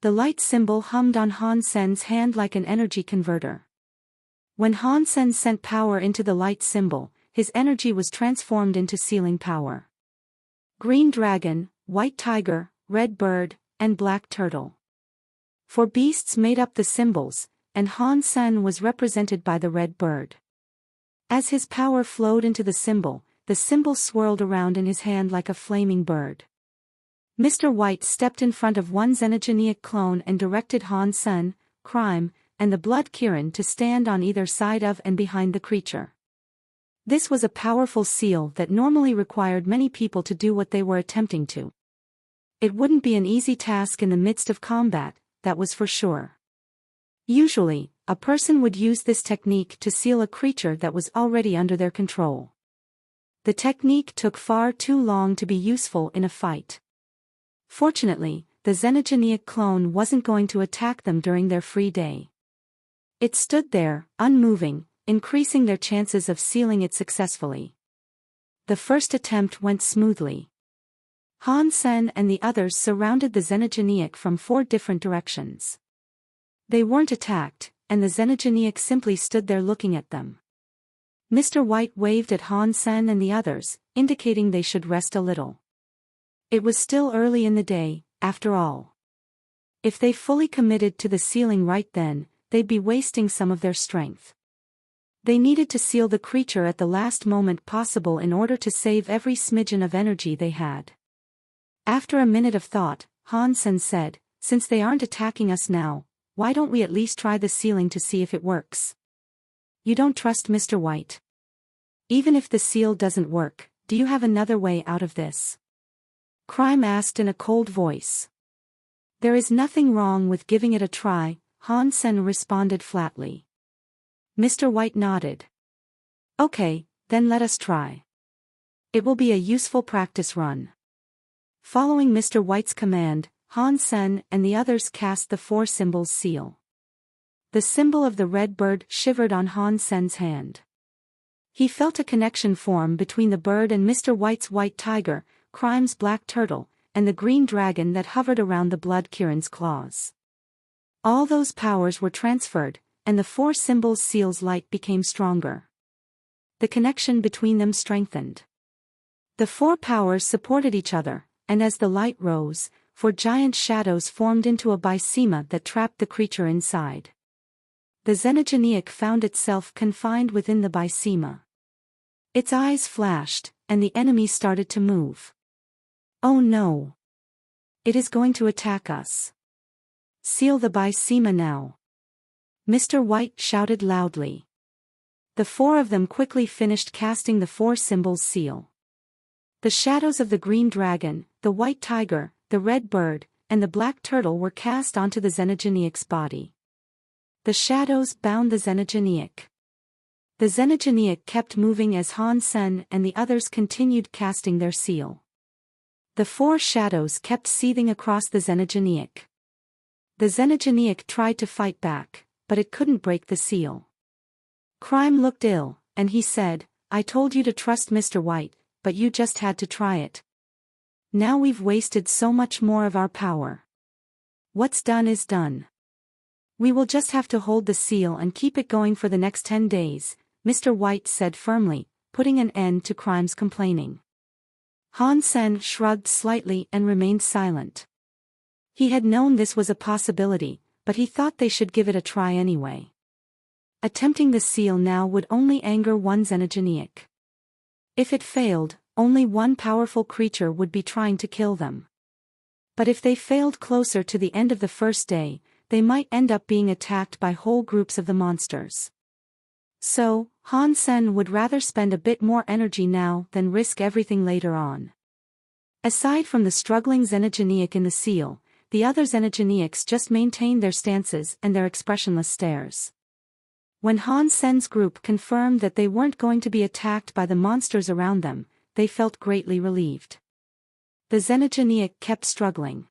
The light symbol hummed on Han Sen's hand like an energy converter. When Han Sen sent power into the light symbol, his energy was transformed into sealing power. Green dragon, white tiger, red bird, and black turtle. 4 beasts made up the symbols, and Han Sen was represented by the red bird. As his power flowed into the symbol swirled around in his hand like a flaming bird. Mr. White stepped in front of one xenogenic clone and directed Han Sen, Crime, and the Blood Kirin to stand on either side of and behind the creature. This was a powerful seal that normally required many people to do what they were attempting to. It wouldn't be an easy task in the midst of combat, that was for sure. Usually, a person would use this technique to seal a creature that was already under their control. The technique took far too long to be useful in a fight. Fortunately, the xenogenic clone wasn't going to attack them during their free day. It stood there, unmoving, increasing their chances of sealing it successfully. The first attempt went smoothly. Han Sen and the others surrounded the xenogenic from 4 different directions. They weren't attacked, and the xenogenic simply stood there looking at them. Mr. White waved at Han Sen and the others, indicating they should rest a little. It was still early in the day, after all. If they fully committed to the sealing right then, they'd be wasting some of their strength. They needed to seal the creature at the last moment possible in order to save every smidgen of energy they had. After a minute of thought, Han Sen said, "Since they aren't attacking us now, why don't we at least try the sealing to see if it works?" "You don't trust Mr. White? Even if the seal doesn't work, do you have another way out of this?" Crime asked in a cold voice. "There is nothing wrong with giving it a try," Han Sen responded flatly. Mr. White nodded. "Okay, then let us try. It will be a useful practice run." Following Mr. White's command, Han Sen and the others cast the 4 symbols seal. The symbol of the red bird shivered on Han Sen's hand. He felt a connection form between the bird and Mr. White's white tiger, Crime's black turtle, and the green dragon that hovered around the Blood Kirin's claws. All those powers were transferred, and the 4 symbols seal's light became stronger. The connection between them strengthened. The 4 powers supported each other, and as the light rose, 4 giant shadows formed into a bysema that trapped the creature inside. The xenogenic found itself confined within the bysema. Its eyes flashed, and the enemy started to move. "Oh no! It is going to attack us. Seal the bysema now!" Mr. White shouted loudly. The 4 of them quickly finished casting the 4 symbols seal. The shadows of the green dragon, the white tiger, the red bird, and the black turtle were cast onto the xenogenic's body. The shadows bound the xenogenic. The xenogenic kept moving as Han Sen and the others continued casting their seal. The 4 shadows kept seething across the xenogenic. The xenogenic tried to fight back, but it couldn't break the seal. Crime looked ill, and he said, "I told you to trust Mr. White, but you just had to try it. Now we've wasted so much more of our power. What's done is done. We will just have to hold the seal and keep it going for the next 10 days, Mr. White said firmly, putting an end to Crime's complaining. Han Sen shrugged slightly and remained silent. He had known this was a possibility, but he thought they should give it a try anyway. Attempting the seal now would only anger one xenogenic. If it failed, only one powerful creature would be trying to kill them. But if they failed closer to the end of the first day, they might end up being attacked by whole groups of the monsters. So, Han Sen would rather spend a bit more energy now than risk everything later on. Aside from the struggling xenogenic in the seal, the other xenogenics just maintained their stances and their expressionless stares. When Han Sen's group confirmed that they weren't going to be attacked by the monsters around them, they felt greatly relieved. The xenogenic kept struggling.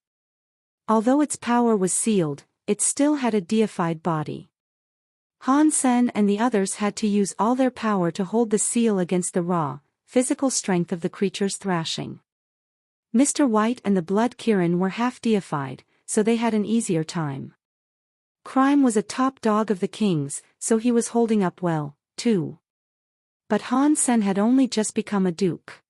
Although its power was sealed, it still had a deified body. Han Sen and the others had to use all their power to hold the seal against the raw, physical strength of the creature's thrashing. Mr. White and the Blood Kirin were half deified, so they had an easier time. Crime was a top dog of the kings, so he was holding up well, too. But Han Sen had only just become a duke.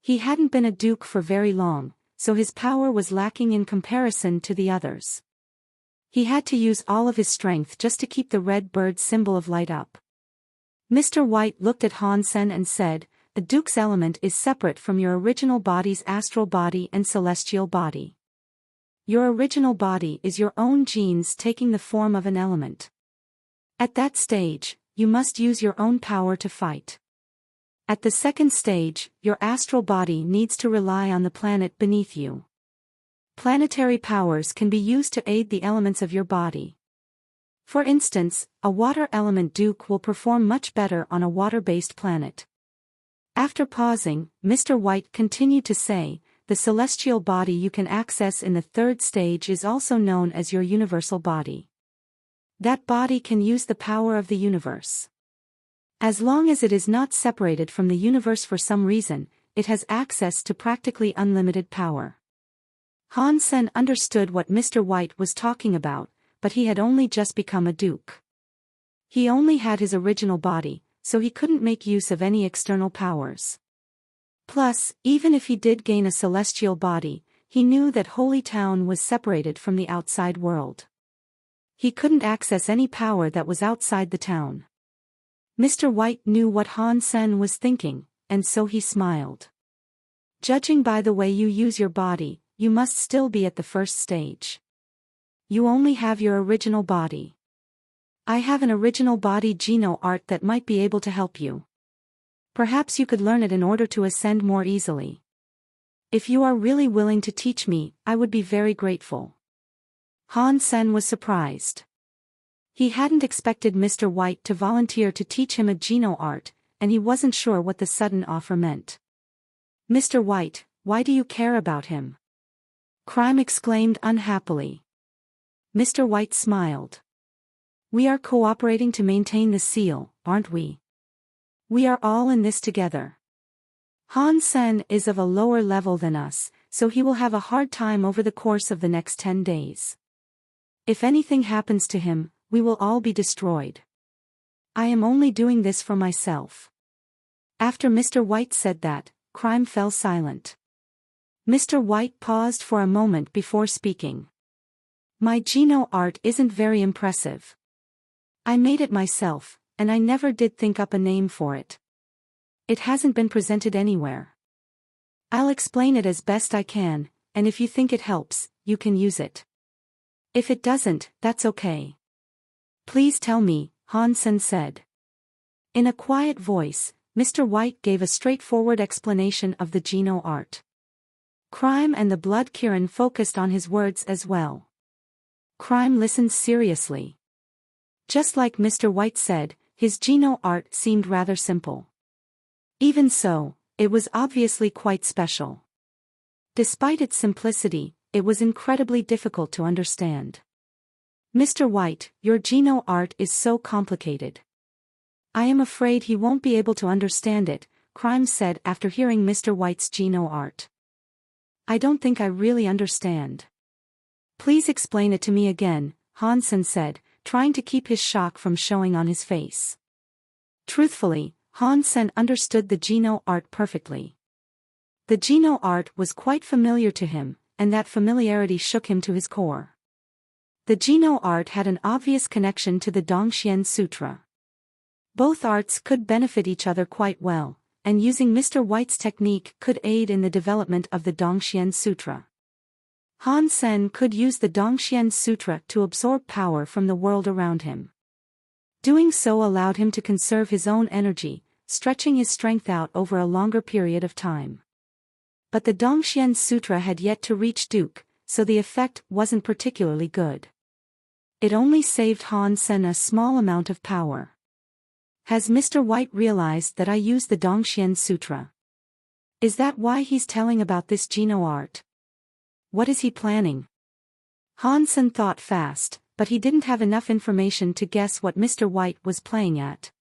He hadn't been a duke for very long, so his power was lacking in comparison to the others. He had to use all of his strength just to keep the red bird symbol of light up. Mr. White looked at Han Sen and said, "The duke's element is separate from your original body's astral body and celestial body. Your original body is your own genes taking the form of an element. At that stage, you must use your own power to fight. At the second stage, your astral body needs to rely on the planet beneath you. Planetary powers can be used to aid the elements of your body. For instance, a water element duke will perform much better on a water-based planet." After pausing, Mr. White continued to say, "The celestial body you can access in the third stage is also known as your universal body. That body can use the power of the universe. As long as it is not separated from the universe for some reason, it has access to practically unlimited power." Han Sen understood what Mr. White was talking about, but he had only just become a duke. He only had his original body, so he couldn't make use of any external powers. Plus, even if he did gain a celestial body, he knew that Holy Town was separated from the outside world. He couldn't access any power that was outside the town. Mr. White knew what Han Sen was thinking, and so he smiled. "Judging by the way you use your body, you must still be at the first stage. You only have your original body. I have an original body geno art that might be able to help you. Perhaps you could learn it in order to ascend more easily. If you are really willing to teach me, I would be very grateful." Han Sen was surprised. He hadn't expected Mr. White to volunteer to teach him a geno art, and he wasn't sure what the sudden offer meant. "Mr. White, why do you care about him?" Crime exclaimed unhappily. Mr. White smiled. "We are cooperating to maintain the seal, aren't we? We are all in this together. Han Sen is of a lower level than us, so he will have a hard time over the course of the next 10 days. If anything happens to him, we will all be destroyed. I am only doing this for myself." After Mr. White said that, Crime fell silent. Mr. White paused for a moment before speaking. "My geno art isn't very impressive. I made it myself, and I never did think up a name for it. It hasn't been presented anywhere. I'll explain it as best I can, and if you think it helps, you can use it. If it doesn't, that's okay. Please tell me," Han Sen said. In a quiet voice, Mr. White gave a straightforward explanation of the geno art. Crime and the Blood Kirin focused on his words as well. Crime listened seriously. Just like Mr. White said, his geno art seemed rather simple. Even so, it was obviously quite special. Despite its simplicity, it was incredibly difficult to understand. "Mr. White, your geno art is so complicated. I am afraid he won't be able to understand it," Crime said after hearing Mr. White's geno art. "I don't think I really understand." "Please explain it to me again," Han Sen said, trying to keep his shock from showing on his face. Truthfully, Han Sen understood the geno art perfectly. The geno art was quite familiar to him, and that familiarity shook him to his core. The geno art had an obvious connection to the Dongxian Sutra. Both arts could benefit each other quite well, and using Mr. White's technique could aid in the development of the Dongxian Sutra. Han Sen could use the Dongxian Sutra to absorb power from the world around him. Doing so allowed him to conserve his own energy, stretching his strength out over a longer period of time. But the Dongxian Sutra had yet to reach Duke, so the effect wasn't particularly good. It only saved Han Sen a small amount of power. "Has Mr. White realized that I use the Dongxian Sutra? Is that why he's telling about this geno art? What is he planning?" Han Sen thought fast, but he didn't have enough information to guess what Mr. White was playing at.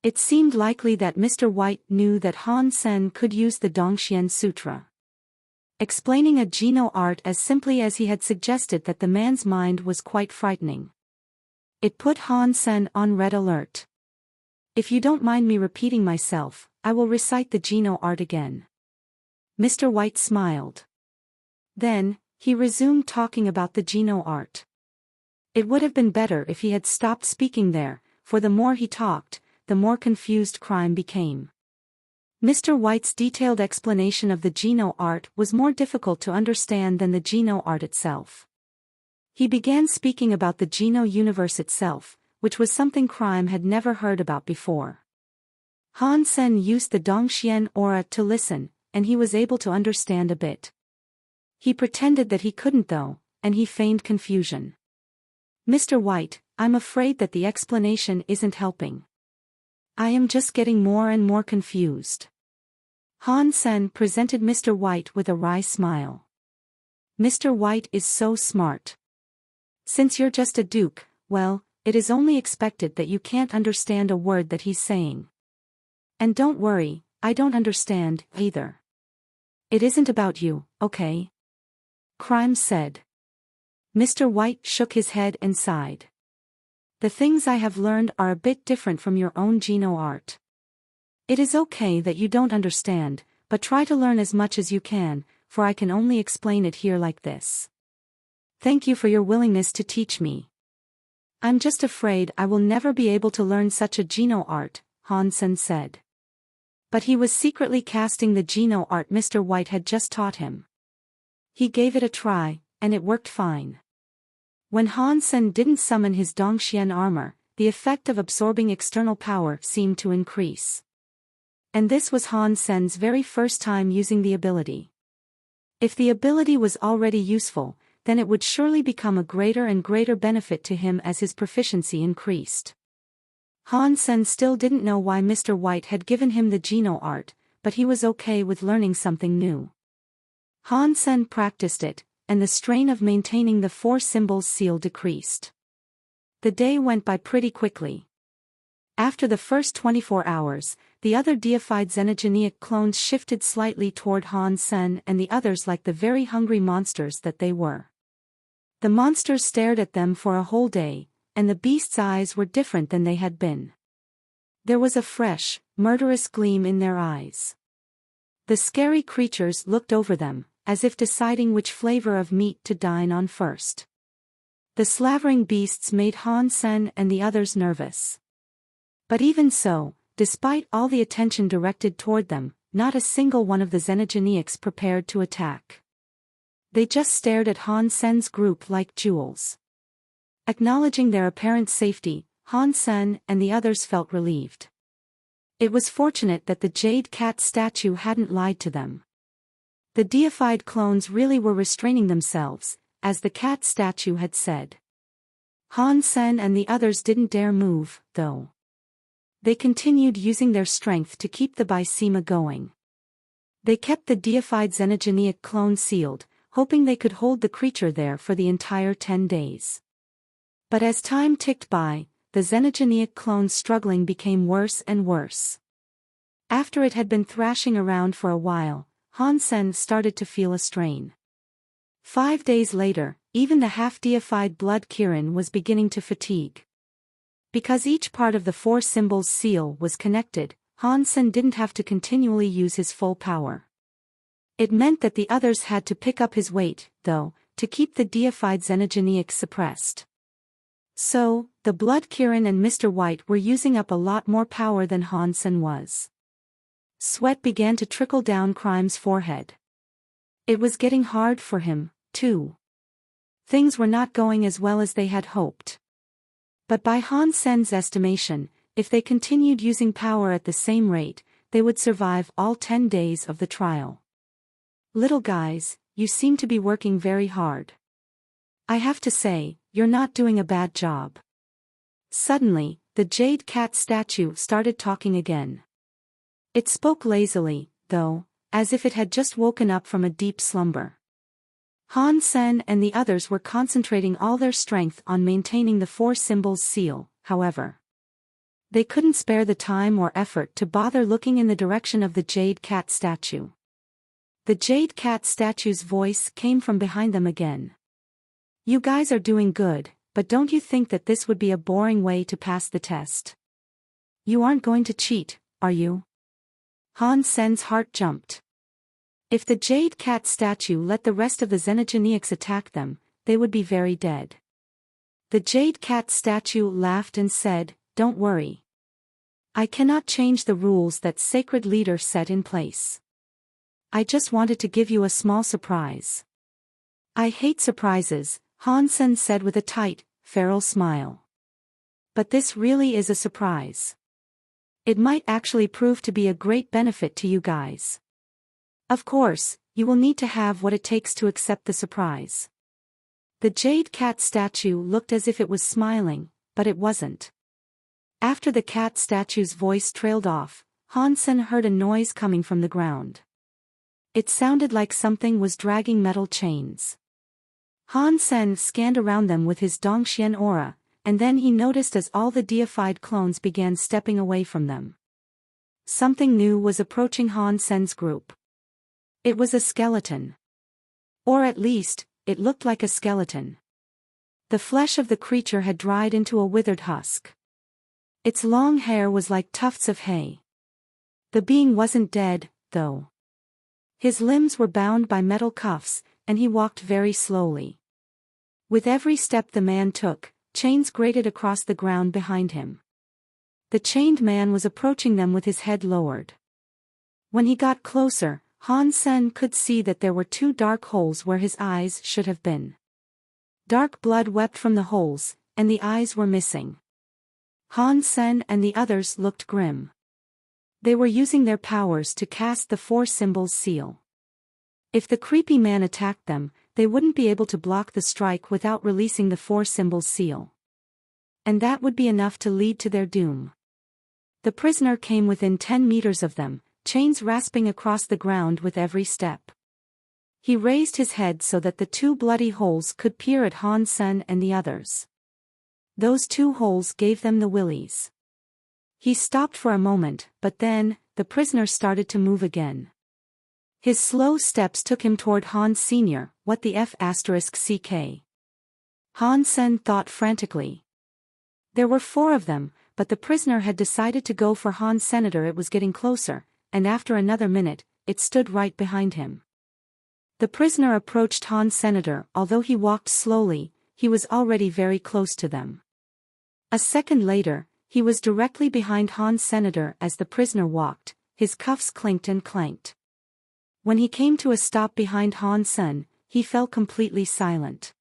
It seemed likely that Mr. White knew that Han Sen could use the Dongxian Sutra. explaining a Geno art as simply as he had suggested that the man's mind was quite frightening. It put Han Sen on red alert. If you don't mind me repeating myself, I will recite the Geno art again. Mr. White smiled. Then, he resumed talking about the Geno art. It would have been better if he had stopped speaking there, for the more he talked, the more confused Crime became. Mr. White's detailed explanation of the Geno art was more difficult to understand than the Geno art itself. He began speaking about the Geno universe itself, which was something Crime had never heard about before. Han Sen used the Dongxian aura to listen, and he was able to understand a bit. He pretended that he couldn't though, and he feigned confusion. Mr. White, I'm afraid that the explanation isn't helping. I am just getting more and more confused. Han Sen presented Mr. White with a wry smile. Mr. White is so smart. Since you're just a duke, well, it is only expected that you can't understand a word that he's saying. And don't worry, I don't understand, either. It isn't about you, okay? Crime said. Mr. White shook his head and sighed. The things I have learned are a bit different from your own Geno art. It is okay that you don't understand, but try to learn as much as you can, for I can only explain it here like this. Thank you for your willingness to teach me. I'm just afraid I will never be able to learn such a Geno art, Han Sen said. But he was secretly casting the Geno art Mr. White had just taught him. He gave it a try, and it worked fine. When Han Sen didn't summon his Dongxian armor, the effect of absorbing external power seemed to increase. And this was Han Sen's very first time using the ability. If the ability was already useful, then it would surely become a greater and greater benefit to him as his proficiency increased. Han Sen still didn't know why Mr. White had given him the Geno art, but he was okay with learning something new. Han Sen practiced it, and the strain of maintaining the four symbols seal decreased. The day went by pretty quickly. After the first 24 hours, the other deified xenogeneic clones shifted slightly toward Han Sen and the others like the very hungry monsters that they were. The monsters stared at them for a whole day, and the beasts' eyes were different than they had been. There was a fresh, murderous gleam in their eyes. The scary creatures looked over them, as if deciding which flavor of meat to dine on first. The slavering beasts made Han Sen and the others nervous. But even so, despite all the attention directed toward them, not a single one of the xenogeneics prepared to attack. They just stared at Han Sen's group like jewels. Acknowledging their apparent safety, Han Sen and the others felt relieved. It was fortunate that the jade cat statue hadn't lied to them. The deified clones really were restraining themselves, as the cat statue had said. Han Sen and the others didn't dare move, though. They continued using their strength to keep the Bysema going. They kept the deified xenogeneic clone sealed, hoping they could hold the creature there for the entire 10 days. But as time ticked by, the xenogeneic clone's struggling became worse and worse. After it had been thrashing around for a while, Han Sen started to feel a strain. 5 days later, even the half-deified blood Kirin was beginning to fatigue. Because each part of the four symbols seal was connected, Han Sen didn't have to continually use his full power. It meant that the others had to pick up his weight, though, to keep the deified xenogeneics suppressed. So, the blood Kirin and Mr. White were using up a lot more power than Han Sen was. Sweat began to trickle down Crime's forehead. It was getting hard for him, too. Things were not going as well as they had hoped. But by Han Sen's estimation, if they continued using power at the same rate, they would survive all 10 days of the trial. Little guys, you seem to be working very hard. I have to say, you're not doing a bad job. Suddenly, the jade cat statue started talking again. It spoke lazily, though, as if it had just woken up from a deep slumber. Han Sen and the others were concentrating all their strength on maintaining the four symbols seal, however. They couldn't spare the time or effort to bother looking in the direction of the jade cat statue. The jade cat statue's voice came from behind them again. You guys are doing good, but don't you think that this would be a boring way to pass the test? You aren't going to cheat, are you? Han Sen's heart jumped. If the jade cat statue let the rest of the xenogeniacs attack them, they would be very dead. The jade cat statue laughed and said, "Don't worry. I cannot change the rules that sacred leader set in place. I just wanted to give you a small surprise." "I hate surprises," Han Sen said with a tight, feral smile. "But this really is a surprise. It might actually prove to be a great benefit to you guys. Of course, you will need to have what it takes to accept the surprise." The jade cat statue looked as if it was smiling, but it wasn't. After the cat statue's voice trailed off, Han Sen heard a noise coming from the ground. It sounded like something was dragging metal chains. Han Sen scanned around them with his Dongxian aura, and then he noticed as all the deified clones began stepping away from them. Something new was approaching Han Sen's group. It was a skeleton. Or at least, it looked like a skeleton. The flesh of the creature had dried into a withered husk. Its long hair was like tufts of hay. The being wasn't dead, though. His limbs were bound by metal cuffs, and he walked very slowly. With every step the man took, chains grated across the ground behind him. The chained man was approaching them with his head lowered. When he got closer, Han Sen could see that there were 2 dark holes where his eyes should have been. Dark blood wept from the holes, and the eyes were missing. Han Sen and the others looked grim. They were using their powers to cast the 4 symbols seal. If the creepy man attacked them, they wouldn't be able to block the strike without releasing the 4 symbols seal. And that would be enough to lead to their doom. The prisoner came within 10 meters of them, chains rasping across the ground with every step. He raised his head so that the 2 bloody holes could peer at Han Sen and the others. Those 2 holes gave them the willies. He stopped for a moment, but then, the prisoner started to move again. His slow steps took him toward Han Sr., what the F***ck. Han Sen thought frantically. There were 4 of them, but the prisoner had decided to go for Han Senator. It was getting closer, and after another minute, it stood right behind him. The prisoner approached Han Senator. Although he walked slowly, he was already very close to them. A second later, he was directly behind Han Senator. As the prisoner walked, his cuffs clinked and clanked. When he came to a stop behind Han Sen, he fell completely silent.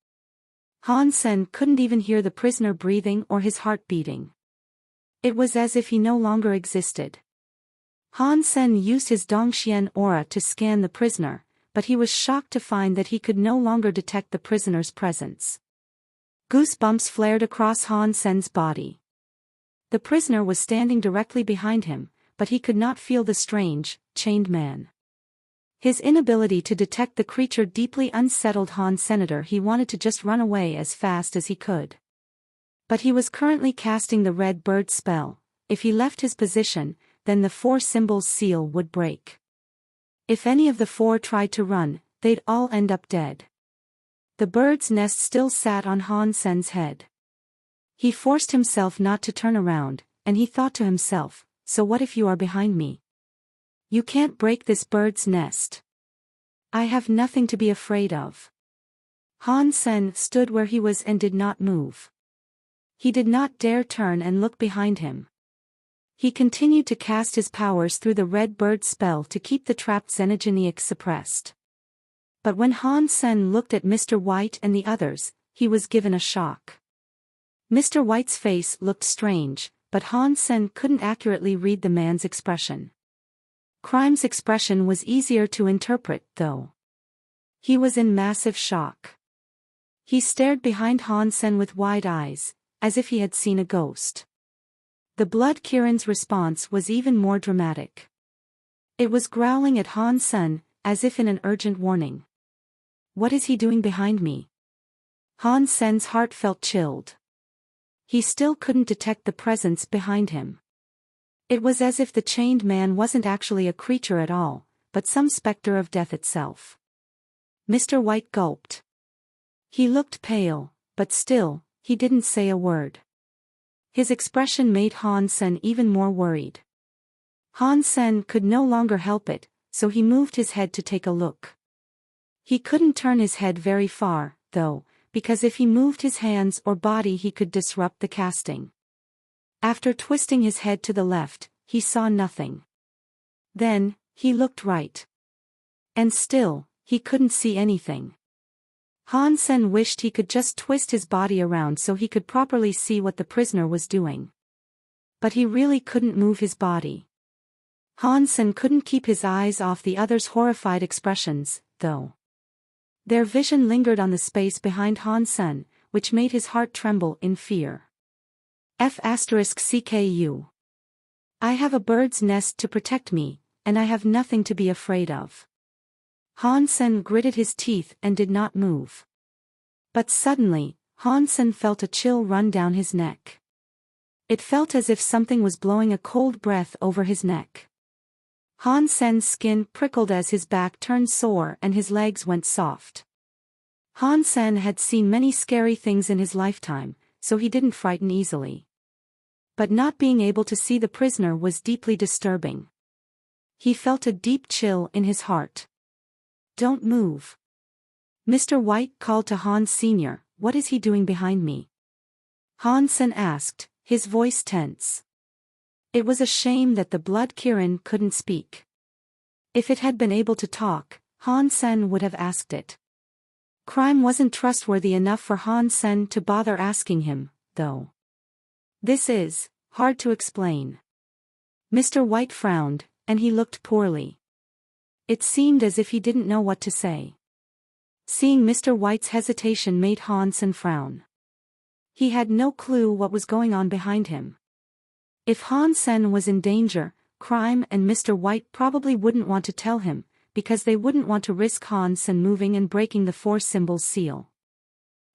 Han Sen couldn't even hear the prisoner breathing or his heart beating. It was as if he no longer existed. Han Sen used his Dongxian aura to scan the prisoner, but he was shocked to find that he could no longer detect the prisoner's presence. Goosebumps flared across Han Sen's body. The prisoner was standing directly behind him, but he could not feel the strange, chained man. His inability to detect the creature deeply unsettled Han Senator. He wanted to just run away as fast as he could. But he was currently casting the red bird spell. If he left his position, then the 4 symbols seal would break. If any of the 4 tried to run, they'd all end up dead. The bird's nest still sat on Han Sen's head. He forced himself not to turn around, and he thought to himself, so what if you are behind me? You can't break this bird's nest. I have nothing to be afraid of. Han Sen stood where he was and did not move. He did not dare turn and look behind him. He continued to cast his powers through the red bird spell to keep the trapped xenogeniacs suppressed. But when Han Sen looked at Mr. White and the others, he was given a shock. Mr. White's face looked strange, but Han Sen couldn't accurately read the man's expression. Crime's expression was easier to interpret, though. He was in massive shock. He stared behind Han Sen with wide eyes, as if he had seen a ghost. The blood Kirin's response was even more dramatic. It was growling at Han Sen, as if in an urgent warning. What is he doing behind me? Han Sen's heart felt chilled. He still couldn't detect the presence behind him. It was as if the chained man wasn't actually a creature at all, but some specter of death itself. Mr. White gulped. He looked pale, but still, he didn't say a word. His expression made Han Sen even more worried. Han Sen could no longer help it, so he moved his head to take a look. He couldn't turn his head very far, though, because if he moved his hands or body he could disrupt the casting. After twisting his head to the left, he saw nothing. Then, he looked right. And still, he couldn't see anything. Han Sen wished he could just twist his body around so he could properly see what the prisoner was doing. But he really couldn't move his body. Han Sen couldn't keep his eyes off the other's horrified expressions, though. Their vision lingered on the space behind Han Sen, which made his heart tremble in fear. F***CKU. I have a bird's nest to protect me, and I have nothing to be afraid of. Han Sen gritted his teeth and did not move. But suddenly, Han Sen felt a chill run down his neck. It felt as if something was blowing a cold breath over his neck. Han Sen's skin prickled as his back turned sore and his legs went soft. Han Sen had seen many scary things in his lifetime, so he didn't frighten easily. But not being able to see the prisoner was deeply disturbing. He felt a deep chill in his heart. Don't move. Mr. White called to Han Sr., what is he doing behind me? Han Sen asked, his voice tense. It was a shame that the blood Kirin couldn't speak. If it had been able to talk, Han Sen would have asked it. Crime wasn't trustworthy enough for Han Sen to bother asking him, though. This is hard to explain. Mr. White frowned, and he looked poorly. It seemed as if he didn't know what to say. Seeing Mr. White's hesitation made Han Sen frown. He had no clue what was going on behind him. If Han Sen was in danger, Crime and Mr. White probably wouldn't want to tell him, because they wouldn't want to risk Han Sen moving and breaking the four symbols seal.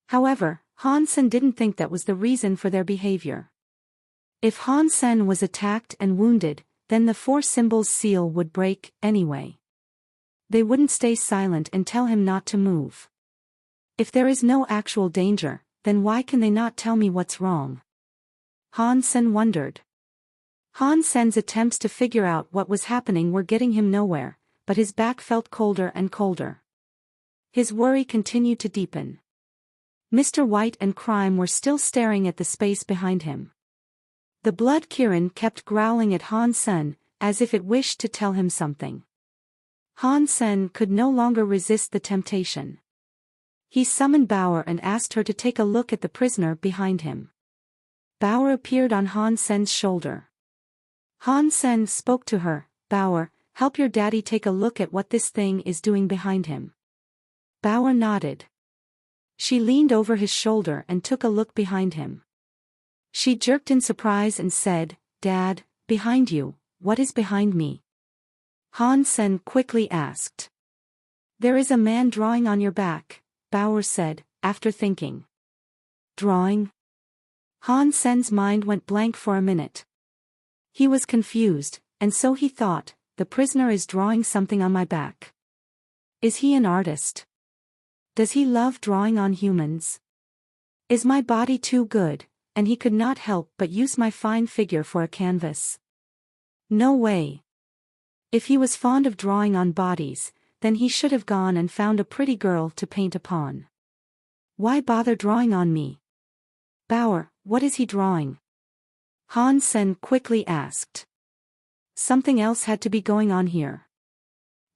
However, Han Sen didn't think that was the reason for their behavior. If Han Sen was attacked and wounded, then the four symbols seal would break, anyway. They wouldn't stay silent and tell him not to move. If there is no actual danger, then why can they not tell me what's wrong? Han Sen wondered. Han Sen's attempts to figure out what was happening were getting him nowhere, but his back felt colder and colder. His worry continued to deepen. Mr. White and Crime were still staring at the space behind him. The blood Kirin kept growling at Han Sen, as if it wished to tell him something. Han Sen could no longer resist the temptation. He summoned Bauer and asked her to take a look at the prisoner behind him. Bauer appeared on Han Sen's shoulder. Han Sen spoke to her, Bauer, help your daddy take a look at what this thing is doing behind him. Bauer nodded. She leaned over his shoulder and took a look behind him. She jerked in surprise and said, Dad, behind you, what is behind me? Han Sen quickly asked. There is a man drawing on your back, Bauer said, after thinking. Drawing? Han Sen's mind went blank for a minute. He was confused, and so he thought, the prisoner is drawing something on my back. Is he an artist? Does he love drawing on humans? Is my body too good, and he could not help but use my fine figure for a canvas? No way. If he was fond of drawing on bodies, then he should have gone and found a pretty girl to paint upon. Why bother drawing on me? Bauer, what is he drawing? Han Sen quickly asked. Something else had to be going on here.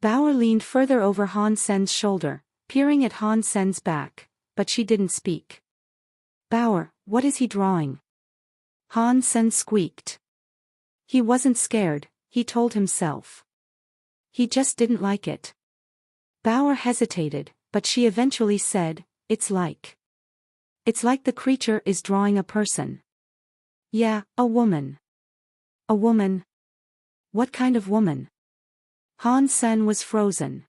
Bauer leaned further over Han Sen's shoulder, peering at Han Sen's back, but she didn't speak. Bauer, what is he drawing? Han Sen squeaked. He wasn't scared, he told himself. He just didn't like it. Bauer hesitated, but she eventually said, It's like the creature is drawing a person. Yeah, a woman. A woman? What kind of woman? Han Sen was frozen.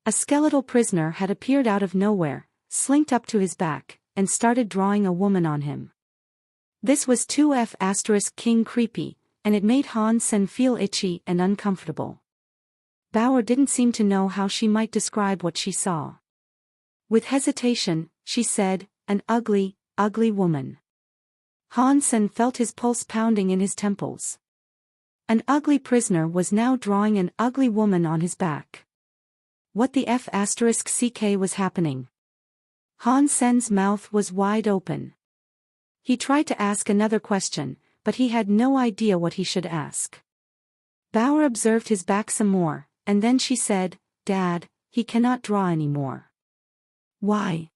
A skeletal prisoner had appeared out of nowhere, slinked up to his back, and started drawing a woman on him. This was 2F*King creepy, and it made Han Sen feel itchy and uncomfortable. Bauer didn't seem to know how she might describe what she saw. With hesitation, she said, "An ugly, ugly woman." Han Sen felt his pulse pounding in his temples. An ugly prisoner was now drawing an ugly woman on his back. What the F***ck was happening? Han Sen's mouth was wide open. He tried to ask another question, but he had no idea what he should ask. Bauer observed his back some more, and then she said, "Dad, he cannot draw anymore." "Why?"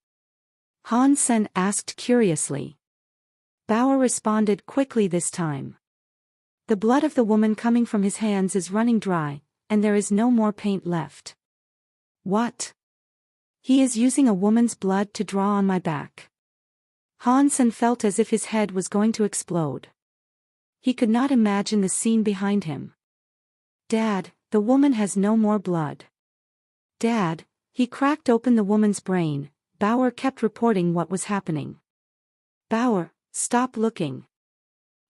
Han Sen asked curiously. Bauer responded quickly this time. "The blood of the woman coming from his hands is running dry, and there is no more paint left." "What? He is using a woman's blood to draw on my back." Han Sen felt as if his head was going to explode. He could not imagine the scene behind him. "Dad, the woman has no more blood." "Dad," he cracked open the woman's brain. Bauer kept reporting what was happening. "Bauer, stop looking."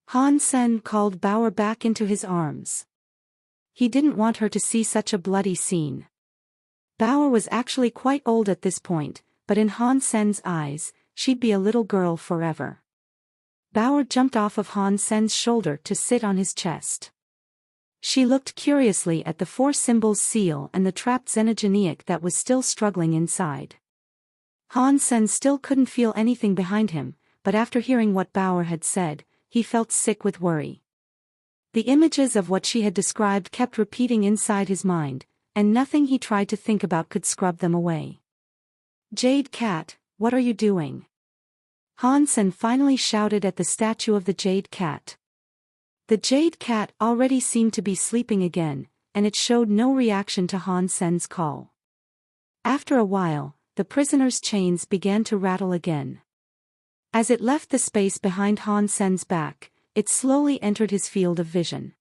Han Sen called Bauer back into his arms. He didn't want her to see such a bloody scene. Bauer was actually quite old at this point, but in Han Sen's eyes, she'd be a little girl forever. Bauer jumped off of Han Sen's shoulder to sit on his chest. She looked curiously at the four symbols seal and the trapped xenogeniac that was still struggling inside. Han Sen still couldn't feel anything behind him, but after hearing what Bauer had said, he felt sick with worry. The images of what she had described kept repeating inside his mind, and nothing he tried to think about could scrub them away. "Jade Cat, what are you doing?" Han Sen finally shouted at the statue of the Jade Cat. The Jade Cat already seemed to be sleeping again, and it showed no reaction to Han Sen's call. After a while, the prisoner's chains began to rattle again. As it left the space behind Han Sen's back, it slowly entered his field of vision.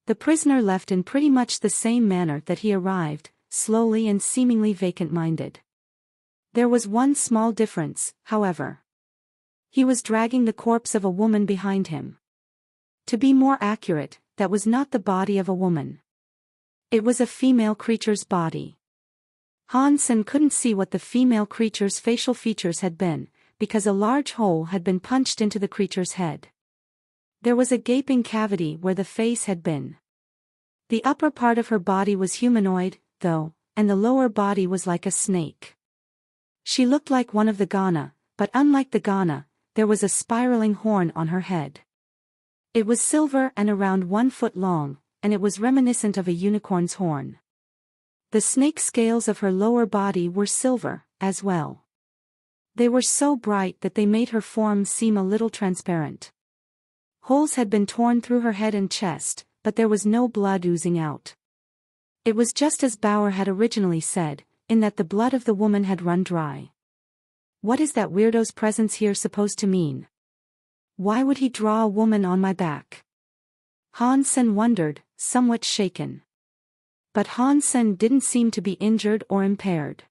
The prisoner left in pretty much the same manner that he arrived, slowly and seemingly vacant-minded. There was one small difference, however. He was dragging the corpse of a woman behind him. To be more accurate, that was not the body of a woman. It was a female creature's body. Han Sen couldn't see what the female creature's facial features had been, because a large hole had been punched into the creature's head. There was a gaping cavity where the face had been. The upper part of her body was humanoid, though, and the lower body was like a snake. She looked like one of the Ghana, but unlike the Ghana, there was a spiraling horn on her head. It was silver and around 1 foot long, and it was reminiscent of a unicorn's horn. The snake scales of her lower body were silver, as well. They were so bright that they made her form seem a little transparent. Holes had been torn through her head and chest, but there was no blood oozing out. It was just as Bauer had originally said, in that the blood of the woman had run dry. What is that weirdo's presence here supposed to mean? Why would he draw a woman on my back? Han Sen wondered, somewhat shaken. But Han Sen didn't seem to be injured or impaired.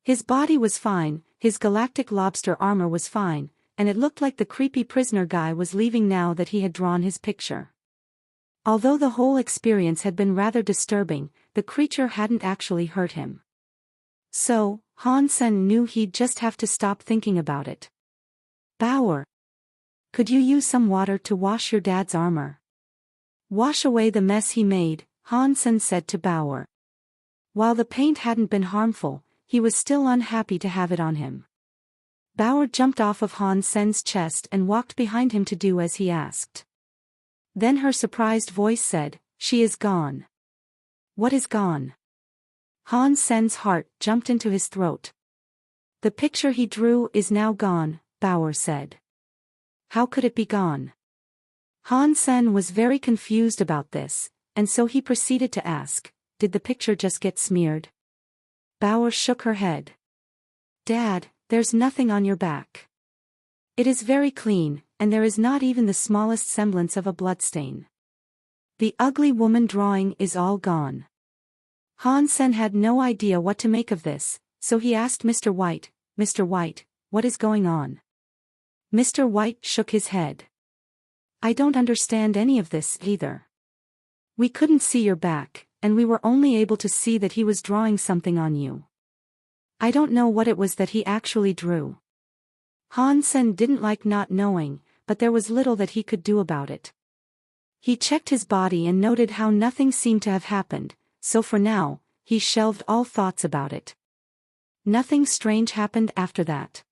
His body was fine, his galactic lobster armor was fine, and it looked like the creepy prisoner guy was leaving now that he had drawn his picture. Although the whole experience had been rather disturbing, the creature hadn't actually hurt him. So, Han Sen knew he'd just have to stop thinking about it. "Bauer, could you use some water to wash your dad's armor? Wash away the mess he made," Han Sen said to Bauer. While the paint hadn't been harmful, he was still unhappy to have it on him. Bauer jumped off of Han Sen's chest and walked behind him to do as he asked. Then her surprised voice said, "She is gone." "What is gone?" Han Sen's heart jumped into his throat. "The picture he drew is now gone," Bauer said. "How could it be gone?" Han Sen was very confused about this, and so he proceeded to ask, "Did the picture just get smeared?" Bauer shook her head. "Dad, there's nothing on your back. It is very clean, and there is not even the smallest semblance of a bloodstain. The ugly woman drawing is all gone." Han Sen had no idea what to make of this, so he asked Mr. White, "Mr. White, what is going on?" Mr. White shook his head. "I don't understand any of this either. We couldn't see your back, and we were only able to see that he was drawing something on you. I don't know what it was that he actually drew. Han Sen didn't like not knowing, but there was little that he could do about it. He checked his body and noted how nothing seemed to have happened, so for now, he shelved all thoughts about it. Nothing strange happened after that.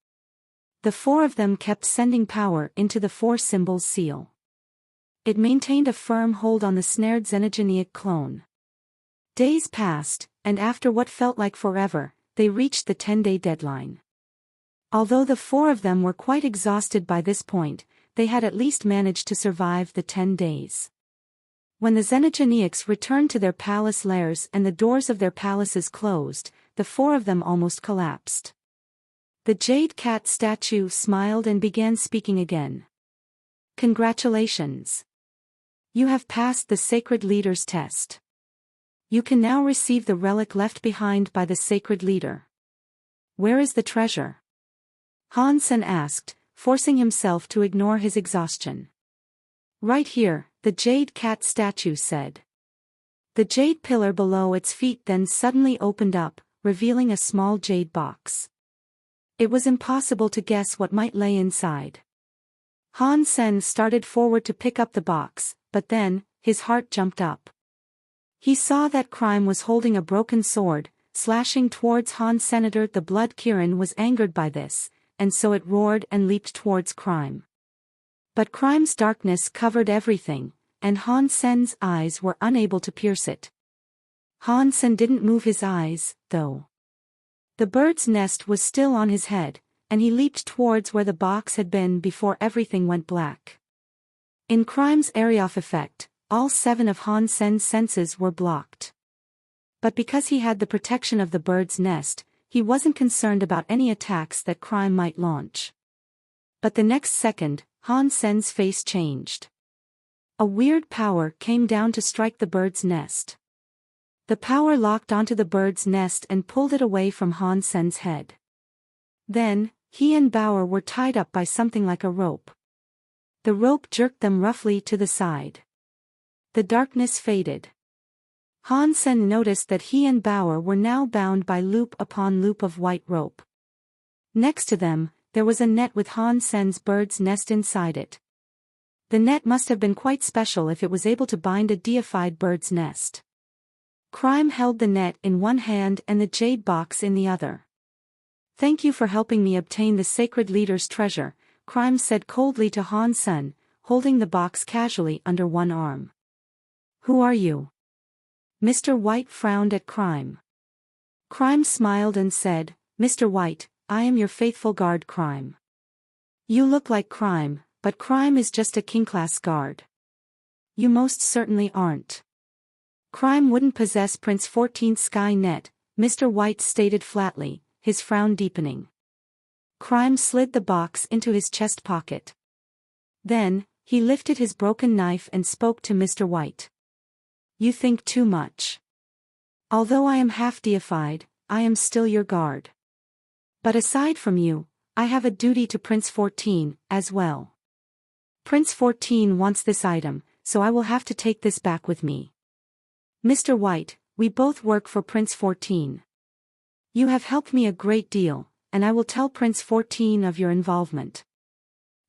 The four of them kept sending power into the four symbols seal. It maintained a firm hold on the snared xenogeneic clone. Days passed, and after what felt like forever, they reached the 10-day deadline. Although the four of them were quite exhausted by this point, they had at least managed to survive the 10 days. When the xenogeneics returned to their palace lairs and the doors of their palaces closed, the four of them almost collapsed. The jade cat statue smiled and began speaking again. Congratulations. You have passed the sacred leader's test. You can now receive the relic left behind by the sacred leader. Where is the treasure? Han Sen asked, forcing himself to ignore his exhaustion. Right here, the jade cat statue said. The jade pillar below its feet then suddenly opened up, revealing a small jade box. It was impossible to guess what might lay inside. Han Sen started forward to pick up the box, but then, his heart jumped up. He saw that Crime was holding a broken sword, slashing towards Han Senator. The Blood Kirin was angered by this, and so it roared and leaped towards Crime. But Crime's darkness covered everything, and Han Sen's eyes were unable to pierce it. Han Sen didn't move his eyes, though. The bird's nest was still on his head, and he leaped towards where the box had been before everything went black. In Crime's area of effect, all 7 of Han Sen's senses were blocked. But because he had the protection of the bird's nest, he wasn't concerned about any attacks that Crime might launch. But the next second, Han Sen's face changed. A weird power came down to strike the bird's nest. The power locked onto the bird's nest and pulled it away from Han Sen's head. Then, he and Bauer were tied up by something like a rope. The rope jerked them roughly to the side. The darkness faded. Han Sen noticed that he and Bauer were now bound by loop upon loop of white rope. Next to them, there was a net with Han Sen's bird's nest inside it. The net must have been quite special if it was able to bind a deified bird's nest. Crime held the net in one hand and the jade box in the other. Thank you for helping me obtain the sacred leader's treasure, Crime said coldly to Han Sen, holding the box casually under one arm. Who are you? Mr. White frowned at Crime. Crime smiled and said, Mr. White, I am your faithful guard Crime. You look like Crime, but Crime is just a king-class guard. You most certainly aren't. Crime wouldn't possess Prince 14's sky net, Mr. White stated flatly, his frown deepening. Crime slid the box into his chest pocket. Then, he lifted his broken knife and spoke to Mr. White. You think too much. Although I am half deified, I am still your guard. But aside from you, I have a duty to Prince 14, as well. Prince 14 wants this item, so I will have to take this back with me. Mr. White, we both work for Prince 14. You have helped me a great deal, and I will tell Prince 14 of your involvement.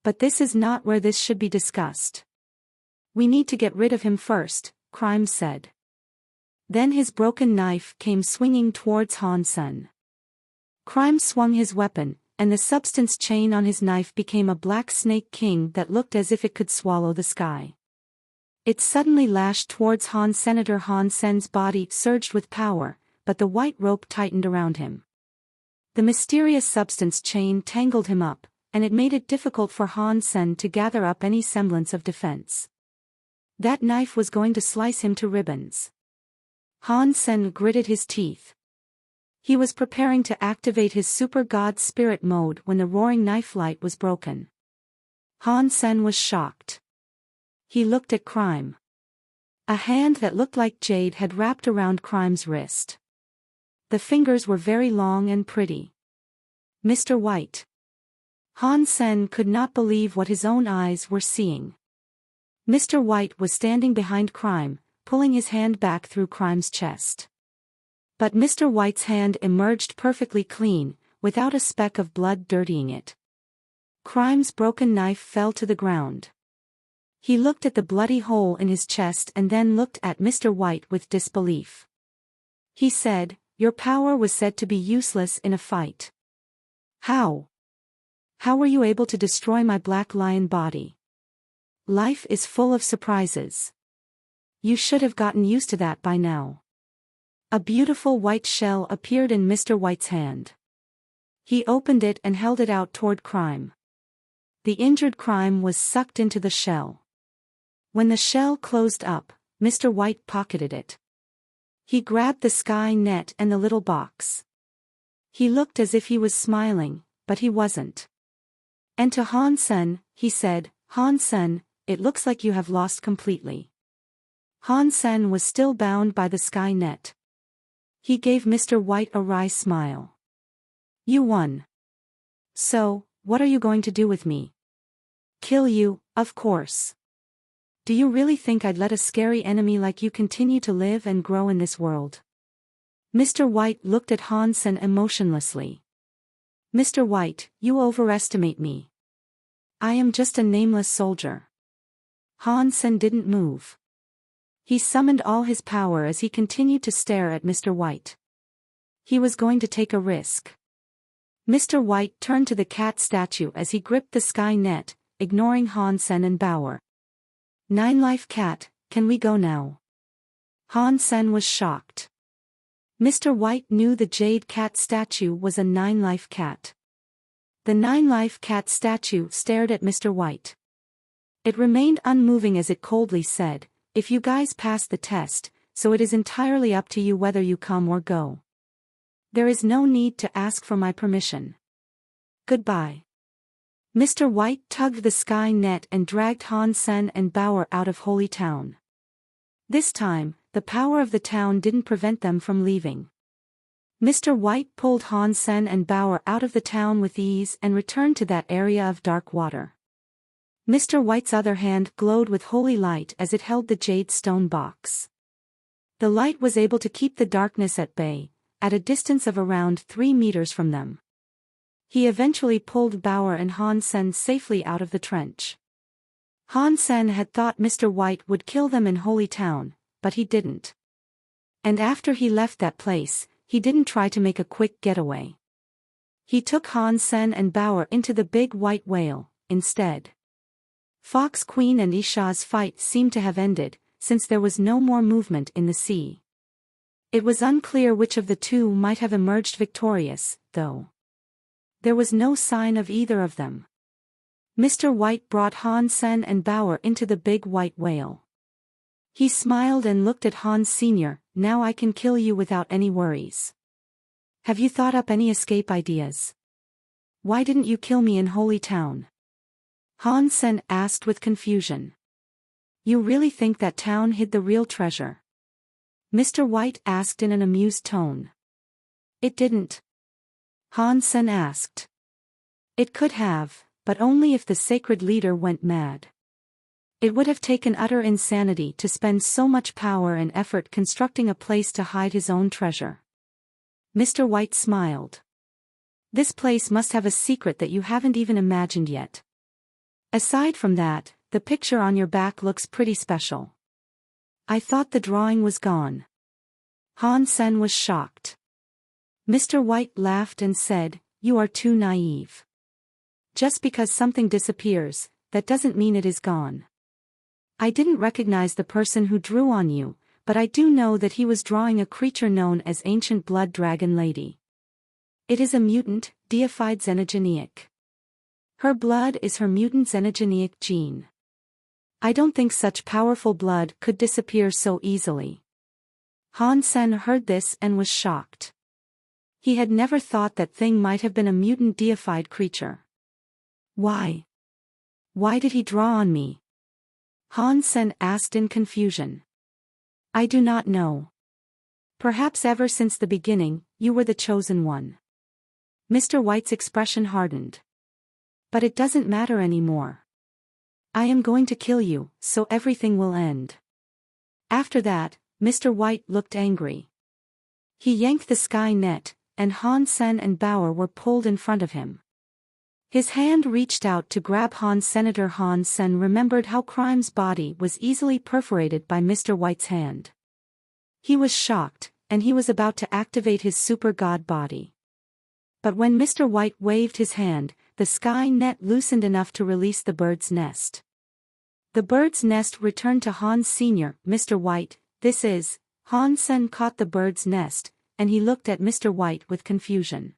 But this is not where this should be discussed. We need to get rid of him first, Crime said. Then his broken knife came swinging towards Han Sen. Crime swung his weapon, and the substance chain on his knife became a black snake king that looked as if it could swallow the sky. It suddenly lashed towards Han Senator. Han Sen's body surged with power, but the white rope tightened around him. The mysterious substance chain tangled him up, and it made it difficult for Han Sen to gather up any semblance of defense. That knife was going to slice him to ribbons. Han Sen gritted his teeth. He was preparing to activate his super god spirit mode when the roaring knife light was broken. Han Sen was shocked. He looked at Crime. A hand that looked like jade had wrapped around Crime's wrist. The fingers were very long and pretty. Mr. White. Han Sen could not believe what his own eyes were seeing. Mr. White was standing behind Crime, pulling his hand back through Crime's chest. But Mr. White's hand emerged perfectly clean, without a speck of blood dirtying it. Crime's broken knife fell to the ground. He looked at the bloody hole in his chest and then looked at Mr. White with disbelief. He said, "Your power was said to be useless in a fight. How? How were you able to destroy my black lion body? Life is full of surprises. You should have gotten used to that by now." A beautiful white shell appeared in Mr. White's hand. He opened it and held it out toward Crime. The injured Crime was sucked into the shell. When the shell closed up, Mr. White pocketed it. He grabbed the sky net and the little box. He looked as if he was smiling, but he wasn't. And to Han-sen, he said, "Han-sen, it looks like you have lost completely." Han-sen was still bound by the sky net. He gave Mr. White a wry smile. "You won. So, what are you going to do with me?" "Kill you, of course. Do you really think I'd let a scary enemy like you continue to live and grow in this world?" Mr. White looked at Han-sen emotionlessly. "Mr. White, you overestimate me. I am just a nameless soldier." Han-sen didn't move. He summoned all his power as he continued to stare at Mr. White. He was going to take a risk. Mr. White turned to the cat statue as he gripped the sky net, ignoring Han-sen and Bauer. "Nine Life Cat, can we go now?" Han-sen was shocked. Mr. White knew the jade cat statue was a Nine Life Cat. The Nine Life Cat statue stared at Mr. White. It remained unmoving as it coldly said, "If you guys pass the test, so it is entirely up to you whether you come or go. There is no need to ask for my permission. Goodbye." Mr. White tugged the sky net and dragged Han-sen and Bauer out of Holy Town. This time, the power of the town didn't prevent them from leaving. Mr. White pulled Han-sen and Bauer out of the town with ease and returned to that area of dark water. Mr. White's other hand glowed with holy light as it held the jade stone box. The light was able to keep the darkness at bay, at a distance of around 3 meters from them. He eventually pulled Bauer and Han-sen safely out of the trench. Han-sen had thought Mr. White would kill them in Holy Town, but he didn't. And after he left that place, he didn't try to make a quick getaway. He took Han-sen and Bauer into the big white whale, instead. Fox Queen and Isha's fight seemed to have ended, since there was no more movement in the sea. It was unclear which of the two might have emerged victorious, though. There was no sign of either of them. Mr. White brought Han-sen and Bauer into the big white whale. He smiled and looked at Hans Sr., "Now I can kill you without any worries. Have you thought up any escape ideas? Why didn't you kill me in Holy Town?" Han-sen asked with confusion. "You really think that town hid the real treasure?" Mr. White asked in an amused tone. "It didn't?" Han-sen asked. "It could have, but only if the sacred leader went mad. It would have taken utter insanity to spend so much power and effort constructing a place to hide his own treasure." Mr. White smiled. "This place must have a secret that you haven't even imagined yet. Aside from that, the picture on your back looks pretty special. I thought the drawing was gone." Han-sen was shocked. Mr. White laughed and said, "You are too naive. Just because something disappears, that doesn't mean it is gone. I didn't recognize the person who drew on you, but I do know that he was drawing a creature known as Ancient Blood Dragon Lady. It is a mutant, deified xenogeneic. Her blood is her mutant xenogeneic gene. I don't think such powerful blood could disappear so easily." Han-sen heard this and was shocked. He had never thought that thing might have been a mutant deified creature. "Why? Why did he draw on me?" Han-sen asked in confusion. "I do not know. Perhaps ever since the beginning, you were the chosen one." Mr. White's expression hardened. "But it doesn't matter anymore. I am going to kill you, so everything will end." After that, Mr. White looked angry. He yanked the sky net, and Han Sen and Bauer were pulled in front of him. His hand reached out to grab Han's. Senator Han Sen remembered how Crime's body was easily perforated by Mr. White's hand. He was shocked, and he was about to activate his super god body. But when Mr. White waved his hand, the sky net loosened enough to release the bird's nest. The bird's nest returned to Hans Sr. Mr. White, this is. Han Sen caught the bird's nest, and he looked at Mr. White with confusion.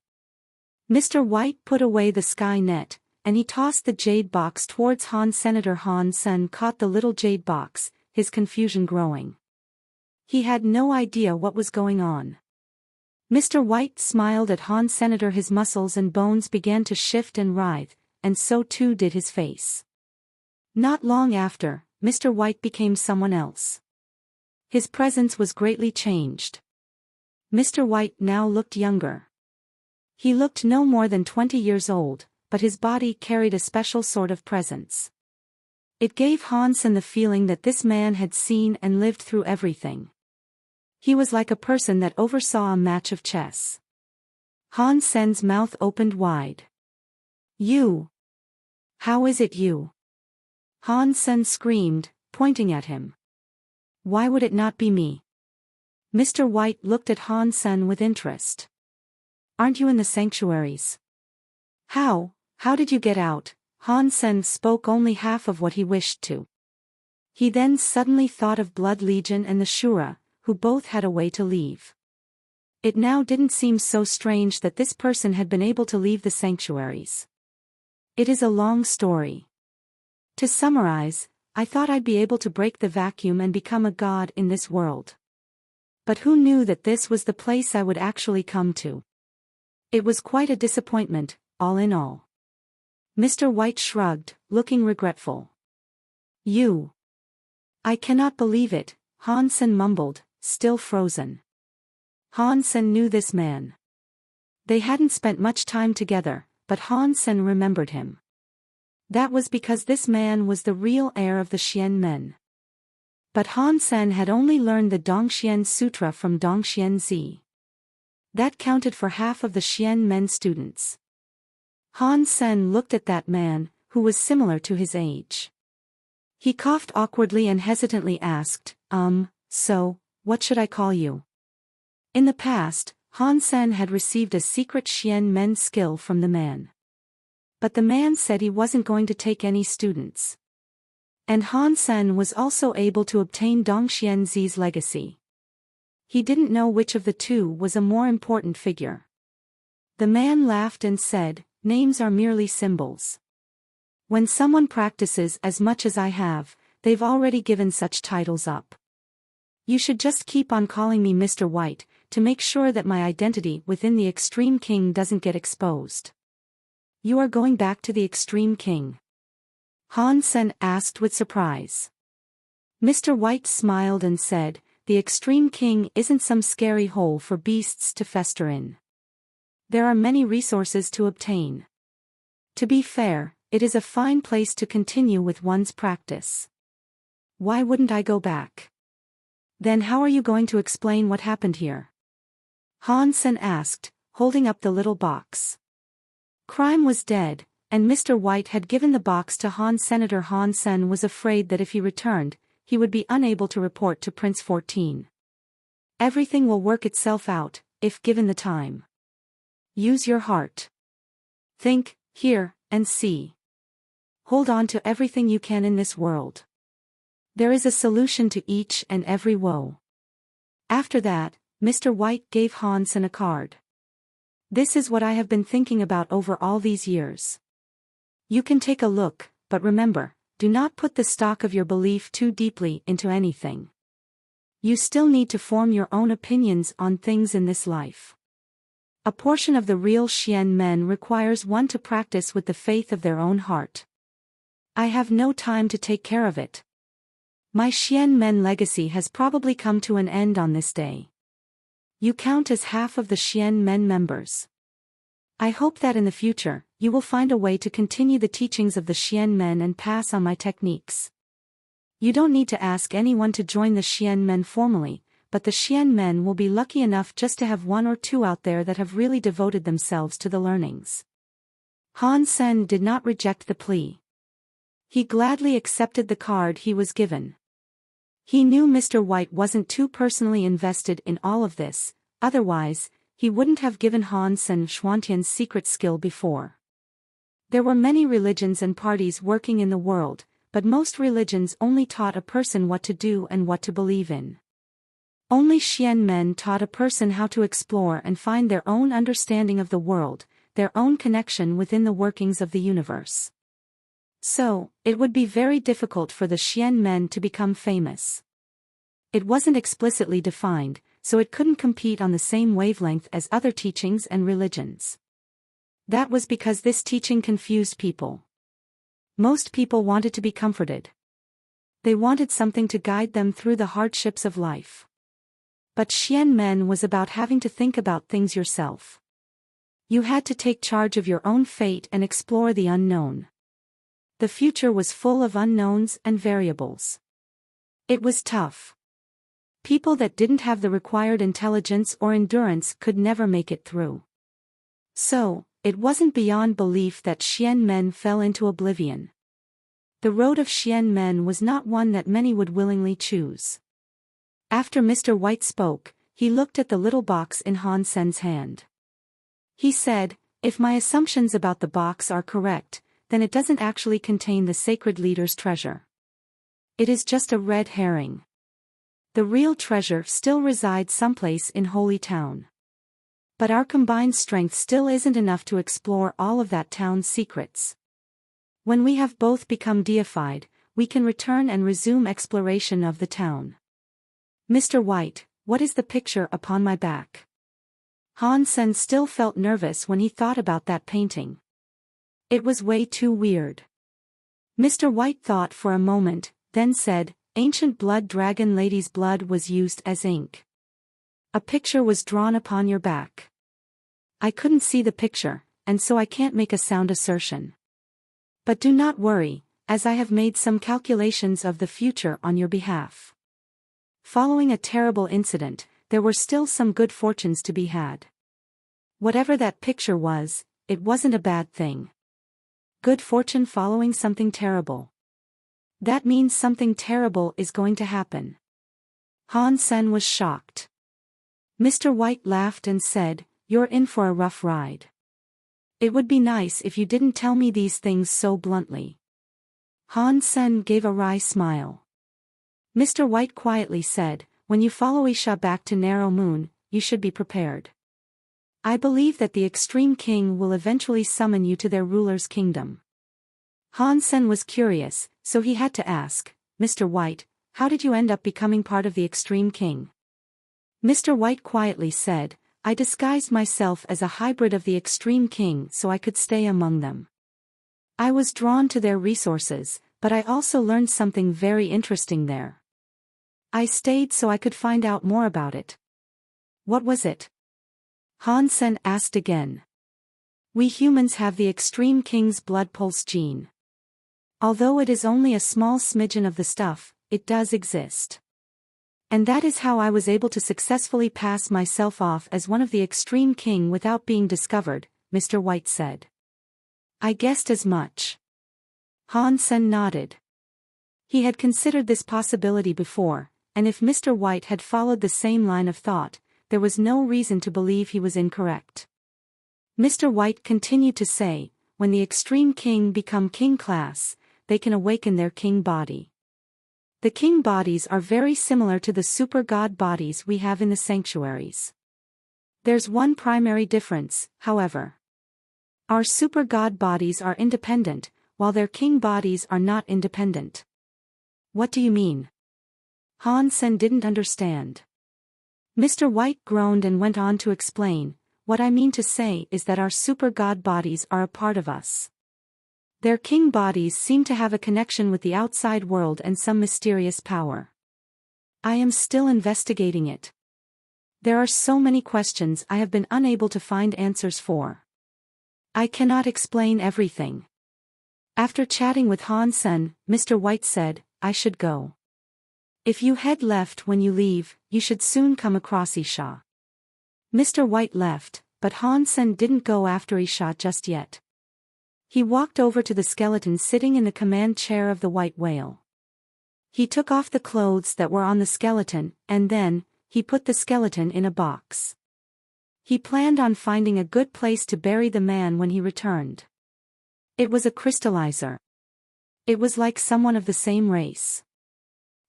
Mr. White put away the sky net, and he tossed the jade box towards Han. Senator Han Sen caught the little jade box, his confusion growing. He had no idea what was going on. Mr. White smiled at Han. Senator. His muscles and bones began to shift and writhe, and so too did his face. Not long after, Mr. White became someone else. His presence was greatly changed. Mr. White now looked younger. He looked no more than 20 years old, but his body carried a special sort of presence. It gave Han Sen the feeling that this man had seen and lived through everything. He was like a person that oversaw a match of chess. Han Sen's mouth opened wide. You? How is it you? Han Sen screamed, pointing at him. Why would it not be me? Mr. White looked at Han Sen with interest. Aren't you in the sanctuaries? How did you get out? Han Sen spoke only half of what he wished to. He then suddenly thought of Blood Legion and the Shura, who both had a way to leave. It now didn't seem so strange that this person had been able to leave the sanctuaries. It is a long story. To summarize, I thought I'd be able to break the vacuum and become a god in this world. But who knew that this was the place I would actually come to? It was quite a disappointment, all in all. Mr. White shrugged, looking regretful. You. I cannot believe it, Han Sen mumbled, still frozen. Han Sen knew this man. They hadn't spent much time together, but Han Sen remembered him. That was because this man was the real heir of the Xian men. But Han Sen had only learned the Dongxian Sutra from Dongxian Zi. That counted for half of the Xian men students. Han Sen looked at that man, who was similar to his age. He coughed awkwardly and hesitantly asked, so, what should I call you? In the past, Han Sen had received a secret Xian men skill from the man. But the man said he wasn't going to take any students. And Han Sen was also able to obtain Dongxian Zi's legacy. He didn't know which of the two was a more important figure. The man laughed and said, names are merely symbols. When someone practices as much as I have, they've already given such titles up. You should just keep on calling me Mr. White, to make sure that my identity within the Extreme King doesn't get exposed. You are going back to the Extreme King? Han Sen asked with surprise. Mr. White smiled and said, the Extreme King isn't some scary hole for beasts to fester in. There are many resources to obtain. To be fair, it is a fine place to continue with one's practice. Why wouldn't I go back? Then how are you going to explain what happened here? Han Sen asked, holding up the little box. Crime was dead, and Mr. White had given the box to Han. Senator Han Sen was afraid that if he returned, he would be unable to report to Prince 14. Everything will work itself out, if given the time. Use your heart. Think, hear, and see. Hold on to everything you can in this world. There is a solution to each and every woe. After that, Mr. White gave Han Sen a card. This is what I have been thinking about over all these years. You can take a look, but remember, do not put the stock of your belief too deeply into anything. You still need to form your own opinions on things in this life. A portion of the real Xian men requires one to practice with the faith of their own heart. I have no time to take care of it. My Xian men legacy has probably come to an end on this day. You count as half of the Xian men members. I hope that in the future, you will find a way to continue the teachings of the Xian men and pass on my techniques. You don't need to ask anyone to join the Xian men formally, but the Xian men will be lucky enough just to have one or two out there that have really devoted themselves to the learnings. Han Sen did not reject the plea. He gladly accepted the card he was given. He knew Mr. White wasn't too personally invested in all of this, otherwise, he wouldn't have given Han Sen Xuantian's secret skill before. There were many religions and parties working in the world, but most religions only taught a person what to do and what to believe in. Only Xian men taught a person how to explore and find their own understanding of the world, their own connection within the workings of the universe. So, it would be very difficult for the Xian men to become famous. It wasn't explicitly defined, so it couldn't compete on the same wavelength as other teachings and religions. That was because this teaching confused people. Most people wanted to be comforted. They wanted something to guide them through the hardships of life. But Xian men was about having to think about things yourself. You had to take charge of your own fate and explore the unknown. The future was full of unknowns and variables. It was tough. People that didn't have the required intelligence or endurance could never make it through. So, it wasn't beyond belief that Xian men fell into oblivion. The road of Xian men was not one that many would willingly choose. After Mr. White spoke, he looked at the little box in Han Sen's hand. He said, "If my assumptions about the box are correct, then it doesn't actually contain the sacred leader's treasure. It is just a red herring. The real treasure still resides someplace in Holy Town. But our combined strength still isn't enough to explore all of that town's secrets. When we have both become deified, we can return and resume exploration of the town." "Mr. White, what is the picture upon my back?" Han Sen still felt nervous when he thought about that painting. It was way too weird. Mr. White thought for a moment, then said, "Ancient blood dragon lady's blood was used as ink. A picture was drawn upon your back. I couldn't see the picture, and so I can't make a sound assertion. But do not worry, as I have made some calculations of the future on your behalf. Following a terrible incident, there were still some good fortunes to be had. Whatever that picture was, it wasn't a bad thing. Good fortune following something terrible. That means something terrible is going to happen." Han Sen was shocked. Mr. White laughed and said, "You're in for a rough ride. It would be nice if you didn't tell me these things so bluntly." Han Sen gave a wry smile. Mr. White quietly said, "When you follow Isha back to Narrow Moon, you should be prepared. I believe that the Extreme King will eventually summon you to their ruler's kingdom." Han Sen was curious, so he had to ask, "Mr. White, how did you end up becoming part of the Extreme King?" Mr. White quietly said, "I disguised myself as a hybrid of the Extreme King so I could stay among them. I was drawn to their resources, but I also learned something very interesting there. I stayed so I could find out more about it." "What was it?" Han Sen asked again. "We humans have the Extreme King's blood pulse gene. Although it is only a small smidgen of the stuff, it does exist. And that is how I was able to successfully pass myself off as one of the Extreme King without being discovered," Mr. White said. "I guessed as much." Han Sen nodded. He had considered this possibility before, and if Mr. White had followed the same line of thought, there was no reason to believe he was incorrect. Mr. White continued to say, "When the Extreme King become king class, they can awaken their king body. The king bodies are very similar to the super god bodies we have in the sanctuaries. There's one primary difference, however. Our super god bodies are independent, while their king bodies are not independent." "What do you mean?" Han Sen didn't understand. Mr. White groaned and went on to explain, "What I mean to say is that our super god bodies are a part of us. Their king bodies seem to have a connection with the outside world and some mysterious power. I am still investigating it. There are so many questions I have been unable to find answers for. I cannot explain everything." After chatting with Han Sen, Mr. White said, I should go. If you head left when you leave, you should soon come across Isha. Mr. White left, but Han Sen didn't go after Isha just yet. He walked over to the skeleton sitting in the command chair of the white whale. He took off the clothes that were on the skeleton, and then, he put the skeleton in a box. He planned on finding a good place to bury the man when he returned. It was a crystallizer. It was like someone of the same race.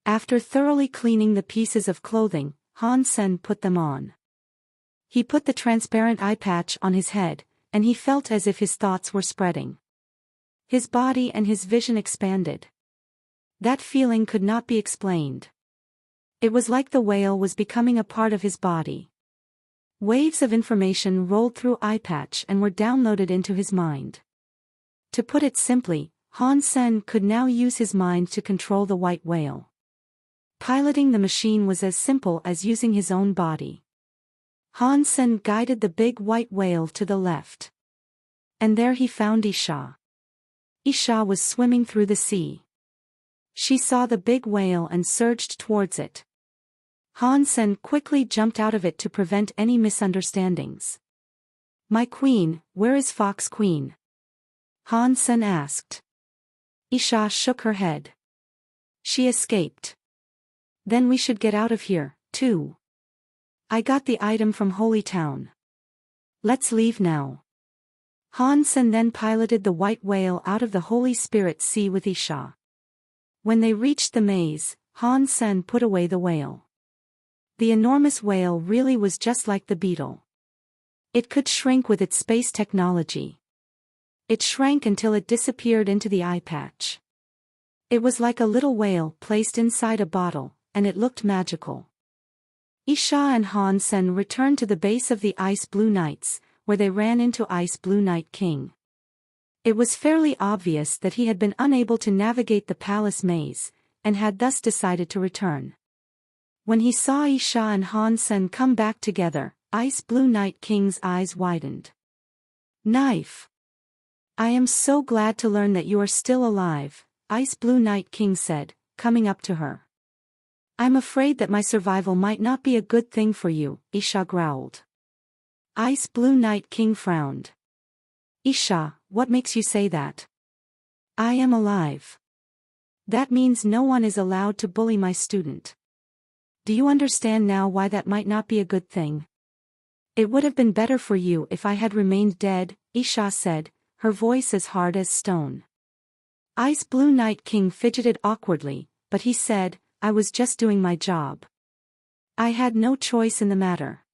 After thoroughly cleaning the pieces of clothing, Han Sen put them on. He put the transparent eye patch on his head, and he felt as if his thoughts were spreading. His body and his vision expanded. That feeling could not be explained. It was like the whale was becoming a part of his body. Waves of information rolled through eye patch and were downloaded into his mind. To put it simply, Han Sen could now use his mind to control the white whale. Piloting the machine was as simple as using his own body. Han Sen guided the big white whale to the left. And there he found Isha. Isha was swimming through the sea. She saw the big whale and surged towards it. Han Sen quickly jumped out of it to prevent any misunderstandings. "My queen, where is Fox Queen?" Han Sen asked. Isha shook her head. "She escaped." "Then we should get out of here, too. I got the item from Holy Town. Let's leave now." Han Sen then piloted the white whale out of the Holy Spirit Sea with Isha. When they reached the maze, Han Sen put away the whale. The enormous whale really was just like the beetle. It could shrink with its space technology. It shrank until it disappeared into the eye patch. It was like a little whale placed inside a bottle, and it looked magical. Isha and Han Sen returned to the base of the Ice Blue Knights, where they ran into Ice Blue Knight King. It was fairly obvious that he had been unable to navigate the palace maze, and had thus decided to return. When he saw Isha and Han Sen come back together, Ice Blue Knight King's eyes widened. "Knife! I am so glad to learn that you are still alive," Ice Blue Knight King said, coming up to her. "I'm afraid that my survival might not be a good thing for you," Isha growled. Ice Blue Knight King frowned. "Isha, what makes you say that? I am alive. That means no one is allowed to bully my student. Do you understand now why that might not be a good thing? It would have been better for you if I had remained dead," Isha said, her voice as hard as stone. Ice Blue Knight King fidgeted awkwardly, but he said, "I was just doing my job. I had no choice in the matter.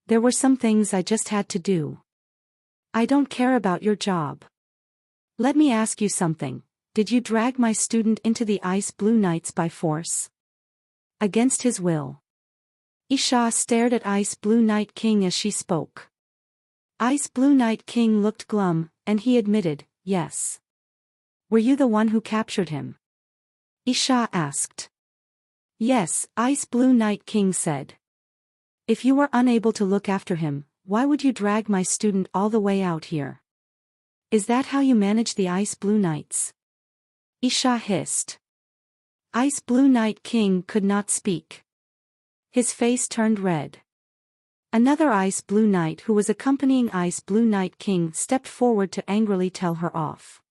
There were some things I just had to do. I don't care about your job. Let me ask you something. Did you drag my student into the Ice Blue Knights by force? Against his will?" Isha stared at Ice Blue Knight King as she spoke. Ice Blue Knight King looked glum, and he admitted, "Yes." "Were you the one who captured him?" Isha asked. "Yes," Ice Blue Knight King said. "If you were unable to look after him, why would you drag my student all the way out here? Is that how you manage the Ice Blue Knights?" Isha hissed. Ice Blue Knight King could not speak. His face turned red. Another Ice Blue Knight who was accompanying Ice Blue Knight King stepped forward to angrily tell her off.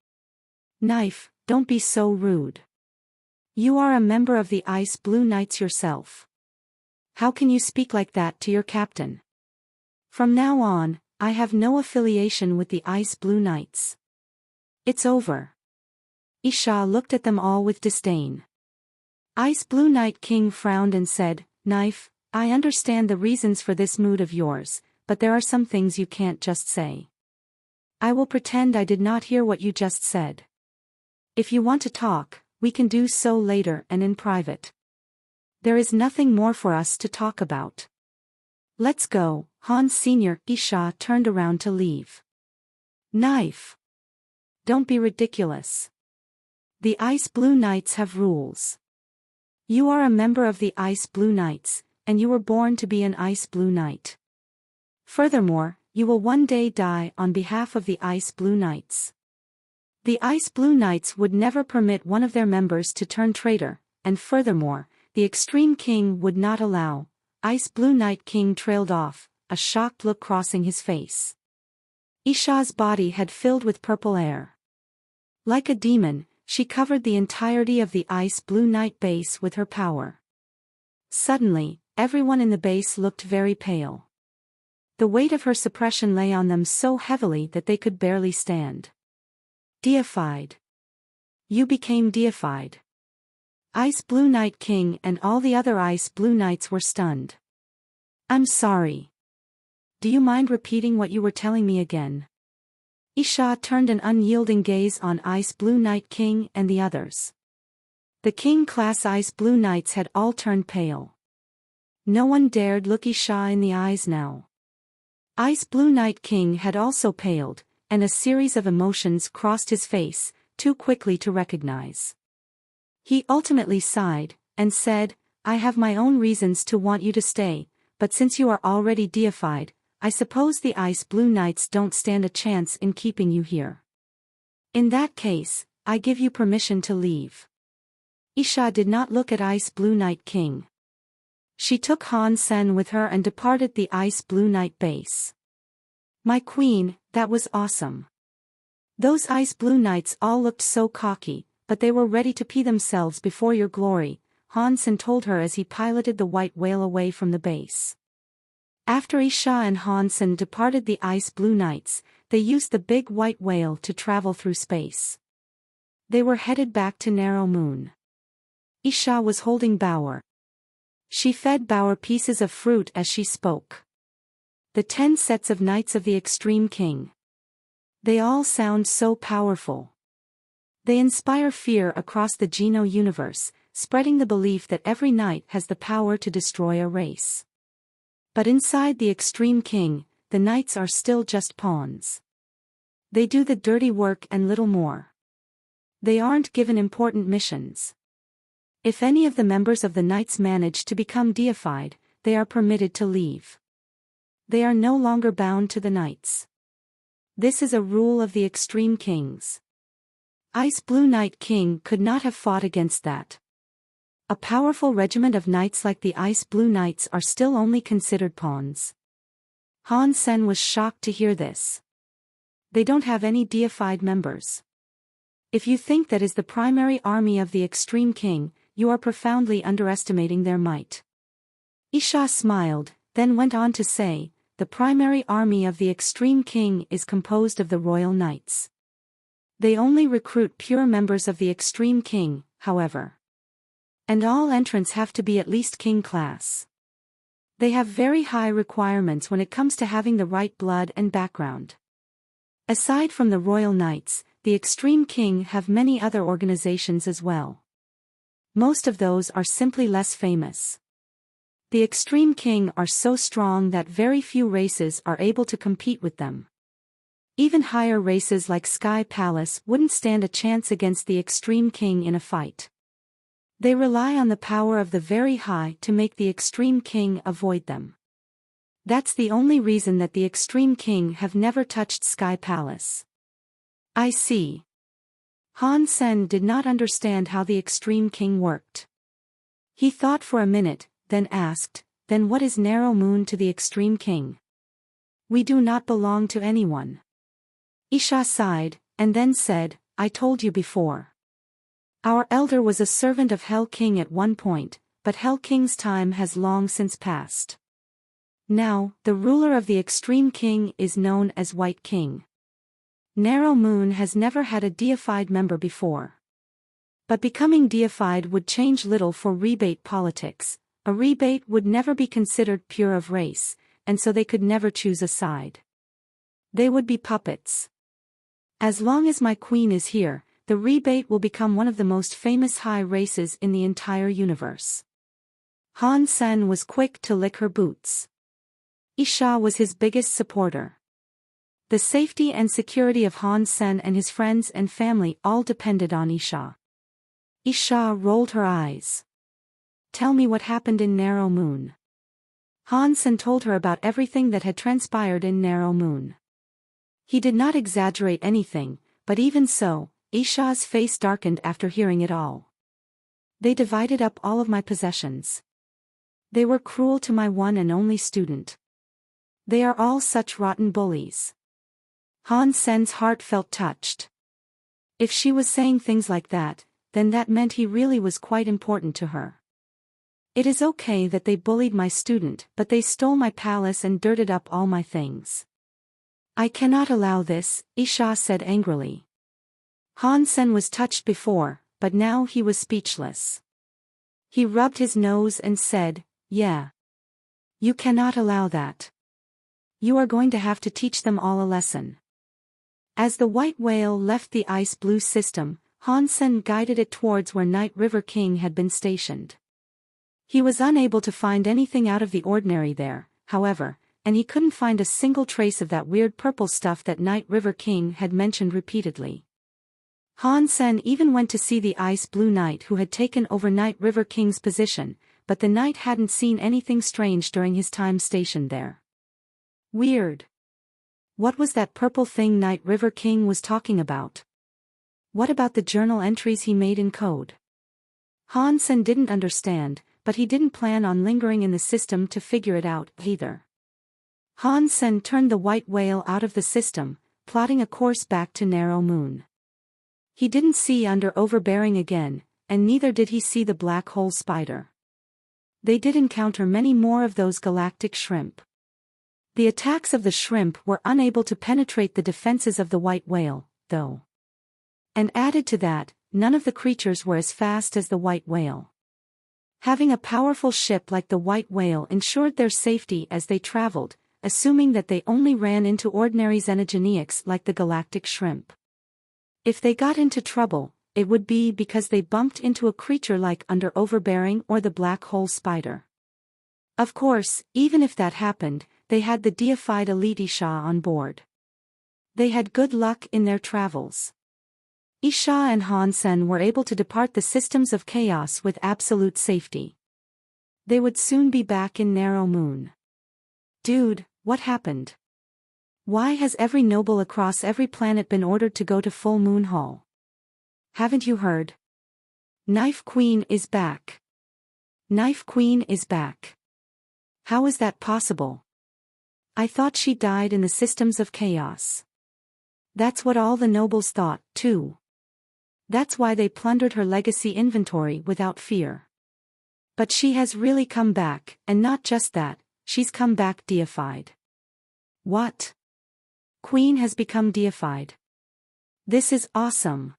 "Knife, don't be so rude. You are a member of the Ice Blue Knights yourself. How can you speak like that to your captain? From now on, I have no affiliation with the Ice Blue Knights. It's over." Isha looked at them all with disdain. Ice Blue Knight King frowned and said, "Knife, I understand the reasons for this mood of yours, but there are some things you can't just say. I will pretend I did not hear what you just said. If you want to talk, we can do so later and in private. There is nothing more for us to talk about. Let's go." Han Sr. Isha turned around to leave. "Knife! Don't be ridiculous. The Ice Blue Knights have rules. You are a member of the Ice Blue Knights, and you were born to be an Ice Blue Knight. Furthermore, you will one day die on behalf of the Ice Blue Knights. The Ice Blue Knights would never permit one of their members to turn traitor, and furthermore, the Extreme King would not allow. Ice Blue Knight King trailed off, a shocked look crossing his face. Isha's body had filled with purple air. Like a demon, she covered the entirety of the Ice Blue Knight base with her power. Suddenly, everyone in the base looked very pale. The weight of her suppression lay on them so heavily that they could barely stand. Deified. You became deified. Ice Blue Knight King and all the other Ice Blue Knights were stunned. I'm sorry. Do you mind repeating what you were telling me again? Isha turned an unyielding gaze on Ice Blue Knight King and the others. The King-class Ice Blue Knights had all turned pale. No one dared look Isha in the eyes now. Ice Blue Knight King had also paled, and a series of emotions crossed his face, too quickly to recognize. He ultimately sighed, and said, I have my own reasons to want you to stay, but since you are already deified, I suppose the Ice Blue Knights don't stand a chance in keeping you here. In that case, I give you permission to leave. Isha did not look at Ice Blue Knight King. She took Han Sen with her and departed the Ice Blue Knight base. My queen, that was awesome. Those Ice Blue Knights all looked so cocky, but they were ready to pee themselves before your glory, Han Sen told her as he piloted the white whale away from the base. After Isha and Han Sen departed the Ice Blue Knights, they used the big white whale to travel through space. They were headed back to Narrow Moon. Isha was holding Bauer. She fed Bauer pieces of fruit as she spoke. The 10 sets of Knights of the Extreme King. They all sound so powerful. They inspire fear across the Geno universe, spreading the belief that every knight has the power to destroy a race. But inside the Extreme King, the knights are still just pawns. They do the dirty work and little more. They aren't given important missions. If any of the members of the knights manage to become deified, they are permitted to leave. They are no longer bound to the knights. This is a rule of the Extreme Kings. Ice Blue Knight King could not have fought against that. A powerful regiment of knights like the Ice Blue Knights are still only considered pawns. Han Sen was shocked to hear this. They don't have any deified members. If you think that is the primary army of the Extreme King, you are profoundly underestimating their might. Isha smiled, then went on to say, the primary army of the Extreme King is composed of the Royal Knights. They only recruit pure members of the Extreme King, however. And all entrants have to be at least King class. They have very high requirements when it comes to having the right blood and background. Aside from the Royal Knights, the Extreme King have many other organizations as well. Most of those are simply less famous. The Extreme King are so strong that very few races are able to compete with them. Even higher races like Sky Palace wouldn't stand a chance against the Extreme King in a fight. They rely on the power of the very high to make the Extreme King avoid them. That's the only reason that the Extreme King have never touched Sky Palace. I see. Han Sen did not understand how the Extreme King worked. He thought for a minute, then asked, then what is Narrow Moon to the Extreme King? We do not belong to anyone. Isha sighed, and then said, I told you before. Our elder was a servant of Hell King at one point, but Hell King's time has long since passed. Now, the ruler of the Extreme King is known as White King. Narrow Moon has never had a deified member before. But becoming deified would change little for rebate politics. A rebate would never be considered pure of race, and so they could never choose a side. They would be puppets. As long as my queen is here, the rebate will become one of the most famous high races in the entire universe. Han Sen was quick to lick her boots. Isha was his biggest supporter. The safety and security of Han Sen and his friends and family all depended on Isha. Isha rolled her eyes. Tell me what happened in Narrow Moon. Han Sen told her about everything that had transpired in Narrow Moon. He did not exaggerate anything, But even so, Isha's face darkened after hearing it all. They divided up all of my possessions. They were cruel to my one and only student. They are all such rotten bullies. Han Sen's heart felt touched. If she was saying things like that, then that meant he really was quite important to her. It is okay that they bullied my student, but they stole my palace and dirted up all my things. I cannot allow this, Isha said angrily. Han Sen was touched before, but now he was speechless. He rubbed his nose and said, "Yeah. You cannot allow that. You are going to have to teach them all a lesson." As the white whale left the ice blue system, Han Sen guided it towards where Night River King had been stationed. He was unable to find anything out of the ordinary there, however, and he couldn't find a single trace of that weird purple stuff that Night River King had mentioned repeatedly. Han Sen even went to see the Ice Blue Knight who had taken over Night River King's position, but the knight hadn't seen anything strange during his time stationed there. Weird. What was that purple thing Night River King was talking about? What about the journal entries he made in code? Han Sen didn't understand, but he didn't plan on lingering in the system to figure it out either. Han Sen turned the white whale out of the system, plotting a course back to Narrow Moon. He didn't see under overbearing again, and neither did he see the black hole spider. They did encounter many more of those galactic shrimp. The attacks of the shrimp were unable to penetrate the defenses of the white whale, though. And added to that, none of the creatures were as fast as the white whale. Having a powerful ship like the white whale ensured their safety as they traveled, assuming that they only ran into ordinary xenogeneics like the galactic shrimp. If they got into trouble, it would be because they bumped into a creature like Under Overbearing or the black hole spider. Of course, even if that happened, they had the deified elite Isha on board. They had good luck in their travels. Isha and Han Sen were able to depart the systems of chaos with absolute safety. They would soon be back in Narrow Moon. Dude, what happened? Why has every noble across every planet been ordered to go to Full Moon Hall? Haven't you heard? Knife Queen is back. Knife Queen is back. How is that possible? I thought she died in the systems of chaos. That's what all the nobles thought, too. That's why they plundered her legacy inventory without fear. But she has really come back, and not just that, she's come back deified. What? Queen has become deified. This is awesome.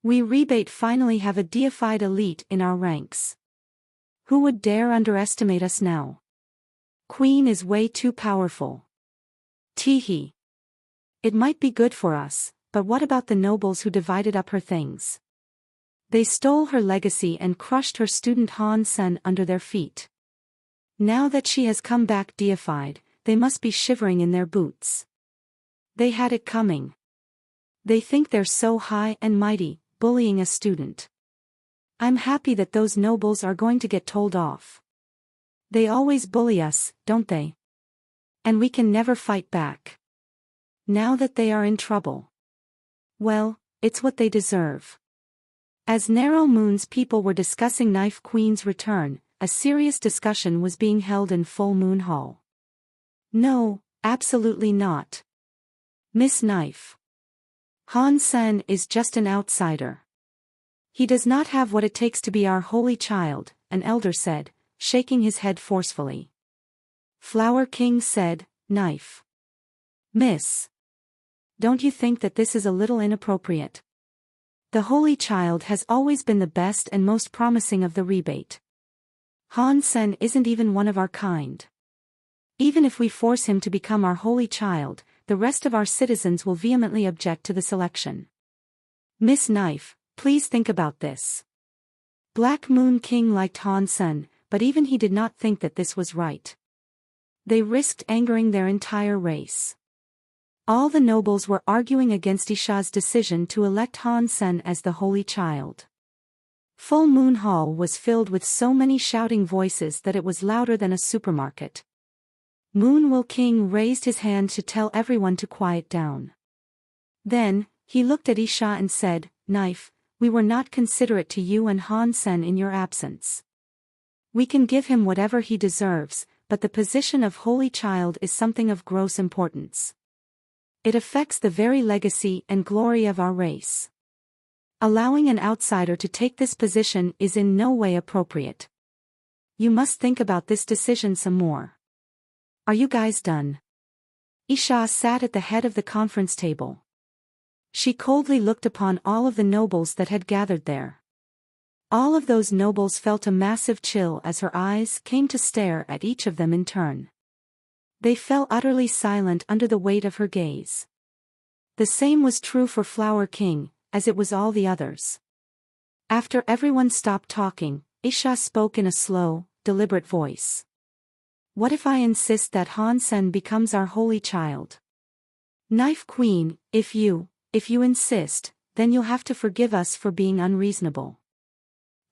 We rebate finally have a deified elite in our ranks. Who would dare underestimate us now? Queen is way too powerful. Teehee. It might be good for us, but what about the nobles who divided up her things? They stole her legacy and crushed her student Han Sen under their feet. Now that she has come back deified, they must be shivering in their boots. They had it coming. They think they're so high and mighty, bullying a student. I'm happy that those nobles are going to get told off. They always bully us, don't they? And we can never fight back. Now that they are in trouble. Well, it's what they deserve. As Narrow Moon's people were discussing Knife Queen's return, a serious discussion was being held in Full Moon Hall. No, absolutely not. Miss Knife. Han Sen is just an outsider. He does not have what it takes to be our holy child, an elder said, shaking his head forcefully. Flower King said, Knife. Miss. Don't you think that this is a little inappropriate? The holy child has always been the best and most promising of the rebate. Han Sen isn't even one of our kind. Even if we force him to become our holy child, the rest of our citizens will vehemently object to the selection. Miss Knife, please think about this. Black Moon King liked Han Sen, but even he did not think that this was right. They risked angering their entire race. All the nobles were arguing against Isha's decision to elect Han Sen as the holy child. Full Moon Hall was filled with so many shouting voices that it was louder than a supermarket. Moonwell King raised his hand to tell everyone to quiet down. Then, He looked at Isha and said, "Knife, we were not considerate to you and Han Sen in your absence. We can give him whatever he deserves, but the position of holy child is something of gross importance. It affects the very legacy and glory of our race. Allowing an outsider to take this position is in no way appropriate. You must think about this decision some more. Are you guys done?" Isha sat at the head of the conference table. She coldly looked upon all of the nobles that had gathered there. All of those nobles felt a massive chill as her eyes came to stare at each of them in turn. They fell utterly silent under the weight of her gaze. The same was true for Flower King, as it was all the others. After everyone stopped talking, Isha spoke in a slow, deliberate voice. "What if I insist that Han Sen becomes our holy child? Knife Queen, if you insist, then you'll have to forgive us for being unreasonable.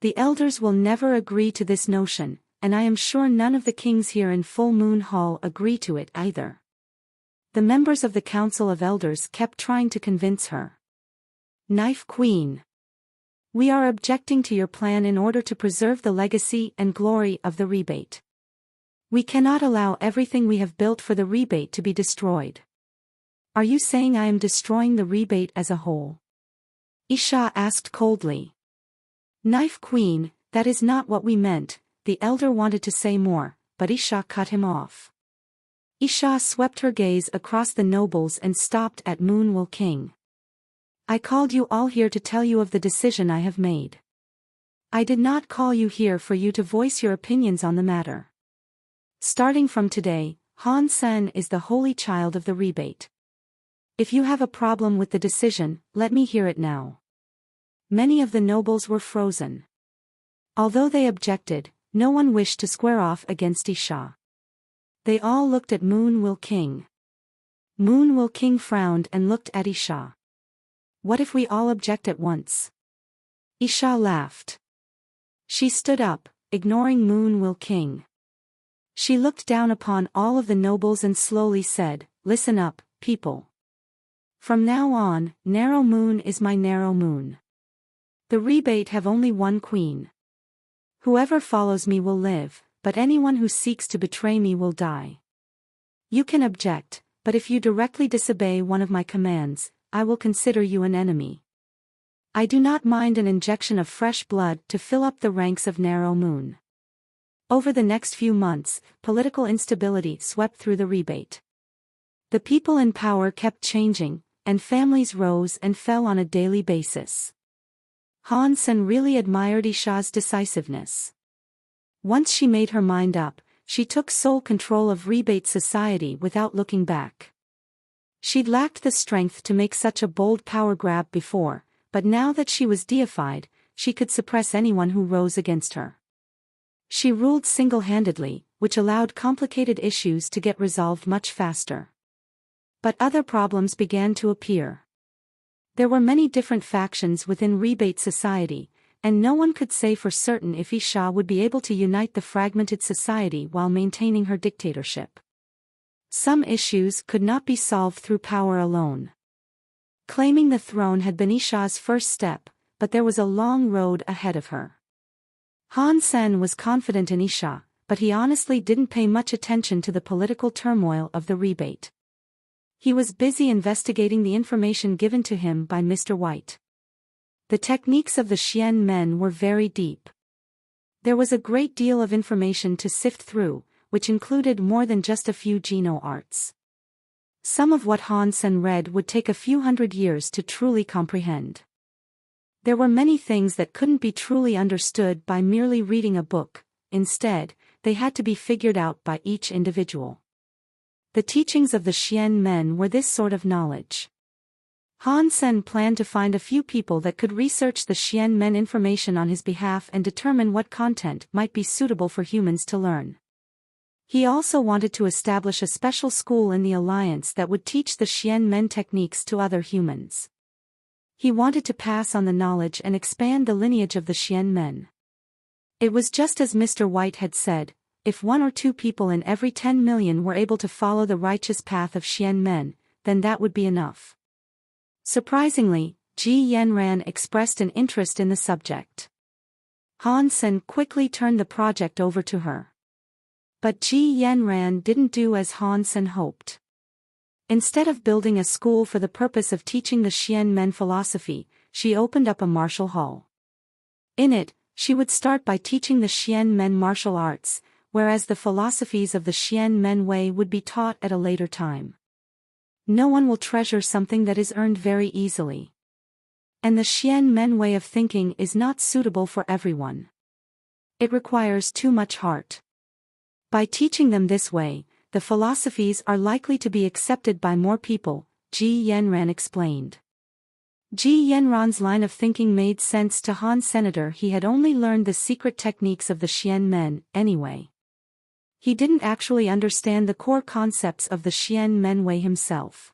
The elders will never agree to this notion, and I am sure none of the kings here in Full Moon Hall agree to it either." The members of the Council of Elders kept trying to convince her. "Knife Queen, we are objecting to your plan in order to preserve the legacy and glory of the rebate. We cannot allow everything we have built for the rebate to be destroyed." "Are you saying I am destroying the rebate as a whole?" Isha asked coldly. "Knife Queen, that is not what we meant." The elder wanted to say more, but Isha cut him off. Isha swept her gaze across the nobles and stopped at Moonwell King. "I called you all here to tell you of the decision I have made. I did not call you here for you to voice your opinions on the matter. Starting from today, Han Sen is the holy child of the rebate. If you have a problem with the decision, let me hear it now." Many of the nobles were frozen. Although they objected, no one wished to square off against Isha. They all looked at Moonwell King. Moonwell King frowned and looked at Isha. "What if we all object at once?" Isha laughed. She stood up, ignoring Moonwell King. She looked down upon all of the nobles and slowly said, "Listen up, people. From now on, Narrow Moon is my narrow moon. The rebate have only one queen. Whoever follows me will live, but anyone who seeks to betray me will die. You can object, but if you directly disobey one of my commands, I will consider you an enemy. I do not mind an injection of fresh blood to fill up the ranks of Narrow Moon." Over the next few months, political instability swept through the rebate. The people in power kept changing, and families rose and fell on a daily basis. Han Sen really admired Isha's decisiveness. Once she made her mind up, she took sole control of rebate society without looking back. She'd lacked the strength to make such a bold power grab before, but now that she was deified, she could suppress anyone who rose against her. She ruled single-handedly, which allowed complicated issues to get resolved much faster. But other problems began to appear. There were many different factions within rebate society, and no one could say for certain if Isha would be able to unite the fragmented society while maintaining her dictatorship. Some issues could not be solved through power alone. Claiming the throne had been Isha's first step, but there was a long road ahead of her. Han Sen was confident in Isha, but he honestly didn't pay much attention to the political turmoil of the rebate. He was busy investigating the information given to him by Mr. White. The techniques of the Xian men were very deep. There was a great deal of information to sift through, which included more than just a few Geno arts. Some of what Han Sen read would take a few hundred years to truly comprehend. There were many things that couldn't be truly understood by merely reading a book. Instead, they had to be figured out by each individual. The teachings of the Xian men were this sort of knowledge. Han Sen planned to find a few people that could research the Xian men information on his behalf and determine what content might be suitable for humans to learn. He also wanted to establish a special school in the Alliance that would teach the Xian men techniques to other humans. He wanted to pass on the knowledge and expand the lineage of the Xian men. It was just as Mr. White had said, if 1 or 2 people in every 10 million were able to follow the righteous path of Xian men, then that would be enough. Surprisingly, Ji Yanran expressed an interest in the subject. Han Sen quickly turned the project over to her. But Ji Yanran didn't do as Han Sen hoped. Instead of building a school for the purpose of teaching the Xian Men philosophy, she opened up a martial hall. In it, she would start by teaching the Xian Men martial arts, whereas the philosophies of the Xian Men way would be taught at a later time. No one will treasure something that is earned very easily. And the Xian Men way of thinking is not suitable for everyone. It requires too much heart. By teaching them this way, the philosophies are likely to be accepted by more people, Ji Yanran explained. Ji Yanran's line of thinking made sense to Han Senator. He had only learned the secret techniques of the Xian Men, anyway. He didn't actually understand the core concepts of the Xian Men way himself.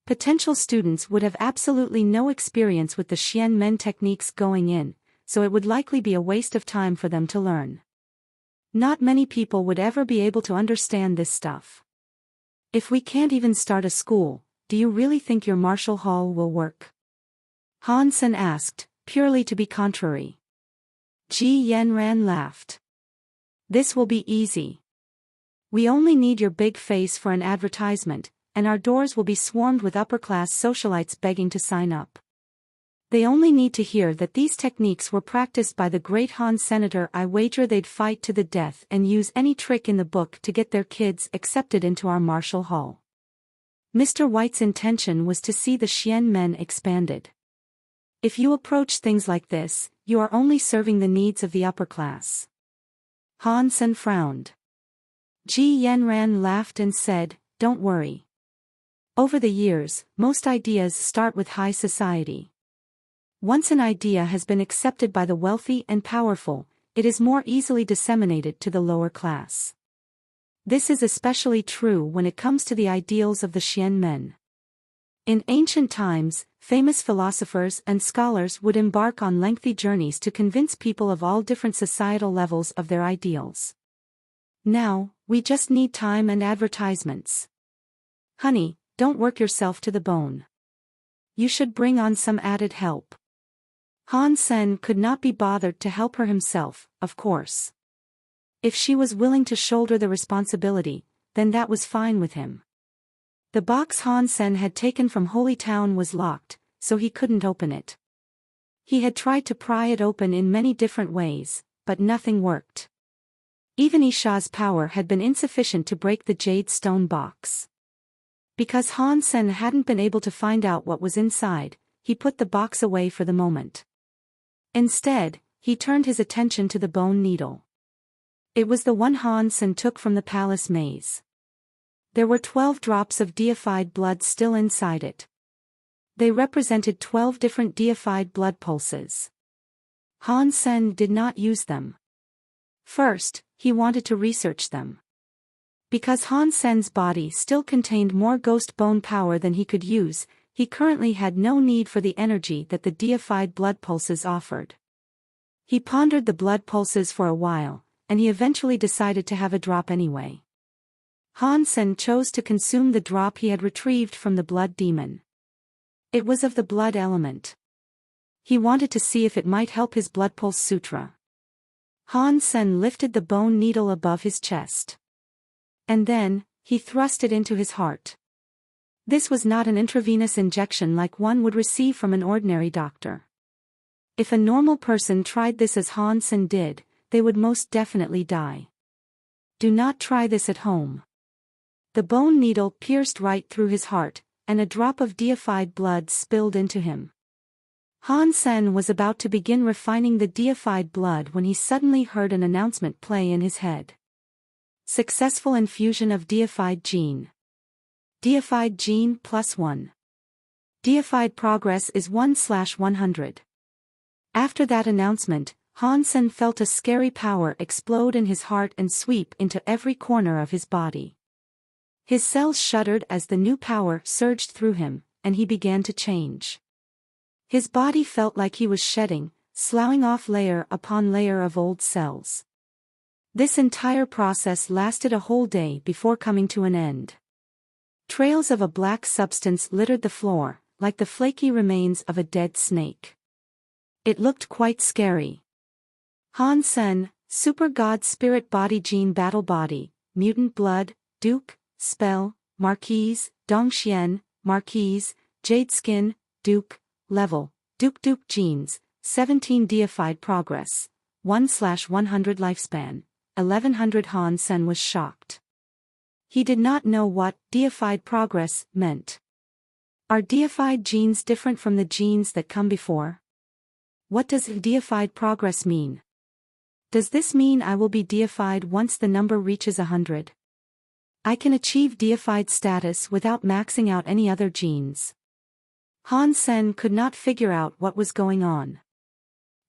Potential students would have absolutely no experience with the Xian Men techniques going in, so it would likely be a waste of time for them to learn. Not many people would ever be able to understand this stuff. If we can't even start a school, do you really think your martial hall will work? Han Sen asked, purely to be contrary. Ji Yanran laughed. This will be easy. We only need your big face for an advertisement, and our doors will be swarmed with upper-class socialites begging to sign up. They only need to hear that these techniques were practiced by the great Han Senator. I wager they'd fight to the death and use any trick in the book to get their kids accepted into our martial hall. Mr. White's intention was to see the Xian Men expanded. If you approach things like this, you are only serving the needs of the upper class. Han Sen frowned. Ji Yanran laughed and said, don't worry. Over the years, most ideas start with high society. Once an idea has been accepted by the wealthy and powerful, it is more easily disseminated to the lower class. This is especially true when it comes to the ideals of the Xian Men. In ancient times, famous philosophers and scholars would embark on lengthy journeys to convince people of all different societal levels of their ideals. Now, we just need time and advertisements. Honey, don't work yourself to the bone. You should bring on some added help. Han Sen could not be bothered to help her himself, of course. If she was willing to shoulder the responsibility, then that was fine with him. The box Han Sen had taken from Holy Town was locked, so he couldn't open it. He had tried to pry it open in many different ways, but nothing worked. Even Isha's power had been insufficient to break the jade stone box. Because Han Sen hadn't been able to find out what was inside, he put the box away for the moment. Instead, he turned his attention to the bone needle. It was the one Han Sen took from the palace maze. There were 12 drops of deified blood still inside it. They represented 12 different deified blood pulses. Han Sen did not use them. First, he wanted to research them. Because Han Sen's body still contained more ghost bone power than he could use, he currently had no need for the energy that the deified blood pulses offered. He pondered the blood pulses for a while, and he eventually decided to have a drop anyway. Han Sen chose to consume the drop he had retrieved from the blood demon. It was of the blood element. He wanted to see if it might help his blood pulse sutra. Han Sen lifted the bone needle above his chest. And then, he thrust it into his heart. This was not an intravenous injection like one would receive from an ordinary doctor. If a normal person tried this as Han Sen did, they would most definitely die. Do not try this at home. The bone needle pierced right through his heart, and a drop of deified blood spilled into him. Han Sen was about to begin refining the deified blood when he suddenly heard an announcement play in his head. Successful infusion of deified gene. Deified gene +1. Deified progress is 1/100. After that announcement, Han Sen felt a scary power explode in his heart and sweep into every corner of his body. His cells shuddered as the new power surged through him, and he began to change. His body felt like he was shedding, sloughing off layer upon layer of old cells. This entire process lasted a whole day before coming to an end. Trails of a black substance littered the floor, like the flaky remains of a dead snake. It looked quite scary. Han Sen, Super God Spirit Body Gene Battle Body, Mutant Blood, Duke, Spell, Marquise, Dongxian, Marquise, Jade Skin, Duke, Level, Duke Genes, 17 Deified Progress, 1/100 Lifespan, 1100. Han Sen was shocked. He did not know what deified progress meant. Are deified genes different from the genes that come before? What does deified progress mean? Does this mean I will be deified once the number reaches 100? I can achieve deified status without maxing out any other genes. Han Sen could not figure out what was going on.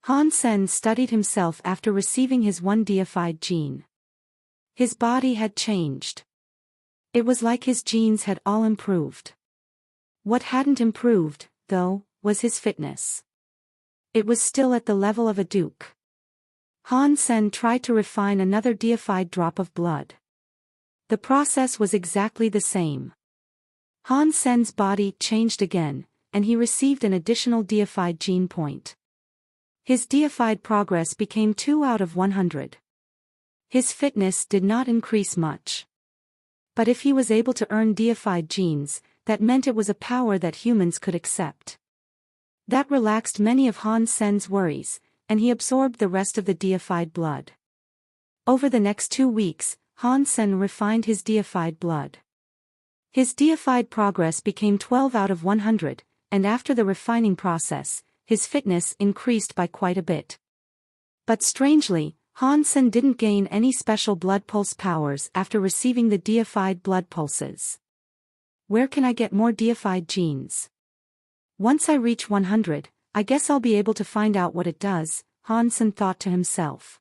Han Sen studied himself after receiving his one deified gene. His body had changed. It was like his genes had all improved. What hadn't improved, though, was his fitness. It was still at the level of a duke. Han Sen tried to refine another deified drop of blood. The process was exactly the same. Han Sen's body changed again, and he received an additional deified gene point. His deified progress became 2 out of 100. His fitness did not increase much. But if he was able to earn deified genes, that meant it was a power that humans could accept. That relaxed many of Han Sen's worries, and he absorbed the rest of the deified blood. Over the next 2 weeks, Han Sen refined his deified blood. His deified progress became 12 out of 100, and after the refining process, his fitness increased by quite a bit. But strangely, Han Sen didn't gain any special blood pulse powers after receiving the deified blood pulses. Where can I get more deified genes? Once I reach 100, I guess I'll be able to find out what it does, Han Sen thought to himself.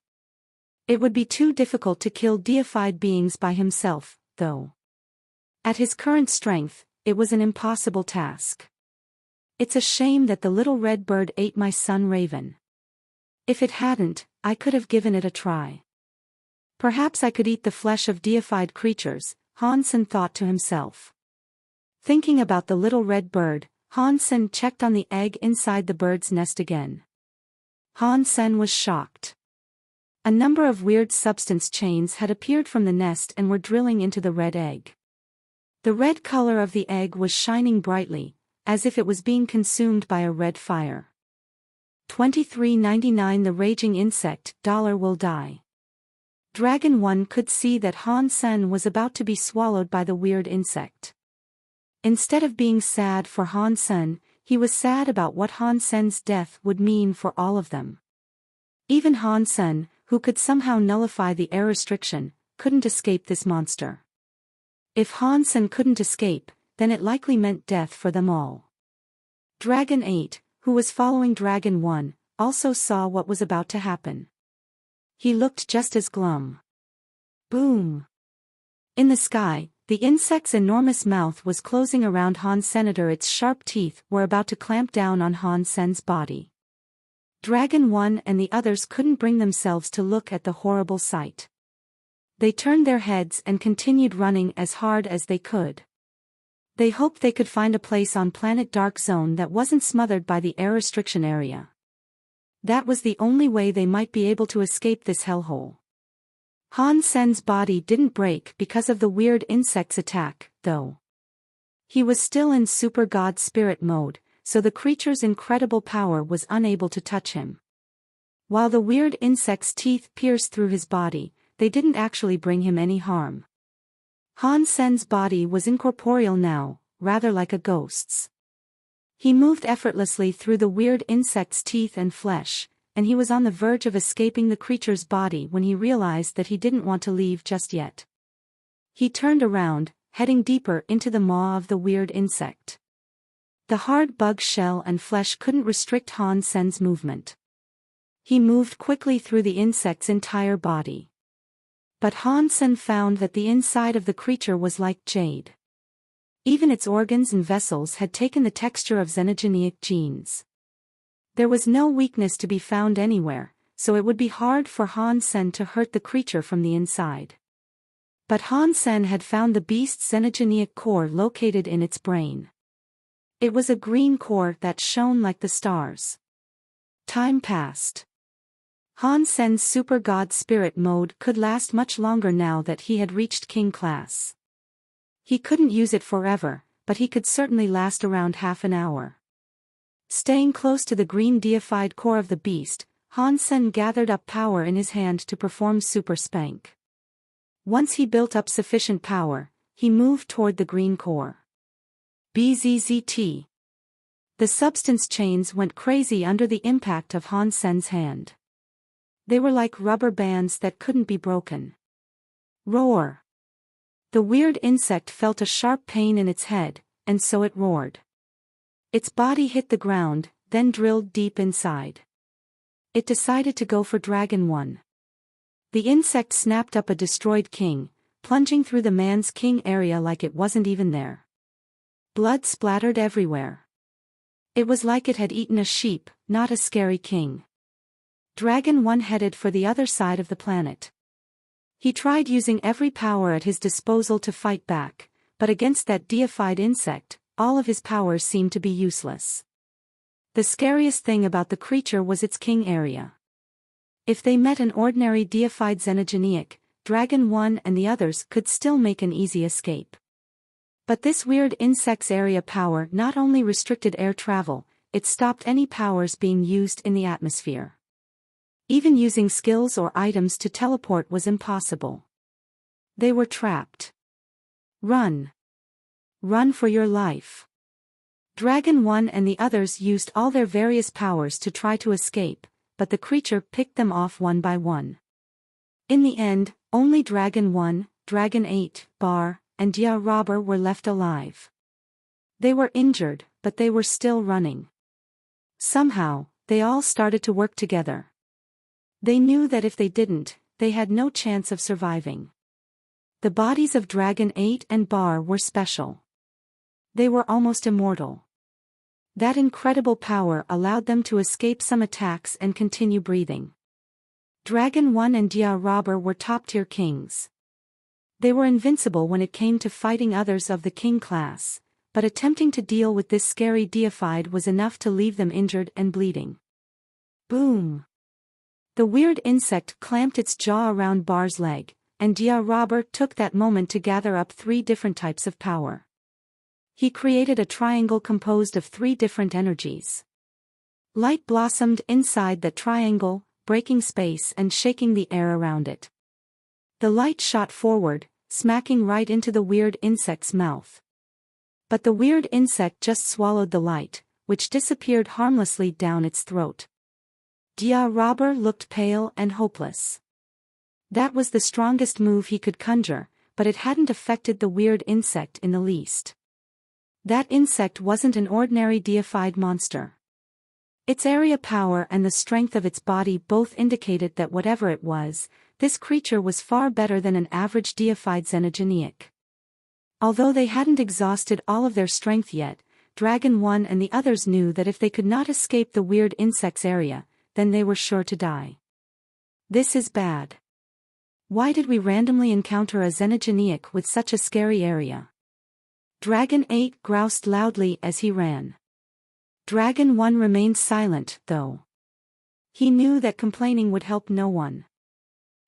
It would be too difficult to kill deified beings by himself, though. At his current strength, it was an impossible task. It's a shame that the little red bird ate my son Raven. If it hadn't, I could have given it a try. Perhaps I could eat the flesh of deified creatures, Han Sen thought to himself. Thinking about the little red bird, Han Sen checked on the egg inside the bird's nest again. Han Sen was shocked. A number of weird substance chains had appeared from the nest and were drilling into the red egg. The red color of the egg was shining brightly, as if it was being consumed by a red fire. 23.99 The raging insect dollar will die. Dragon 1 could see that Han Sen was about to be swallowed by the weird insect. Instead of being sad for Han Sen, he was sad about what Han Sen's death would mean for all of them. Even Han Sen, who could somehow nullify the air restriction, couldn't escape this monster. If Han Sen couldn't escape, then it likely meant death for them all. Dragon 8, who was following Dragon 1, also saw what was about to happen. He looked just as glum. Boom! In the sky, the insect's enormous mouth was closing around Han Senator. Its sharp teeth were about to clamp down on Han Sen's body. Dragon 1 and the others couldn't bring themselves to look at the horrible sight. They turned their heads and continued running as hard as they could. They hoped they could find a place on Planet Dark Zone that wasn't smothered by the air restriction area. That was the only way they might be able to escape this hellhole. Han Sen's body didn't break because of the weird insect's attack, though. He was still in Super God Spirit mode, so the creature's incredible power was unable to touch him. While the weird insect's teeth pierced through his body, they didn't actually bring him any harm. Han Sen's body was incorporeal now, rather like a ghost's. He moved effortlessly through the weird insect's teeth and flesh, and he was on the verge of escaping the creature's body when he realized that he didn't want to leave just yet. He turned around, heading deeper into the maw of the weird insect. The hard bug shell and flesh couldn't restrict Han Sen's movement. He moved quickly through the insect's entire body. But Han Sen found that the inside of the creature was like jade. Even its organs and vessels had taken the texture of xenogeneic genes. There was no weakness to be found anywhere, so it would be hard for Han Sen to hurt the creature from the inside. But Han Sen had found the beast's xenogeneic core located in its brain. It was a green core that shone like the stars. Time passed. Han Sen's super god spirit mode could last much longer now that he had reached king class. He couldn't use it forever, but he could certainly last around half an hour. Staying close to the green deified core of the beast, Han Sen gathered up power in his hand to perform super spank. Once he built up sufficient power, he moved toward the green core. Bzzzt. The substance chains went crazy under the impact of Han Sen's hand. They were like rubber bands that couldn't be broken. Roar. The weird insect felt a sharp pain in its head, and so it roared. Its body hit the ground, then drilled deep inside. It decided to go for Dragon 1. The insect snapped up a destroyed king, plunging through the man's king area like it wasn't even there. Blood splattered everywhere. It was like it had eaten a sheep, not a scary king. Dragon 1 headed for the other side of the planet. He tried using every power at his disposal to fight back, but against that deified insect, all of his powers seemed to be useless. The scariest thing about the creature was its king area. If they met an ordinary deified xenogeniac, Dragon 1 and the others could still make an easy escape. But this weird insect's area power not only restricted air travel, it stopped any powers being used in the atmosphere. Even using skills or items to teleport was impossible. They were trapped. Run. Run for your life. Dragon 1 and the others used all their various powers to try to escape, but the creature picked them off one by one. In the end, only Dragon 1, Dragon 8, Bar, and Dia Robber were left alive. They were injured, but they were still running. Somehow, they all started to work together. They knew that if they didn't, they had no chance of surviving. The bodies of Dragon 8 and Bar were special. They were almost immortal. That incredible power allowed them to escape some attacks and continue breathing. Dragon 1 and Dia Robber were top-tier kings. They were invincible when it came to fighting others of the king class, but attempting to deal with this scary deified was enough to leave them injured and bleeding. Boom! The weird insect clamped its jaw around Bar's leg, and Dia Robber took that moment to gather up 3 different types of power. He created a triangle composed of 3 different energies. Light blossomed inside that triangle, breaking space and shaking the air around it. The light shot forward, smacking right into the weird insect's mouth. But the weird insect just swallowed the light, which disappeared harmlessly down its throat. Dia Robber looked pale and hopeless. That was the strongest move he could conjure, but it hadn't affected the weird insect in the least. That insect wasn't an ordinary deified monster. Its area power and the strength of its body both indicated that whatever it was, this creature was far better than an average deified xenogeniac. Although they hadn't exhausted all of their strength yet, Dragon 1 and the others knew that if they could not escape the weird insect's area, then they were sure to die. This is bad. Why did we randomly encounter a xenogeniac with such a scary area? Dragon 8 groused loudly as he ran. Dragon 1 remained silent, though. He knew that complaining would help no one.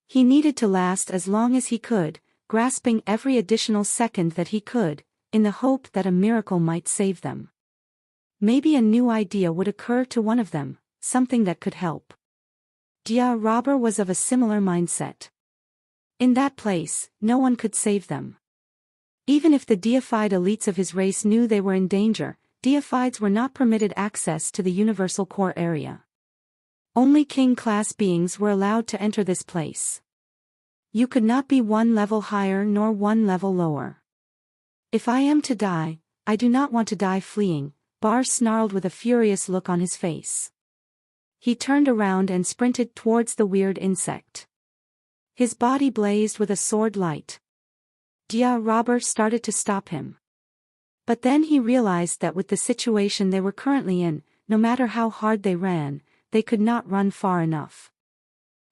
He needed to last as long as he could, grasping every additional second that he could, in the hope that a miracle might save them. Maybe a new idea would occur to one of them, something that could help. Dia Robber was of a similar mindset. In that place, no one could save them. Even if the deified elites of his race knew they were in danger, deifieds were not permitted access to the universal core area. Only king-class beings were allowed to enter this place. You could not be 1 level higher nor 1 level lower. If I am to die, I do not want to die fleeing, Bar snarled with a furious look on his face. He turned around and sprinted towards the weird insect. His body blazed with a sword light. Dia Robber started to stop him. But then he realized that with the situation they were currently in, no matter how hard they ran, they could not run far enough.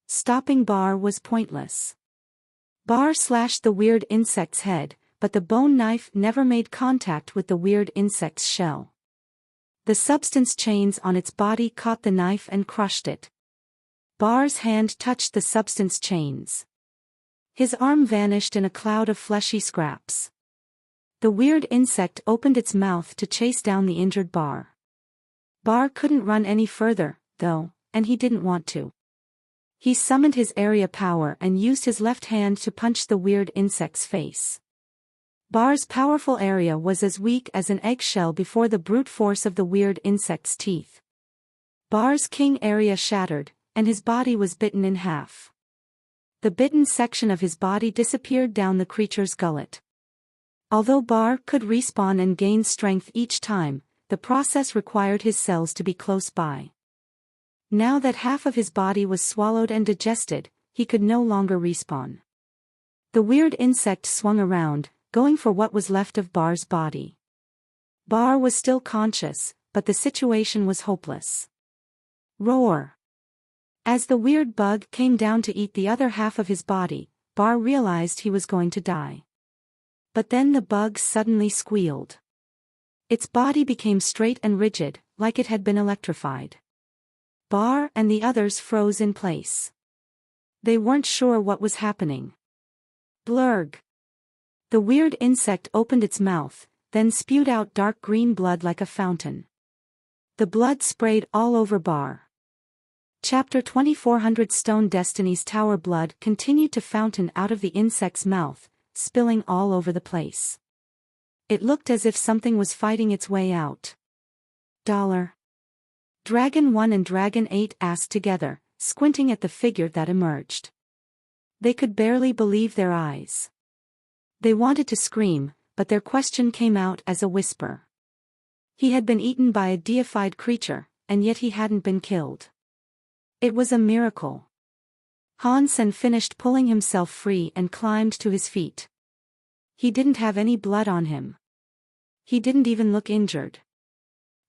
Stopping Bar was pointless. Bar slashed the weird insect's head, but the bone knife never made contact with the weird insect's shell. The substance chains on its body caught the knife and crushed it. Bar's hand touched the substance chains. His arm vanished in a cloud of fleshy scraps. The weird insect opened its mouth to chase down the injured Bar. Bar couldn't run any further, though, and he didn't want to. He summoned his area power and used his left hand to punch the weird insect's face. Bar's powerful area was as weak as an eggshell before the brute force of the weird insect's teeth. Bar's king area shattered, and his body was bitten in half. The bitten section of his body disappeared down the creature's gullet. Although Bar could respawn and gain strength each time, the process required his cells to be close by. Now that half of his body was swallowed and digested, he could no longer respawn. The weird insect swung around, going for what was left of Bar's body. Bar was still conscious, but the situation was hopeless. Roar! As the weird bug came down to eat the other half of his body, Bar realized he was going to die. But then the bug suddenly squealed. Its body became straight and rigid, like it had been electrified. Bar and the others froze in place. They weren't sure what was happening. Blurg! The weird insect opened its mouth, then spewed out dark green blood like a fountain. The blood sprayed all over Bar. Chapter 2400 Stone Destiny's Tower. Blood continued to fountain out of the insect's mouth, spilling all over the place. It looked as if something was fighting its way out. Dragon 1 and Dragon 8 asked together, squinting at the figure that emerged. They could barely believe their eyes. They wanted to scream, but their question came out as a whisper. He had been eaten by a deified creature, and yet he hadn't been killed. It was a miracle. Han Sen finished pulling himself free and climbed to his feet. He didn't have any blood on him. He didn't even look injured.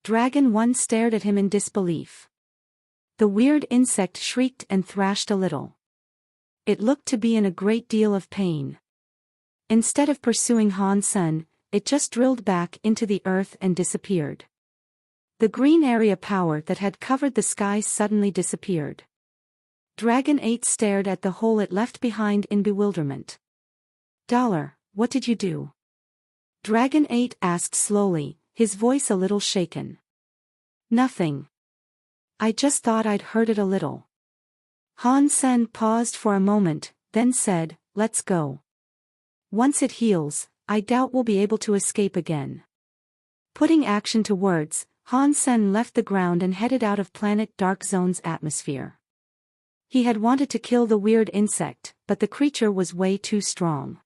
Dragon 1 stared at him in disbelief. The weird insect shrieked and thrashed a little. It looked to be in a great deal of pain. Instead of pursuing Han Sen, it just drilled back into the earth and disappeared. The green area power that had covered the sky suddenly disappeared. Dragon 8 stared at the hole it left behind in bewilderment. What did you do? Dragon 8 asked slowly, his voice a little shaken. Nothing. I just thought I'd hurt it a little. Han Sen paused for a moment, then said, let's go. Once it heals, I doubt we'll be able to escape again. Putting action to words, Han Sen left the ground and headed out of Planet Dark Zone's atmosphere. He had wanted to kill the weird insect, but the creature was way too strong.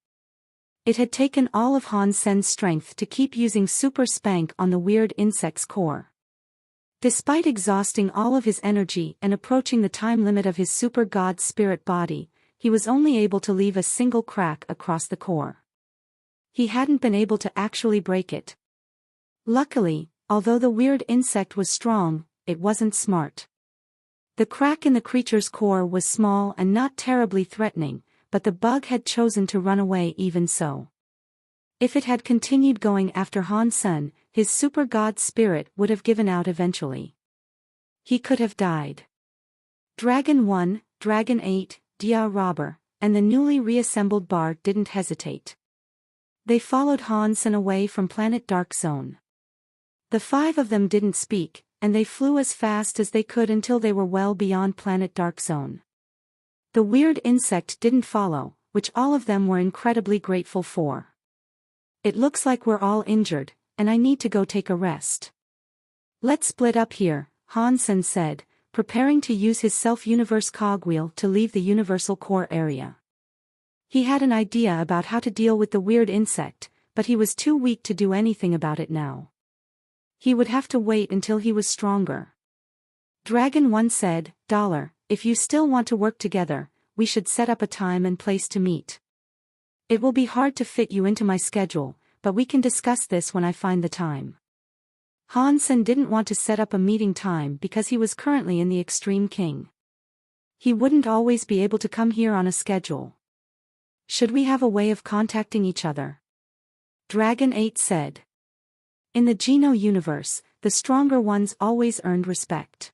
It had taken all of Han Sen's strength to keep using Super Spank on the weird insect's core. Despite exhausting all of his energy and approaching the time limit of his super god spirit body, he was only able to leave a single crack across the core. He hadn't been able to actually break it. Luckily, although the weird insect was strong, it wasn't smart. The crack in the creature's core was small and not terribly threatening, but the bug had chosen to run away even so. If it had continued going after Han Sen, his super god spirit would have given out eventually. He could have died. Dragon 1, Dragon 8, Dia Robber, and the newly reassembled Bar didn't hesitate. They followed Han Sen away from Planet Dark Zone. The 5 of them didn't speak, and they flew as fast as they could until they were well beyond Planet Dark Zone. The weird insect didn't follow, which all of them were incredibly grateful for. It looks like we're all injured, and I need to go take a rest. Let's split up here, Han Sen said, preparing to use his self-universe cogwheel to leave the universal core area. He had an idea about how to deal with the weird insect, but he was too weak to do anything about it now. He would have to wait until he was stronger. Dragon 1 said, if you still want to work together, we should set up a time and place to meet. It will be hard to fit you into my schedule, but we can discuss this when I find the time. Han Sen didn't want to set up a meeting time because he was currently in the Extreme King. He wouldn't always be able to come here on a schedule. Should we have a way of contacting each other? Dragon 8 said. In the Geno universe, the stronger ones always earned respect.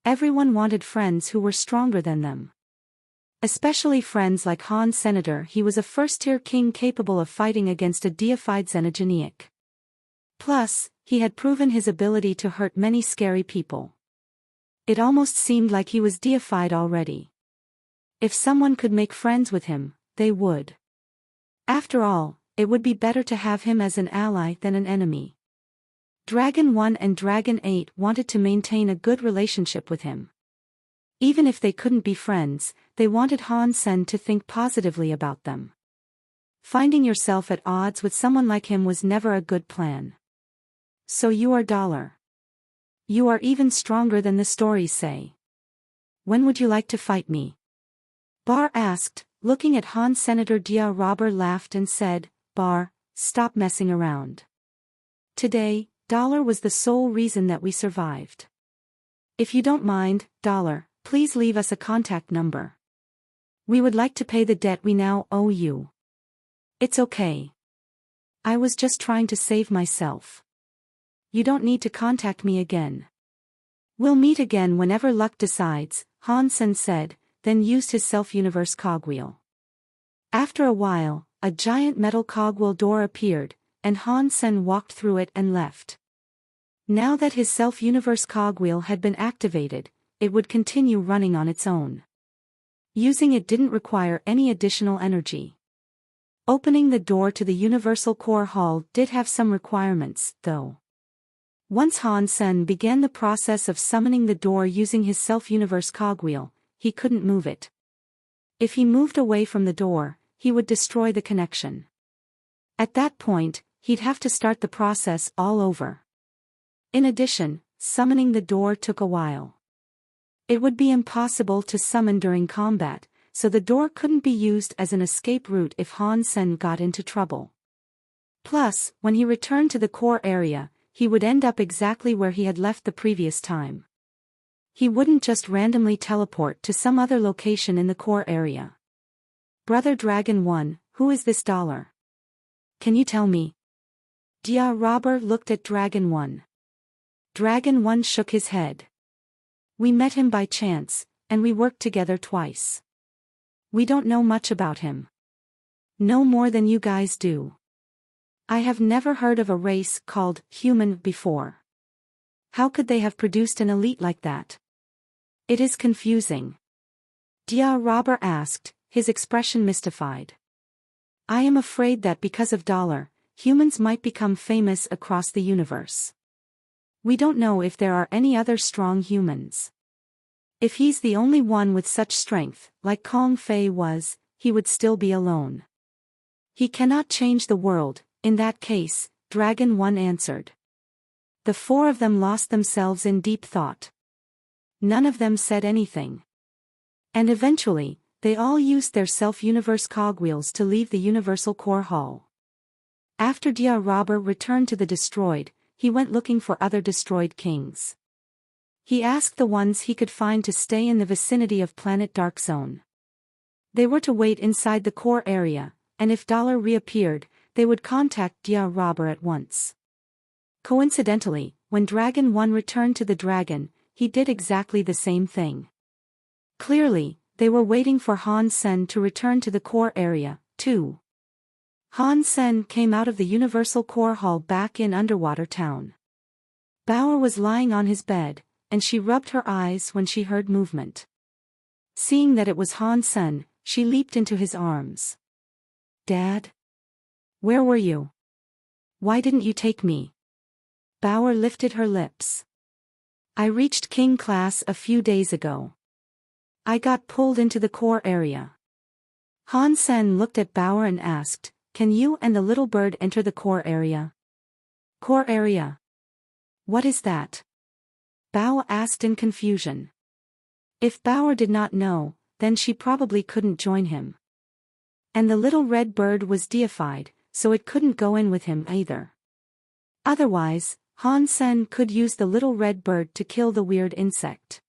Everyone wanted friends who were stronger than them. Especially friends like Han Senator. He was a first-tier king capable of fighting against a deified xenogeniac. Plus, he had proven his ability to hurt many scary people. It almost seemed like he was deified already. If someone could make friends with him, they would. After all, it would be better to have him as an ally than an enemy. Dragon 1 and Dragon 8 wanted to maintain a good relationship with him. Even if they couldn't be friends, they wanted Han Sen to think positively about them. Finding yourself at odds with someone like him was never a good plan. So you are $. You are even stronger than the stories say. When would you like to fight me? Bar asked, looking at Han. Senator Dia Robber laughed and said, Bar, stop messing around. Today, $, was the sole reason that we survived. If you don't mind, $, please leave us a contact number. We would like to pay the debt we now owe you. It's okay. I was just trying to save myself. You don't need to contact me again. We'll meet again whenever luck decides, Han Sen said, then used his self-universe cogwheel. After a while, a giant metal cogwheel door appeared, and Han Sen walked through it and left. Now that his self-universe cogwheel had been activated, it would continue running on its own. Using it didn't require any additional energy. Opening the door to the Universal Core Hall did have some requirements, though. Once Han Sen began the process of summoning the door using his self-universe cogwheel, he couldn't move it. If he moved away from the door, he would destroy the connection. At that point, he'd have to start the process all over. In addition, summoning the door took a while. It would be impossible to summon during combat, so the door couldn't be used as an escape route if Han Sen got into trouble. Plus, when he returned to the core area, he would end up exactly where he had left the previous time. He wouldn't just randomly teleport to some other location in the core area. Brother Dragon 1, who is this $? Can you tell me? Dia Robber looked at Dragon 1. Dragon 1 shook his head. We met him by chance, and we worked together twice. We don't know much about him. No more than you guys do. I have never heard of a race called human before. How could they have produced an elite like that? It is confusing. Dia Robber asked, his expression mystified. I am afraid that because of $, humans might become famous across the universe. We don't know if there are any other strong humans. If he's the only one with such strength, like Kong Fei was, he would still be alone. He cannot change the world, in that case, Dragon 1 answered. The four of them lost themselves in deep thought. None of them said anything. And eventually, they all used their self-universe cogwheels to leave the Universal Core Hall. After Dia Robber returned to the destroyed, he went looking for other destroyed kings. He asked the ones he could find to stay in the vicinity of Planet Dark Zone. They were to wait inside the core area, and if $, reappeared, they would contact Dia Robber at once. Coincidentally, when Dragon 1 returned to the dragon, he did exactly the same thing. Clearly, they were waiting for Han Sen to return to the core area, too. Han Sen came out of the Universal Core Hall back in Underwater Town. Bauer was lying on his bed, and she rubbed her eyes when she heard movement. Seeing that it was Han Sen, she leaped into his arms. Dad? Where were you? Why didn't you take me? Bauer lifted her lips. I reached King class a few days ago. I got pulled into the core area. Han Sen looked at Bauer and asked, Can you and the little bird enter the core area? Core area? What is that? Bauer asked in confusion. If Bauer did not know, then she probably couldn't join him. And the little red bird was deified, so it couldn't go in with him either. Otherwise, Han Sen could use the little red bird to kill the weird insect.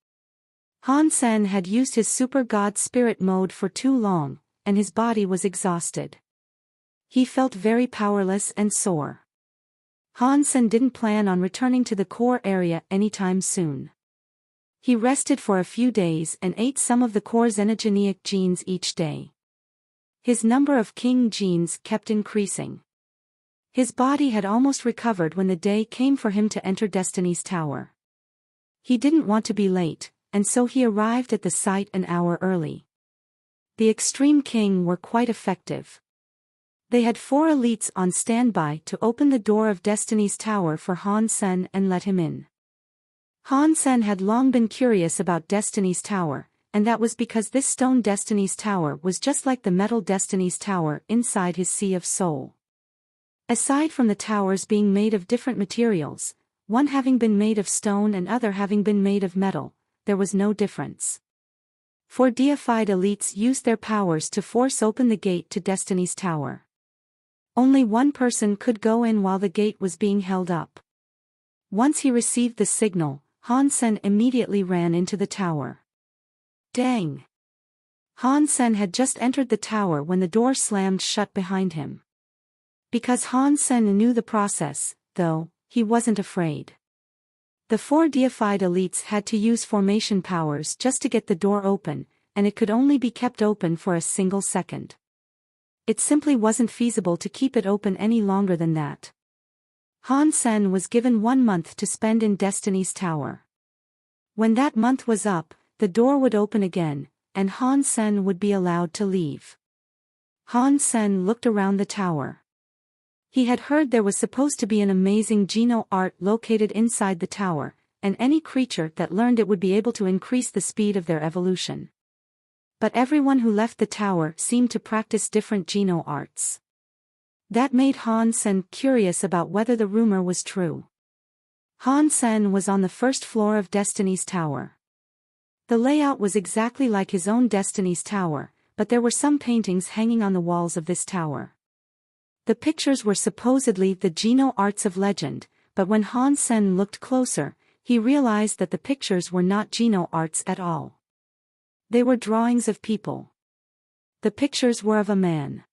Han Sen had used his super god spirit mode for too long, and his body was exhausted. He felt very powerless and sore. Han Sen didn't plan on returning to the core area anytime soon. He rested for a few days and ate some of the core's xenogenic genes each day. His number of king genes kept increasing. His body had almost recovered when the day came for him to enter Destiny's Tower. He didn't want to be late, and so he arrived at the site an hour early. The Extreme King were quite effective. They had 4 elites on standby to open the door of Destiny's Tower for Han Sen and let him in. Han Sen had long been curious about Destiny's Tower, and that was because this stone Destiny's Tower was just like the metal Destiny's Tower inside his Sea of Soul. Aside from the towers being made of different materials, one having been made of stone and other having been made of metal, there was no difference. 4 deified elites used their powers to force open the gate to Destiny's Tower. Only one person could go in while the gate was being held up. Once he received the signal, Han Sen immediately ran into the tower. Dang! Han Sen had just entered the tower when the door slammed shut behind him. Because Han Sen knew the process, though, he wasn't afraid. The 4 deified elites had to use formation powers just to get the door open, and it could only be kept open for a single second. It simply wasn't feasible to keep it open any longer than that. Han Sen was given 1 month to spend in Destiny's Tower. When that month was up, the door would open again, and Han Sen would be allowed to leave. Han Sen looked around the tower. He had heard there was supposed to be an amazing Geno art located inside the tower, and any creature that learned it would be able to increase the speed of their evolution. But everyone who left the tower seemed to practice different Geno arts. That made Han Sen curious about whether the rumor was true. Han Sen was on the first floor of Destiny's Tower. The layout was exactly like his own Destiny's Tower, but there were some paintings hanging on the walls of this tower. The pictures were supposedly the Geno arts of legend, but when Han Sen looked closer, he realized that the pictures were not Geno arts at all. They were drawings of people. The pictures were of a man.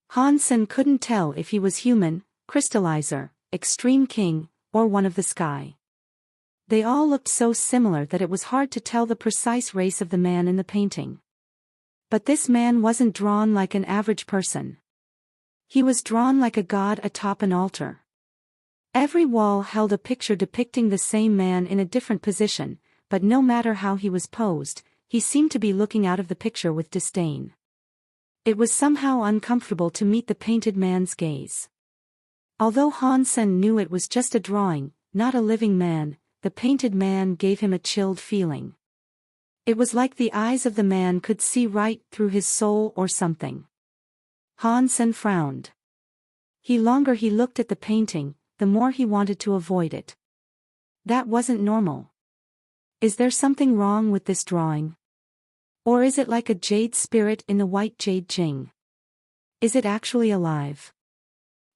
Han Sen couldn't tell if he was human, crystallizer, extreme king, or one of the sky. They all looked so similar that it was hard to tell the precise race of the man in the painting. But this man wasn't drawn like an average person. He was drawn like a god atop an altar. Every wall held a picture depicting the same man in a different position, but no matter how he was posed, he seemed to be looking out of the picture with disdain. It was somehow uncomfortable to meet the painted man's gaze. Although Han Sen knew it was just a drawing, not a living man, the painted man gave him a chilled feeling. It was like the eyes of the man could see right through his soul or something. Han Sen frowned. The longer he looked at the painting, the more he wanted to avoid it. That wasn't normal. Is there something wrong with this drawing? Or is it like a jade spirit in the white jade jing? Is it actually alive?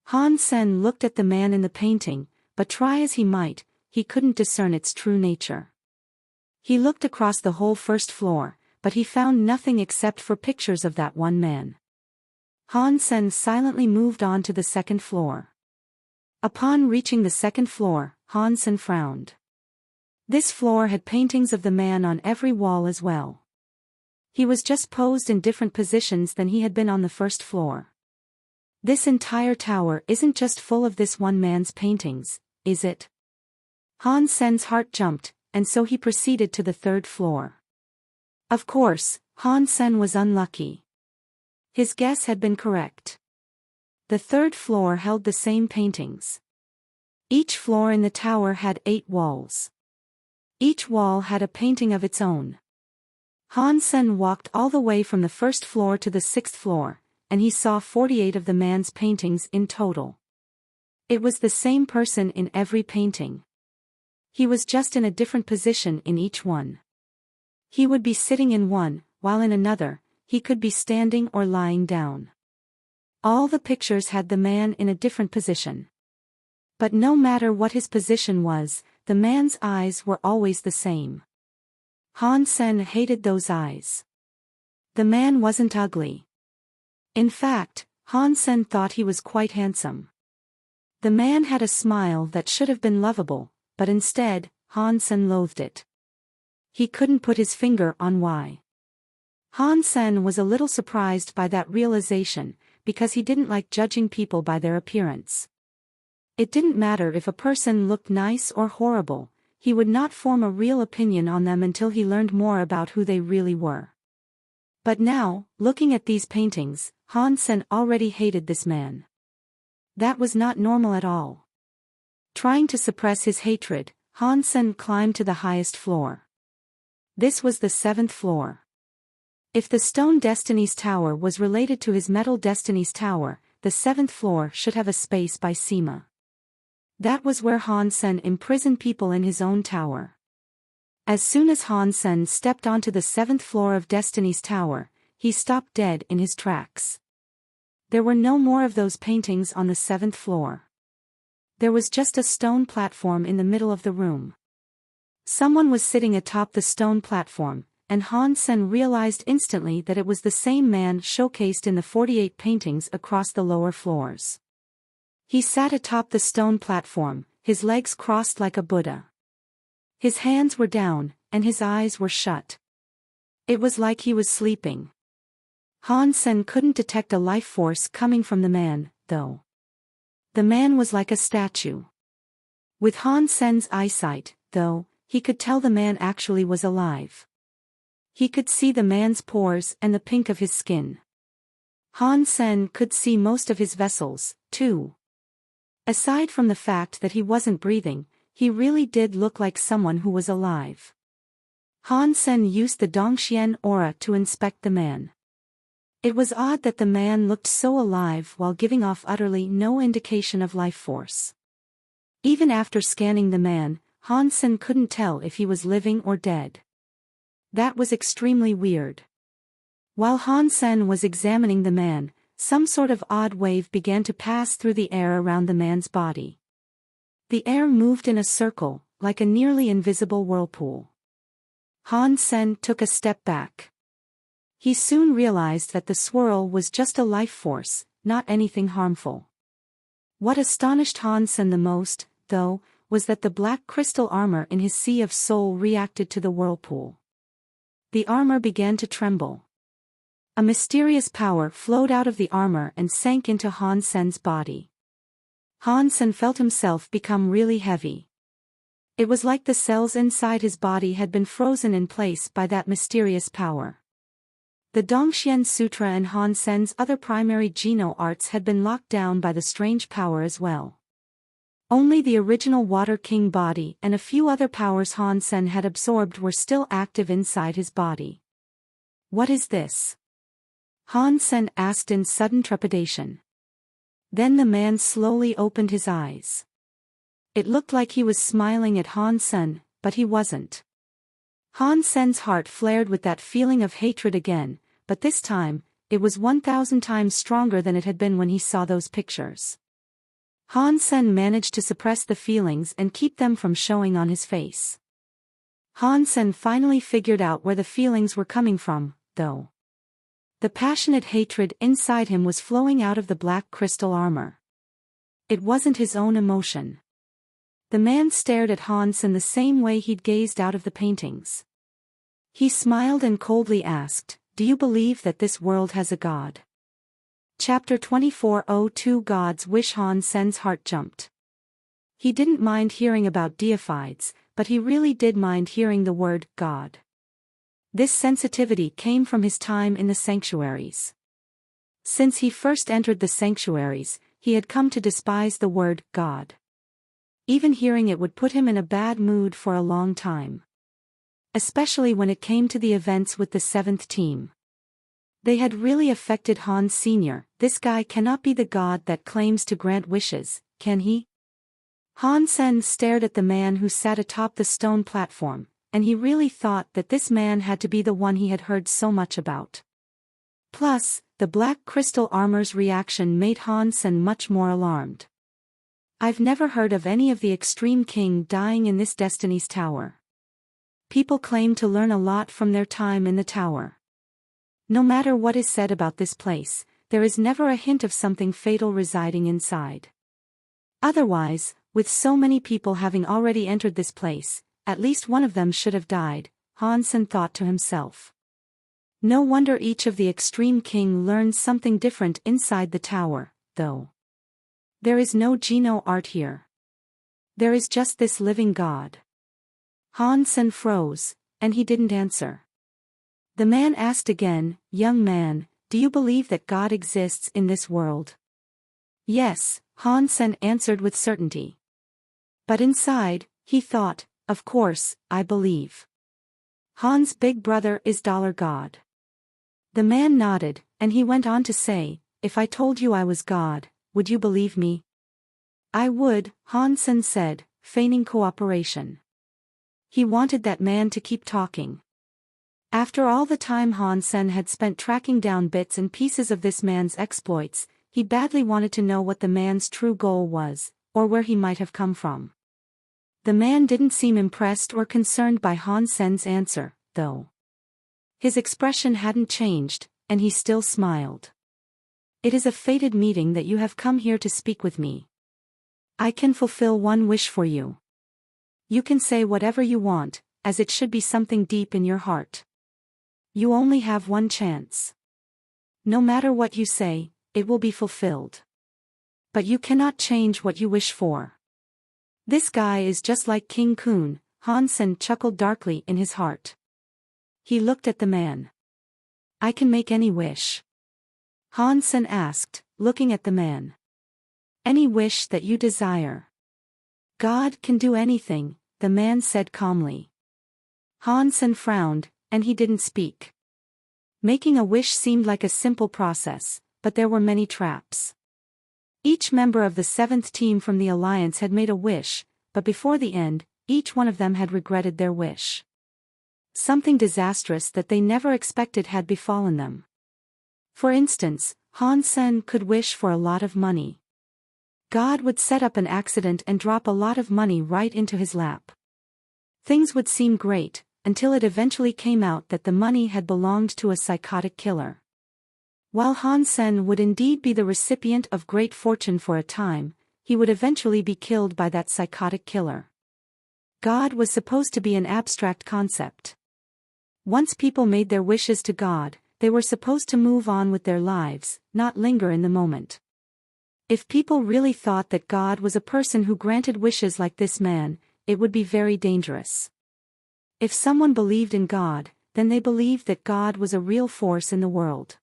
Han Sen looked at the man in the painting, but try as he might, he couldn't discern its true nature. He looked across the whole first floor, but he found nothing except for pictures of that one man. Han Sen silently moved on to the second floor. Upon reaching the second floor, Han Sen frowned. This floor had paintings of the man on every wall as well. He was just posed in different positions than he had been on the first floor. This entire tower isn't just full of this one man's paintings, is it? Han Sen's heart jumped, and so he proceeded to the third floor. Of course, Han Sen was unlucky. His guess had been correct. The third floor held the same paintings. Each floor in the tower had 8 walls. Each wall had a painting of its own. Han Sen walked all the way from the first floor to the 6th floor, and he saw 48 of the man's paintings in total. It was the same person in every painting. He was just in a different position in each one. He would be sitting in one, while in another, he could be standing or lying down. All the pictures had the man in a different position. But no matter what his position was, the man's eyes were always the same. Han Sen hated those eyes. The man wasn't ugly. In fact, Han Sen thought he was quite handsome. The man had a smile that should have been lovable, but instead, Han Sen loathed it. He couldn't put his finger on why. Han Sen was a little surprised by that realization, because he didn't like judging people by their appearance. It didn't matter if a person looked nice or horrible, he would not form a real opinion on them until he learned more about who they really were. But now, looking at these paintings, Han Sen already hated this man. That was not normal at all. Trying to suppress his hatred, Han Sen climbed to the highest floor. This was the 7th floor. If the Stone Destiny's Tower was related to his Metal Destiny's Tower, the 7th floor should have a space by Sima. That was where Han Sen imprisoned people in his own tower. As soon as Han Sen stepped onto the 7th floor of Destiny's Tower, he stopped dead in his tracks. There were no more of those paintings on the 7th floor. There was just a stone platform in the middle of the room. Someone was sitting atop the stone platform, and Han Sen realized instantly that it was the same man showcased in the 48 paintings across the lower floors. He sat atop the stone platform, his legs crossed like a Buddha. His hands were down, and his eyes were shut. It was like he was sleeping. Han Sen couldn't detect a life force coming from the man, though. The man was like a statue. With Han Sen's eyesight, though, he could tell the man actually was alive. He could see the man's pores and the pink of his skin. Han Sen could see most of his vessels, too. Aside from the fact that he wasn't breathing, he really did look like someone who was alive. Han Sen used the Dongxian aura to inspect the man. It was odd that the man looked so alive while giving off utterly no indication of life force. Even after scanning the man, Han Sen couldn't tell if he was living or dead. That was extremely weird. While Han Sen was examining the man, some sort of odd wave began to pass through the air around the man's body. The air moved in a circle, like a nearly invisible whirlpool. Han Sen took a step back. He soon realized that the swirl was just a life force, not anything harmful. What astonished Han Sen the most, though, was that the black crystal armor in his Sea of Soul reacted to the whirlpool. The armor began to tremble. A mysterious power flowed out of the armor and sank into Han Sen's body. Han Sen felt himself become really heavy. It was like the cells inside his body had been frozen in place by that mysterious power. The Dongxian Sutra and Han Sen's other primary Geno arts had been locked down by the strange power as well. Only the original Water King body and a few other powers Han Sen had absorbed were still active inside his body. What is this? Han Sen asked in sudden trepidation. Then the man slowly opened his eyes. It looked like he was smiling at Han Sen, but he wasn't. Han Sen's heart flared with that feeling of hatred again, but this time, it was 1,000 times stronger than it had been when he saw those pictures. Han Sen managed to suppress the feelings and keep them from showing on his face. Han Sen finally figured out where the feelings were coming from, though. The passionate hatred inside him was flowing out of the black crystal armor. It wasn't his own emotion. The man stared at Han Sen the same way he'd gazed out of the paintings. He smiled and coldly asked, "Do you believe that this world has a god?" Chapter 24:02 God's Wish. Han Sen's heart jumped. He didn't mind hearing about deifieds, but he really did mind hearing the word God. This sensitivity came from his time in the sanctuaries. Since he first entered the sanctuaries, he had come to despise the word God. Even hearing it would put him in a bad mood for a long time. Especially when it came to the events with the 7th team. They had really affected Han Sr. This guy cannot be the god that claims to grant wishes, can he? Han Sen stared at the man who sat atop the stone platform, and he really thought that this man had to be the one he had heard so much about. Plus, the black crystal armor's reaction made Han Sen much more alarmed. I've never heard of any of the Extreme King dying in this Destiny's Tower. People claim to learn a lot from their time in the tower. No matter what is said about this place, there is never a hint of something fatal residing inside. Otherwise, with so many people having already entered this place, at least one of them should have died, Han Sen thought to himself. No wonder each of the Extreme King learned something different inside the tower, though. There is no Geno art here. There is just this living God. Han Sen froze, and he didn't answer. The man asked again, "Young man, do you believe that God exists in this world?" "Yes," Han Sen answered with certainty. But inside, he thought, "Of course, I believe. Han's big brother is Dollar God." The man nodded, and he went on to say, "If I told you I was God, would you believe me?" "I would," Han Sen said, feigning cooperation. He wanted that man to keep talking. After all the time Han Sen had spent tracking down bits and pieces of this man's exploits, he badly wanted to know what the man's true goal was, or where he might have come from. The man didn't seem impressed or concerned by Han Sen's answer, though. His expression hadn't changed, and he still smiled. "It is a fated meeting that you have come here to speak with me. I can fulfill one wish for you. You can say whatever you want, as it should be something deep in your heart. You only have one chance. No matter what you say, it will be fulfilled. But you cannot change what you wish for." "This guy is just like King Kun," Han Sen chuckled darkly in his heart. He looked at the man. "I can make any wish?" Han Sen asked, looking at the man. "Any wish that you desire." "God can do anything," the man said calmly. Han Sen frowned, and he didn't speak. Making a wish seemed like a simple process, but there were many traps. Each member of the 7th team from the Alliance had made a wish, but before the end, each one of them had regretted their wish. Something disastrous that they never expected had befallen them. For instance, Han Sen could wish for a lot of money. God would set up an accident and drop a lot of money right into his lap. Things would seem great, until it eventually came out that the money had belonged to a psychotic killer. While Han Sen would indeed be the recipient of great fortune for a time, he would eventually be killed by that psychotic killer. God was supposed to be an abstract concept. Once people made their wishes to God, they were supposed to move on with their lives, not linger in the moment. If people really thought that God was a person who granted wishes like this man, it would be very dangerous. If someone believed in God, then they believed that God was a real force in the world.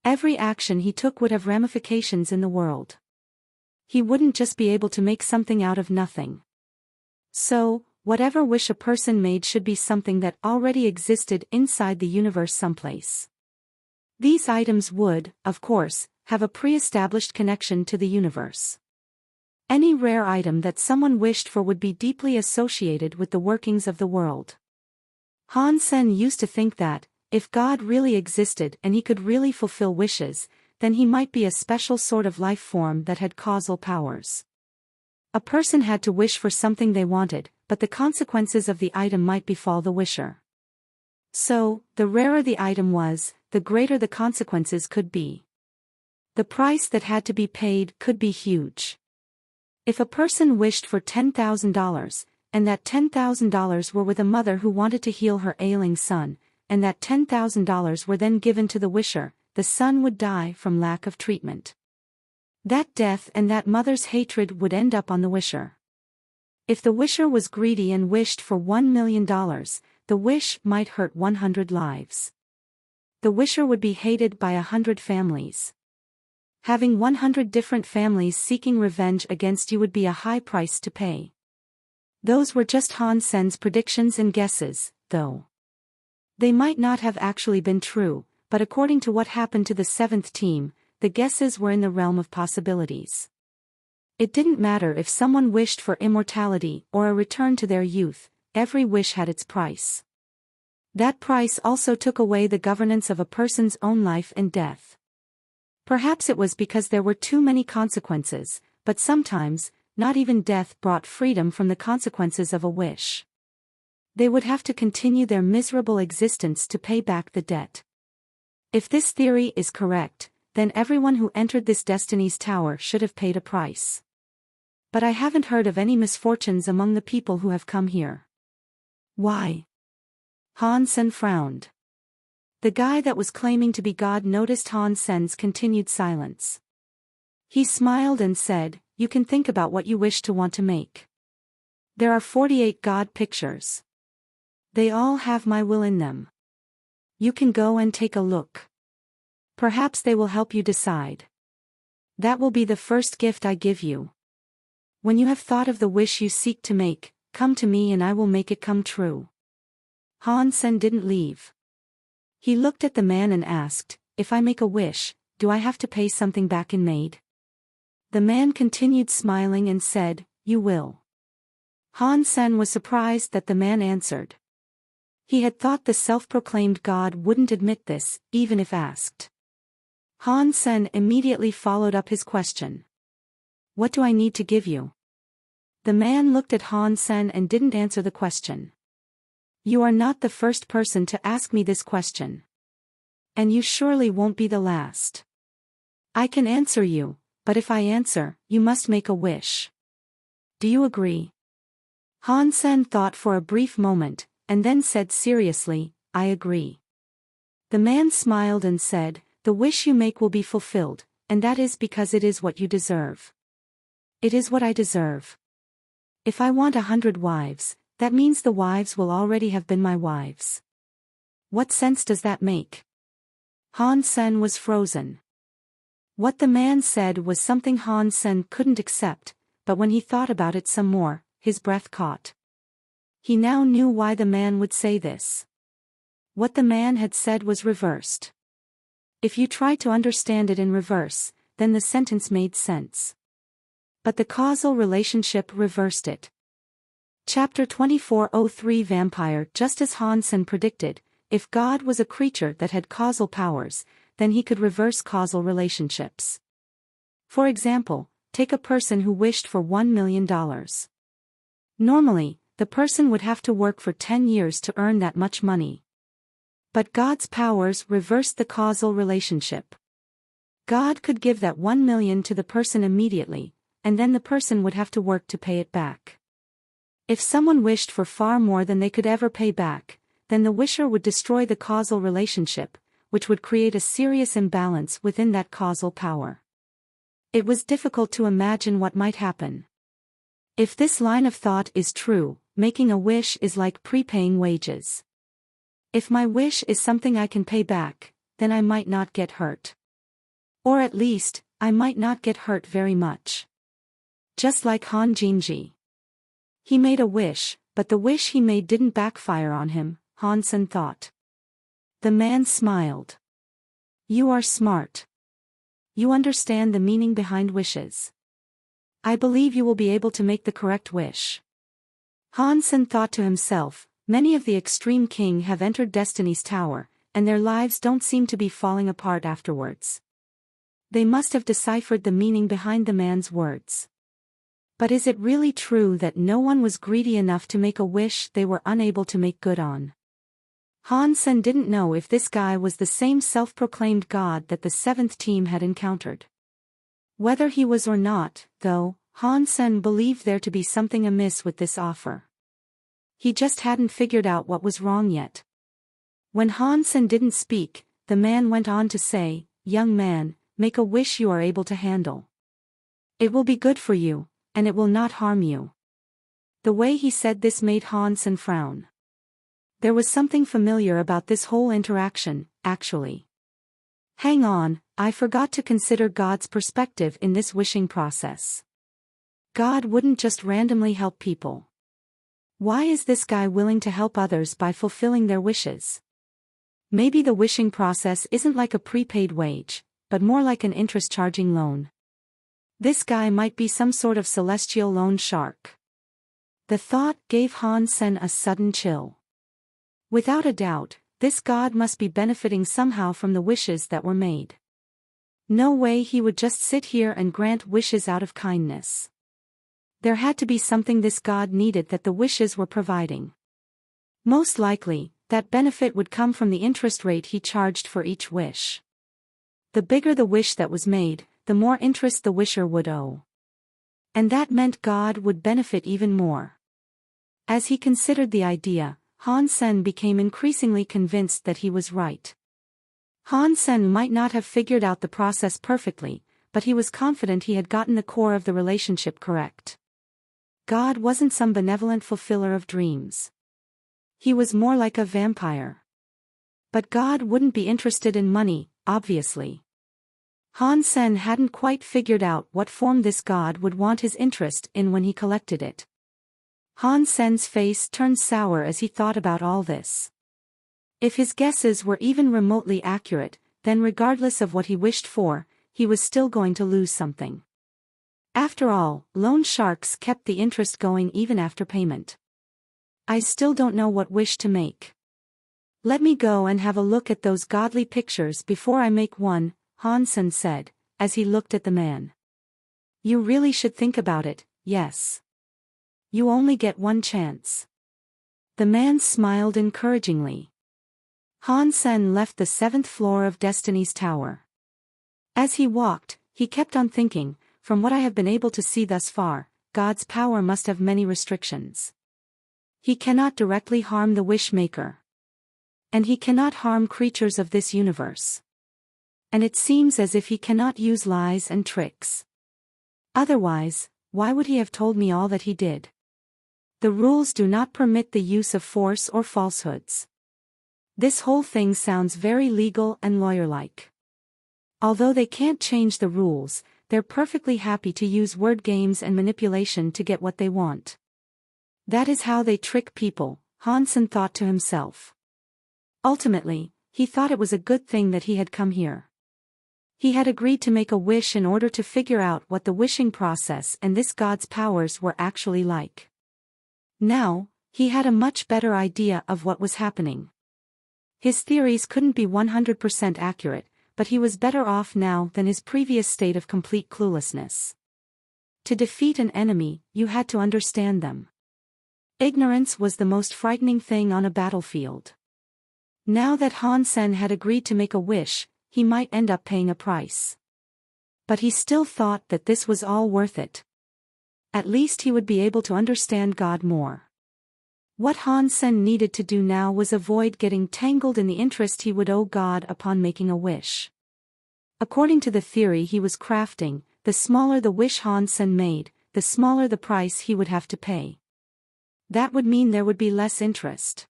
Every action he took would have ramifications in the world. He wouldn't just be able to make something out of nothing. So, whatever wish a person made should be something that already existed inside the universe someplace. These items would, of course, have a pre-established connection to the universe. Any rare item that someone wished for would be deeply associated with the workings of the world. Han Sen used to think that, if God really existed and he could really fulfill wishes, then he might be a special sort of life form that had causal powers. A person had to wish for something they wanted, but the consequences of the item might befall the wisher. So, the rarer the item was, the greater the consequences could be. The price that had to be paid could be huge. If a person wished for $10,000, and that $10,000 were with a mother who wanted to heal her ailing son, and that $10,000 were then given to the wisher, the son would die from lack of treatment. That death and that mother's hatred would end up on the wisher. If the wisher was greedy and wished for $1 million, the wish might hurt 100 lives. The wisher would be hated by 100 families. Having 100 different families seeking revenge against you would be a high price to pay. Those were just Han Sen's predictions and guesses, though. They might not have actually been true, but according to what happened to the 7th team, the guesses were in the realm of possibilities. It didn't matter if someone wished for immortality or a return to their youth, every wish had its price. That price also took away the governance of a person's own life and death. Perhaps it was because there were too many consequences, but sometimes, not even death brought freedom from the consequences of a wish. They would have to continue their miserable existence to pay back the debt. If this theory is correct, then everyone who entered this Destiny's Tower should have paid a price. But I haven't heard of any misfortunes among the people who have come here. Why? Han Sen frowned. The guy that was claiming to be God noticed Han Sen's continued silence. He smiled and said, "You can think about what you wish to want to make. There are 48 God pictures. They all have my will in them. You can go and take a look. Perhaps they will help you decide. That will be the first gift I give you. When you have thought of the wish you seek to make, come to me and I will make it come true." Han Sen didn't leave. He looked at the man and asked, "If I make a wish, do I have to pay something back in maid?" The man continued smiling and said, "You will." Han Sen was surprised that the man answered. He had thought the self-proclaimed God wouldn't admit this, even if asked. Han Sen immediately followed up his question. "What do I need to give you?" The man looked at Han Sen and didn't answer the question. "You are not the first person to ask me this question. And you surely won't be the last. I can answer you, but if I answer, you must make a wish. Do you agree?" Han Sen thought for a brief moment, and then said seriously, "I agree." The man smiled and said, "The wish you make will be fulfilled, and that is because it is what you deserve." "It is what I deserve. If I want 100 wives, that means the wives will already have been my wives. What sense does that make?" Han Sen was frozen. What the man said was something Han Sen couldn't accept, but when he thought about it some more, his breath caught. He now knew why the man would say this. What the man had said was reversed. If you tried to understand it in reverse, then the sentence made sense. But the causal relationship reversed it. Chapter 2403 Vampire. Just as Han Sen predicted, if God was a creature that had causal powers, then he could reverse causal relationships. For example, take a person who wished for $1 million. Normally, the person would have to work for 10 years to earn that much money. But God's powers reversed the causal relationship. God could give that $1 million to the person immediately, and then the person would have to work to pay it back. If someone wished for far more than they could ever pay back, then the wisher would destroy the causal relationship, which would create a serious imbalance within that causal power. It was difficult to imagine what might happen. If this line of thought is true, making a wish is like prepaying wages. If my wish is something I can pay back, then I might not get hurt. Or at least, I might not get hurt very much. Just like Han Jinji. He made a wish, but the wish he made didn't backfire on him, Han Sen thought. The man smiled. "You are smart. You understand the meaning behind wishes. I believe you will be able to make the correct wish." Han Sen thought to himself, many of the extreme king have entered Destiny's Tower, and their lives don't seem to be falling apart afterwards. They must have deciphered the meaning behind the man's words. But is it really true that no one was greedy enough to make a wish they were unable to make good on? Han Sen didn't know if this guy was the same self-proclaimed god that the 7th team had encountered. Whether he was or not, though, Han Sen believed there to be something amiss with this offer. He just hadn't figured out what was wrong yet. When Han Sen didn't speak, the man went on to say, "Young man, make a wish you are able to handle. It will be good for you, and it will not harm you." The way he said this made Han Sen frown. There was something familiar about this whole interaction, actually. Hang on, I forgot to consider God's perspective in this wishing process. God wouldn't just randomly help people. Why is this guy willing to help others by fulfilling their wishes? Maybe the wishing process isn't like a prepaid wage, but more like an interest-charging loan. This guy might be some sort of celestial loan shark. The thought gave Han Sen a sudden chill. Without a doubt, this god must be benefiting somehow from the wishes that were made. No way he would just sit here and grant wishes out of kindness. There had to be something this god needed that the wishes were providing. Most likely, that benefit would come from the interest rate he charged for each wish. The bigger the wish that was made, the more interest the wisher would owe. And that meant God would benefit even more. As he considered the idea, Han Sen became increasingly convinced that he was right. Han Sen might not have figured out the process perfectly, but he was confident he had gotten the core of the relationship correct. God wasn't some benevolent fulfiller of dreams. He was more like a vampire. But God wouldn't be interested in money, obviously. Han Sen hadn't quite figured out what form this God would want his interest in when he collected it. Han Sen's face turned sour as he thought about all this. If his guesses were even remotely accurate, then regardless of what he wished for, he was still going to lose something. After all, loan sharks kept the interest going even after payment. I still don't know what wish to make. Let me go and have a look at those godly pictures before I make one, Han Sen said, as he looked at the man. You really should think about it, yes. You only get one chance. The man smiled encouragingly. Han Sen left the 7th floor of Destiny's Tower. As he walked, he kept on thinking, from what I have been able to see thus far, God's power must have many restrictions. He cannot directly harm the wishmaker. And he cannot harm creatures of this universe. And it seems as if he cannot use lies and tricks. Otherwise, why would he have told me all that he did? The rules do not permit the use of force or falsehoods. This whole thing sounds very legal and lawyer-like. Although they can't change the rules, they're perfectly happy to use word games and manipulation to get what they want. That is how they trick people, Han Sen thought to himself. Ultimately, he thought it was a good thing that he had come here. He had agreed to make a wish in order to figure out what the wishing process and this God's powers were actually like. Now, he had a much better idea of what was happening. His theories couldn't be 100% accurate, but he was better off now than his previous state of complete cluelessness. To defeat an enemy, you had to understand them. Ignorance was the most frightening thing on a battlefield. Now that Han Sen had agreed to make a wish, he might end up paying a price. But he still thought that this was all worth it. At least he would be able to understand God more. What Han Sen needed to do now was avoid getting tangled in the interest he would owe God upon making a wish. According to the theory he was crafting, the smaller the wish Han Sen made, the smaller the price he would have to pay. That would mean there would be less interest.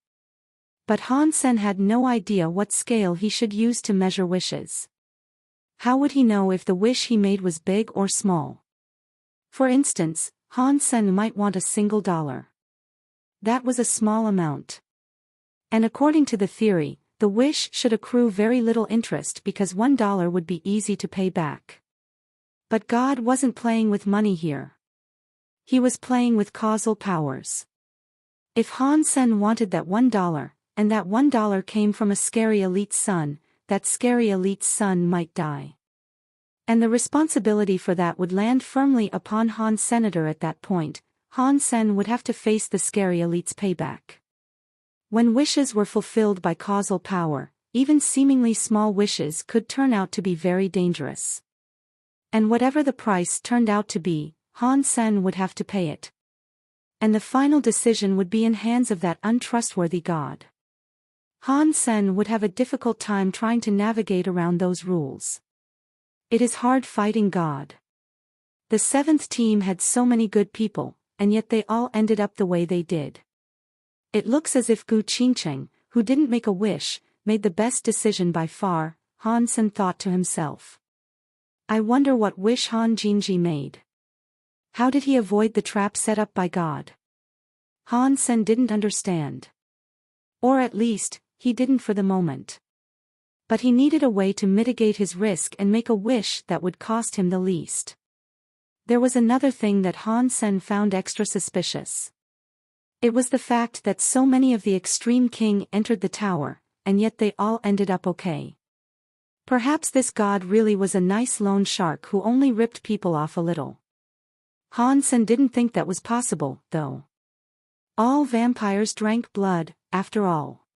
But Han Sen had no idea what scale he should use to measure wishes. How would he know if the wish he made was big or small? For instance, Han Sen might want $1. That was a small amount. And according to the theory, the wish should accrue very little interest because $1 would be easy to pay back. But God wasn't playing with money here. He was playing with causal powers. If Han Sen wanted that $1, and that $1 came from a scary elite's son, that scary elite's son might die. And the responsibility for that would land firmly upon Han Senator at that point. Han Sen would have to face the scary elite's payback. When wishes were fulfilled by causal power, even seemingly small wishes could turn out to be very dangerous. And whatever the price turned out to be, Han Sen would have to pay it. And the final decision would be in hands of that untrustworthy God. Han Sen would have a difficult time trying to navigate around those rules. It is hard fighting God. The 7th team had so many good people, and yet they all ended up the way they did. It looks as if Gu Qingcheng, who didn't make a wish, made the best decision by far, Han Sen thought to himself. I wonder what wish Han Jinji made. How did he avoid the trap set up by God? Han Sen didn't understand. Or at least, he didn't for the moment. But he needed a way to mitigate his risk and make a wish that would cost him the least. There was another thing that Han Sen found extra suspicious. It was the fact that so many of the Extreme King entered the tower, and yet they all ended up okay. Perhaps this god really was a nice loan shark who only ripped people off a little. Han Sen didn't think that was possible, though. All vampires drank blood, after all.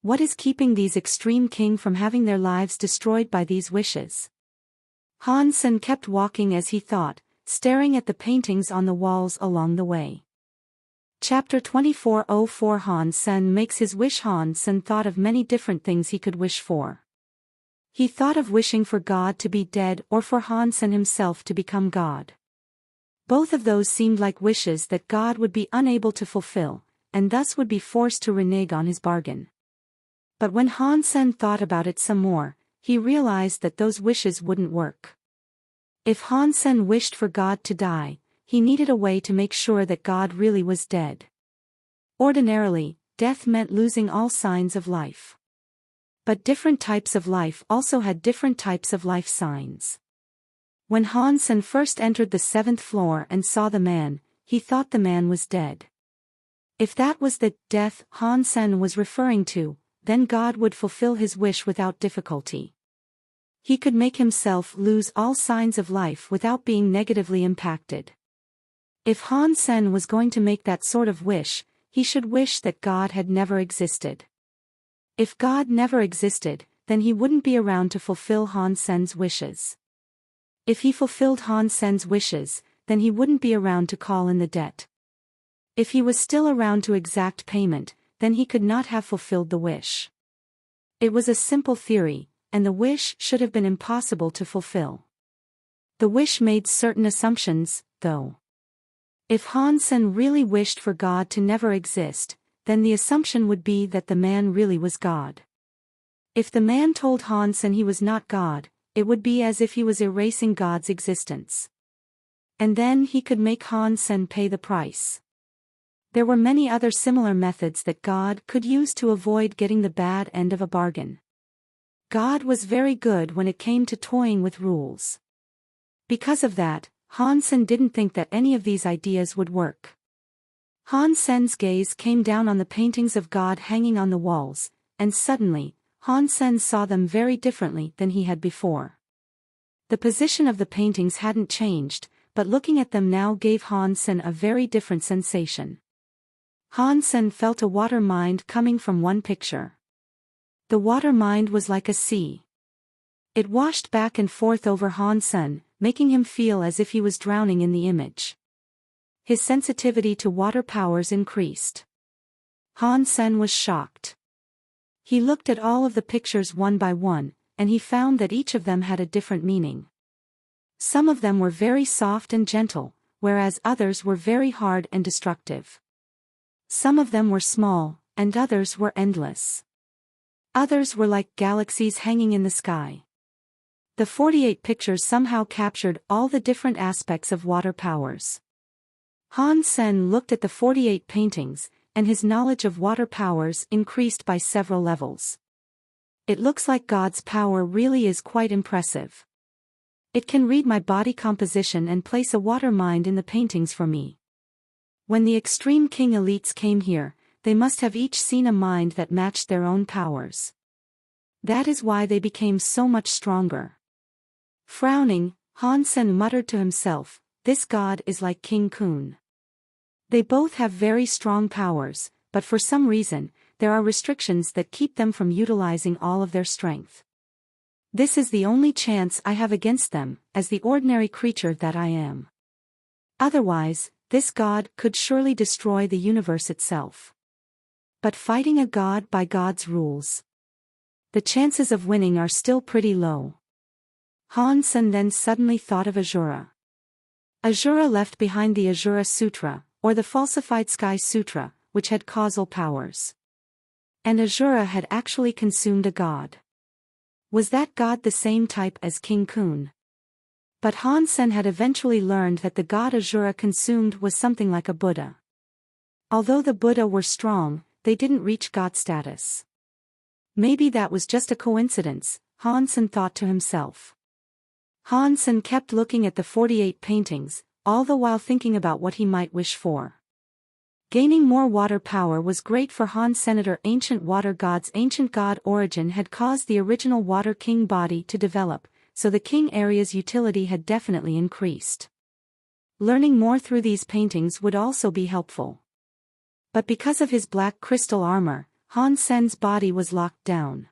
What is keeping these Extreme King from having their lives destroyed by these wishes? Han Sen kept walking as he thought, staring at the paintings on the walls along the way. Chapter 24:04 Han Sen makes his wish. Han Sen thought of many different things he could wish for. He thought of wishing for God to be dead or for Han Sen himself to become God. Both of those seemed like wishes that God would be unable to fulfill, and thus would be forced to renege on his bargain. But when Han Sen thought about it some more, he realized that those wishes wouldn't work. If Han Sen wished for God to die, he needed a way to make sure that God really was dead. Ordinarily, death meant losing all signs of life. But different types of life also had different types of life signs. When Han Sen first entered the 7th floor and saw the man, he thought the man was dead. If that was the death Han Sen was referring to, then God would fulfill his wish without difficulty. He could make himself lose all signs of life without being negatively impacted. If Han Sen was going to make that sort of wish, he should wish that God had never existed. If God never existed, then he wouldn't be around to fulfill Han Sen's wishes. If he fulfilled Han Sen's wishes, then he wouldn't be around to call in the debt. If he was still around to exact payment, then he could not have fulfilled the wish. It was a simple theory, and the wish should have been impossible to fulfill. The wish made certain assumptions, though. If Han Sen really wished for God to never exist, then the assumption would be that the man really was God. If the man told Han Sen he was not God, it would be as if he was erasing God's existence. And then he could make Han Sen pay the price. There were many other similar methods that God could use to avoid getting the bad end of a bargain. God was very good when it came to toying with rules. Because of that, Han Sen didn't think that any of these ideas would work. Han Sen's gaze came down on the paintings of God hanging on the walls, and suddenly, Han Sen saw them very differently than he had before. The position of the paintings hadn't changed, but looking at them now gave Han Sen a very different sensation. Han Sen felt a water mind coming from one picture. The water mind was like a sea. It washed back and forth over Han Sen, making him feel as if he was drowning in the image. His sensitivity to water powers increased. Han Sen was shocked. He looked at all of the pictures one by one, and he found that each of them had a different meaning. Some of them were very soft and gentle, whereas others were very hard and destructive. Some of them were small, and others were endless. Others were like galaxies hanging in the sky. The 48 pictures somehow captured all the different aspects of water powers. Han Sen looked at the 48 paintings, and his knowledge of water powers increased by several levels. It looks like God's power really is quite impressive. It can read my body composition and place a water mind in the paintings for me. When the extreme king elites came here, they must have each seen a mind that matched their own powers. That is why they became so much stronger. Frowning, Han Sen muttered to himself, "This god is like King Kun." They both have very strong powers, but for some reason, there are restrictions that keep them from utilizing all of their strength. This is the only chance I have against them, as the ordinary creature that I am. Otherwise, this god could surely destroy the universe itself. But fighting a god by God's rules, the chances of winning are still pretty low. Han Sen then suddenly thought of Asura. Asura left behind the Asura Sutra, or the falsified Sky Sutra, which had causal powers. And Asura had actually consumed a god. Was that god the same type as King Kun? But Han Sen had eventually learned that the god Asura consumed was something like a Buddha. Although the Buddha were strong, they didn't reach god status. Maybe that was just a coincidence, Han Sen thought to himself. Han Sen kept looking at the 48 paintings, all the while thinking about what he might wish for. Gaining more water power was great for Han Senator. Ancient water god's ancient god origin had caused the original Water King body to develop, so the king area's utility had definitely increased. Learning more through these paintings would also be helpful. But because of his black crystal armor, Han Sen's body was locked down.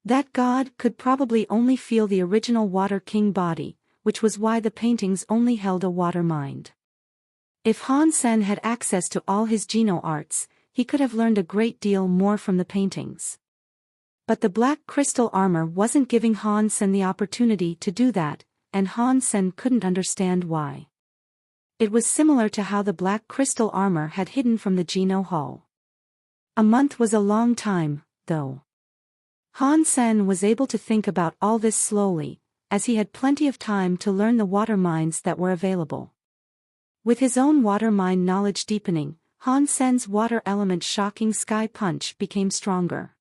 That god could probably only feel the original Water King body, which was why the paintings only held a water mind. If Han Sen had access to all his Geno arts, he could have learned a great deal more from the paintings. But the black crystal armor wasn't giving Han Sen the opportunity to do that, and Han Sen couldn't understand why. It was similar to how the black crystal armor had hidden from the Geno Hall. A month was a long time, though. Han Sen was able to think about all this slowly, as he had plenty of time to learn the water mines that were available. With his own water mine knowledge deepening, Han Sen's water element shocking sky punch became stronger.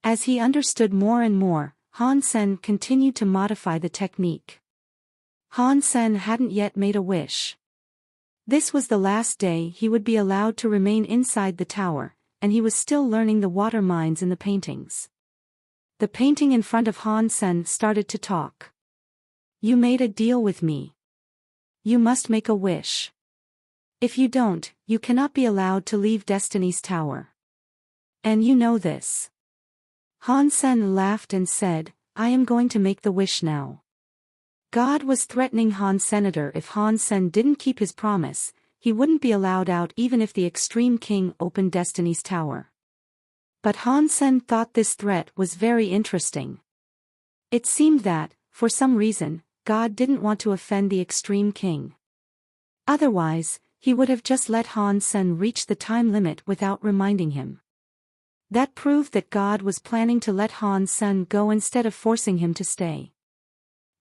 As he understood more and more, Han Sen continued to modify the technique. Han Sen hadn't yet made a wish. This was the last day he would be allowed to remain inside the tower, and he was still learning the water mines in the paintings. The painting in front of Han Sen started to talk. "You made a deal with me. You must make a wish. If you don't, you cannot be allowed to leave Destiny's Tower. And you know this." Han Sen laughed and said, "I am going to make the wish now." God was threatening Han Senator if Han Sen didn't keep his promise, he wouldn't be allowed out even if the Extreme King opened Destiny's Tower. But Han Sen thought this threat was very interesting. It seemed that, for some reason, God didn't want to offend the Extreme King. Otherwise, he would have just let Han Sen reach the time limit without reminding him. That proved that God was planning to let Han Sen go instead of forcing him to stay.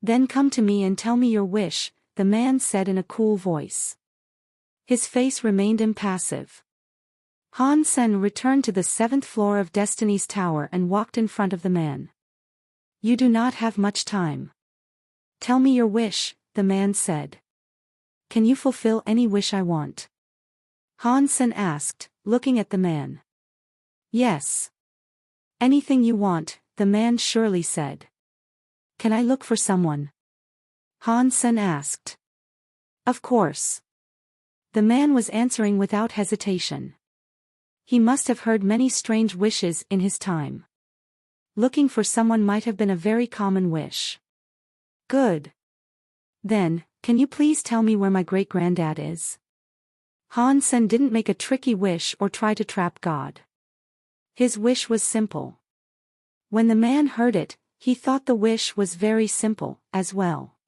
"Then come to me and tell me your wish," the man said in a cool voice. His face remained impassive. Han Sen returned to the 7th floor of Destiny's Tower and walked in front of the man. "You do not have much time. Tell me your wish," the man said. "Can you fulfill any wish I want?" Han Sen asked, looking at the man. "Yes. Anything you want," the man surely said. "Can I look for someone?" Han Sen asked. "Of course." The man was answering without hesitation. He must have heard many strange wishes in his time. Looking for someone might have been a very common wish. "Good. Then, can you please tell me where my great-granddad is?" Han Sen didn't make a tricky wish or try to trap God. His wish was simple. When the man heard it, he thought the wish was very simple, as well.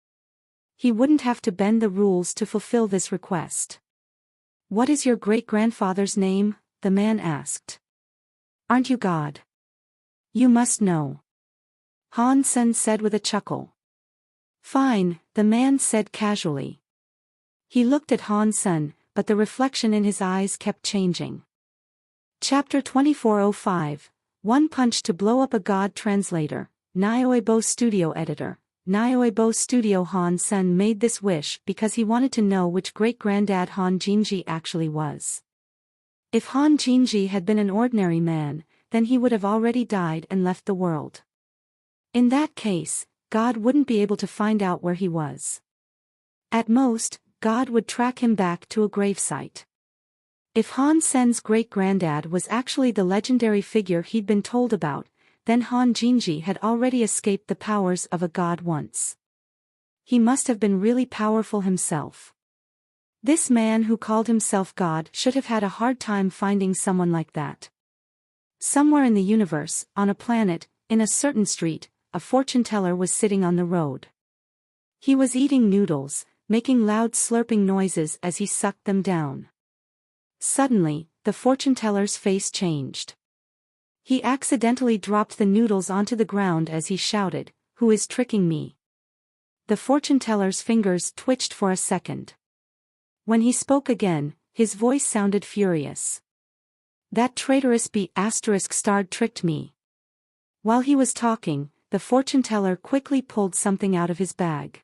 He wouldn't have to bend the rules to fulfill this request. "What is your great-grandfather's name?" the man asked. "Aren't you God? You must know." Han Sen said with a chuckle. "Fine," the man said casually. He looked at Han Sen, but the reflection in his eyes kept changing. Chapter 2405, One Punch to Blow Up a God Translator, Nioebo Studio Editor. Nioebo Studio. Han Sen made this wish because he wanted to know which great-granddad Han Jinji actually was. If Han Jinji had been an ordinary man, then he would have already died and left the world. In that case, God wouldn't be able to find out where he was. At most, God would track him back to a gravesite. If Han Sen's great-granddad was actually the legendary figure he'd been told about, then Han Jinji had already escaped the powers of a god once. He must have been really powerful himself. This man who called himself God should have had a hard time finding someone like that. Somewhere in the universe, on a planet, in a certain street, a fortune-teller was sitting on the road. He was eating noodles, making loud slurping noises as he sucked them down. Suddenly, the fortune-teller's face changed. He accidentally dropped the noodles onto the ground as he shouted, "Who is tricking me?" The fortune-teller's fingers twitched for a second. When he spoke again, his voice sounded furious. "That traitorous B***** tricked me." While he was talking, the fortune-teller quickly pulled something out of his bag.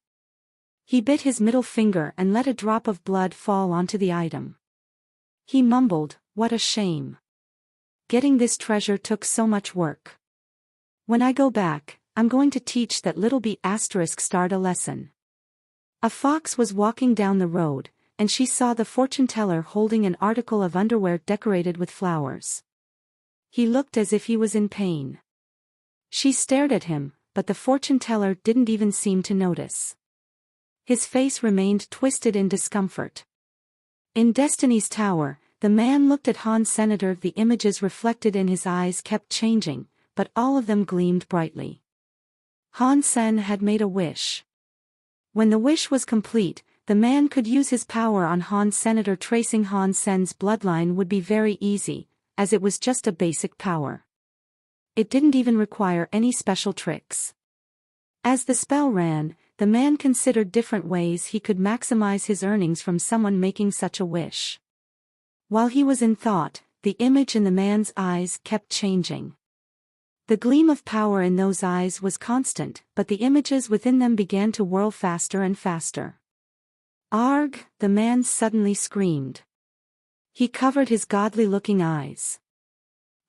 He bit his middle finger and let a drop of blood fall onto the item. He mumbled, "What a shame. Getting this treasure took so much work. When I go back, I'm going to teach that little B*** a lesson." A fox was walking down the road, and she saw the fortune-teller holding an article of underwear decorated with flowers. He looked as if he was in pain. She stared at him, but the fortune-teller didn't even seem to notice. His face remained twisted in discomfort. In Destiny's Tower, the man looked at Han Senator. The images reflected in his eyes kept changing, but all of them gleamed brightly. Han Sen had made a wish. When the wish was complete, the man could use his power on Han Senator. Tracing Han Sen's bloodline would be very easy, as it was just a basic power. It didn't even require any special tricks. As the spell ran, the man considered different ways he could maximize his earnings from someone making such a wish. While he was in thought, the image in the man's eyes kept changing. The gleam of power in those eyes was constant, but the images within them began to whirl faster and faster. "Arg!" the man suddenly screamed. He covered his godly-looking eyes.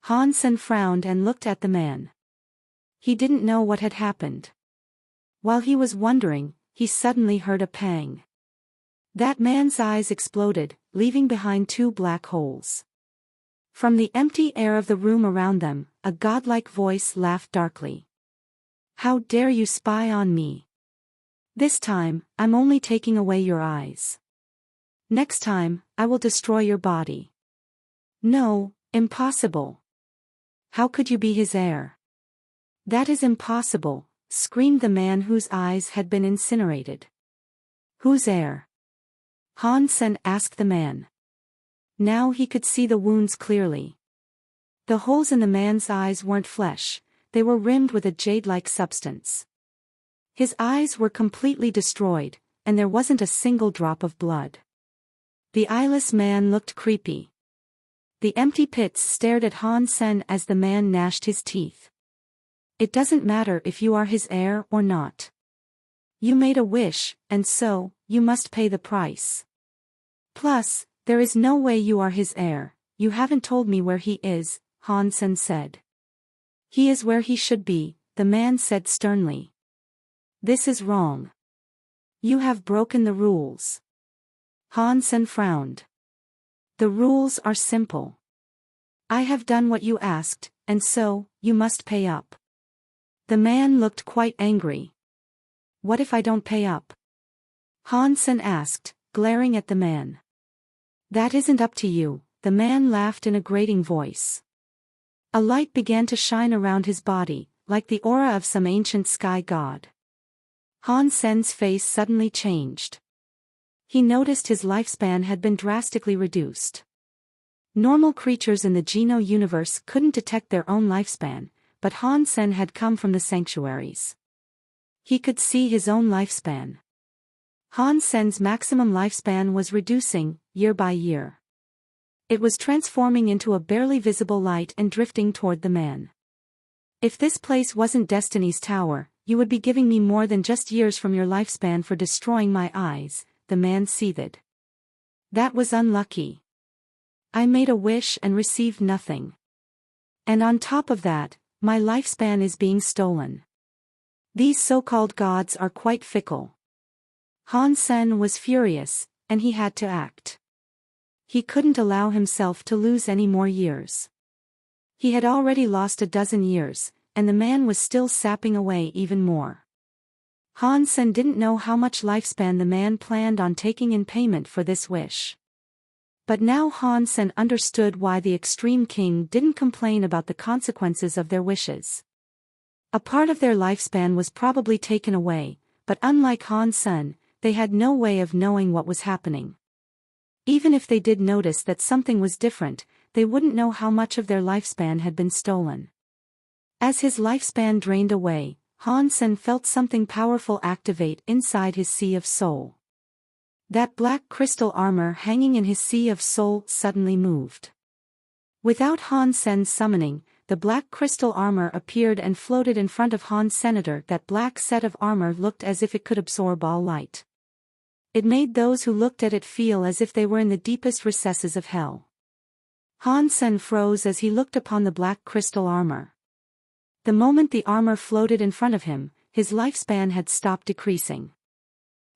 Han Sen frowned and looked at the man. He didn't know what had happened. While he was wondering, he suddenly heard a pang. That man's eyes exploded, leaving behind 2 black holes. From the empty air of the room around them, a godlike voice laughed darkly. "How dare you spy on me? This time, I'm only taking away your eyes. Next time, I will destroy your body." "No, impossible. How could you be his heir?" "That is impossible," screamed the man whose eyes had been incinerated. "Whose heir?" Han Sen asked the man. Now he could see the wounds clearly. The holes in the man's eyes weren't flesh, they were rimmed with a jade-like substance. His eyes were completely destroyed, and there wasn't a single drop of blood. The eyeless man looked creepy. The empty pits stared at Han Sen as the man gnashed his teeth. "It doesn't matter if you are his heir or not. You made a wish, and so, you must pay the price. Plus, there is no way you are his heir. You haven't told me where he is," Han Sen said. "He is where he should be," the man said sternly. "This is wrong. You have broken the rules." Han Sen frowned. "The rules are simple. I have done what you asked, and so, you must pay up." The man looked quite angry. "What if I don't pay up?" Han Sen asked, glaring at the man. "That isn't up to you," the man laughed in a grating voice. A light began to shine around his body, like the aura of some ancient sky god. Han Sen's face suddenly changed. He noticed his lifespan had been drastically reduced. Normal creatures in the Geno universe couldn't detect their own lifespan, but Han Sen had come from the sanctuaries. He could see his own lifespan. Han Sen's maximum lifespan was reducing, year by year. It was transforming into a barely visible light and drifting toward the man. "If this place wasn't Destiny's Tower, you would be giving me more than just years from your lifespan for destroying my eyes," the man seethed. "That was unlucky. I made a wish and received nothing. And on top of that, my lifespan is being stolen. These so-called gods are quite fickle." Han Sen was furious, and he had to act. He couldn't allow himself to lose any more years. He had already lost a dozen years, and the man was still sapping away even more. Han Sen didn't know how much lifespan the man planned on taking in payment for this wish. But now Han Sen understood why the Extreme King didn't complain about the consequences of their wishes. A part of their lifespan was probably taken away, but unlike Han Sen, they had no way of knowing what was happening. Even if they did notice that something was different, they wouldn't know how much of their lifespan had been stolen. As his lifespan drained away, Han Sen felt something powerful activate inside his Sea of Soul. That black crystal armor hanging in his Sea of Soul suddenly moved. Without Han Sen's summoning, the black crystal armor appeared and floated in front of Han Senator. That black set of armor looked as if it could absorb all light. It made those who looked at it feel as if they were in the deepest recesses of hell. Han Sen froze as he looked upon the black crystal armor. The moment the armor floated in front of him, his lifespan had stopped decreasing.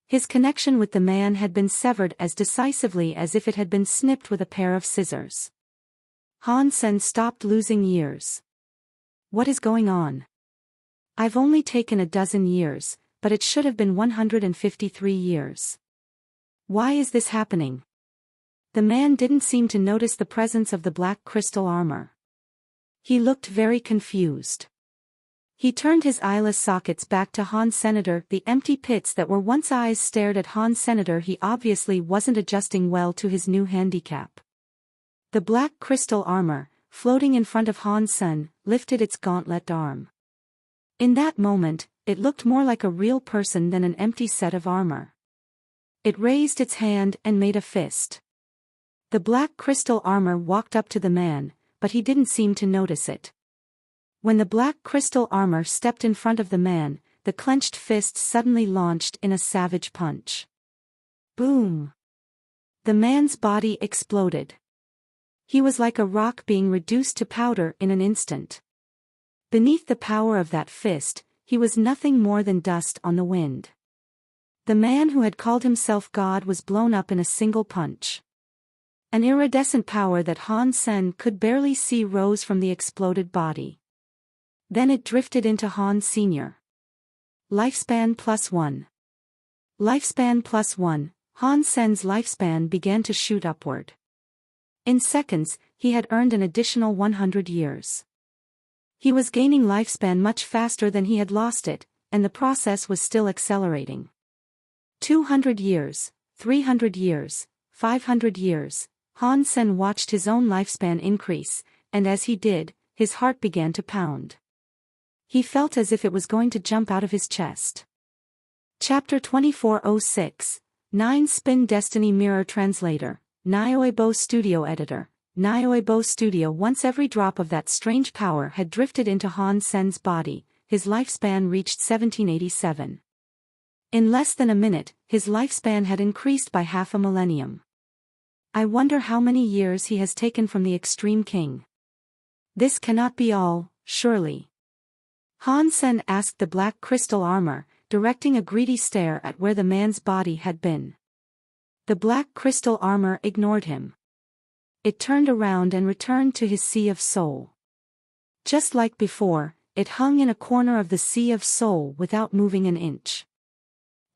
His connection with the man had been severed as decisively as if it had been snipped with a pair of scissors. Han Sen stopped losing years. "What is going on? I've only taken a dozen years," but it should have been 153 years. Why is this happening? The man didn't seem to notice the presence of the black crystal armor. He looked very confused. He turned his eyeless sockets back to Han Senator. The empty pits that were once eyes stared at Han Senator. He obviously wasn't adjusting well to his new handicap. The black crystal armor, floating in front of Han Sen, lifted its gauntlet arm. In that moment, it looked more like a real person than an empty set of armor. It raised its hand and made a fist. The black crystal armor walked up to the man, but he didn't seem to notice it. When the black crystal armor stepped in front of the man, the clenched fist suddenly launched in a savage punch. Boom! The man's body exploded. He was like a rock being reduced to powder in an instant. Beneath the power of that fist, he was nothing more than dust on the wind. The man who had called himself God was blown up in a single punch. An iridescent power that Han Sen could barely see rose from the exploded body. Then it drifted into Han Sr. Lifespan +1. Lifespan +1, Han Sen's lifespan began to shoot upward. In seconds, he had earned an additional 100 years. He was gaining lifespan much faster than he had lost it, and the process was still accelerating. 200 years, 300 years, 500 years, Han Sen watched his own lifespan increase, and as he did, his heart began to pound. He felt as if it was going to jump out of his chest. Chapter 2406, 9 Spin Destiny Mirror Translator, Nioebo Studio Editor, Nioebo Studio. Once every drop of that strange power had drifted into Han Sen's body, his lifespan reached 1787. In less than a minute, his lifespan had increased by half a millennium. I wonder how many years he has taken from the Extreme King. This cannot be all, surely. Han Sen asked the black crystal armor, directing a greedy stare at where the man's body had been. The black crystal armor ignored him. It turned around and returned to his Sea of Soul. Just like before, it hung in a corner of the Sea of Soul without moving an inch.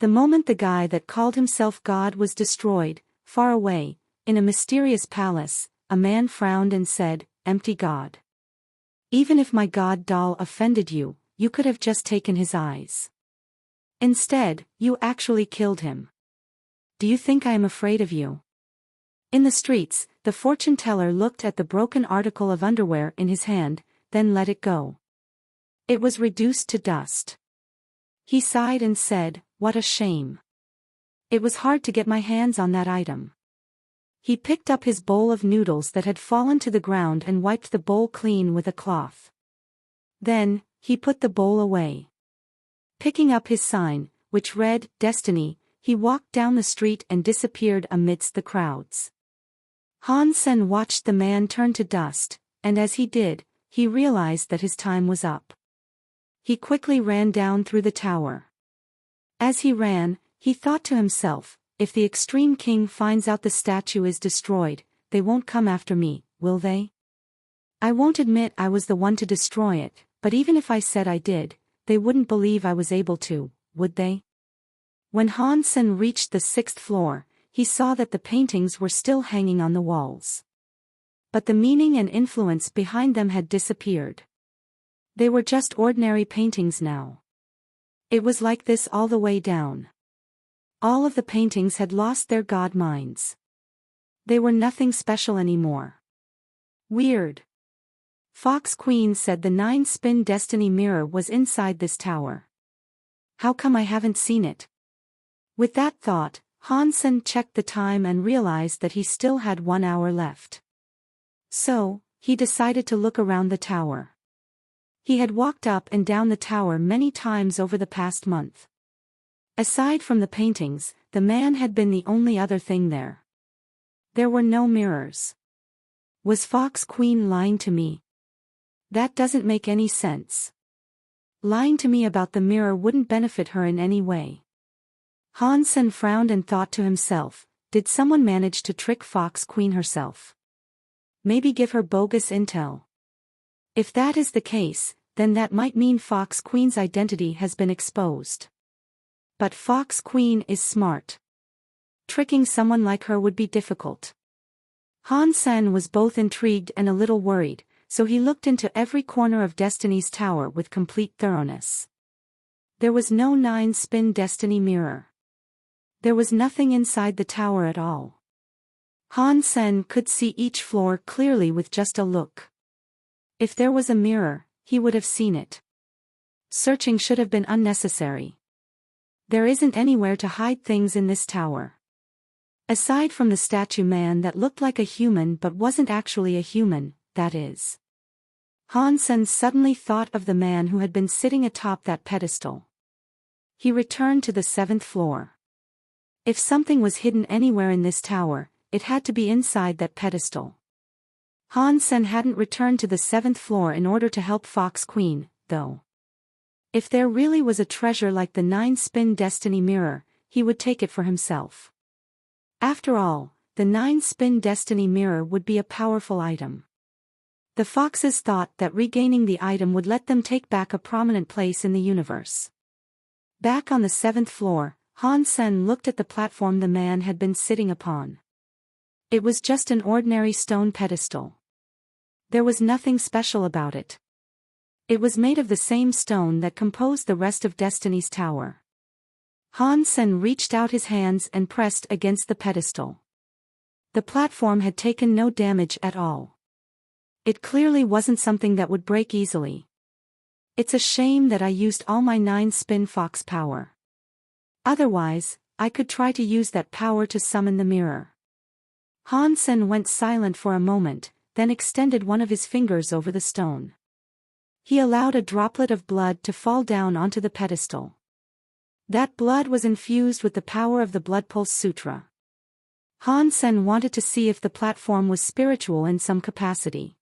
The moment the guy that called himself God was destroyed, far away, in a mysterious palace, a man frowned and said, "Empty God. Even if my God doll offended you, you could have just taken his eyes. Instead, you actually killed him. Do you think I am afraid of you?" In the streets, the fortune teller looked at the broken article of underwear in his hand, then let it go. It was reduced to dust. He sighed and said, "What a shame. It was hard to get my hands on that item." He picked up his bowl of noodles that had fallen to the ground and wiped the bowl clean with a cloth. Then, he put the bowl away. Picking up his sign, which read, "Destiny," he walked down the street and disappeared amidst the crowds. Han Sen watched the man turn to dust, and as he did, he realized that his time was up. He quickly ran down through the tower. As he ran, he thought to himself, if the Extreme King finds out the statue is destroyed, they won't come after me, will they? I won't admit I was the one to destroy it, but even if I said I did, they wouldn't believe I was able to, would they? When Han Sen reached the 6th floor, he saw that the paintings were still hanging on the walls. But the meaning and influence behind them had disappeared. They were just ordinary paintings now. It was like this all the way down. All of the paintings had lost their god minds. They were nothing special anymore. Weird. Fox Queen said the 9-spin destiny mirror was inside this tower. How come I haven't seen it? With that thought, Han Sen checked the time and realized that he still had 1 hour left. So, he decided to look around the tower. He had walked up and down the tower many times over the past month. Aside from the paintings, the man had been the only other thing there. There were no mirrors. Was Fox Queen lying to me? That doesn't make any sense. Lying to me about the mirror wouldn't benefit her in any way. Han Sen frowned and thought to himself, did someone manage to trick Fox Queen herself? Maybe give her bogus intel. If that is the case, then that might mean Fox Queen's identity has been exposed. But Fox Queen is smart. Tricking someone like her would be difficult. Han Sen was both intrigued and a little worried, so he looked into every corner of Destiny's Tower with complete thoroughness. There was no 9-spin Destiny mirror. There was nothing inside the tower at all. Han Sen could see each floor clearly with just a look. If there was a mirror, he would have seen it. Searching should have been unnecessary. There isn't anywhere to hide things in this tower. Aside from the statue man that looked like a human but wasn't actually a human, that is. Han Sen suddenly thought of the man who had been sitting atop that pedestal. He returned to the 7th floor. If something was hidden anywhere in this tower, it had to be inside that pedestal. Han Sen hadn't returned to the 7th floor in order to help Fox Queen, though. If there really was a treasure like the 9-spin Destiny mirror, he would take it for himself. After all, the 9-spin Destiny mirror would be a powerful item. The foxes thought that regaining the item would let them take back a prominent place in the universe. Back on the 7th floor, Han Sen looked at the platform the man had been sitting upon. It was just an ordinary stone pedestal. There was nothing special about it. It was made of the same stone that composed the rest of Destiny's Tower. Han Sen reached out his hands and pressed against the pedestal. The platform had taken no damage at all. It clearly wasn't something that would break easily. It's a shame that I used all my 9-spin fox power. Otherwise, I could try to use that power to summon the mirror. Han Sen went silent for a moment, then extended one of his fingers over the stone. He allowed a droplet of blood to fall down onto the pedestal. That blood was infused with the power of the Blood Pulse Sutra. Han Sen wanted to see if the platform was spiritual in some capacity.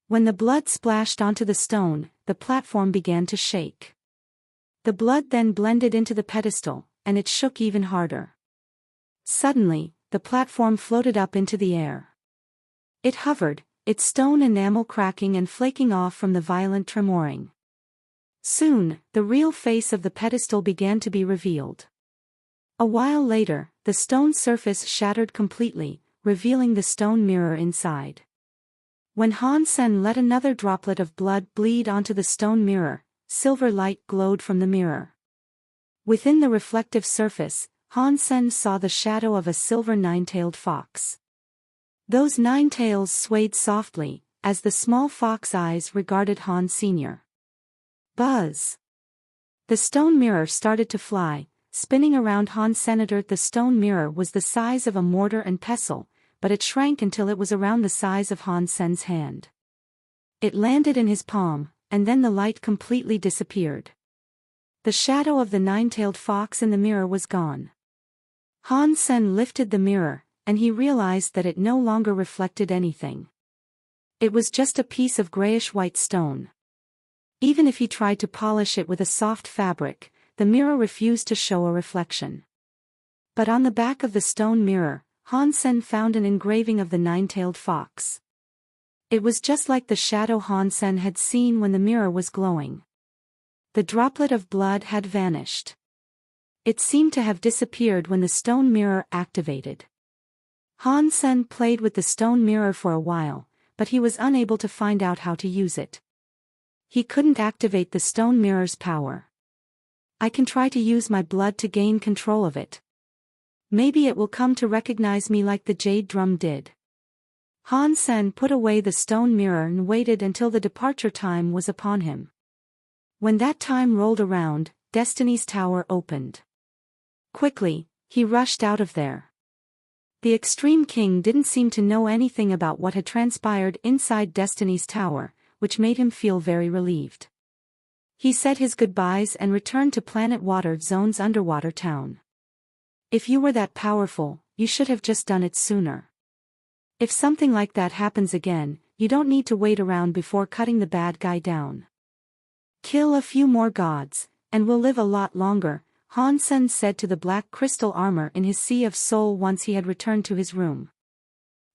When the blood splashed onto the stone, the platform began to shake. The blood then blended into the pedestal, and it shook even harder. Suddenly, the platform floated up into the air. It hovered, its stone enamel cracking and flaking off from the violent tremoring. Soon, the real face of the pedestal began to be revealed. A while later, the stone surface shattered completely, revealing the stone mirror inside. When Han Sen let another droplet of blood bleed onto the stone mirror, silver light glowed from the mirror. Within the reflective surface, Han Sen saw the shadow of a silver 9-tailed fox. Those 9 tails swayed softly, as the small fox eyes regarded Han Sr. Buzz! The stone mirror started to fly, spinning around Han Senator. The stone mirror was the size of a mortar and pestle, but it shrank until it was around the size of Han Sen's hand. It landed in his palm, and then the light completely disappeared. The shadow of the 9-tailed fox in the mirror was gone. Han Sen lifted the mirror, and he realized that it no longer reflected anything. It was just a piece of grayish-white stone. Even if he tried to polish it with a soft fabric, the mirror refused to show a reflection. But on the back of the stone mirror, Han Sen found an engraving of the 9-tailed fox. It was just like the shadow Han Sen had seen when the mirror was glowing. The droplet of blood had vanished. It seemed to have disappeared when the stone mirror activated. Han Sen played with the stone mirror for a while, but he was unable to find out how to use it. He couldn't activate the stone mirror's power. I can try to use my blood to gain control of it. Maybe it will come to recognize me like the jade drum did. Han Sen put away the stone mirror and waited until the departure time was upon him. When that time rolled around, Destiny's Tower opened. Quickly, he rushed out of there. The Extreme King didn't seem to know anything about what had transpired inside Destiny's Tower, which made him feel very relieved. He said his goodbyes and returned to Planet Water Zone's underwater town. If you were that powerful, you should have just done it sooner. If something like that happens again, you don't need to wait around before cutting the bad guy down. Kill a few more gods, and we'll live a lot longer, Han Sen said to the black crystal armor in his Sea of Soul once he had returned to his room.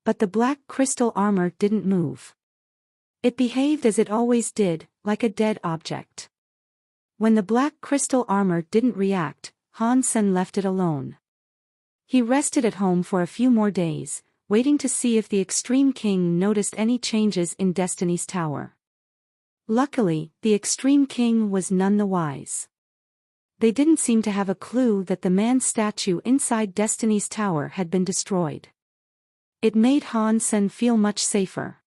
But the black crystal armor didn't move. It behaved as it always did, like a dead object. When the black crystal armor didn't react, Han Sen left it alone. He rested at home for a few more days, waiting to see if the Extreme King noticed any changes in Destiny's Tower. Luckily, the Extreme King was none the wise. They didn't seem to have a clue that the man statue inside Destiny's Tower had been destroyed. It made Han Sen feel much safer.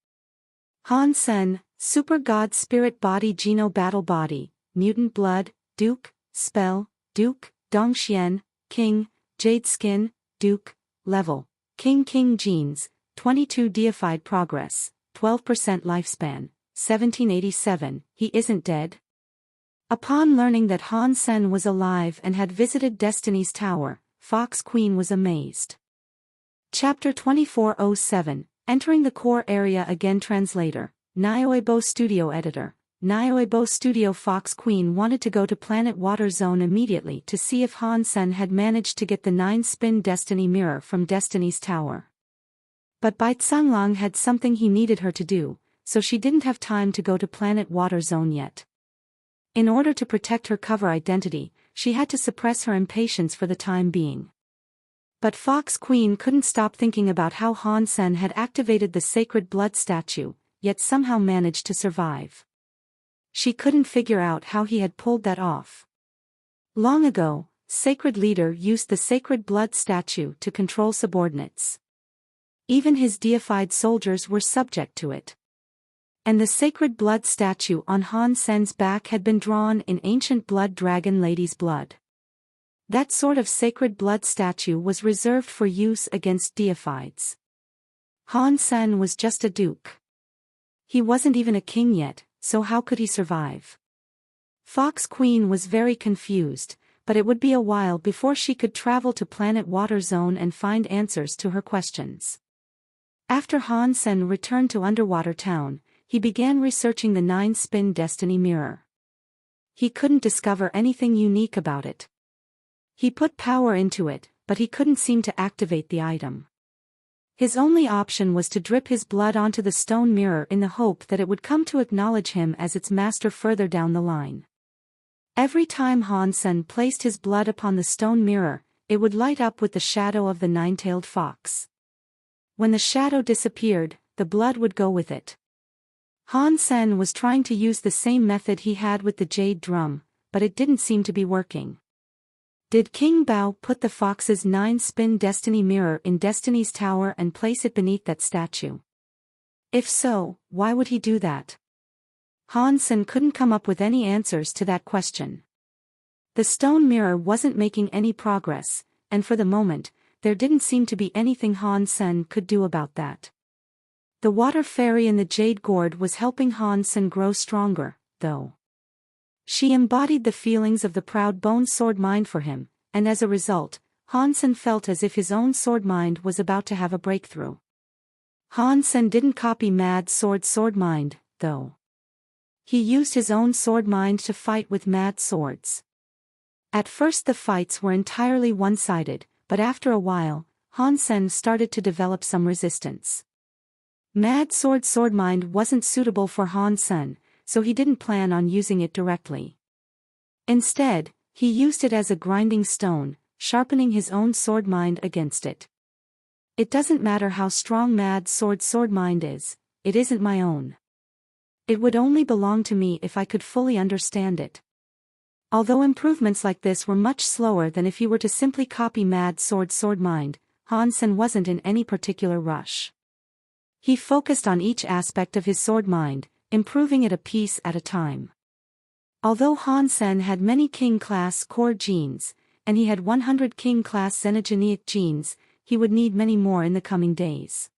Han Sen, Super God Spirit Body Geno Battle Body, Mutant Blood, Duke, Spell, Duke, Dongxian, King, Jade Skin, Duke, Level, King Genes, 22 Deified Progress, 12% Lifespan, 1787, he isn't dead? Upon learning that Han Sen was alive and had visited Destiny's Tower, Fox Queen was amazed. Chapter 2407, Entering the Core Area Again. Translator, Nioebo Studio Editor, Nioebo Studio. Fox Queen wanted to go to Planet Water Zone immediately to see if Han Sen had managed to get the 9-spin Destiny Mirror from Destiny's Tower. But Bai Tsanglang had something he needed her to do, so she didn't have time to go to Planet Water Zone yet. In order to protect her cover identity, she had to suppress her impatience for the time being. But Fox Queen couldn't stop thinking about how Han Sen had activated the sacred blood statue, yet somehow managed to survive. She couldn't figure out how he had pulled that off. Long ago, Sacred Leader used the sacred blood statue to control subordinates. Even his deified soldiers were subject to it. And the sacred blood statue on Han Sen's back had been drawn in ancient blood dragon lady's blood. That sort of sacred blood statue was reserved for use against deifieds. Han Sen was just a duke. He wasn't even a king yet, so how could he survive? Fox Queen was very confused, but it would be a while before she could travel to Planet Water Zone and find answers to her questions. After Han Sen returned to Underwater Town, he began researching the 9-spin Destiny Mirror. He couldn't discover anything unique about it. He put power into it, but he couldn't seem to activate the item. His only option was to drip his blood onto the stone mirror in the hope that it would come to acknowledge him as its master further down the line. Every time Han Sen placed his blood upon the stone mirror, it would light up with the shadow of the 9-tailed fox. When the shadow disappeared, the blood would go with it. Han Sen was trying to use the same method he had with the jade drum, but it didn't seem to be working. Did King Bao put the fox's 9-spin Destiny Mirror in Destiny's Tower and place it beneath that statue? If so, why would he do that? Han Sen couldn't come up with any answers to that question. The stone mirror wasn't making any progress, and for the moment, there didn't seem to be anything Han Sen could do about that. The water fairy in the jade gourd was helping Han Sen grow stronger, though. She embodied the feelings of the proud bone sword mind for him, and as a result, Han Sen felt as if his own sword mind was about to have a breakthrough. Han Sen didn't copy Mad sword mind, though. He used his own sword mind to fight with Mad swords. At first the fights were entirely one-sided, but after a while, Han Sen started to develop some resistance. Mad sword mind wasn't suitable for Han Sen, so he didn't plan on using it directly. Instead, he used it as a grinding stone, sharpening his own sword mind against it. It doesn't matter how strong Mad sword mind is, it isn't my own. It would only belong to me if I could fully understand it. Although improvements like this were much slower than if he were to simply copy Mad sword mind, Han Sen wasn't in any particular rush. He focused on each aspect of his sword mind, improving it a piece at a time. Although Han Sen had many King-class core genes, and he had 100 King-class xenogeneic genes, he would need many more in the coming days.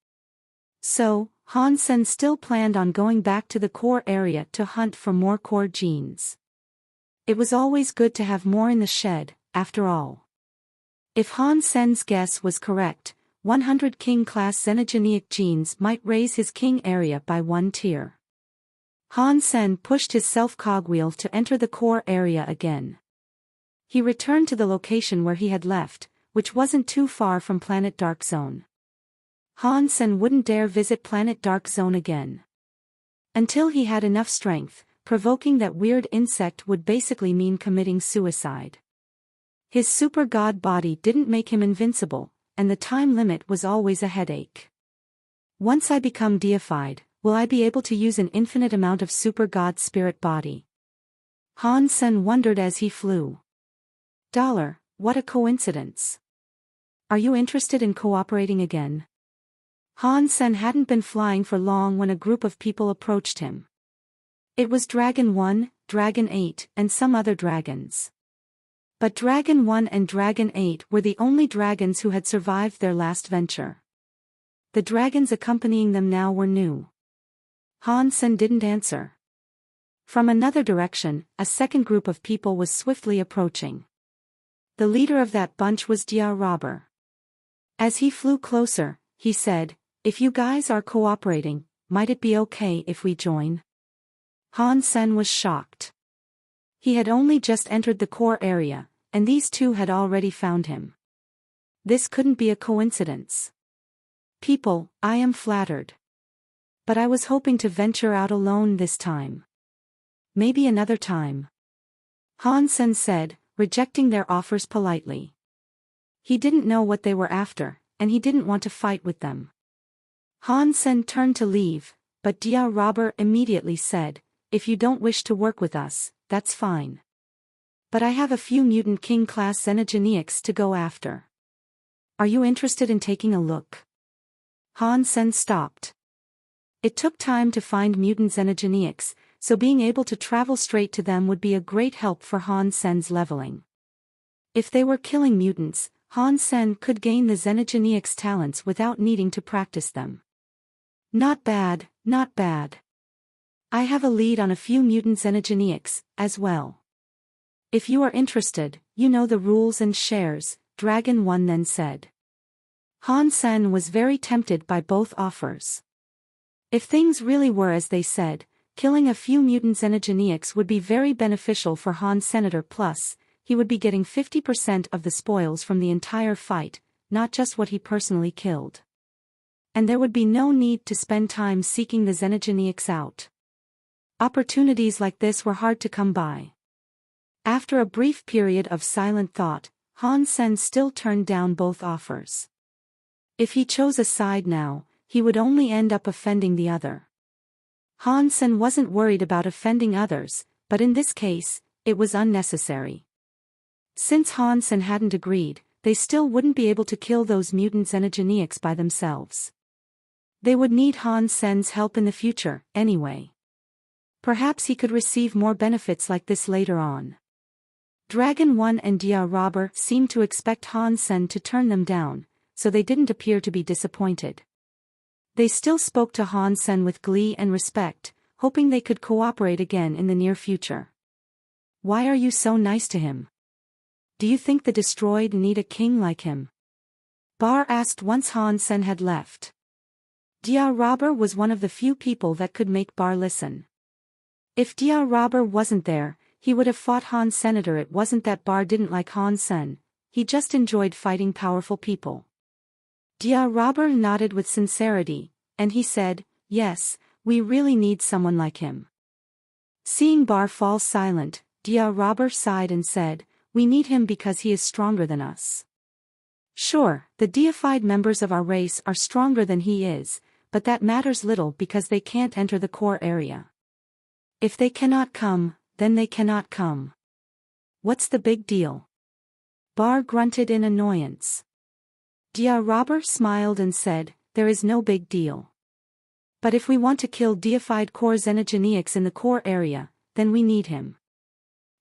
So, Han Sen still planned on going back to the core area to hunt for more core genes. It was always good to have more in the shed, after all. If Han Sen's guess was correct, 100 King-class xenogeneic genes might raise his King area by 1 tier. Han Sen pushed his self-cogwheel to enter the core area again. He returned to the location where he had left, which wasn't too far from Planet Dark Zone. Han Sen wouldn't dare visit Planet Dark Zone again. Until he had enough strength, provoking that weird insect would basically mean committing suicide. His super god body didn't make him invincible, and the time limit was always a headache. Once I become deified, will I be able to use an infinite amount of super god spirit body? Han Sen wondered as he flew. What a coincidence. Are you interested in cooperating again? Han Sen hadn't been flying for long when a group of people approached him. It was Dragon 1, Dragon 8, and some other dragons. But Dragon 1 and Dragon 8 were the only dragons who had survived their last venture. The dragons accompanying them now were new. Han Sen didn't answer. From another direction, a second group of people was swiftly approaching. The leader of that bunch was Dia Robber. As he flew closer, he said, "If you guys are cooperating, might it be okay if we join?" Han Sen was shocked. He had only just entered the core area, and these two had already found him. This couldn't be a coincidence. "People, I am flattered. But I was hoping to venture out alone this time. Maybe another time," Han Sen said, rejecting their offers politely. He didn't know what they were after, and he didn't want to fight with them. Han Sen turned to leave, but Dia Robber immediately said, "If you don't wish to work with us, that's fine. But I have a few Mutant King class Xenogeneics to go after. Are you interested in taking a look?" Han Sen stopped. It took time to find mutant Xenogeneics, so being able to travel straight to them would be a great help for Han Sen's leveling. If they were killing mutants, Han Sen could gain the Xenogeneics talents without needing to practice them. Not bad, not bad. I have a lead on a few mutant Xenogeneics, as well. If you are interested, you know the rules and shares, Dragon 1 then said. Han Sen was very tempted by both offers. If things really were as they said, killing a few mutant Xenogeneics would be very beneficial for Han Senator, plus, he would be getting 50% of the spoils from the entire fight, not just what he personally killed. And there would be no need to spend time seeking the Xenogeneics out. Opportunities like this were hard to come by. After a brief period of silent thought, Han Sen still turned down both offers. If he chose a side now, he would only end up offending the other. Han Sen wasn't worried about offending others, but in this case, it was unnecessary. Since Han Sen hadn't agreed, they still wouldn't be able to kill those mutant Xenogeneics by themselves. They would need Han Sen's help in the future, anyway. Perhaps he could receive more benefits like this later on. Dragon 1 and Dia Robber seemed to expect Han Sen to turn them down, so they didn't appear to be disappointed. They still spoke to Han Sen with glee and respect, hoping they could cooperate again in the near future. "Why are you so nice to him? Do you think the destroyed need a king like him?" Bar asked once Han Sen had left. Dia Robber was one of the few people that could make Bar listen. If Dia Robber wasn't there, he would have fought Han Senator. It wasn't that Bar didn't like Han Sen, he just enjoyed fighting powerful people. Dia Robber nodded with sincerity, and he said, "Yes, we really need someone like him." Seeing Bar fall silent, Dia Robber sighed and said, "We need him because he is stronger than us." Sure, the deified members of our race are stronger than he is, but that matters little because they can't enter the core area. If they cannot come, then they cannot come. What's the big deal? Bar grunted in annoyance. Dia Robber smiled and said, "There is no big deal. But if we want to kill deified core Xenogeneics in the core area, then we need him.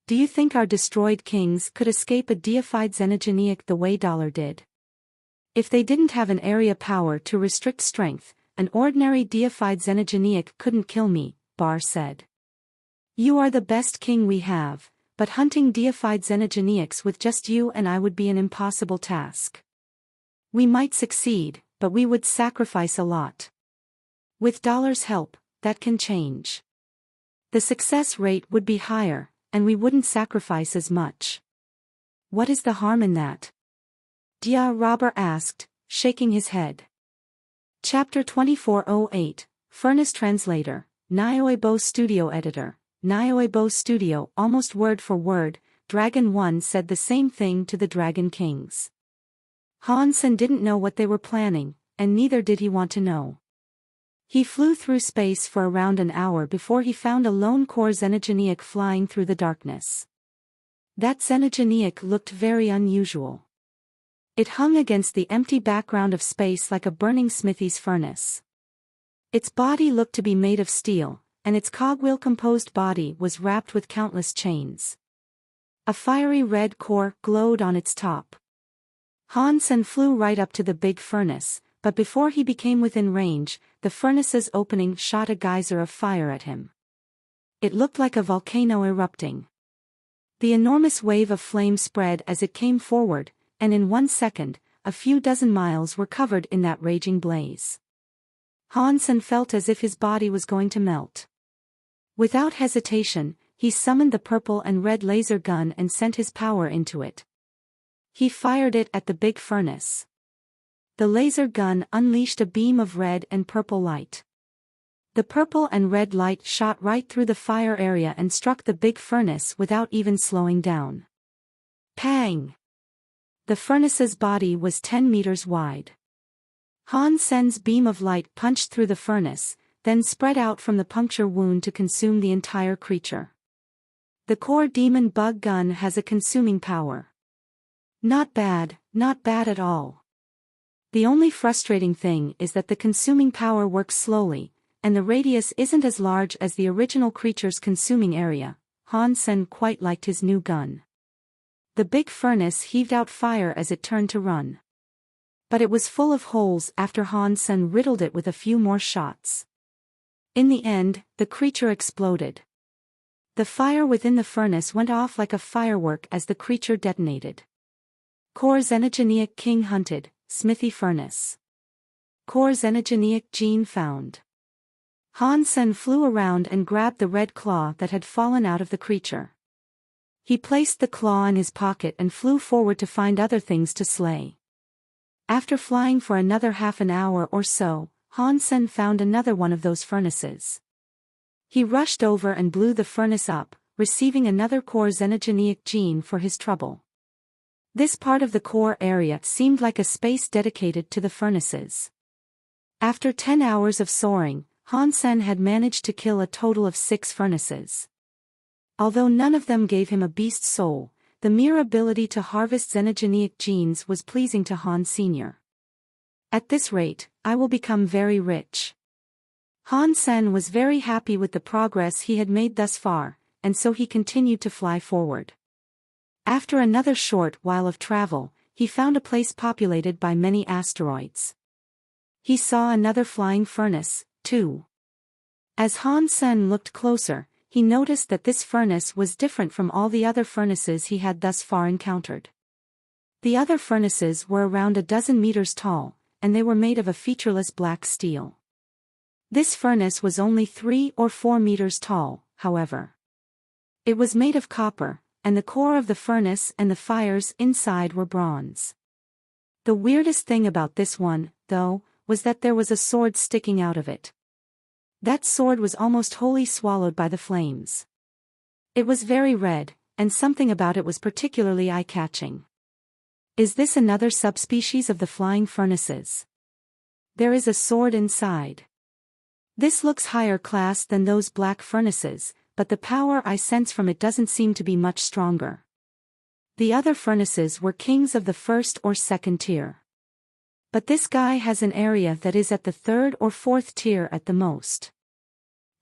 Do you think our destroyed kings could escape a deified Xenogeneic the way Dollar did? If they didn't have an area power to restrict strength, an ordinary deified Xenogeneic couldn't kill me," Bar said. "You are the best king we have, but hunting deified Xenogeneics with just you and I would be an impossible task. We might succeed, but we would sacrifice a lot. With Dollar's help, that can change. The success rate would be higher, and we wouldn't sacrifice as much." "What is the harm in that?" Dia Robber asked, shaking his head. Chapter 2408, Furnace Translator, Nioebo Studio Editor. Nioebo Studio almost word for word, Dragon 1 said the same thing to the Dragon Kings. Han Sen didn't know what they were planning, and neither did he want to know. He flew through space for around an hour before he found a lone core xenogeneic flying through the darkness. That xenogeneic looked very unusual. It hung against the empty background of space like a burning smithy's furnace. Its body looked to be made of steel, and its cogwheel-composed body was wrapped with countless chains. A fiery red core glowed on its top. Han Sen flew right up to the big furnace, but before he became within range, the furnace's opening shot a geyser of fire at him. It looked like a volcano erupting. The enormous wave of flame spread as it came forward, and in 1 second, a few dozen miles were covered in that raging blaze. Han Sen felt as if his body was going to melt. Without hesitation, he summoned the purple and red laser gun and sent his power into it. He fired it at the big furnace. The laser gun unleashed a beam of red and purple light. The purple and red light shot right through the fire area and struck the big furnace without even slowing down. Pang! The furnace's body was 10 meters wide. Han Sen's beam of light punched through the furnace, then spread out from the puncture wound to consume the entire creature. The core demon bug gun has a consuming power. Not bad at all. The only frustrating thing is that the consuming power works slowly, and the radius isn't as large as the original creature's consuming area. Han Sen quite liked his new gun. The big furnace heaved out fire as it turned to run. But it was full of holes after Han Sen riddled it with a few more shots. In the end, the creature exploded. The fire within the furnace went off like a firework as the creature detonated. Core xenogeneic king hunted, smithy furnace. Core xenogeneic gene found. Han Sen flew around and grabbed the red claw that had fallen out of the creature. He placed the claw in his pocket and flew forward to find other things to slay. After flying for another half an hour or so, Han Sen found another one of those furnaces. He rushed over and blew the furnace up, receiving another core xenogeneic gene for his trouble. This part of the core area seemed like a space dedicated to the furnaces. After 10 hours of soaring, Han Sen had managed to kill a total of 6 furnaces. Although none of them gave him a beast soul, the mere ability to harvest xenogeneic genes was pleasing to Han Sr. At this rate, I will become very rich. Han Sen was very happy with the progress he had made thus far, and so he continued to fly forward. After another short while of travel, he found a place populated by many asteroids. He saw another flying furnace, too. As Han Sen looked closer, he noticed that this furnace was different from all the other furnaces he had thus far encountered. The other furnaces were around a dozen meters tall, and they were made of a featureless black steel. This furnace was only 3 or 4 meters tall, however. It was made of copper, and the core of the furnace and the fires inside were bronze. The weirdest thing about this one, though, was that there was a sword sticking out of it. That sword was almost wholly swallowed by the flames. It was very red, and something about it was particularly eye-catching. Is this another subspecies of the flying furnaces? There is a sword inside. This looks higher class than those black furnaces, but the power I sense from it doesn't seem to be much stronger. The other furnaces were kings of the 1st or 2nd tier. But this guy has an area that is at the 3rd or 4th tier at the most.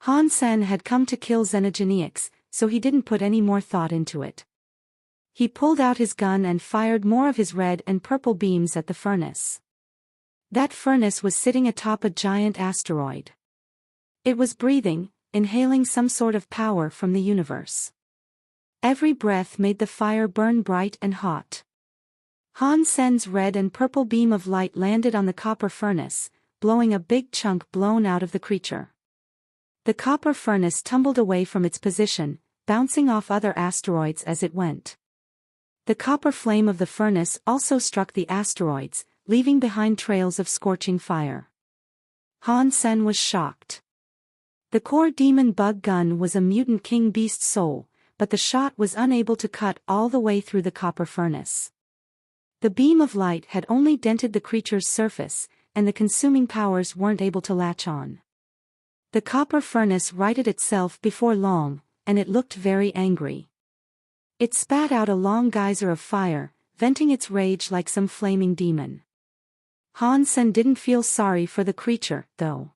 Han Sen had come to kill xenogeneics, so he didn't put any more thought into it. He pulled out his gun and fired more of his red and purple beams at the furnace. That furnace was sitting atop a giant asteroid. It was breathing, inhaling some sort of power from the universe. Every breath made the fire burn bright and hot. Han Sen's red and purple beam of light landed on the copper furnace, blowing a big chunk blown out of the creature. The copper furnace tumbled away from its position, bouncing off other asteroids as it went. The copper flame of the furnace also struck the asteroids, leaving behind trails of scorching fire. Han Sen was shocked. The core demon bug gun was a mutant king beast soul, but the shot was unable to cut all the way through the copper furnace. The beam of light had only dented the creature's surface, and the consuming powers weren't able to latch on. The copper furnace righted itself before long, and it looked very angry. It spat out a long geyser of fire, venting its rage like some flaming demon. Han Sen didn't feel sorry for the creature, though.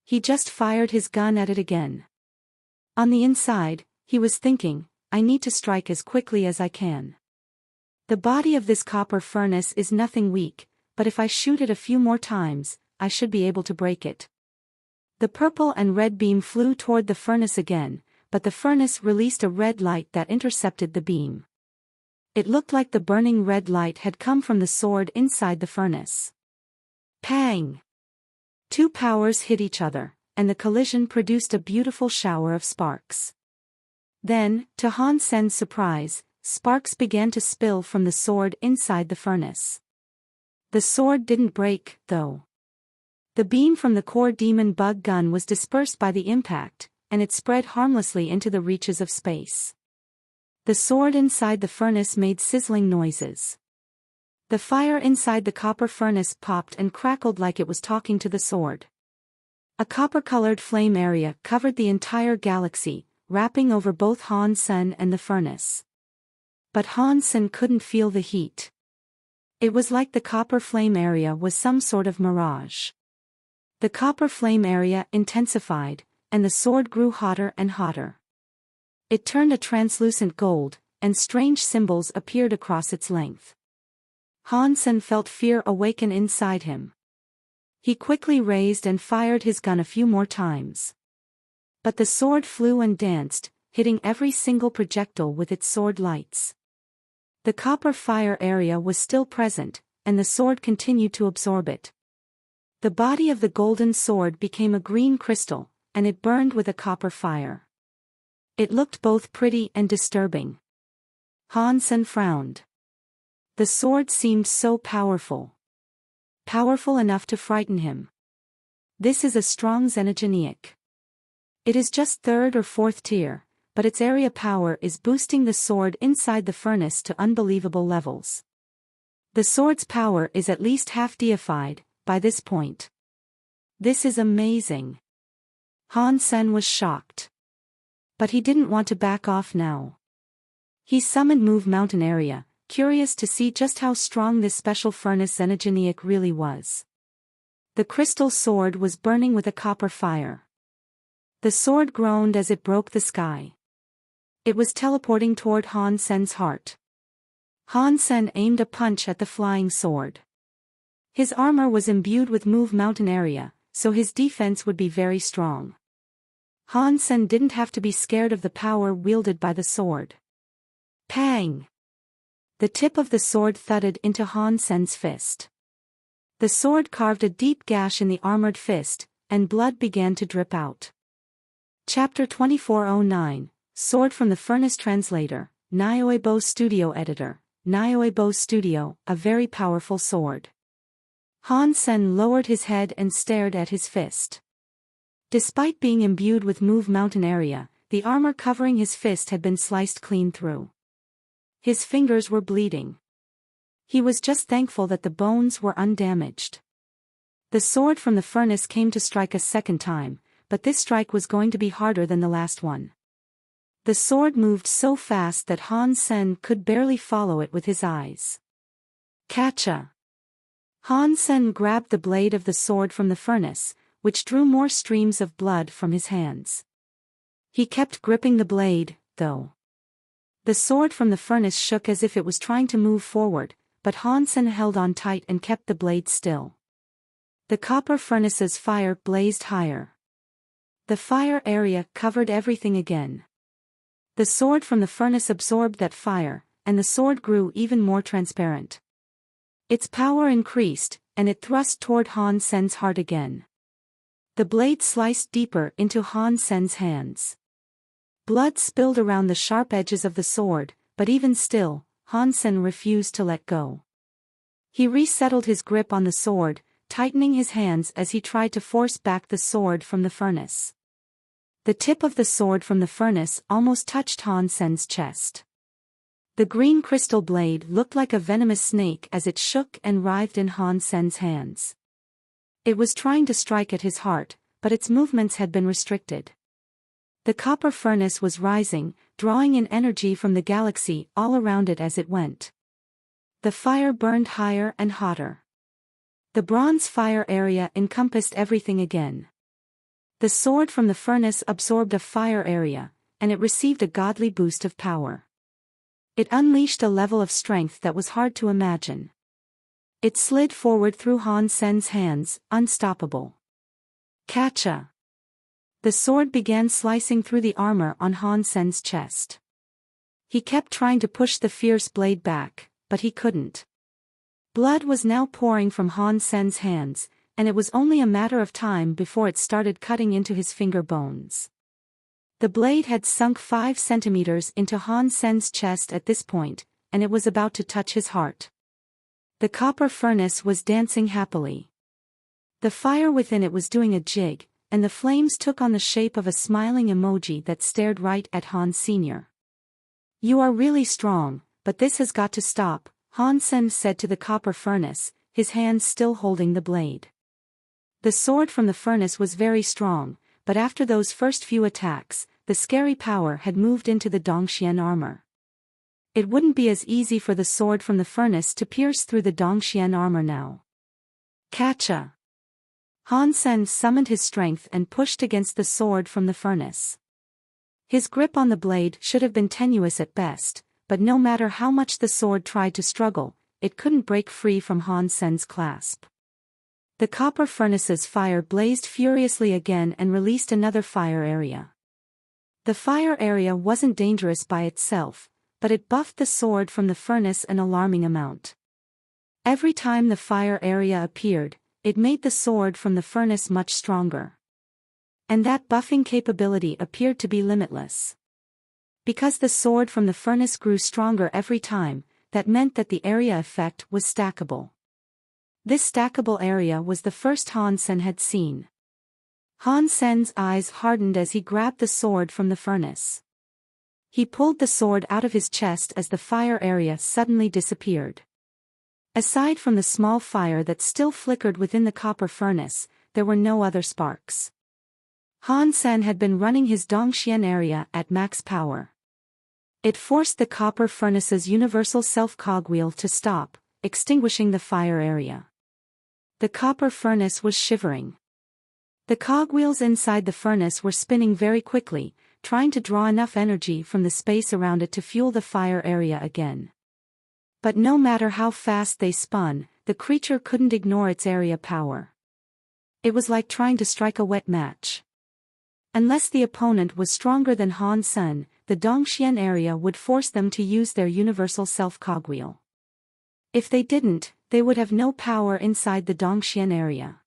He just fired his gun at it again. On the inside, he was thinking, I need to strike as quickly as I can. The body of this copper furnace is nothing weak, but if I shoot it a few more times, I should be able to break it. The purple and red beam flew toward the furnace again, but the furnace released a red light that intercepted the beam. It looked like the burning red light had come from the sword inside the furnace. Pang! Two powers hit each other, and the collision produced a beautiful shower of sparks. Then, to Han Sen's surprise, sparks began to spill from the sword inside the furnace. The sword didn't break, though. The beam from the core demon bug gun was dispersed by the impact, and it spread harmlessly into the reaches of space. The sword inside the furnace made sizzling noises. The fire inside the copper furnace popped and crackled like it was talking to the sword. A copper-colored flame area covered the entire galaxy, wrapping over both Han Sen and the furnace. But Han Sen couldn't feel the heat. It was like the copper flame area was some sort of mirage. The copper flame area intensified, and the sword grew hotter and hotter. It turned a translucent gold, and strange symbols appeared across its length. Han Sen felt fear awaken inside him. He quickly raised and fired his gun a few more times. But the sword flew and danced, hitting every single projectile with its sword lights. The copper fire area was still present, and the sword continued to absorb it. The body of the golden sword became a green crystal, and it burned with a copper fire. It looked both pretty and disturbing. Han Sen frowned. The sword seemed so powerful. Powerful enough to frighten him. This is a strong xenogenic. It is just 3rd or 4th tier, but its area power is boosting the sword inside the furnace to unbelievable levels. The sword's power is at least half deified by this point. This is amazing. Han Sen was shocked. But he didn't want to back off now. He summoned Move Mountain Area, curious to see just how strong this special furnace xenogenic really was. The crystal sword was burning with a copper fire. The sword groaned as it broke the sky. It was teleporting toward Han Sen's heart. Han Sen aimed a punch at the flying sword. His armor was imbued with Move Mountain Area, so his defense would be very strong. Han Sen didn't have to be scared of the power wielded by the sword. Pang! The tip of the sword thudded into Han Sen's fist. The sword carved a deep gash in the armored fist, and blood began to drip out. Chapter 2409, Sword from the Furnace Translator, Audiobook Studio Editor, Audiobook Studio, a very powerful sword. Han Sen lowered his head and stared at his fist. Despite being imbued with Move Mountain Area, the armor covering his fist had been sliced clean through. His fingers were bleeding. He was just thankful that the bones were undamaged. The sword from the furnace came to strike a second time, but this strike was going to be harder than the last one. The sword moved so fast that Han Sen could barely follow it with his eyes. Catcha! Han Sen grabbed the blade of the sword from the furnace, which drew more streams of blood from his hands. He kept gripping the blade, though. The sword from the furnace shook as if it was trying to move forward, but Han Sen held on tight and kept the blade still. The copper furnace's fire blazed higher. The fire area covered everything again. The sword from the furnace absorbed that fire, and the sword grew even more transparent. Its power increased, and it thrust toward Han Sen's heart again. The blade sliced deeper into Han Sen's hands. Blood spilled around the sharp edges of the sword, but even still, Han Sen refused to let go. He resettled his grip on the sword, tightening his hands as he tried to force back the sword from the furnace. The tip of the sword from the furnace almost touched Han Sen's chest. The green crystal blade looked like a venomous snake as it shook and writhed in Han Sen's hands. It was trying to strike at his heart, but its movements had been restricted. The copper furnace was rising, drawing in energy from the galaxy all around it as it went. The fire burned higher and hotter. The bronze fire area encompassed everything again. The sword from the furnace absorbed a fire area, and it received a godly boost of power. It unleashed a level of strength that was hard to imagine. It slid forward through Han Sen's hands, unstoppable. Catcha! The sword began slicing through the armor on Han Sen's chest. He kept trying to push the fierce blade back, but he couldn't. Blood was now pouring from Han Sen's hands, and it was only a matter of time before it started cutting into his finger bones. The blade had sunk 5 centimeters into Han Sen's chest at this point, and it was about to touch his heart. The copper furnace was dancing happily. The fire within it was doing a jig, and the flames took on the shape of a smiling emoji that stared right at Han Sr. "You are really strong, but this has got to stop," Han Sen said to the copper furnace, his hands still holding the blade. The sword from the furnace was very strong, but after those first few attacks, the scary power had moved into the Dongxian armor. It wouldn't be as easy for the sword from the furnace to pierce through the Dongxian armor now. Catcha! Han Sen summoned his strength and pushed against the sword from the furnace. His grip on the blade should have been tenuous at best, but no matter how much the sword tried to struggle, it couldn't break free from Han Sen's clasp. The copper furnace's fire blazed furiously again and released another fire area. The fire area wasn't dangerous by itself, but it buffed the sword from the furnace an alarming amount. Every time the fire area appeared, it made the sword from the furnace much stronger. And that buffing capability appeared to be limitless. Because the sword from the furnace grew stronger every time, that meant that the area effect was stackable. This stackable area was the first Han Sen had seen. Han Sen's eyes hardened as he grabbed the sword from the furnace. He pulled the sword out of his chest as the fire area suddenly disappeared. Aside from the small fire that still flickered within the copper furnace, there were no other sparks. Han Sen had been running his Dongxian area at max power. It forced the copper furnace's universal self-cogwheel to stop, extinguishing the fire area. The copper furnace was shivering. The cogwheels inside the furnace were spinning very quickly, trying to draw enough energy from the space around it to fuel the fire area again. But no matter how fast they spun, the creature couldn't ignore its area power. It was like trying to strike a wet match. Unless the opponent was stronger than Han Sen, the Dongxian area would force them to use their universal self-cogwheel. If they didn't, they would have no power inside the Dongxian area.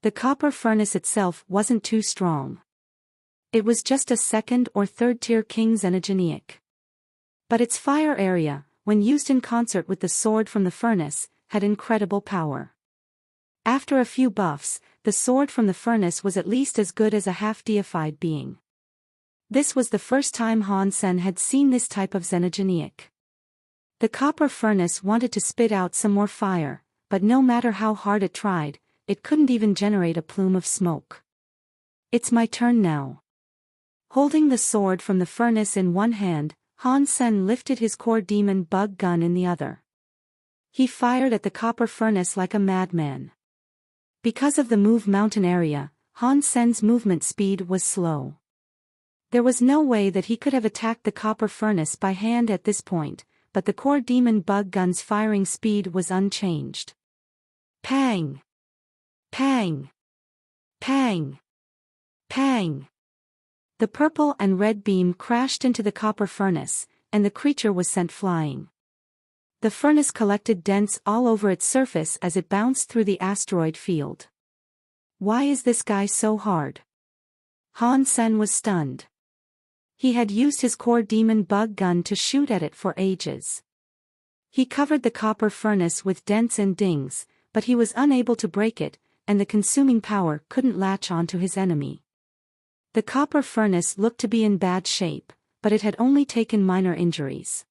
The copper furnace itself wasn't too strong. It was just a second or third tier King Xenogeneic. But its fire area, when used in concert with the sword from the furnace, had incredible power. After a few buffs, the sword from the furnace was at least as good as a half-deified being. This was the first time Han Sen had seen this type of Xenogeneic. The copper furnace wanted to spit out some more fire, but no matter how hard it tried, it couldn't even generate a plume of smoke. "It's my turn now." Holding the sword from the furnace in one hand, Han Sen lifted his core demon bug gun in the other. He fired at the copper furnace like a madman. Because of the move mountain area, Han Sen's movement speed was slow. There was no way that he could have attacked the copper furnace by hand at this point, but the core demon bug gun's firing speed was unchanged. Pang! Pang! Pang! Pang! The purple and red beam crashed into the copper furnace, and the creature was sent flying. The furnace collected dents all over its surface as it bounced through the asteroid field. Why is this guy so hard? Han Sen was stunned. He had used his core demon bug gun to shoot at it for ages. He covered the copper furnace with dents and dings, but he was unable to break it, and the consuming power couldn't latch onto his enemy. The copper furnace looked to be in bad shape, but it had only taken minor injuries.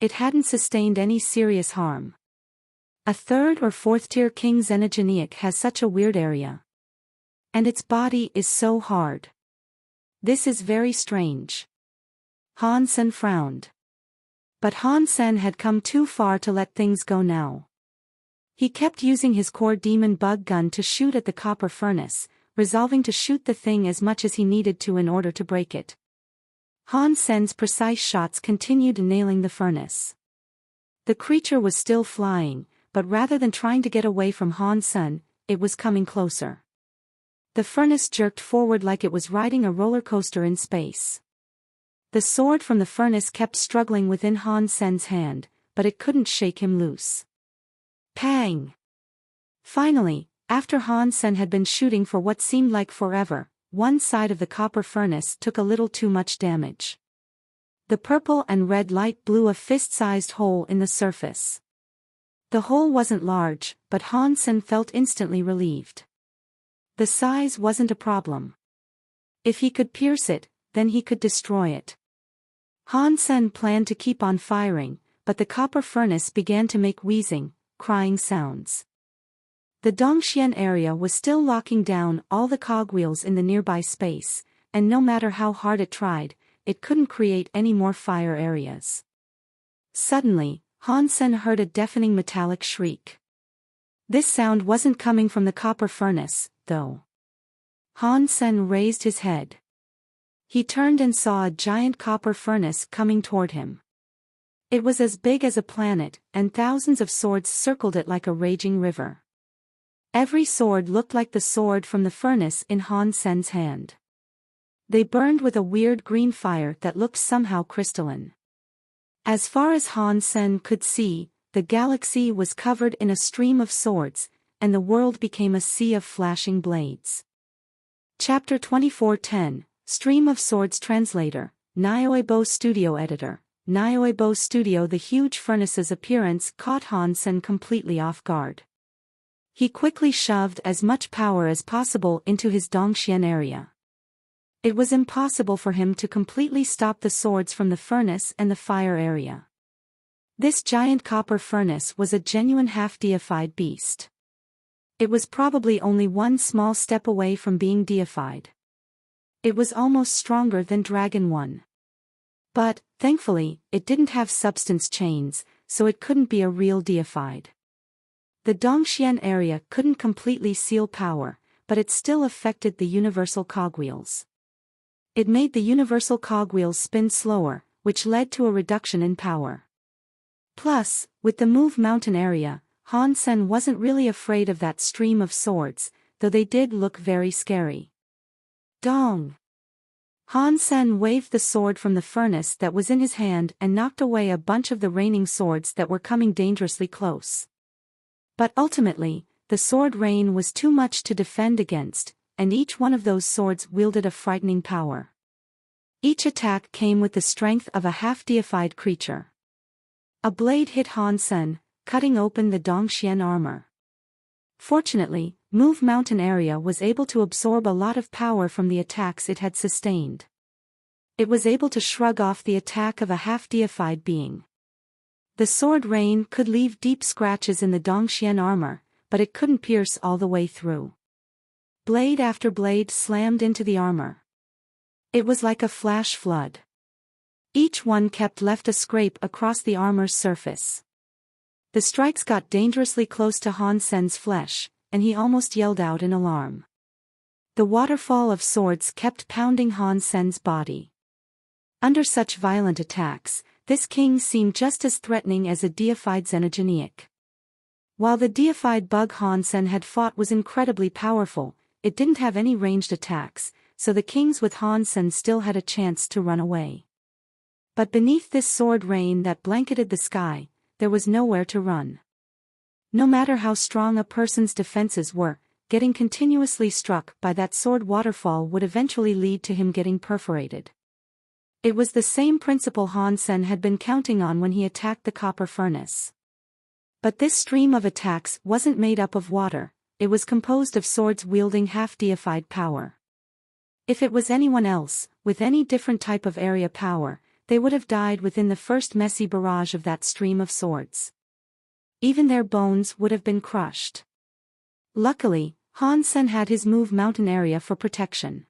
It hadn't sustained any serious harm. A third or fourth tier king xenogeneic has such a weird area. And its body is so hard. This is very strange. Han Sen frowned. But Han Sen had come too far to let things go now. He kept using his core demon bug gun to shoot at the copper furnace, resolving to shoot the thing as much as he needed to in order to break it. Han Sen's precise shots continued nailing the furnace. The creature was still flying, but rather than trying to get away from Han Sen, it was coming closer. The furnace jerked forward like it was riding a roller coaster in space. The sword from the furnace kept struggling within Han Sen's hand, but it couldn't shake him loose. Pang! Finally, after Han Sen had been shooting for what seemed like forever, one side of the copper furnace took a little too much damage. The purple and red light blew a fist-sized hole in the surface. The hole wasn't large, but Han Sen felt instantly relieved. The size wasn't a problem. If he could pierce it, then he could destroy it. Han Sen planned to keep on firing, but the copper furnace began to make wheezing, crying sounds. The Dongxian area was still locking down all the cogwheels in the nearby space, and no matter how hard it tried, it couldn't create any more fire areas. Suddenly, Han Sen heard a deafening metallic shriek. This sound wasn't coming from the copper furnace, though. Han Sen raised his head. He turned and saw a giant copper furnace coming toward him. It was as big as a planet, and thousands of swords circled it like a raging river. Every sword looked like the sword from the furnace in Han Sen's hand. They burned with a weird green fire that looked somehow crystalline. As far as Han Sen could see, the galaxy was covered in a stream of swords, and the world became a sea of flashing blades. Chapter 24:10, Stream of Swords Translator, Nioebo Studio Editor. Nioebo Studio. The huge furnace's appearance caught Han Sen completely off guard. He quickly shoved as much power as possible into his Dongxian area. It was impossible for him to completely stop the swords from the furnace and the fire area. This giant copper furnace was a genuine half-deified beast. It was probably only one small step away from being deified. It was almost stronger than Dragon 1. But, thankfully, it didn't have substance chains, so it couldn't be a real deified. The Dongxian area couldn't completely seal power, but it still affected the universal cogwheels. It made the universal cogwheels spin slower, which led to a reduction in power. Plus, with the Move Mountain area, Han Sen wasn't really afraid of that stream of swords, though they did look very scary. Dong! Han Sen waved the sword from the furnace that was in his hand and knocked away a bunch of the raining swords that were coming dangerously close. But ultimately, the sword rain was too much to defend against, and each one of those swords wielded a frightening power. Each attack came with the strength of a half-deified creature. A blade hit Han Sen, cutting open the Dongxian armor. Fortunately, Move Mountain area was able to absorb a lot of power from the attacks it had sustained. It was able to shrug off the attack of a half-deified being. The sword rain could leave deep scratches in the Dongxian armor, but it couldn't pierce all the way through. Blade after blade slammed into the armor. It was like a flash flood. Each one left a scrape across the armor's surface. The strikes got dangerously close to Han Sen's flesh, and he almost yelled out in alarm. The waterfall of swords kept pounding Han Sen's body. Under such violent attacks, this king seemed just as threatening as a deified xenogeneic. While the deified bug Han Sen had fought was incredibly powerful, it didn't have any ranged attacks, so the kings with Han Sen still had a chance to run away. But beneath this sword rain that blanketed the sky, there was nowhere to run. No matter how strong a person's defenses were, getting continuously struck by that sword waterfall would eventually lead to him getting perforated. It was the same principle Han Sen had been counting on when he attacked the copper furnace. But this stream of attacks wasn't made up of water, it was composed of swords wielding half-deified power. If it was anyone else, with any different type of area power, they would have died within the first messy barrage of that stream of swords. Even their bones would have been crushed. Luckily, Han Sen had his move mountain area for protection.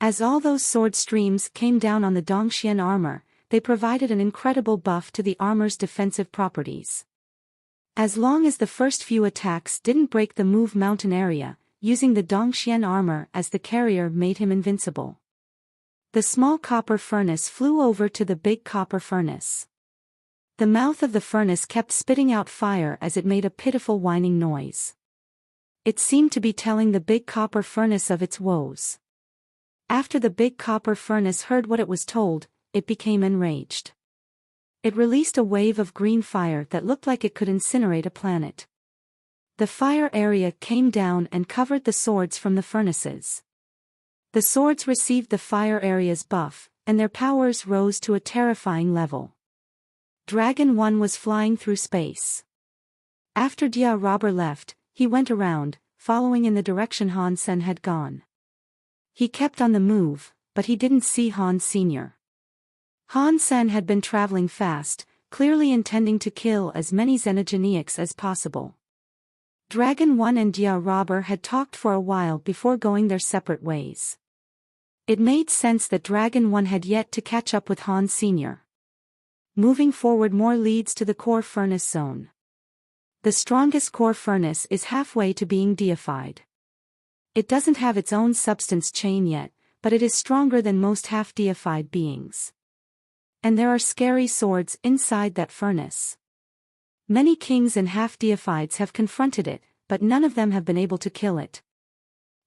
As all those sword streams came down on the Dongxian armor, they provided an incredible buff to the armor's defensive properties. As long as the first few attacks didn't break the move mountain area, using the Dongxian armor as the carrier made him invincible. The small copper furnace flew over to the big copper furnace. The mouth of the furnace kept spitting out fire as it made a pitiful whining noise. It seemed to be telling the big copper furnace of its woes. After the big copper furnace heard what it was told, it became enraged. It released a wave of green fire that looked like it could incinerate a planet. The fire area came down and covered the swords from the furnaces. The swords received the fire area's buff, and their powers rose to a terrifying level. Dragon 1 was flying through space. After Dia Robber left, he went around, following in the direction Han Sen had gone. He kept on the move, but he didn't see Han Sr. Han Sen had been traveling fast, clearly intending to kill as many xenogeniacs as possible. Dragon 1 and Dia Robber had talked for a while before going their separate ways. It made sense that Dragon 1 had yet to catch up with Han Sr. Moving forward more leads to the core furnace zone. The strongest core furnace is halfway to being deified. It doesn't have its own substance chain yet, but it is stronger than most half-deified beings. And there are scary swords inside that furnace. Many kings and half-deifieds have confronted it, but none of them have been able to kill it.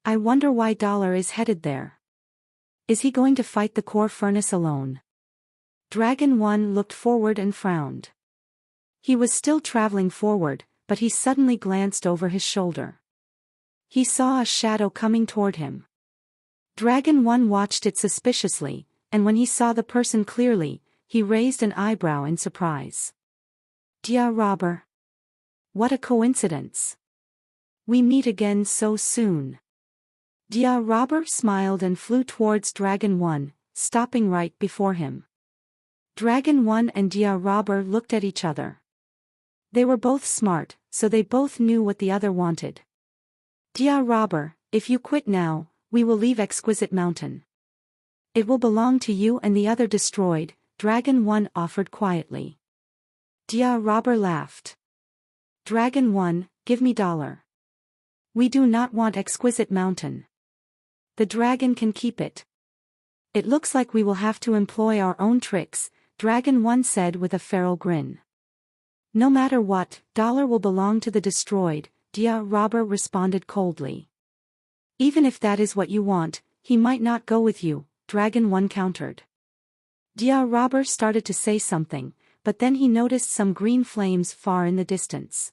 I wonder why Dollar is headed there. Is he going to fight the core furnace alone? Dragon 1 looked forward and frowned. He was still traveling forward, but he suddenly glanced over his shoulder. He saw a shadow coming toward him. Dragon 1 watched it suspiciously, and when he saw the person clearly, he raised an eyebrow in surprise. Dia Robber. What a coincidence. We meet again so soon. Dia Robber smiled and flew towards Dragon 1, stopping right before him. Dragon 1 and Dia Robber looked at each other. They were both smart, so they both knew what the other wanted. Dia Robber, if you quit now, we will leave Exquisite Mountain. It will belong to you and the other destroyed, Dragon 1 offered quietly. Dia Robber laughed. Dragon 1, give me $. We do not want Exquisite Mountain. The dragon can keep it. It looks like we will have to employ our own tricks, Dragon 1 said with a feral grin. No matter what, $. Will belong to the destroyed, Dia Robber responded coldly. Even if that is what you want, he might not go with you, Dragon 1 countered. Dia Robber started to say something, but then he noticed some green flames far in the distance.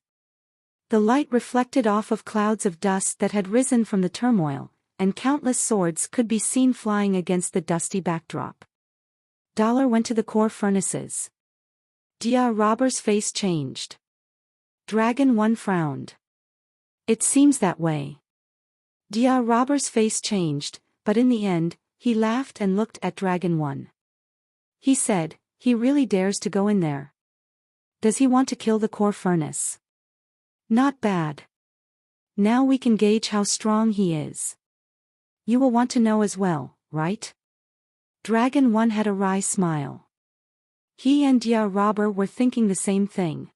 The light reflected off of clouds of dust that had risen from the turmoil, and countless swords could be seen flying against the dusty backdrop. $. Went to the core furnaces. Dia Robber's face changed. Dragon 1 frowned. It seems that way. Dia Robber's face changed, but in the end, he laughed and looked at Dragon 1. He said, he really dares to go in there. Does he want to kill the core furnace? Not bad. Now we can gauge how strong he is. You will want to know as well, right? Dragon 1 had a wry smile. He and Dia Robber were thinking the same thing.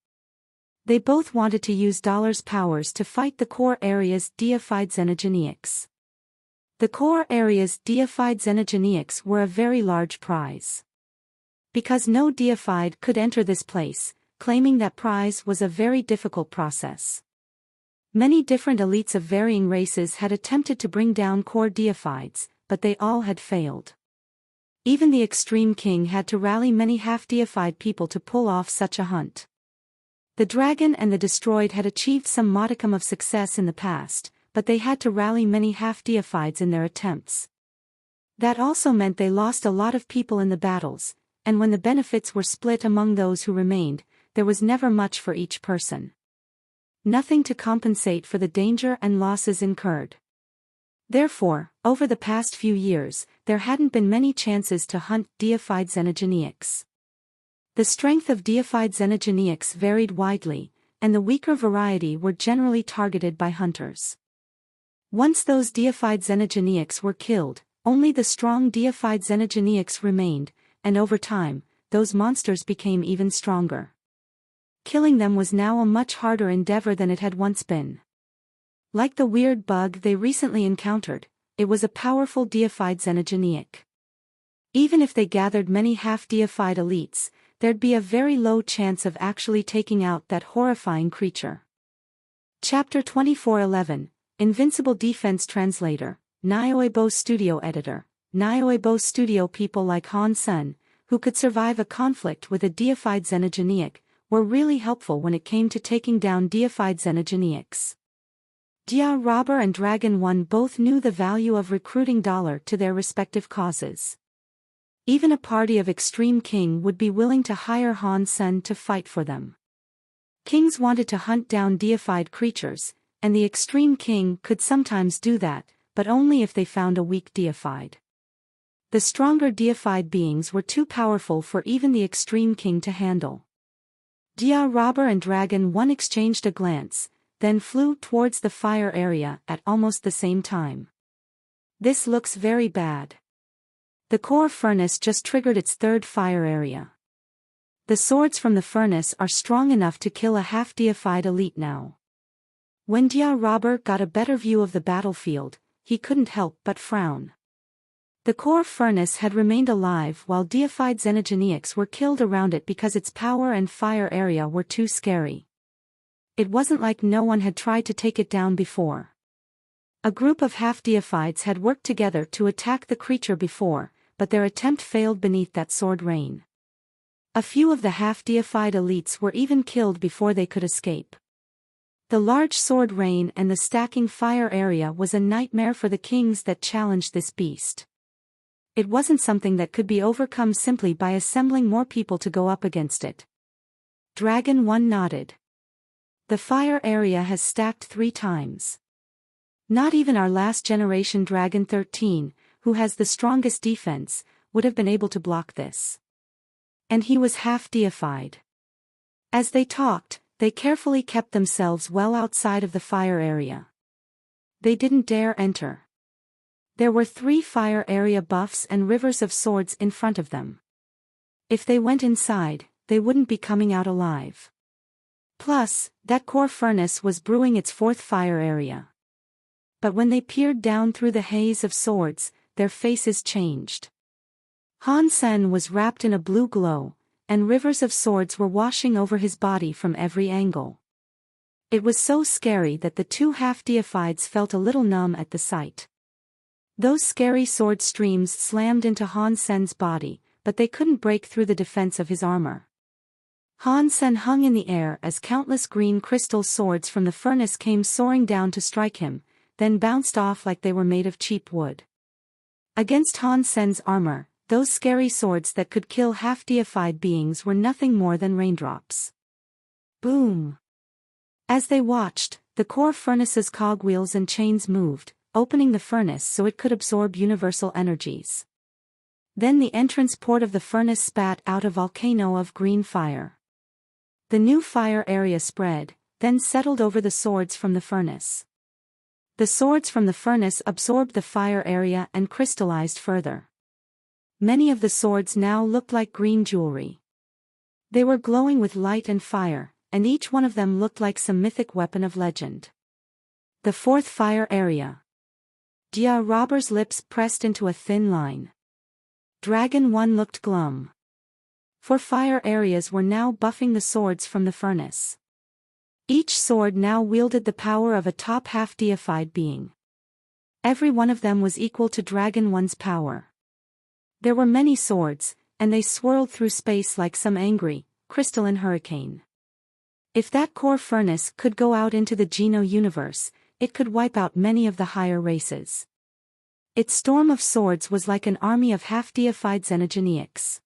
They both wanted to use $'s powers to fight the core area's deified xenogeniacs. The core area's deified xenogeniacs were a very large prize. Because no deified could enter this place, claiming that prize was a very difficult process. Many different elites of varying races had attempted to bring down core deifieds, but they all had failed. Even the extreme king had to rally many half-deified people to pull off such a hunt. The dragon and the destroyed had achieved some modicum of success in the past, but they had to rally many half-deifieds in their attempts. That also meant they lost a lot of people in the battles, and when the benefits were split among those who remained, there was never much for each person. Nothing to compensate for the danger and losses incurred. Therefore, over the past few years, there hadn't been many chances to hunt deified xenogeneics. The strength of deified xenogeneics varied widely, and the weaker variety were generally targeted by hunters. Once those deified xenogeneics were killed, only the strong deified xenogeneics remained, and over time, those monsters became even stronger. Killing them was now a much harder endeavor than it had once been. Like the weird bug they recently encountered, it was a powerful deified xenogeneic. Even if they gathered many half-deified elites, there'd be a very low chance of actually taking out that horrifying creature. Chapter 2411, Invincible Defense Translator, Nioebo Studio Editor. Nioebo Studio people like Han Sen, who could survive a conflict with a deified xenogeneic, were really helpful when it came to taking down deified xenogeneics. Dia Robber and Dragon One both knew the value of recruiting dollar to their respective causes. Even a party of Extreme King would be willing to hire Han Sen to fight for them. Kings wanted to hunt down deified creatures, and the Extreme King could sometimes do that, but only if they found a weak deified. The stronger deified beings were too powerful for even the Extreme King to handle. Dia Robber and Dragon One exchanged a glance, then flew towards the fire area at almost the same time. This looks very bad. The core furnace just triggered its third fire area. The swords from the furnace are strong enough to kill a half-deified elite now. When Dia Robber got a better view of the battlefield, he couldn't help but frown. The core furnace had remained alive while deified xenogeneics were killed around it because its power and fire area were too scary. It wasn't like no one had tried to take it down before. A group of half-deifieds had worked together to attack the creature before, but their attempt failed beneath that sword rain. A few of the half-deified elites were even killed before they could escape. The large sword rain and the stacking fire area was a nightmare for the kings that challenged this beast. It wasn't something that could be overcome simply by assembling more people to go up against it. Dragon One nodded. The fire area has stacked 3 times. Not even our last generation Dragon 13, who has the strongest defense, would have been able to block this. And he was half-deified. As they talked, they carefully kept themselves well outside of the fire area. They didn't dare enter. There were 3 fire area buffs and rivers of swords in front of them. If they went inside, they wouldn't be coming out alive. Plus, that core furnace was brewing its 4th fire area. But when they peered down through the haze of swords, their faces changed. Han Sen was wrapped in a blue glow, and rivers of swords were washing over his body from every angle. It was so scary that the 2 half-deifieds felt a little numb at the sight. Those scary sword streams slammed into Han Sen's body, but they couldn't break through the defense of his armor. Han Sen hung in the air as countless green crystal swords from the furnace came soaring down to strike him, then bounced off like they were made of cheap wood. Against Han Sen's armor, those scary swords that could kill half-deified beings were nothing more than raindrops. Boom! As they watched, the core furnace's cogwheels and chains moved, opening the furnace so it could absorb universal energies. Then the entrance port of the furnace spat out a volcano of green fire. The new fire area spread, then settled over the swords from the furnace. The swords from the furnace absorbed the fire area and crystallized further. Many of the swords now looked like green jewelry. They were glowing with light and fire, and each one of them looked like some mythic weapon of legend. The 4th fire area. Dia Robber's lips pressed into a thin line. Dragon One looked glum. 4 fire areas were now buffing the swords from the furnace. Each sword now wielded the power of a top half-deified being. Every one of them was equal to Dragon One's power. There were many swords, and they swirled through space like some angry, crystalline hurricane. If that core furnace could go out into the Geno universe, it could wipe out many of the higher races. Its storm of swords was like an army of half-deified xenogeneics.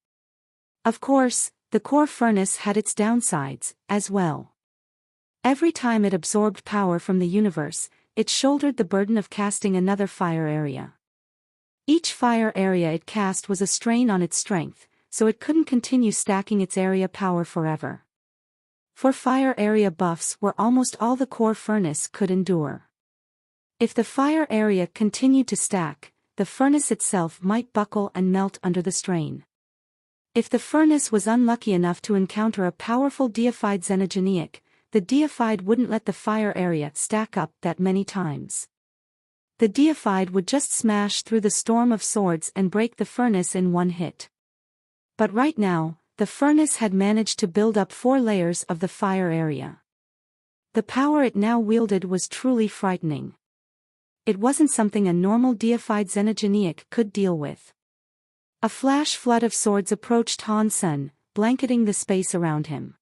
Of course, the core furnace had its downsides, as well. Every time it absorbed power from the universe, it shouldered the burden of casting another fire area. Each fire area it cast was a strain on its strength, so it couldn't continue stacking its area power forever. 4 fire area buffs were almost all the core furnace could endure. If the fire area continued to stack, the furnace itself might buckle and melt under the strain. If the furnace was unlucky enough to encounter a powerful deified xenogeniac, the deified wouldn't let the fire area stack up that many times. The deified would just smash through the storm of swords and break the furnace in one hit. But right now, the furnace had managed to build up 4 layers of the fire area. The power it now wielded was truly frightening. It wasn't something a normal deified xenogeniac could deal with. A flash flood of swords approached Han Sen, blanketing the space around him.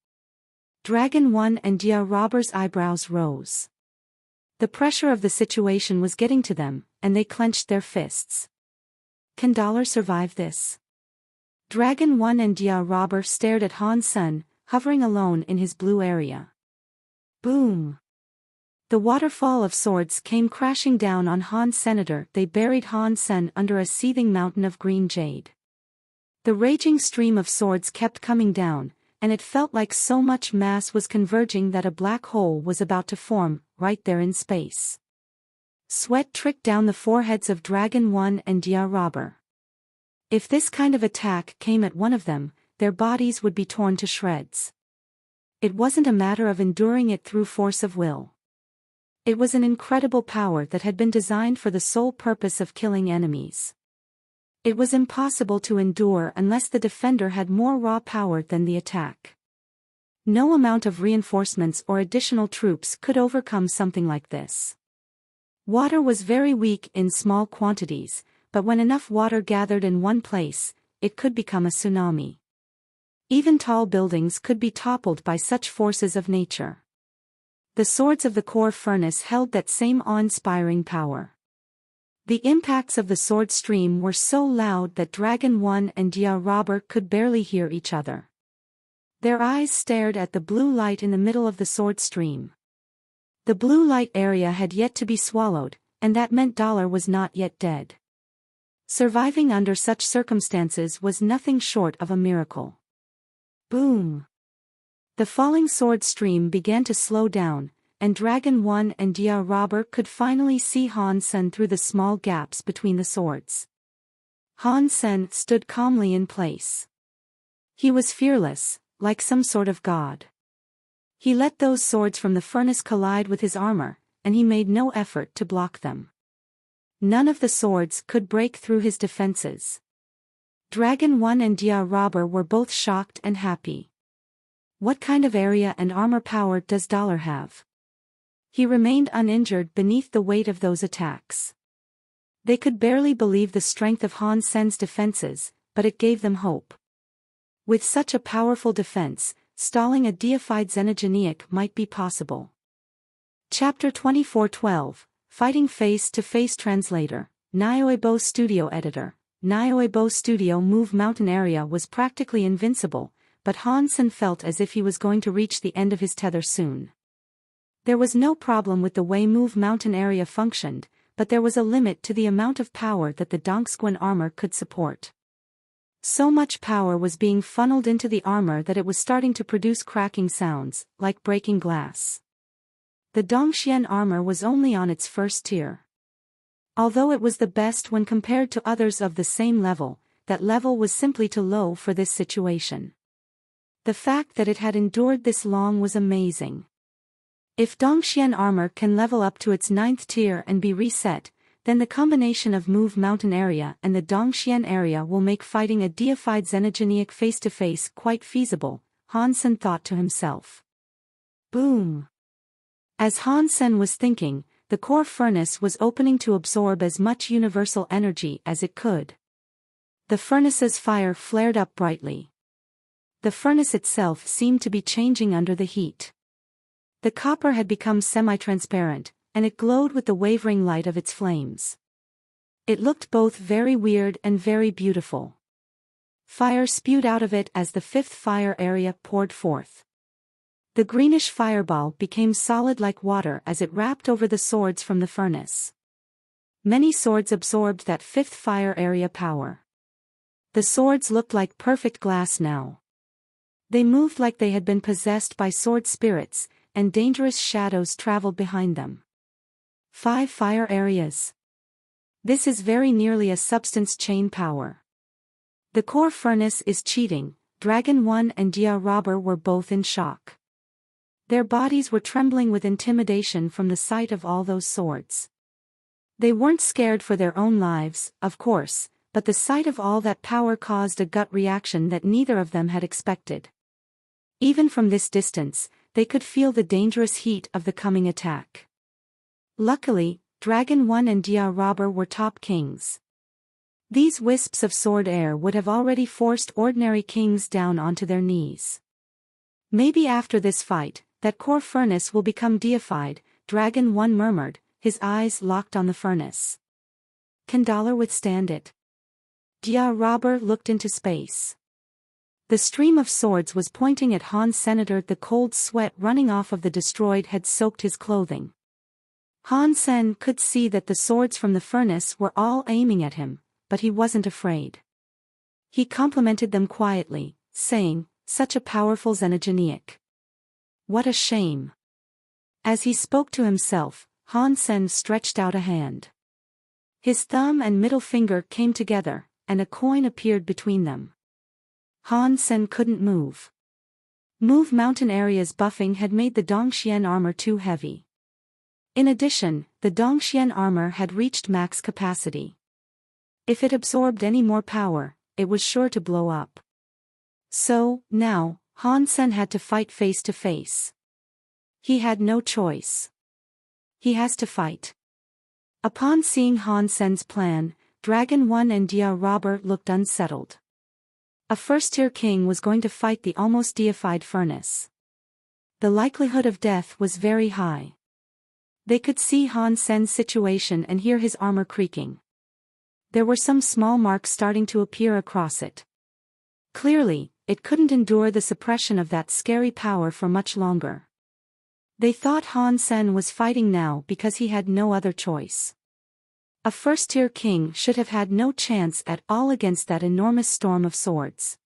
Dragon 1 and Dia Robber's eyebrows rose. The pressure of the situation was getting to them, and they clenched their fists. Can Dollar survive this? Dragon 1 and Dia Robber stared at Han Sen, hovering alone in his blue area. Boom! The waterfall of swords came crashing down on Han Senator. They buried Han Sen under a seething mountain of green jade. The raging stream of swords kept coming down, and it felt like so much mass was converging that a black hole was about to form, right there in space. Sweat tricked down the foreheads of Dragon 1 and Dia Robber. If this kind of attack came at one of them, their bodies would be torn to shreds. It wasn't a matter of enduring it through force of will. It was an incredible power that had been designed for the sole purpose of killing enemies. It was impossible to endure unless the defender had more raw power than the attack. No amount of reinforcements or additional troops could overcome something like this. Water was very weak in small quantities, but when enough water gathered in one place, it could become a tsunami. Even tall buildings could be toppled by such forces of nature. The swords of the core furnace held that same awe-inspiring power. The impacts of the sword stream were so loud that Dragon 1 and Dia Robber could barely hear each other. Their eyes stared at the blue light in the middle of the sword stream. The blue light area had yet to be swallowed, and that meant Dollar was not yet dead. Surviving under such circumstances was nothing short of a miracle. Boom! The falling sword stream began to slow down, and Dragon 1 and Dia Robber could finally see Han Sen through the small gaps between the swords. Han Sen stood calmly in place. He was fearless, like some sort of god. He let those swords from the furnace collide with his armor, and he made no effort to block them. None of the swords could break through his defenses. Dragon 1 and Dia Robber were both shocked and happy. What kind of area and armor power does Dollar have? He remained uninjured beneath the weight of those attacks. They could barely believe the strength of Han Sen's defenses, but it gave them hope. With such a powerful defense, stalling a deified xenogeniac might be possible. Chapter 24:12, Fighting Face-to-Face Translator, Nioebo Studio Editor. Nioebo Studio Move Mountain area was practically invincible, but Han Sen felt as if he was going to reach the end of his tether soon. There was no problem with the way Move Mountain area functioned, but there was a limit to the amount of power that the Dongsquan armor could support. So much power was being funneled into the armor that it was starting to produce cracking sounds, like breaking glass. The Dongxian armor was only on its first tier. Although it was the best when compared to others of the same level, that level was simply too low for this situation. The fact that it had endured this long was amazing. If Dongxian armor can level up to its 9th tier and be reset, then the combination of Move Mountain area and the Dongxian area will make fighting a deified xenogeniac face-to-face quite feasible, Han Sen thought to himself. Boom! As Han Sen was thinking, the core furnace was opening to absorb as much universal energy as it could. The furnace's fire flared up brightly. The furnace itself seemed to be changing under the heat. The copper had become semi-transparent, and it glowed with the wavering light of its flames. It looked both very weird and very beautiful. Fire spewed out of it as the 5th fire area poured forth. The greenish fireball became solid like water as it wrapped over the swords from the furnace. Many swords absorbed that fifth fire area power. The swords looked like perfect glass now. They moved like they had been possessed by sword spirits, and dangerous shadows traveled behind them. 5 fire areas. This is very nearly a substance chain power. The core furnace is cheating. Dragon 1 and Dia Robber were both in shock. Their bodies were trembling with intimidation from the sight of all those swords. They weren't scared for their own lives, of course, but the sight of all that power caused a gut reaction that neither of them had expected. Even from this distance, they could feel the dangerous heat of the coming attack. Luckily, Dragon 1 and Dia Robber were top kings. These wisps of sword air would have already forced ordinary kings down onto their knees. Maybe after this fight, that core furnace will become deified, Dragon 1 murmured, his eyes locked on the furnace. Can Dollar withstand it? Dia Robber looked into space. The stream of swords was pointing at Han Senator. The cold sweat running off of the destroyed had soaked his clothing. Han Sen could see that the swords from the furnace were all aiming at him, but he wasn't afraid. He complimented them quietly, saying, "Such a powerful xenogenic. What a shame." As he spoke to himself, Han Sen stretched out a hand. His thumb and middle finger came together, and a coin appeared between them. Han Sen couldn't move. Mountain area's buffing had made the Dongxian armor too heavy. In addition, the Dongxian armor had reached max capacity. If it absorbed any more power, it was sure to blow up. So, now, Han Sen had to fight face to face. He had no choice. He has to fight. Upon seeing Han Sen's plan, Dragon 1 and Dia Robber looked unsettled. A first-tier king was going to fight the almost deified furnace. The likelihood of death was very high. They could see Han Sen's situation and hear his armor creaking. There were some small marks starting to appear across it. Clearly, it couldn't endure the suppression of that scary power for much longer. They thought Han Sen was fighting now because he had no other choice. A first-tier king should have had no chance at all against that enormous storm of swords.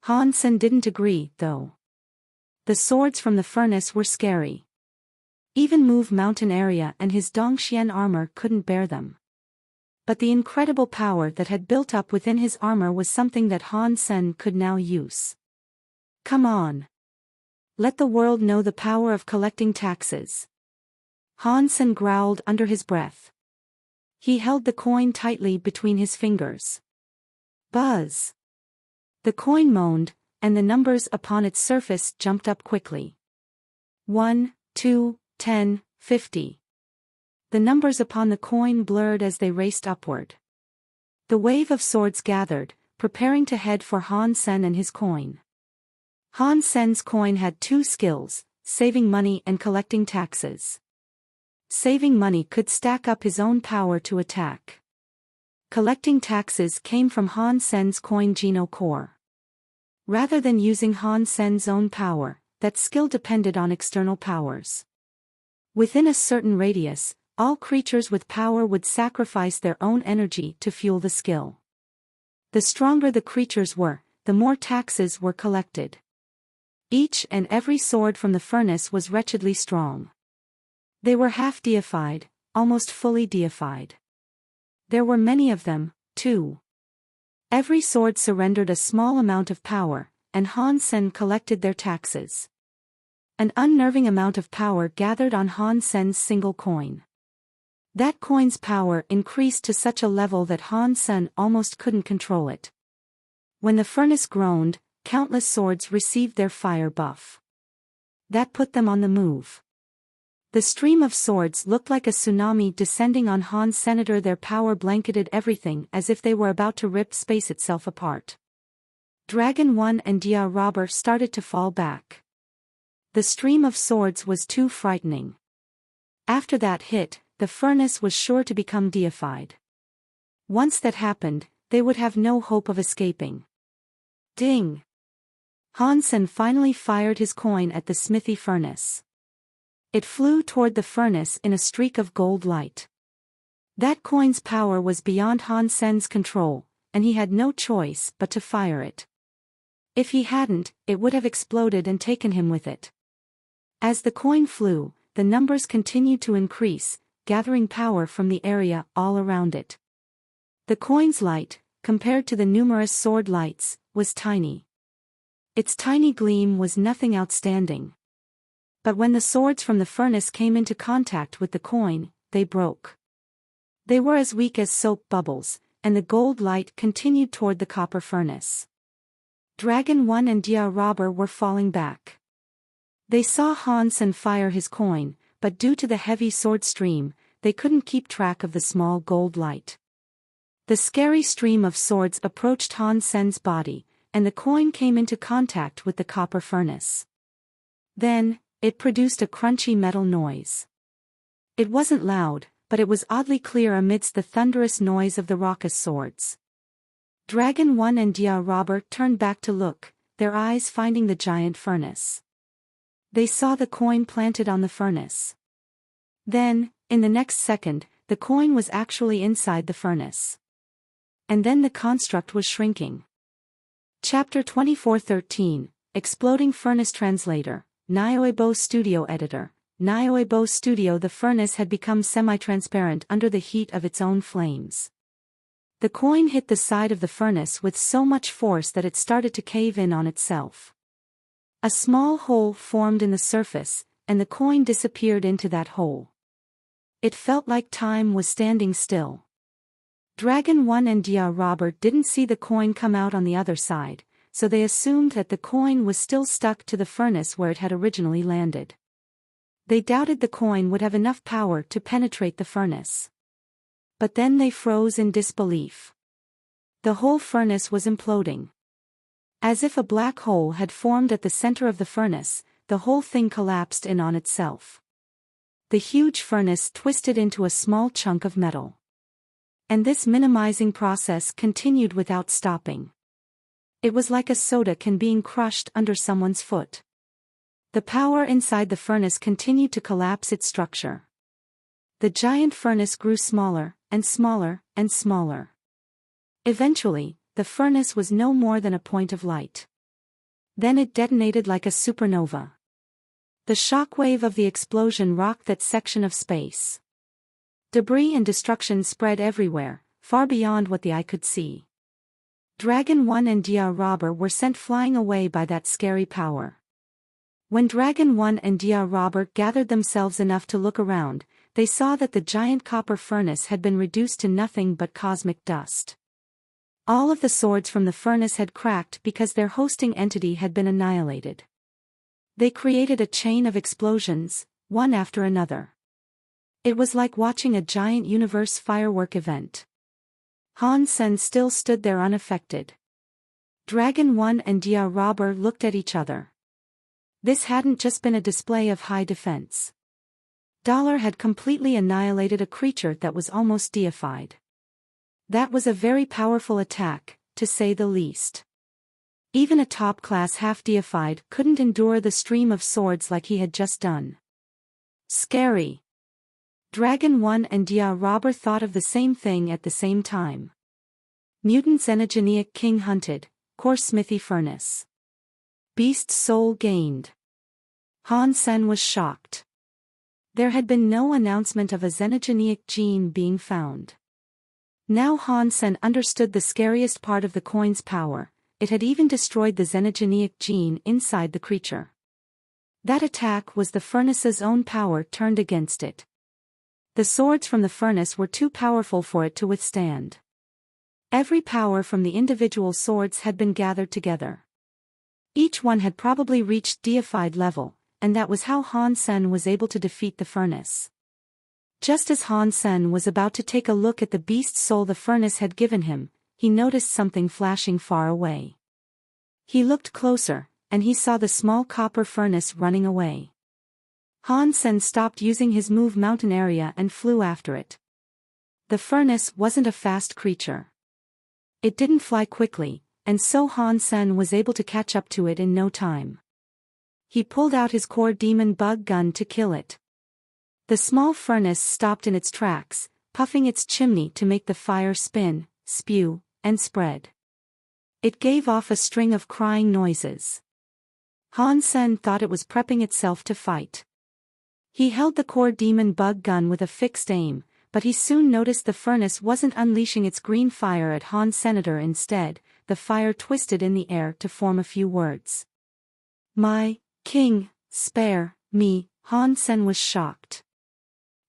Han Sen didn't agree, though. The swords from the furnace were scary. Even Mountain area and his Dongxian armor couldn't bear them. But the incredible power that had built up within his armor was something that Han Sen could now use. Come on. Let the world know the power of collecting taxes. Han Sen growled under his breath. He held the coin tightly between his fingers. Buzz! The coin moaned, and the numbers upon its surface jumped up quickly. 1, 2, 10, 50. The numbers upon the coin blurred as they raced upward. The wave of swords gathered, preparing to head for Han Sen and his coin. Han Sen's coin had 2 skills, saving money and collecting taxes. Saving money could stack up his own power to attack. Collecting taxes came from Han Sen's coin Geno core. Rather than using Han Sen's own power, that skill depended on external powers. Within a certain radius, all creatures with power would sacrifice their own energy to fuel the skill. The stronger the creatures were, the more taxes were collected. Each and every sword from the furnace was wretchedly strong. They were half deified, almost fully deified. There were many of them, too. Every sword surrendered a small amount of power, and Han Sen collected their taxes. An unnerving amount of power gathered on Han Sen's single coin. That coin's power increased to such a level that Han Sen almost couldn't control it. When the furnace groaned, countless swords received their fire buff. That put them on the move. The stream of swords looked like a tsunami descending on Han Senator. Their power blanketed everything as if they were about to rip space itself apart. Dragon 1 and Dia Robber started to fall back. The stream of swords was too frightening. After that hit, the furnace was sure to become deified. Once that happened, they would have no hope of escaping. Ding! Han Sen finally fired his coin at the smithy furnace. It flew toward the furnace in a streak of gold light. That coin's power was beyond Han Sen's control, and he had no choice but to fire it. If he hadn't, it would have exploded and taken him with it. As the coin flew, the numbers continued to increase, gathering power from the area all around it. The coin's light, compared to the numerous sword lights, was tiny. Its tiny gleam was nothing outstanding. But when the swords from the furnace came into contact with the coin, they broke. They were as weak as soap bubbles, and the gold light continued toward the copper furnace. Dragon 1 and Dia Robber were falling back. They saw Han Sen fire his coin, but due to the heavy sword stream, they couldn't keep track of the small gold light. The scary stream of swords approached Han Sen's body, and the coin came into contact with the copper furnace. Then, it produced a crunchy metal noise. It wasn't loud, but it was oddly clear amidst the thunderous noise of the raucous swords. Dragon 1 and Dia Robber turned back to look, their eyes finding the giant furnace. They saw the coin planted on the furnace. Then, in the next second, the coin was actually inside the furnace. And then the construct was shrinking. Chapter 24:13, Exploding Furnace Translator, Nioebo Studio Editor. Nioebo Studio. The furnace had become semi-transparent under the heat of its own flames. The coin hit the side of the furnace with so much force that it started to cave in on itself. A small hole formed in the surface, and the coin disappeared into that hole. It felt like time was standing still. Dragon 1 and Dia Robber didn't see the coin come out on the other side, so they assumed that the coin was still stuck to the furnace where it had originally landed. They doubted the coin would have enough power to penetrate the furnace. But then they froze in disbelief. The whole furnace was imploding. As if a black hole had formed at the center of the furnace, the whole thing collapsed in on itself. The huge furnace twisted into a small chunk of metal. And this minimizing process continued without stopping. It was like a soda can being crushed under someone's foot. The power inside the furnace continued to collapse its structure. The giant furnace grew smaller, and smaller, and smaller. Eventually, the furnace was no more than a point of light. Then it detonated like a supernova. The shockwave of the explosion rocked that section of space. Debris and destruction spread everywhere, far beyond what the eye could see. Dragon 1 and Dia Robber were sent flying away by that scary power. When Dragon 1 and Dia Robber gathered themselves enough to look around, they saw that the giant copper furnace had been reduced to nothing but cosmic dust. All of the swords from the furnace had cracked because their hosting entity had been annihilated. They created a chain of explosions, one after another. It was like watching a giant universe firework event. Han Sen still stood there unaffected. Dragon 1 and Dia Robber looked at each other. This hadn't just been a display of high defense. Dollar had completely annihilated a creature that was almost deified. That was a very powerful attack, to say the least. Even a top-class half-deified couldn't endure the stream of swords like he had just done. Scary. Dragon 1 and Dia Robber thought of the same thing at the same time. Mutant Xenogeneic King hunted, core smithy furnace. Beast soul gained. Han Sen was shocked. There had been no announcement of a xenogeneic gene being found. Now Han Sen understood the scariest part of the coin's power. It had even destroyed the xenogeneic gene inside the creature. That attack was the furnace's own power turned against it. The swords from the furnace were too powerful for it to withstand. Every power from the individual swords had been gathered together. Each one had probably reached deified level, and that was how Han Sen was able to defeat the furnace. Just as Han Sen was about to take a look at the beast soul the furnace had given him, he noticed something flashing far away. He looked closer, and he saw the small copper furnace running away. Han Sen stopped using his move mountain area and flew after it. The furnace wasn't a fast creature. It didn't fly quickly, and so Han Sen was able to catch up to it in no time. He pulled out his core demon bug gun to kill it. The small furnace stopped in its tracks, puffing its chimney to make the fire spin, spew, and spread. It gave off a string of crying noises. Han Sen thought it was prepping itself to fight. He held the core demon bug gun with a fixed aim, but he soon noticed the furnace wasn't unleashing its green fire at Han Senator. Instead, the fire twisted in the air to form a few words. "My king, spare me." Han Sen was shocked.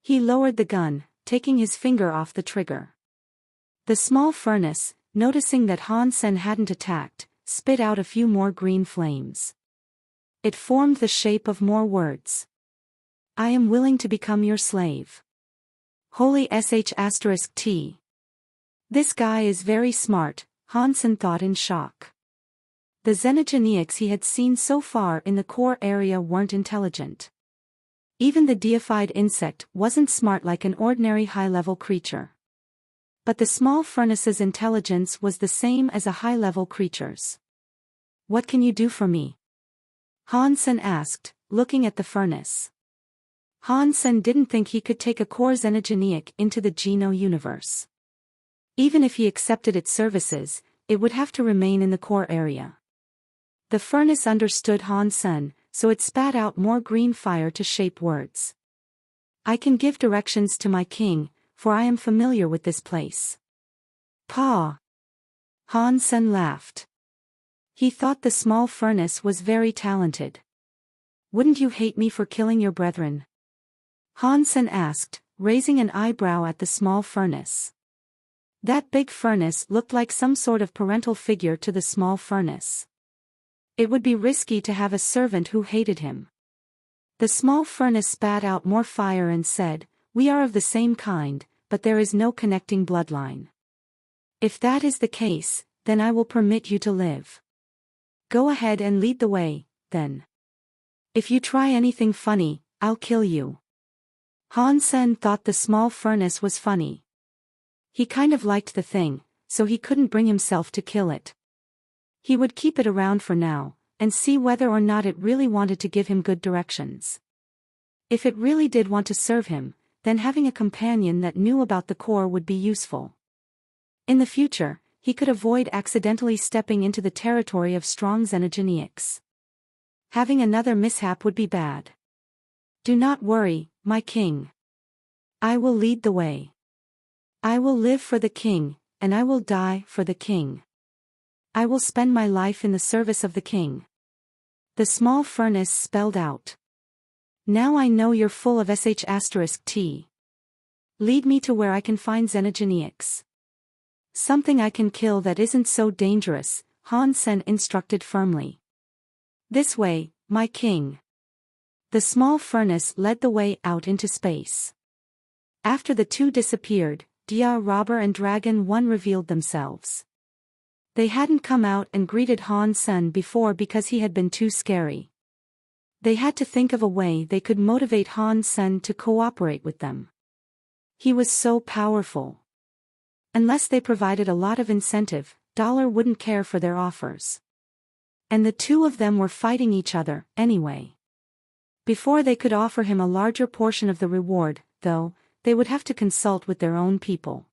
He lowered the gun, taking his finger off the trigger. The small furnace, noticing that Han Sen hadn't attacked, spit out a few more green flames. It formed the shape of more words. "I am willing to become your slave. Holy sh*t. This guy is very smart," Han Sen thought in shock. The xenogeneics he had seen so far in the core area weren't intelligent. Even the deified insect wasn't smart like an ordinary high-level creature. But the small furnace's intelligence was the same as a high-level creature's. "What can you do for me?" Han Sen asked, looking at the furnace. Han Sen didn't think he could take a core xenogeneic into the Geno universe. Even if he accepted its services, it would have to remain in the core area. The furnace understood Han Sen, so it spat out more green fire to shape words. "I can give directions to my king, for I am familiar with this place." "Pa!" Han Sen laughed. He thought the small furnace was very talented. "Wouldn't you hate me for killing your brethren?" Han Sen asked, raising an eyebrow at the small furnace. That big furnace looked like some sort of parental figure to the small furnace. It would be risky to have a servant who hated him. The small furnace spat out more fire and said, "We are of the same kind, but there is no connecting bloodline. If that is the case, then I will permit you to live. Go ahead and lead the way, then. If you try anything funny, I'll kill you." Han Sen thought the small furnace was funny. He kind of liked the thing, so he couldn't bring himself to kill it. He would keep it around for now, and see whether or not it really wanted to give him good directions. If it really did want to serve him, then having a companion that knew about the core would be useful. In the future, he could avoid accidentally stepping into the territory of strong xenogeneics. Having another mishap would be bad. "Do not worry, my king. I will lead the way. I will live for the king, and I will die for the king. I will spend my life in the service of the king." The small furnace spelled out. "Now I know you're full of sh*t. Lead me to where I can find xenogeneics. Something I can kill that isn't so dangerous," Han Sen instructed firmly. "This way, my king." The small furnace led the way out into space. After the two disappeared, Dia Robber and Dragon 1 revealed themselves. They hadn't come out and greeted Han Sen before because he had been too scary. They had to think of a way they could motivate Han Sen to cooperate with them. He was so powerful. Unless they provided a lot of incentive, Dollar wouldn't care for their offers. And the two of them were fighting each other, anyway. Before they could offer him a larger portion of the reward, though, they would have to consult with their own people.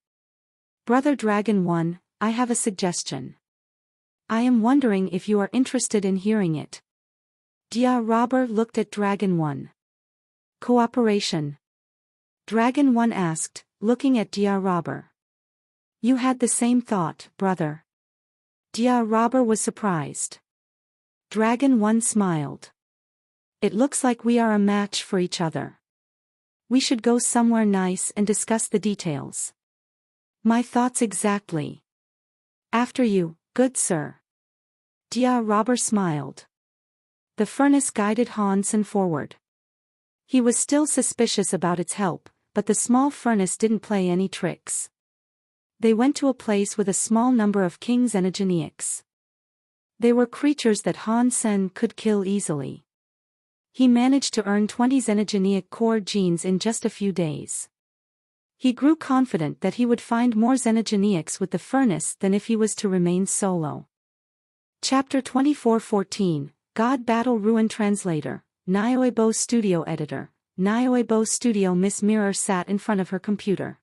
"Brother Dragon 1, I have a suggestion. I am wondering if you are interested in hearing it." Dia Robber looked at Dragon 1. "Cooperation?" Dragon 1 asked, looking at Dia Robber. "You had the same thought, brother." Dia Robber was surprised. Dragon 1 smiled. "It looks like we are a match for each other. We should go somewhere nice and discuss the details." "My thoughts exactly." "After you, good sir." Dia Robber smiled. The furnace guided Han Sen forward. He was still suspicious about its help, but the small furnace didn't play any tricks. They went to a place with a small number of king xenogeneics. They were creatures that Han Sen could kill easily. He managed to earn 20 xenogeneic core genes in just a few days. He grew confident that he would find more xenogeneics with the furnace than if he was to remain solo. Chapter 24:14, God Battle Ruin Translator, Nioebo Studio Editor, Nioebo Studio. Miss Mirror sat in front of her computer.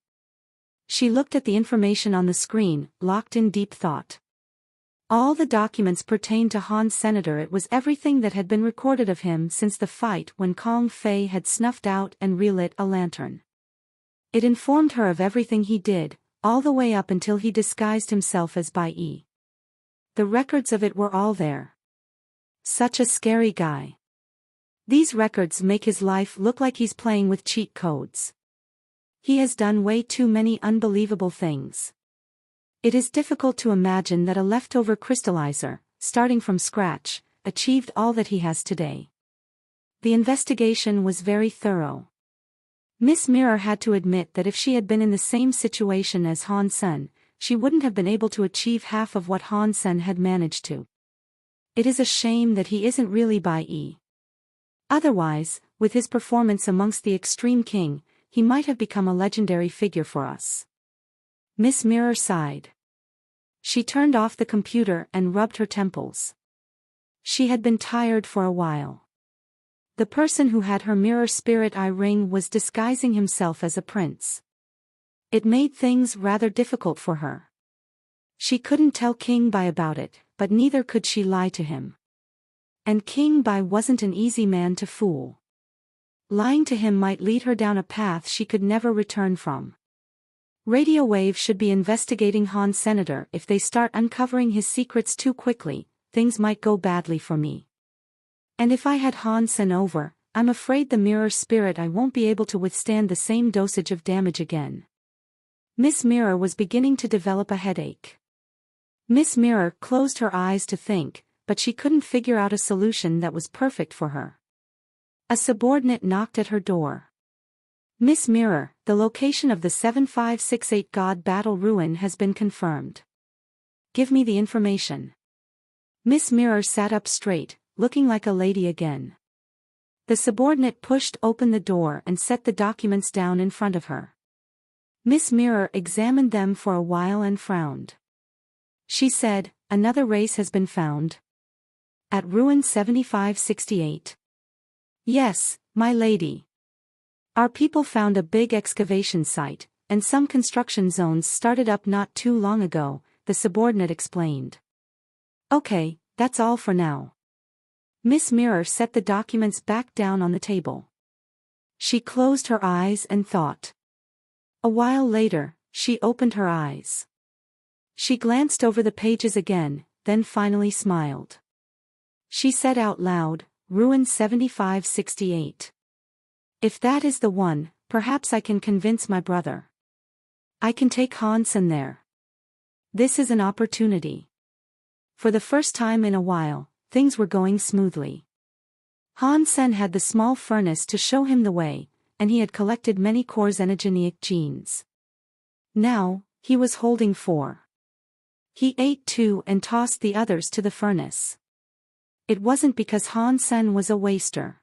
She looked at the information on the screen, locked in deep thought. All the documents pertained to Han's senator. It was everything that had been recorded of him since the fight when Kong Fei had snuffed out and relit a lantern. It informed her of everything he did, all the way up until he disguised himself as Bai Yi. The records of it were all there. Such a scary guy. These records make his life look like he's playing with cheat codes. He has done way too many unbelievable things. It is difficult to imagine that a leftover crystallizer, starting from scratch, achieved all that he has today. The investigation was very thorough. Miss Mirror had to admit that if she had been in the same situation as Han Sen, she wouldn't have been able to achieve half of what Han Sen had managed to. It is a shame that he isn't really Bai Yi. Otherwise, with his performance amongst the Extreme King, he might have become a legendary figure for us. Miss Mirror sighed. She turned off the computer and rubbed her temples. She had been tired for a while. The person who had her mirror spirit eye ring was disguising himself as a prince. It made things rather difficult for her. She couldn't tell King Bai about it, but neither could she lie to him. And King Bai wasn't an easy man to fool. Lying to him might lead her down a path she could never return from. Radio Wave should be investigating Han's senator. If they start uncovering his secrets too quickly, things might go badly for me. And if I had Han Sen over, I'm afraid the mirror spirit I won't be able to withstand the same dosage of damage again. Miss Mirror was beginning to develop a headache. Miss Mirror closed her eyes to think, but she couldn't figure out a solution that was perfect for her. A subordinate knocked at her door. Miss Mirror, the location of the 7568 God Battle Ruin has been confirmed. Give me the information. Miss Mirror sat up straight, looking like a lady again. The subordinate pushed open the door and set the documents down in front of her. Miss Mirror examined them for a while and frowned. She said, "Another race has been found. At Ruin 7568. Yes, my lady. Our people found a big excavation site, and some construction zones started up not too long ago," the subordinate explained. "Okay, that's all for now." Miss Mirror set the documents back down on the table. She closed her eyes and thought. A while later, she opened her eyes. She glanced over the pages again, then finally smiled. She said out loud, "Ruin 7568. If that is the one, perhaps I can convince my brother. I can take Han Sen there. This is an opportunity." For the first time in a while, things were going smoothly. Han Sen had the small furnace to show him the way, and he had collected many core xenogeneic genes. Now, he was holding 4. He ate 2 and tossed the others to the furnace. It wasn't because Han Sen was a waster.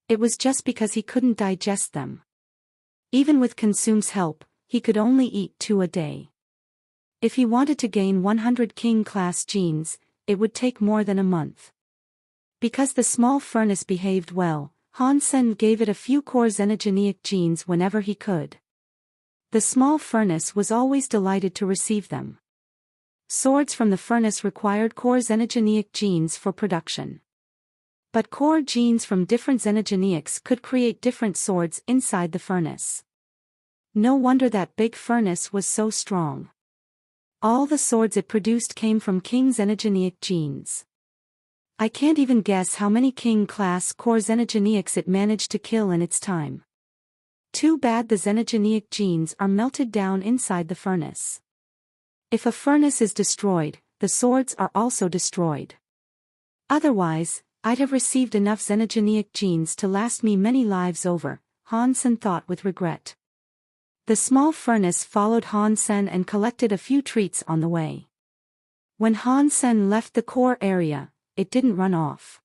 It was just because he couldn't digest them. Even with Consume's help, he could only eat 2 a day. If he wanted to gain 100 King-class genes, it would take more than a month. Because the small furnace behaved well, Han Sen gave it a few core xenogeneic genes whenever he could. The small furnace was always delighted to receive them. Swords from the furnace required core xenogeneic genes for production. But core genes from different xenogeneics could create different swords inside the furnace. No wonder that big furnace was so strong. All the swords it produced came from King xenogeneic genes. I can't even guess how many King-class core xenogeneics it managed to kill in its time. Too bad the xenogeneic genes are melted down inside the furnace. If a furnace is destroyed, the swords are also destroyed. Otherwise, I'd have received enough xenogeneic genes to last me many lives over, Han Sen thought with regret. The small furnace followed Han Sen and collected a few treats on the way. When Han Sen left the core area, it didn't run off.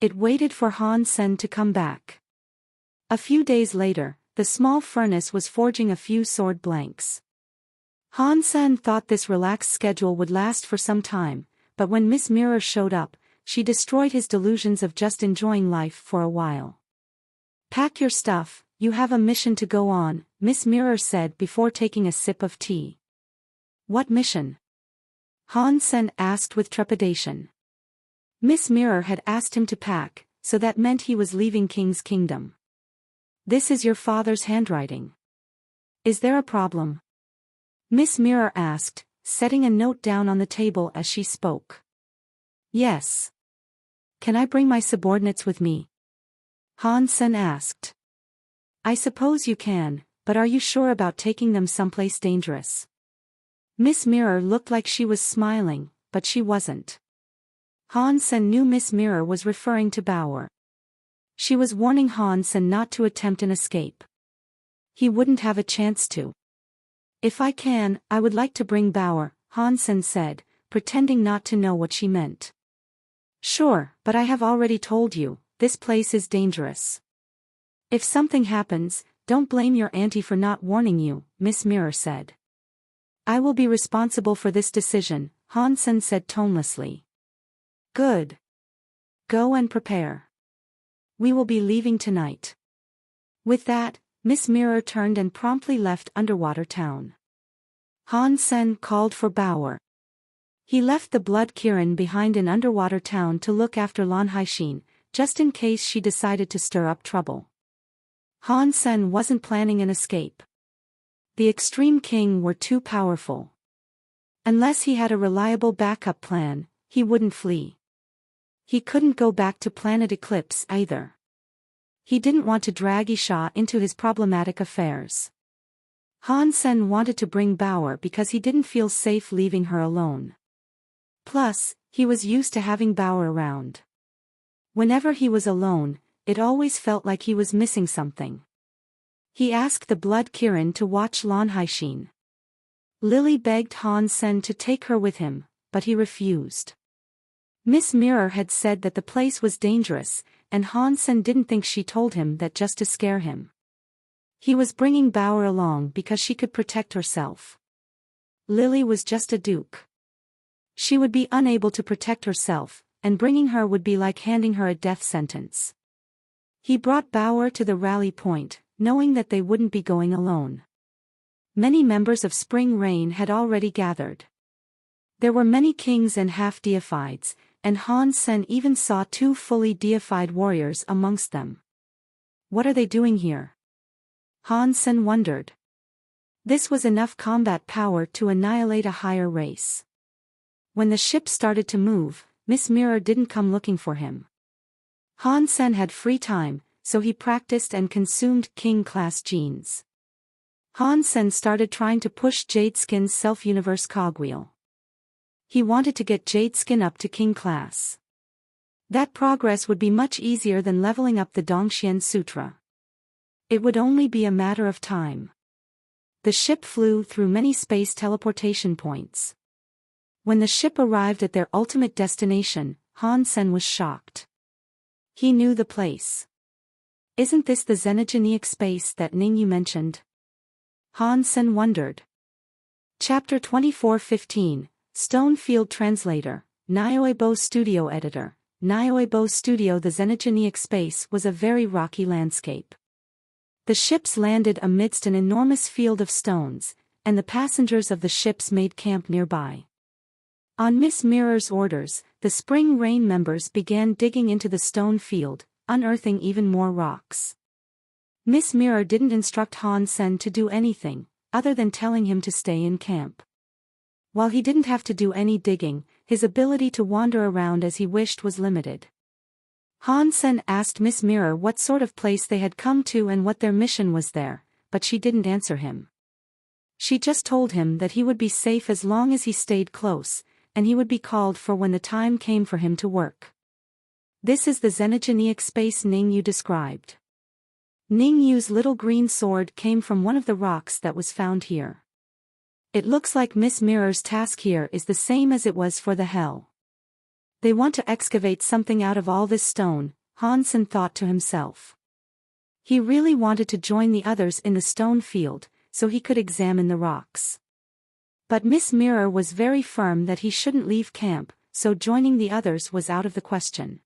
It waited for Han Sen to come back. A few days later, the small furnace was forging a few sword blanks. Han Sen thought this relaxed schedule would last for some time, but when Miss Mirror showed up, she destroyed his delusions of just enjoying life for a while. "Pack your stuff, you have a mission to go on," Miss Mirror said before taking a sip of tea. "What mission?" Han Sen asked with trepidation. Miss Mirror had asked him to pack, so that meant he was leaving King's Kingdom. "This is your father's handwriting. Is there a problem?" Miss Mirror asked, setting a note down on the table as she spoke. "Yes. Can I bring my subordinates with me?" Han Sen asked. "I suppose you can, but are you sure about taking them someplace dangerous?" Miss Mirror looked like she was smiling, but she wasn't. Han Sen knew Miss Mirror was referring to Bauer. She was warning Han Sen not to attempt an escape. He wouldn't have a chance to. "If I can, I would like to bring Bauer," Han Sen said, pretending not to know what she meant. "Sure, but I have already told you, this place is dangerous. If something happens, don't blame your auntie for not warning you," Miss Mirror said. "I will be responsible for this decision," Han Sen said tonelessly. "Good. Go and prepare. We will be leaving tonight." With that, Miss Mirror turned and promptly left Underwater Town. Han Sen called for Bauer. He left the Blood Kirin behind in Underwater Town to look after Lan Haixin, just in case she decided to stir up trouble. Han Sen wasn't planning an escape. The Extreme King were too powerful. Unless he had a reliable backup plan, he wouldn't flee. He couldn't go back to Planet Eclipse either. He didn't want to drag Isha into his problematic affairs. Han Sen wanted to bring Bauer because he didn't feel safe leaving her alone. Plus, he was used to having Bauer around. Whenever he was alone, it always felt like he was missing something. He asked the Blood Kirin to watch Lan Haixin. Lily begged Han Sen to take her with him, but he refused. Miss Mirror had said that the place was dangerous, and Han Sen didn't think she told him that just to scare him. He was bringing Bauer along because she could protect herself. Lily was just a duke. She would be unable to protect herself, and bringing her would be like handing her a death sentence. He brought Bauer to the rally point, knowing that they wouldn't be going alone. Many members of Spring Rain had already gathered. There were many kings and half-deifieds, and Han Sen even saw 2 fully deified warriors amongst them. What are they doing here? Han Sen wondered. This was enough combat power to annihilate a higher race. When the ship started to move, Miss Mirror didn't come looking for him. Han Sen had free time, so he practiced and consumed king-class genes. Han Sen started trying to push Jade Skin's self-universe cogwheel. He wanted to get Jade Skin up to king class. That progress would be much easier than leveling up the Dongxian Sutra. It would only be a matter of time. The ship flew through many space teleportation points. When the ship arrived at their ultimate destination, Han Sen was shocked. He knew the place. "Isn't this the Xenogenic space that Ning Yu mentioned?" Han Sen wondered. Chapter 24:15, Stonefield Translator, Nioebo Studio Editor. Nioebo Studio. The Xenogenic space was a very rocky landscape. The ships landed amidst an enormous field of stones, and the passengers of the ships made camp nearby. On Miss Mirror's orders, the Spring Rain members began digging into the stone field, unearthing even more rocks. Miss Mirror didn't instruct Han Sen to do anything, other than telling him to stay in camp. While he didn't have to do any digging, his ability to wander around as he wished was limited. Han Sen asked Miss Mirror what sort of place they had come to and what their mission was there, but she didn't answer him. She just told him that he would be safe as long as he stayed close, and he would be called for when the time came for him to work. This is the Xenogenic space Ning Yu described. Ning Yu's little green sword came from one of the rocks that was found here. It looks like Miss Mirror's task here is the same as it was for the Hell. They want to excavate something out of all this stone, Han Sen thought to himself. He really wanted to join the others in the stone field, so he could examine the rocks. But Miss Mirror was very firm that he shouldn't leave camp, so joining the others was out of the question.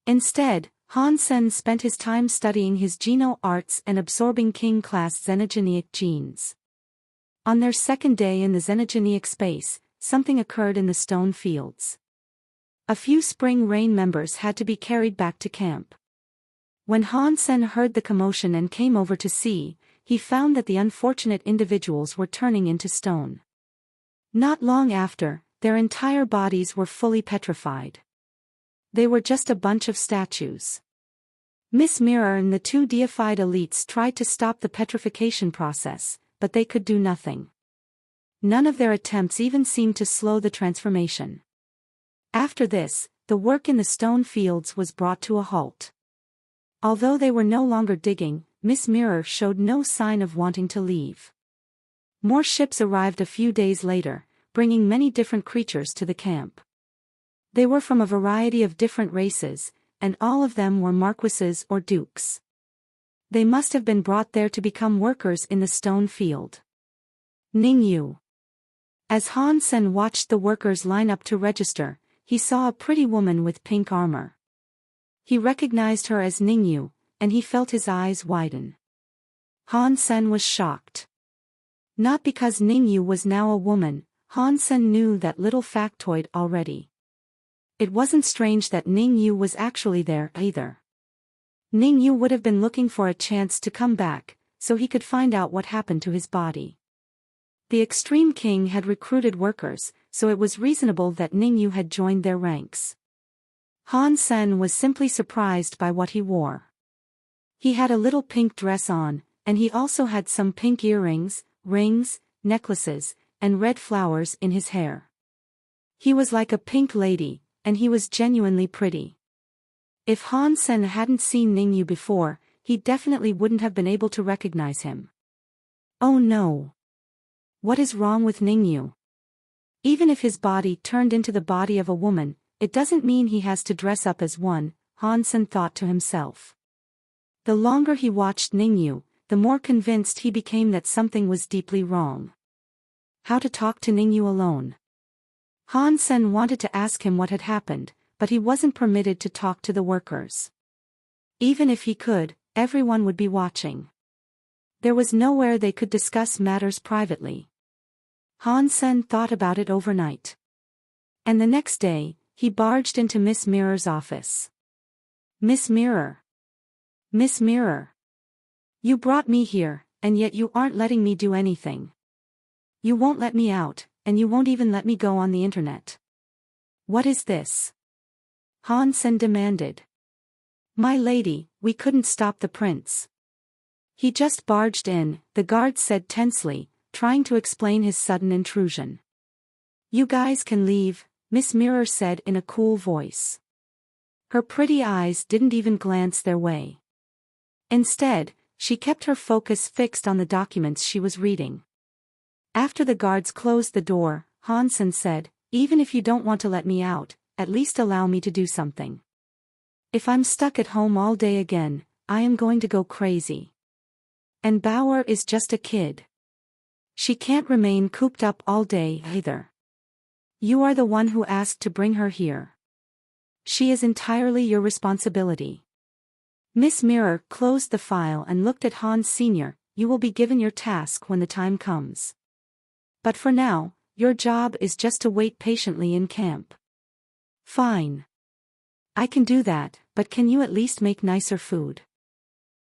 Instead, Han Sen spent his time studying his Geno arts and absorbing King-class xenogeneic genes. On their second day in the xenogeneic space, something occurred in the stone fields. A few Spring Rain members had to be carried back to camp. When Han Sen heard the commotion and came over to see, he found that the unfortunate individuals were turning into stone. Not long after, their entire bodies were fully petrified. They were just a bunch of statues. Miss Mirror and the two deified elites tried to stop the petrification process, but they could do nothing. None of their attempts even seemed to slow the transformation. After this, the work in the stone fields was brought to a halt. Although they were no longer digging, Miss Mirror showed no sign of wanting to leave. More ships arrived a few days later, bringing many different creatures to the camp. They were from a variety of different races, and all of them were marquises or dukes. They must have been brought there to become workers in the stone field. Ningyu. As Han Sen watched the workers line up to register, he saw a pretty woman with pink armor. He recognized her as Ningyu, and he felt his eyes widen. Han Sen was shocked. Not because Ningyu was now a woman, Han Sen knew that little factoid already. It wasn't strange that Ningyu was actually there either. Ningyu would have been looking for a chance to come back, so he could find out what happened to his body. The Extreme King had recruited workers, so it was reasonable that Ningyu had joined their ranks. Han Sen was simply surprised by what he wore. He had a little pink dress on, and he also had some pink earrings, rings, necklaces, and red flowers in his hair. He was like a pink lady, and he was genuinely pretty. If Han Sen hadn't seen Ningyu before, he definitely wouldn't have been able to recognize him. Oh no! What is wrong with Ningyu? Even if his body turned into the body of a woman, it doesn't mean he has to dress up as one, Han Sen thought to himself. The longer he watched Ningyu, the more convinced he became that something was deeply wrong. How to talk to Ningyu alone? Han Sen wanted to ask him what had happened, but he wasn't permitted to talk to the workers. Even if he could, everyone would be watching. There was nowhere they could discuss matters privately. Han Sen thought about it overnight. And the next day, he barged into Miss Mirror's office. Miss Mirror. Miss Mirror. You brought me here, and yet you aren't letting me do anything. You won't let me out, and you won't even let me go on the internet. What is this? Han Sen demanded. My lady, we couldn't stop the prince. He just barged in, the guard said tensely, trying to explain his sudden intrusion. You guys can leave, Miss Mirror said in a cool voice. Her pretty eyes didn't even glance their way. Instead, she kept her focus fixed on the documents she was reading. After the guards closed the door, Han Sen said, even if you don't want to let me out, at least allow me to do something. If I'm stuck at home all day again, I am going to go crazy. And Bauer is just a kid. She can't remain cooped up all day either. You are the one who asked to bring her here. She is entirely your responsibility. Miss Mirror closed the file and looked at Hans Sr. You will be given your task when the time comes. But for now, your job is just to wait patiently in camp. Fine. I can do that, but can you at least make nicer food?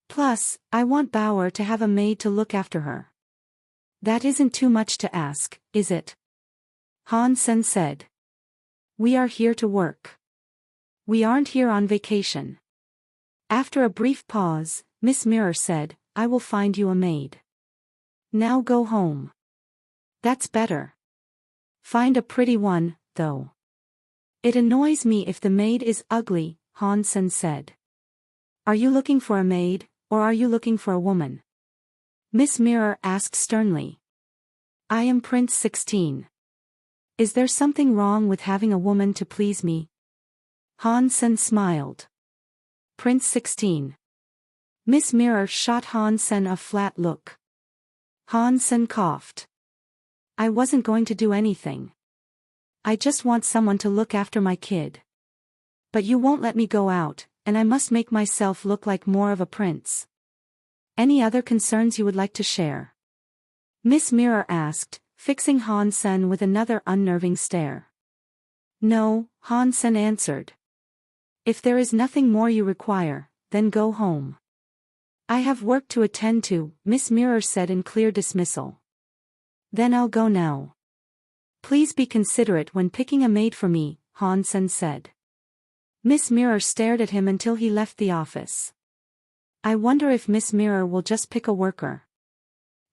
Plus, I want Bauer to have a maid to look after her. That isn't too much to ask, is it? Han Sen said. We are here to work. We aren't here on vacation. After a brief pause, Miss Mirror said, I will find you a maid. Now go home. That's better. Find a pretty one, though. It annoys me if the maid is ugly, Han Sen said. Are you looking for a maid, or are you looking for a woman? Miss Mirror asked sternly. I am Prince 16. Is there something wrong with having a woman to please me? Han Sen smiled. Prince 16. Miss Mirror shot Han Sen a flat look. Han Sen coughed. I wasn't going to do anything. I just want someone to look after my kid. But you won't let me go out, and I must make myself look like more of a prince. Any other concerns you would like to share? Miss Mirror asked, fixing Han Sen with another unnerving stare. No, Han Sen answered. If there is nothing more you require, then go home. I have work to attend to, Miss Mirror said in clear dismissal. Then I'll go now. Please be considerate when picking a maid for me, Han Sen said. Miss Mirror stared at him until he left the office. I wonder if Miss Mirror will just pick a worker.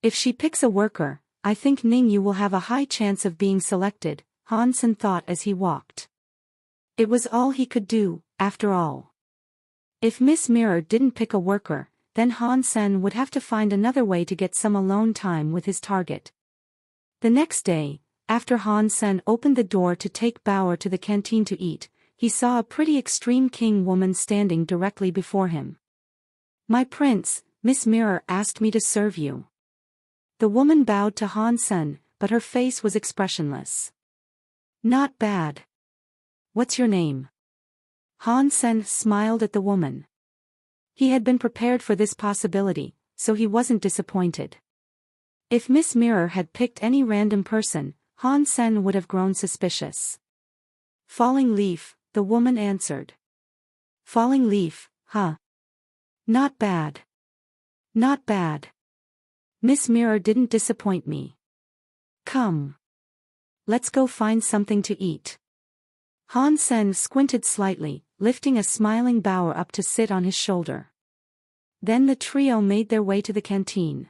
If she picks a worker, I think Ning Yu will have a high chance of being selected, Han Sen thought as he walked. It was all he could do, after all. If Miss Mirror didn't pick a worker, then Han Sen would have to find another way to get some alone time with his target. The next day, after Han Sen opened the door to take Bauer to the canteen to eat, he saw a pretty extreme king woman standing directly before him. My prince, Miss Mirror asked me to serve you. The woman bowed to Han Sen, but her face was expressionless. Not bad. What's your name? Han Sen smiled at the woman. He had been prepared for this possibility, so he wasn't disappointed. If Miss Mirror had picked any random person, Han Sen would have grown suspicious. Falling Leaf, the woman answered. Falling Leaf, huh? Not bad. Not bad. Miss Mirror didn't disappoint me. Come. Let's go find something to eat. Han Sen squinted slightly, lifting a smiling Bauer up to sit on his shoulder. Then the trio made their way to the canteen.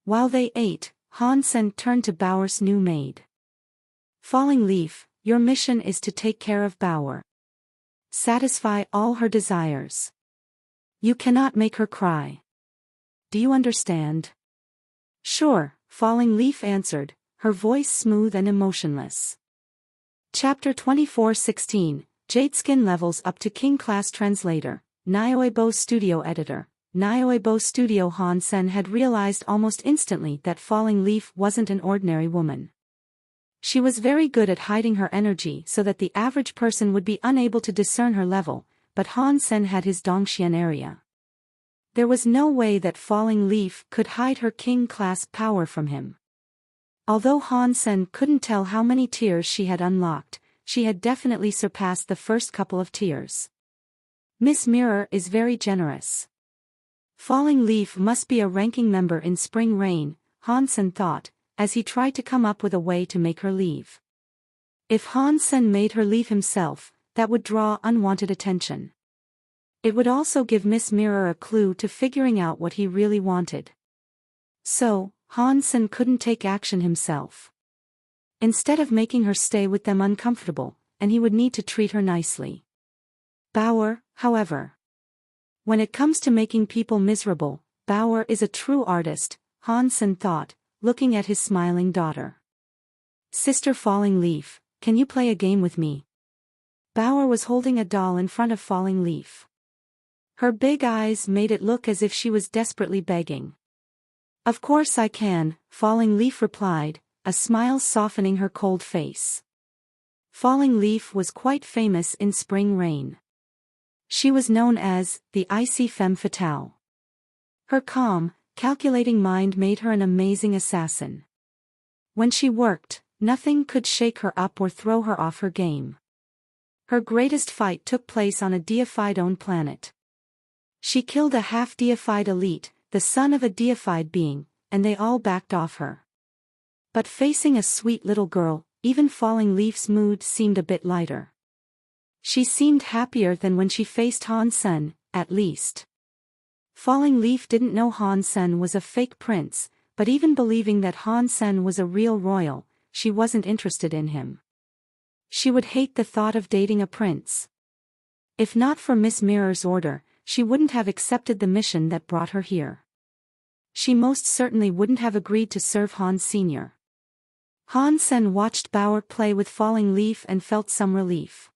While they ate, Han Sen turned to Bauer's new maid. Falling Leaf, your mission is to take care of Bauer. Satisfy all her desires. You cannot make her cry. Do you understand? Sure, Falling Leaf answered, her voice smooth and emotionless. Chapter 24:16, Jadeskin levels up to King Class Translator, Nioebo Studio Editor. Nioebo Studio. Han Sen had realized almost instantly that Falling Leaf wasn't an ordinary woman. She was very good at hiding her energy so that the average person would be unable to discern her level, but Han Sen had his Dongxian area. There was no way that Falling Leaf could hide her king-class power from him. Although Han Sen couldn't tell how many tiers she had unlocked, she had definitely surpassed the first couple of tiers. Miss Mirror is very generous. Falling Leaf must be a ranking member in Spring Rain, Han Sen thought, as he tried to come up with a way to make her leave. If Han Sen made her leave himself, that would draw unwanted attention. It would also give Miss Mirror a clue to figuring out what he really wanted. So, Han Sen couldn't take action himself. Instead of making her stay with them uncomfortable, and he would need to treat her nicely. Bauer, however. When it comes to making people miserable, Bauer is a true artist, Han Sen thought, looking at his smiling daughter. Sister Falling Leaf, can you play a game with me? Bauer was holding a doll in front of Falling Leaf. Her big eyes made it look as if she was desperately begging. Of course I can, Falling Leaf replied, a smile softening her cold face. Falling Leaf was quite famous in Spring Rain. She was known as the Icy Femme Fatale. Her calm, calculating mind made her an amazing assassin. When she worked, nothing could shake her up or throw her off her game. Her greatest fight took place on a deified-owned planet. She killed a half-deified elite, the son of a deified being, and they all backed off her. But facing a sweet little girl, even Falling Leaf's mood seemed a bit lighter. She seemed happier than when she faced Han Sen, at least. Falling Leaf didn't know Han Sen was a fake prince, but even believing that Han Sen was a real royal, she wasn't interested in him. She would hate the thought of dating a prince. If not for Miss Mirror's order, she wouldn't have accepted the mission that brought her here. She most certainly wouldn't have agreed to serve Han Sr. Han Sen watched Bauer play with Falling Leaf and felt some relief.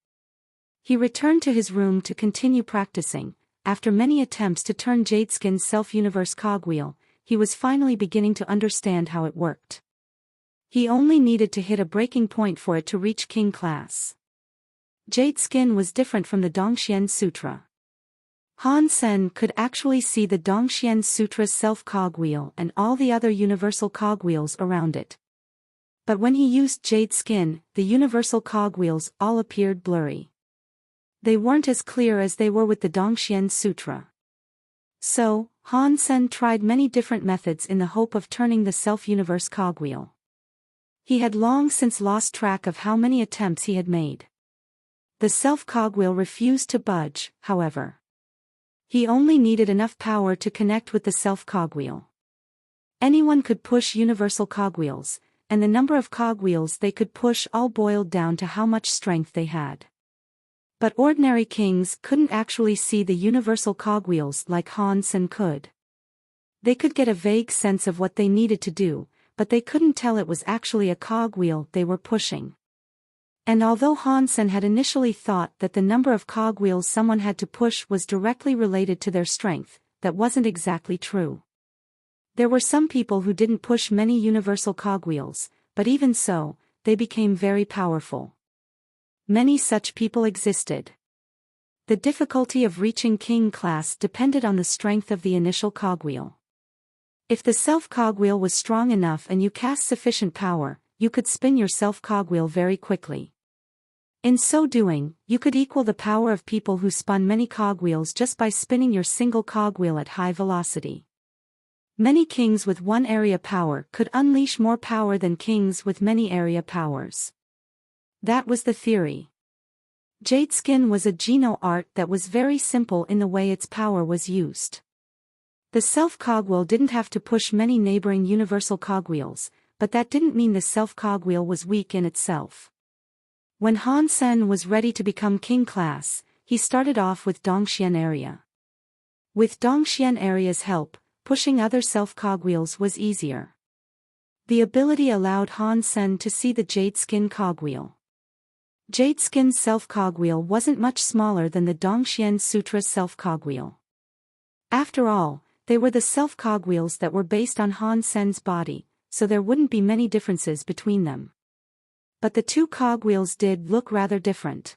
He returned to his room to continue practicing. After many attempts to turn Jadeskin's self-universe cogwheel, he was finally beginning to understand how it worked. He only needed to hit a breaking point for it to reach king class. Jade skin was different from the Dongxian Sutra. Han Sen could actually see the Dongxian Sutra's self-cogwheel and all the other universal cogwheels around it. But when he used jade skin, the universal cogwheels all appeared blurry. They weren't as clear as they were with the Dongxian Sutra. So, Han Sen tried many different methods in the hope of turning the self-universe cogwheel. He had long since lost track of how many attempts he had made. The self-cogwheel refused to budge, however. He only needed enough power to connect with the self-cogwheel. Anyone could push universal cogwheels, and the number of cogwheels they could push all boiled down to how much strength they had. But ordinary kings couldn't actually see the universal cogwheels like Han Sen could. They could get a vague sense of what they needed to do, but they couldn't tell it was actually a cogwheel they were pushing. And although Han Sen had initially thought that the number of cogwheels someone had to push was directly related to their strength, that wasn't exactly true. There were some people who didn't push many universal cogwheels, but even so, they became very powerful. Many such people existed. The difficulty of reaching king class depended on the strength of the initial cogwheel. If the self-cogwheel was strong enough and you cast sufficient power, you could spin your self-cogwheel very quickly. In so doing, you could equal the power of people who spun many cogwheels just by spinning your single cogwheel at high velocity. Many kings with one area power could unleash more power than kings with many area powers. That was the theory. Jade skin was a Geno art that was very simple in the way its power was used. The self-cogwheel didn't have to push many neighboring universal cogwheels, but that didn't mean the self-cogwheel was weak in itself. When Han Sen was ready to become king class, he started off with Dongxian area. With Dongxian area's help, pushing other self-cogwheels was easier. The ability allowed Han Sen to see the jade skin cogwheel. Jade skin's self-cogwheel wasn't much smaller than the Dongxian Sutra's self-cogwheel. After all, they were the self-cogwheels that were based on Han Sen's body, so there wouldn't be many differences between them. But the two cogwheels did look rather different.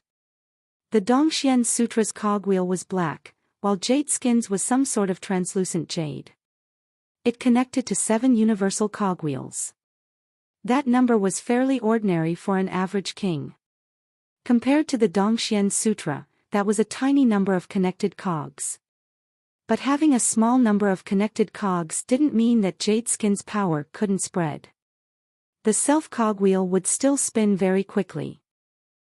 The Dongxian Sutra's cogwheel was black, while jade skin's was some sort of translucent jade. It connected to 7 universal cogwheels. That number was fairly ordinary for an average king. Compared to the Dongxian Sutra, that was a tiny number of connected cogs. But having a small number of connected cogs didn't mean that jade skin's power couldn't spread. The self-cogwheel would still spin very quickly.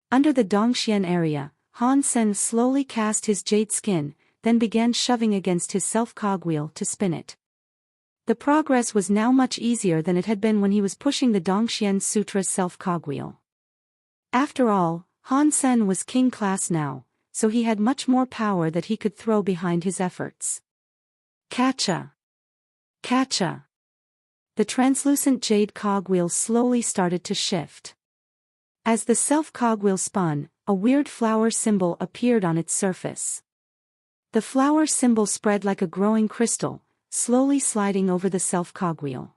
Under the Dongxian area, Han Sen slowly cast his jade skin, then began shoving against his self-cogwheel to spin it. The progress was now much easier than it had been when he was pushing the Dongxian Sutra's self-cogwheel. After all, Han Sen was king class now, so he had much more power that he could throw behind his efforts. Catcha! Catcha! The translucent jade cogwheel slowly started to shift. As the self-cogwheel spun, a weird flower symbol appeared on its surface. The flower symbol spread like a growing crystal, slowly sliding over the self-cogwheel.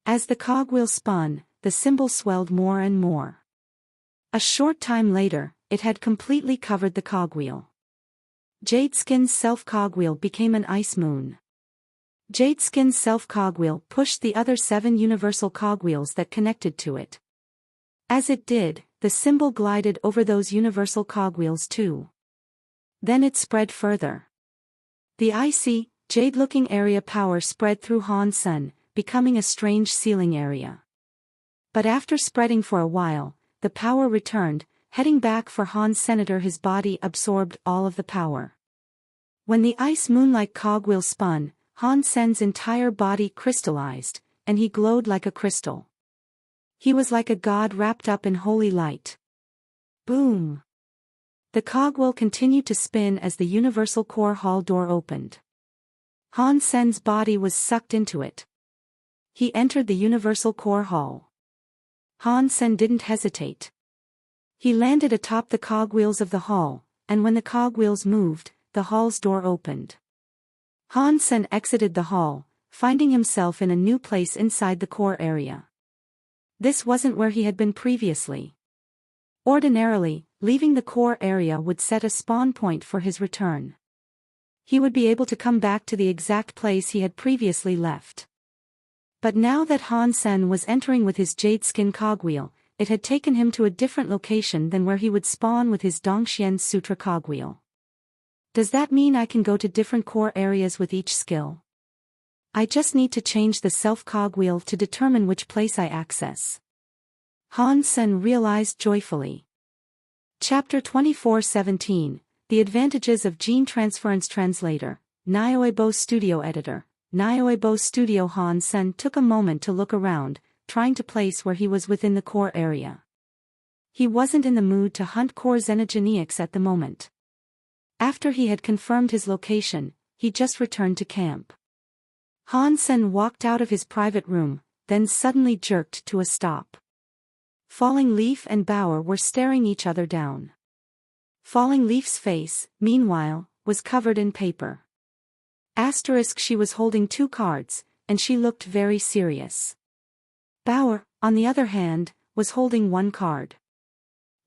As the cogwheel spun, the symbol swelled more and more. A short time later, it had completely covered the cogwheel. Jade skin's self-cogwheel became an ice moon. Jade skin's self-cogwheel pushed the other 7 universal cogwheels that connected to it. As it did, the symbol glided over those universal cogwheels too. Then it spread further. The icy, jade-looking area power spread through Han Sen, becoming a strange sealing area. But after spreading for a while, the power returned, heading back for Han Senator. His body absorbed all of the power. When the ice moon-like cogwheel spun, Han Sen's entire body crystallized, and he glowed like a crystal. He was like a god wrapped up in holy light. Boom! The cogwheel continued to spin as the universal core hall door opened. Han Sen's body was sucked into it. He entered the universal core hall. Han Sen didn't hesitate. He landed atop the cogwheels of the hall, and when the cogwheels moved, the hall's door opened. Han Sen exited the hall, finding himself in a new place inside the core area. This wasn't where he had been previously. Ordinarily, leaving the core area would set a spawn point for his return. He would be able to come back to the exact place he had previously left. But now that Han Sen was entering with his jade skin cogwheel, it had taken him to a different location than where he would spawn with his Dongxian Sutra cogwheel. Does that mean I can go to different core areas with each skill? I just need to change the self cogwheel to determine which place I access. Han Sen realized joyfully. Chapter 24:17, The Advantages of Gene Transference. Translator, Nioebo Studio Editor, Nioebo Studio. Han Sen took a moment to look around, trying to place where he was within the core area. He wasn't in the mood to hunt core xenogeneics at the moment. After he had confirmed his location, he just returned to camp. Han Sen walked out of his private room, then suddenly jerked to a stop. Falling Leaf and Bauer were staring each other down. Falling Leaf's face, meanwhile, was covered in paper. She was holding 2 cards, and she looked very serious. Bauer, on the other hand, was holding 1 card.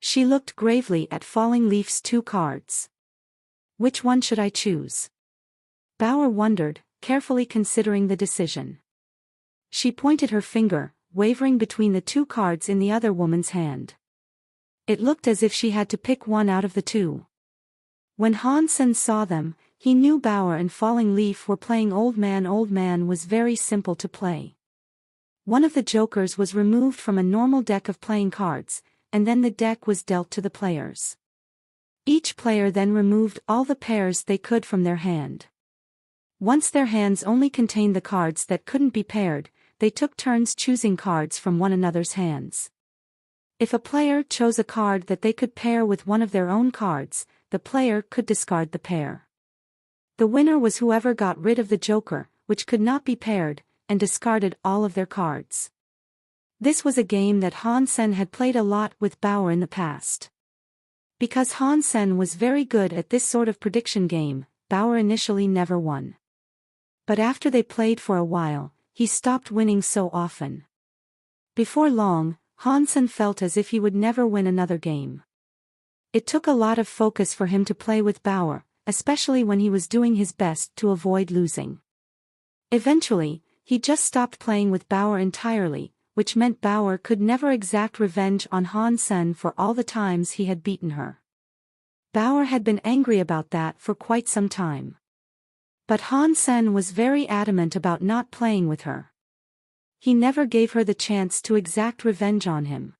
She looked gravely at Falling Leaf's 2 cards. Which one should I choose? Bauer wondered, carefully considering the decision. She pointed her finger, wavering between the 2 cards in the other woman's hand. It looked as if she had to pick one out of the 2. When Han Sen saw them, he knew Bauer and Falling Leaf were playing Old Man. Old Man was very simple to play. One of the jokers was removed from a normal deck of playing cards, and then the deck was dealt to the players. Each player then removed all the pairs they could from their hand. Once their hands only contained the cards that couldn't be paired, they took turns choosing cards from one another's hands. If a player chose a card that they could pair with one of their own cards, the player could discard the pair. The winner was whoever got rid of the joker, which could not be paired, and discarded all of their cards. This was a game that Han Sen had played a lot with Bauer in the past. Because Han Sen was very good at this sort of prediction game, Bauer initially never won. But after they played for a while, he stopped winning so often. Before long, Han Sen felt as if he would never win another game. It took a lot of focus for him to play with Bauer, especially when he was doing his best to avoid losing. Eventually, he just stopped playing with Bauer entirely, which meant Bauer could never exact revenge on Han Sen for all the times he had beaten her. Bauer had been angry about that for quite some time. But Han Sen was very adamant about not playing with her. He never gave her the chance to exact revenge on him.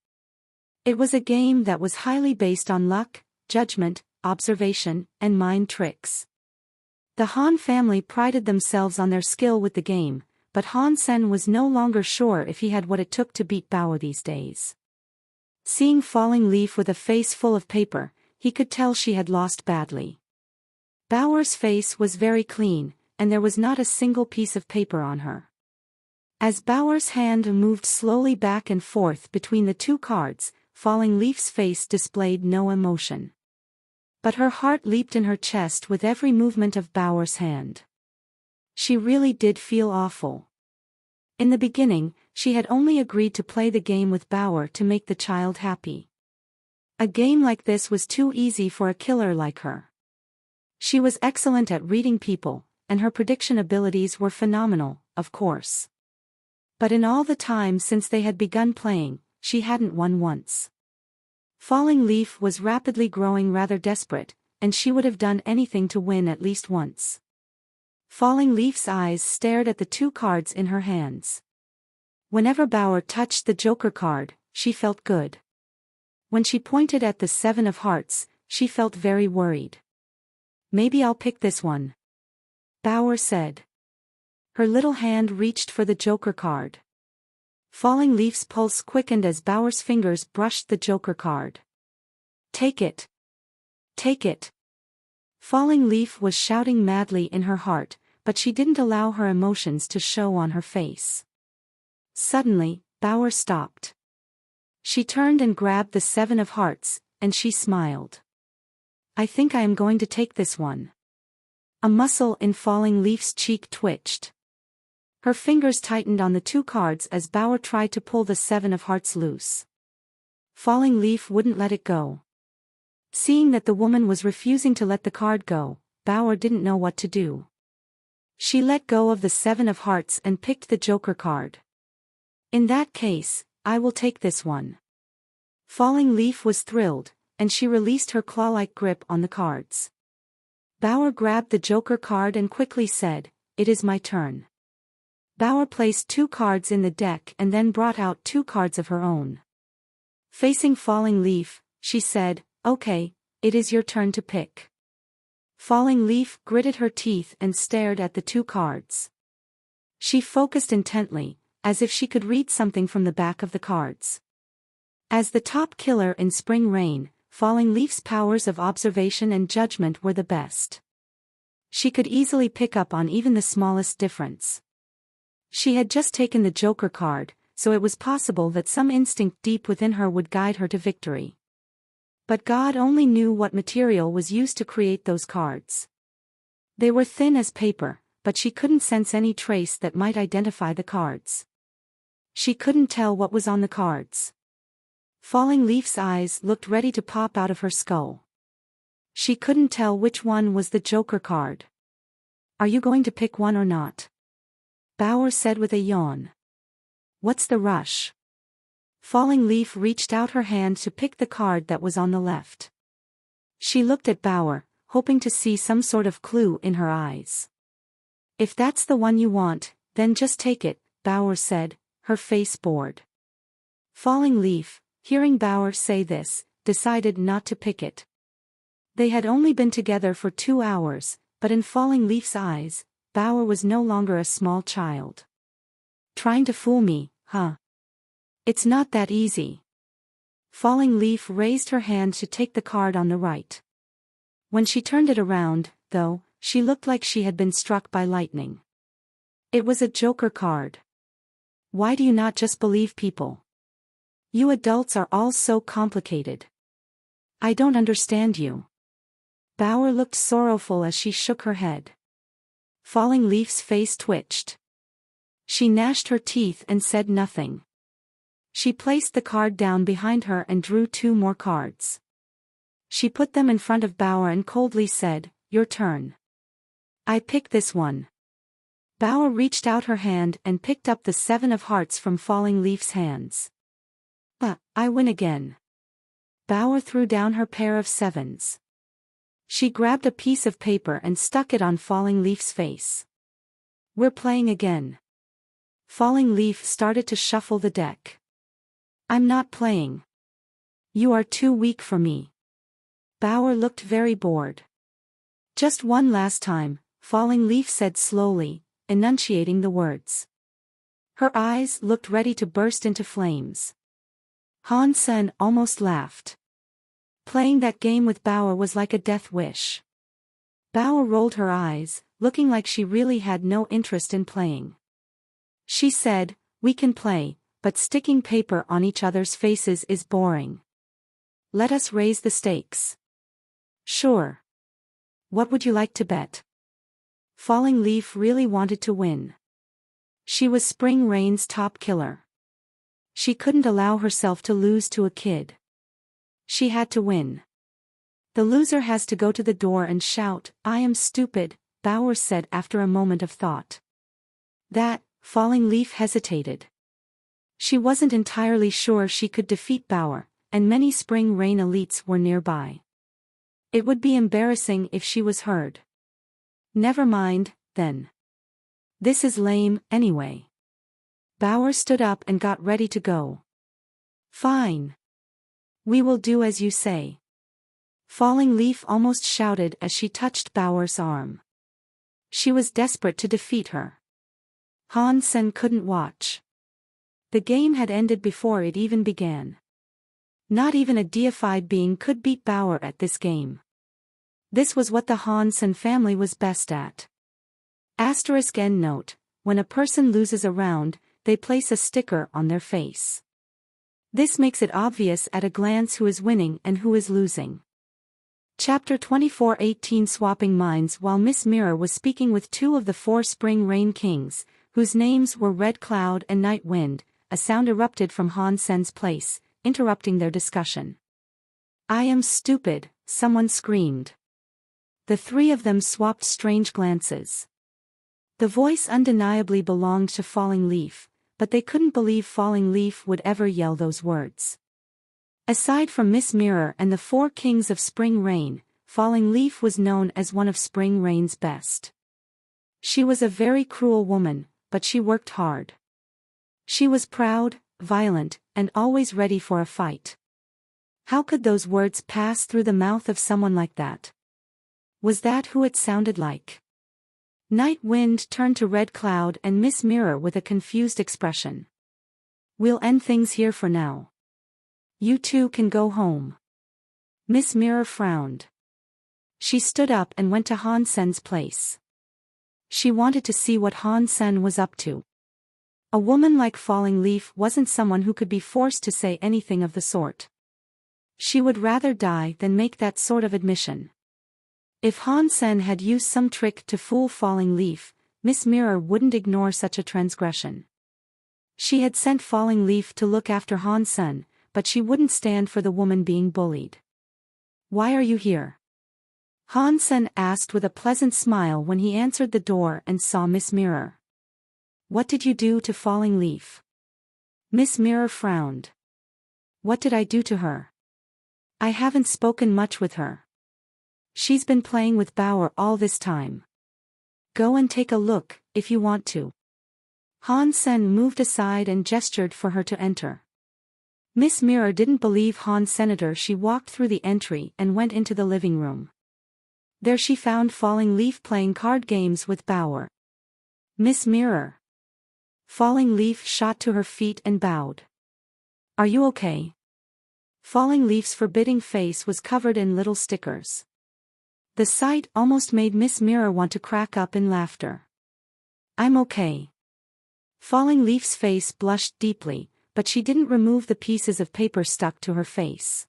It was a game that was highly based on luck, judgment, observation, and mind tricks. The Han family prided themselves on their skill with the game, but Han Sen was no longer sure if he had what it took to beat Bauer these days. Seeing Falling Leaf with a face full of paper, he could tell she had lost badly. Bauer's face was very clean, and there was not a single piece of paper on her. As Bauer's hand moved slowly back and forth between the 2 cards, Falling Leaf's face displayed no emotion. But her heart leaped in her chest with every movement of Bauer's hand. She really did feel awful. In the beginning, she had only agreed to play the game with Bauer to make the child happy. A game like this was too easy for a killer like her. She was excellent at reading people, and her prediction abilities were phenomenal, of course. But in all the time since they had begun playing, she hadn't won once. Falling Leaf was rapidly growing rather desperate, and she would have done anything to win at least once. Falling Leaf's eyes stared at the 2 cards in her hands. Whenever Bauer touched the Joker card, she felt good. When she pointed at the 7 of Hearts, she felt very worried. Maybe I'll pick this one, Bauer said. Her little hand reached for the Joker card. Falling Leaf's pulse quickened as Bauer's fingers brushed the Joker card. Take it. Take it. Falling Leaf was shouting madly in her heart, but she didn't allow her emotions to show on her face. Suddenly, Bauer stopped. She turned and grabbed the 7 of Hearts, and she smiled. I think I am going to take this one. A muscle in Falling Leaf's cheek twitched. Her fingers tightened on the 2 cards as Bauer tried to pull the 7 of hearts loose. Falling Leaf wouldn't let it go. Seeing that the woman was refusing to let the card go, Bauer didn't know what to do. She let go of the 7 of hearts and picked the Joker card. In that case, I will take this one. Falling Leaf was thrilled, and she released her claw-like grip on the cards. Bauer grabbed the Joker card and quickly said, "It is my turn." Bauer placed 2 cards in the deck and then brought out 2 cards of her own. Facing Falling Leaf, she said, "Okay, it is your turn to pick." Falling Leaf gritted her teeth and stared at the 2 cards. She focused intently, as if she could read something from the back of the cards. As the top killer in Spring Rain, Falling Leaf's powers of observation and judgment were the best. She could easily pick up on even the smallest difference. She had just taken the Joker card, so it was possible that some instinct deep within her would guide her to victory. But God only knew what material was used to create those cards. They were thin as paper, but she couldn't sense any trace that might identify the cards. She couldn't tell what was on the cards. Falling Leaf's eyes looked ready to pop out of her skull. She couldn't tell which one was the Joker card. "Are you going to pick one or not?" Bauer said with a yawn. "What's the rush?" Falling Leaf reached out her hand to pick the card that was on the left. She looked at Bauer, hoping to see some sort of clue in her eyes. "If that's the one you want, then just take it," Bauer said, her face bored. Falling Leaf, hearing Bauer say this, decided not to pick it. They had only been together for 2 hours, but in Falling Leaf's eyes, Bauer was no longer a small child. "Trying to fool me, huh? It's not that easy." Falling Leaf raised her hand to take the card on the right. When she turned it around, though, she looked like she had been struck by lightning. It was a Joker card. "Why do you not just believe people? You adults are all so complicated. I don't understand you." Bauer looked sorrowful as she shook her head. Falling Leaf's face twitched. She gnashed her teeth and said nothing. She placed the card down behind her and drew 2 more cards. She put them in front of Bauer and coldly said, "Your turn." "I pick this one." Bauer reached out her hand and picked up the 7 of hearts from Falling Leaf's hands. I win again." Bauer threw down her pair of 7s. She grabbed a piece of paper and stuck it on Falling Leaf's face. "We're playing again." Falling Leaf started to shuffle the deck. "I'm not playing. You are too weak for me." Bauer looked very bored. "Just one last time," Falling Leaf said slowly, enunciating the words. Her eyes looked ready to burst into flames. Han Sen almost laughed. Playing that game with Bauer was like a death wish. Bauer rolled her eyes, looking like she really had no interest in playing. She said, "We can play, but sticking paper on each other's faces is boring. Let us raise the stakes." "Sure. What would you like to bet?" Falling Leaf really wanted to win. She was Spring Rain's top killer. She couldn't allow herself to lose to a kid. She had to win. "The loser has to go to the door and shout, 'I am stupid,'" Bauer said after a moment of thought. That, Falling Leaf hesitated. She wasn't entirely sure she could defeat Bauer, and many Spring Rain elites were nearby. It would be embarrassing if she was heard. "Never mind, then. This is lame, anyway." Bauer stood up and got ready to go. "Fine. We will do as you say." Falling Leaf almost shouted as she touched Bauer's arm. She was desperate to defeat her. Han Sen couldn't watch. The game had ended before it even began. Not even a deified being could beat Bauer at this game. This was what the Han Sen family was best at. *Endnote: when a person loses a round, they place a sticker on their face. This makes it obvious at a glance who is winning and who is losing. Chapter 24 18 Swapping minds. While Miss Mirror was speaking with 2 of the 4 Spring Rain Kings, whose names were Red Cloud and Night Wind, a sound erupted from Han Sen's place, interrupting their discussion. "I am stupid," someone screamed. The three of them swapped strange glances. The voice undeniably belonged to Falling Leaf, but they couldn't believe Falling Leaf would ever yell those words. Aside from Miss Mirror and the four kings of Spring Rain, Falling Leaf was known as one of Spring Rain's best. She was a very cruel woman, but she worked hard. She was proud, violent, and always ready for a fight. How could those words pass through the mouth of someone like that? Was that who it sounded like? Night Wind turned to Red Cloud and Miss Mirror with a confused expression. "We'll end things here for now. You two can go home." Miss Mirror frowned. She stood up and went to Han Sen's place. She wanted to see what Han Sen was up to. A woman like Falling Leaf wasn't someone who could be forced to say anything of the sort. She would rather die than make that sort of admission. If Han Sen had used some trick to fool Falling Leaf, Miss Mirror wouldn't ignore such a transgression. She had sent Falling Leaf to look after Han Sen, but she wouldn't stand for the woman being bullied. "Why are you here?" Han Sen asked with a pleasant smile when he answered the door and saw Miss Mirror. "What did you do to Falling Leaf?" Miss Mirror frowned. "What did I do to her? I haven't spoken much with her. She's been playing with Bauer all this time. Go and take a look, if you want to." Han Sen moved aside and gestured for her to enter. Miss Mirror didn't believe Han Senator. She walked through the entry and went into the living room. There she found Falling Leaf playing card games with Bauer. "Miss Mirror." Falling Leaf shot to her feet and bowed. "Are you okay?" Falling Leaf's forbidding face was covered in little stickers. The sight almost made Miss Mirror want to crack up in laughter. "I'm okay." Falling Leaf's face blushed deeply, but she didn't remove the pieces of paper stuck to her face.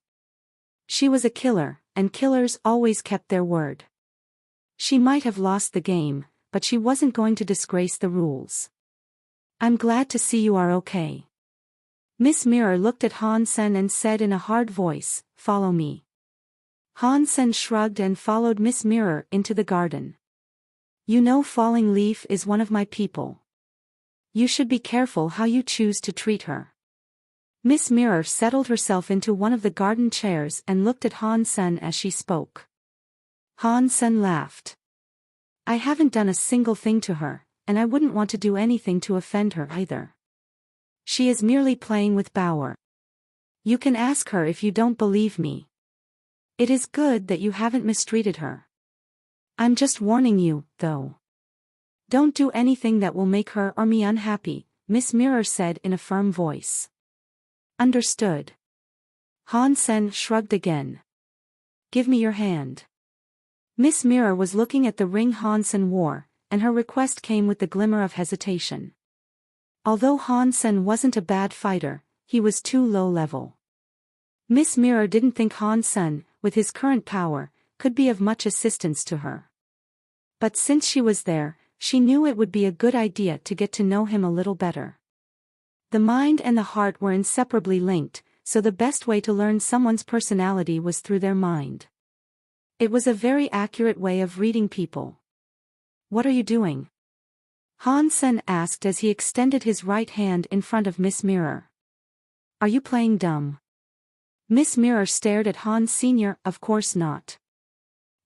She was a killer, and killers always kept their word. She might have lost the game, but she wasn't going to disgrace the rules. "I'm glad to see you are okay." Miss Mirror looked at Han Sen and said in a hard voice, "Follow me." Han Sen shrugged and followed Miss Mirror into the garden. "You know Falling Leaf is one of my people. You should be careful how you choose to treat her." Miss Mirror settled herself into one of the garden chairs and looked at Han Sen as she spoke. Han Sen laughed. "I haven't done a single thing to her, and I wouldn't want to do anything to offend her either. She is merely playing with Bauer. You can ask her if you don't believe me. It is good that you haven't mistreated her. I'm just warning you, though. Don't do anything that will make her or me unhappy," Miss Mirror said in a firm voice. "Understood." Han Sen shrugged again. "Give me your hand." Miss Mirror was looking at the ring Han Sen wore, and her request came with the glimmer of hesitation. Although Han Sen wasn't a bad fighter, he was too low-level. Miss Mirror didn't think Han Sen, with his current power, could be of much assistance to her. But since she was there, she knew it would be a good idea to get to know him a little better. The mind and the heart were inseparably linked, so the best way to learn someone's personality was through their mind. It was a very accurate way of reading people. "What are you doing?" Han Sen asked as he extended his right hand in front of Miss Mirror. "Are you playing dumb?" Miss Mirror stared at Han Sr. "Of course not.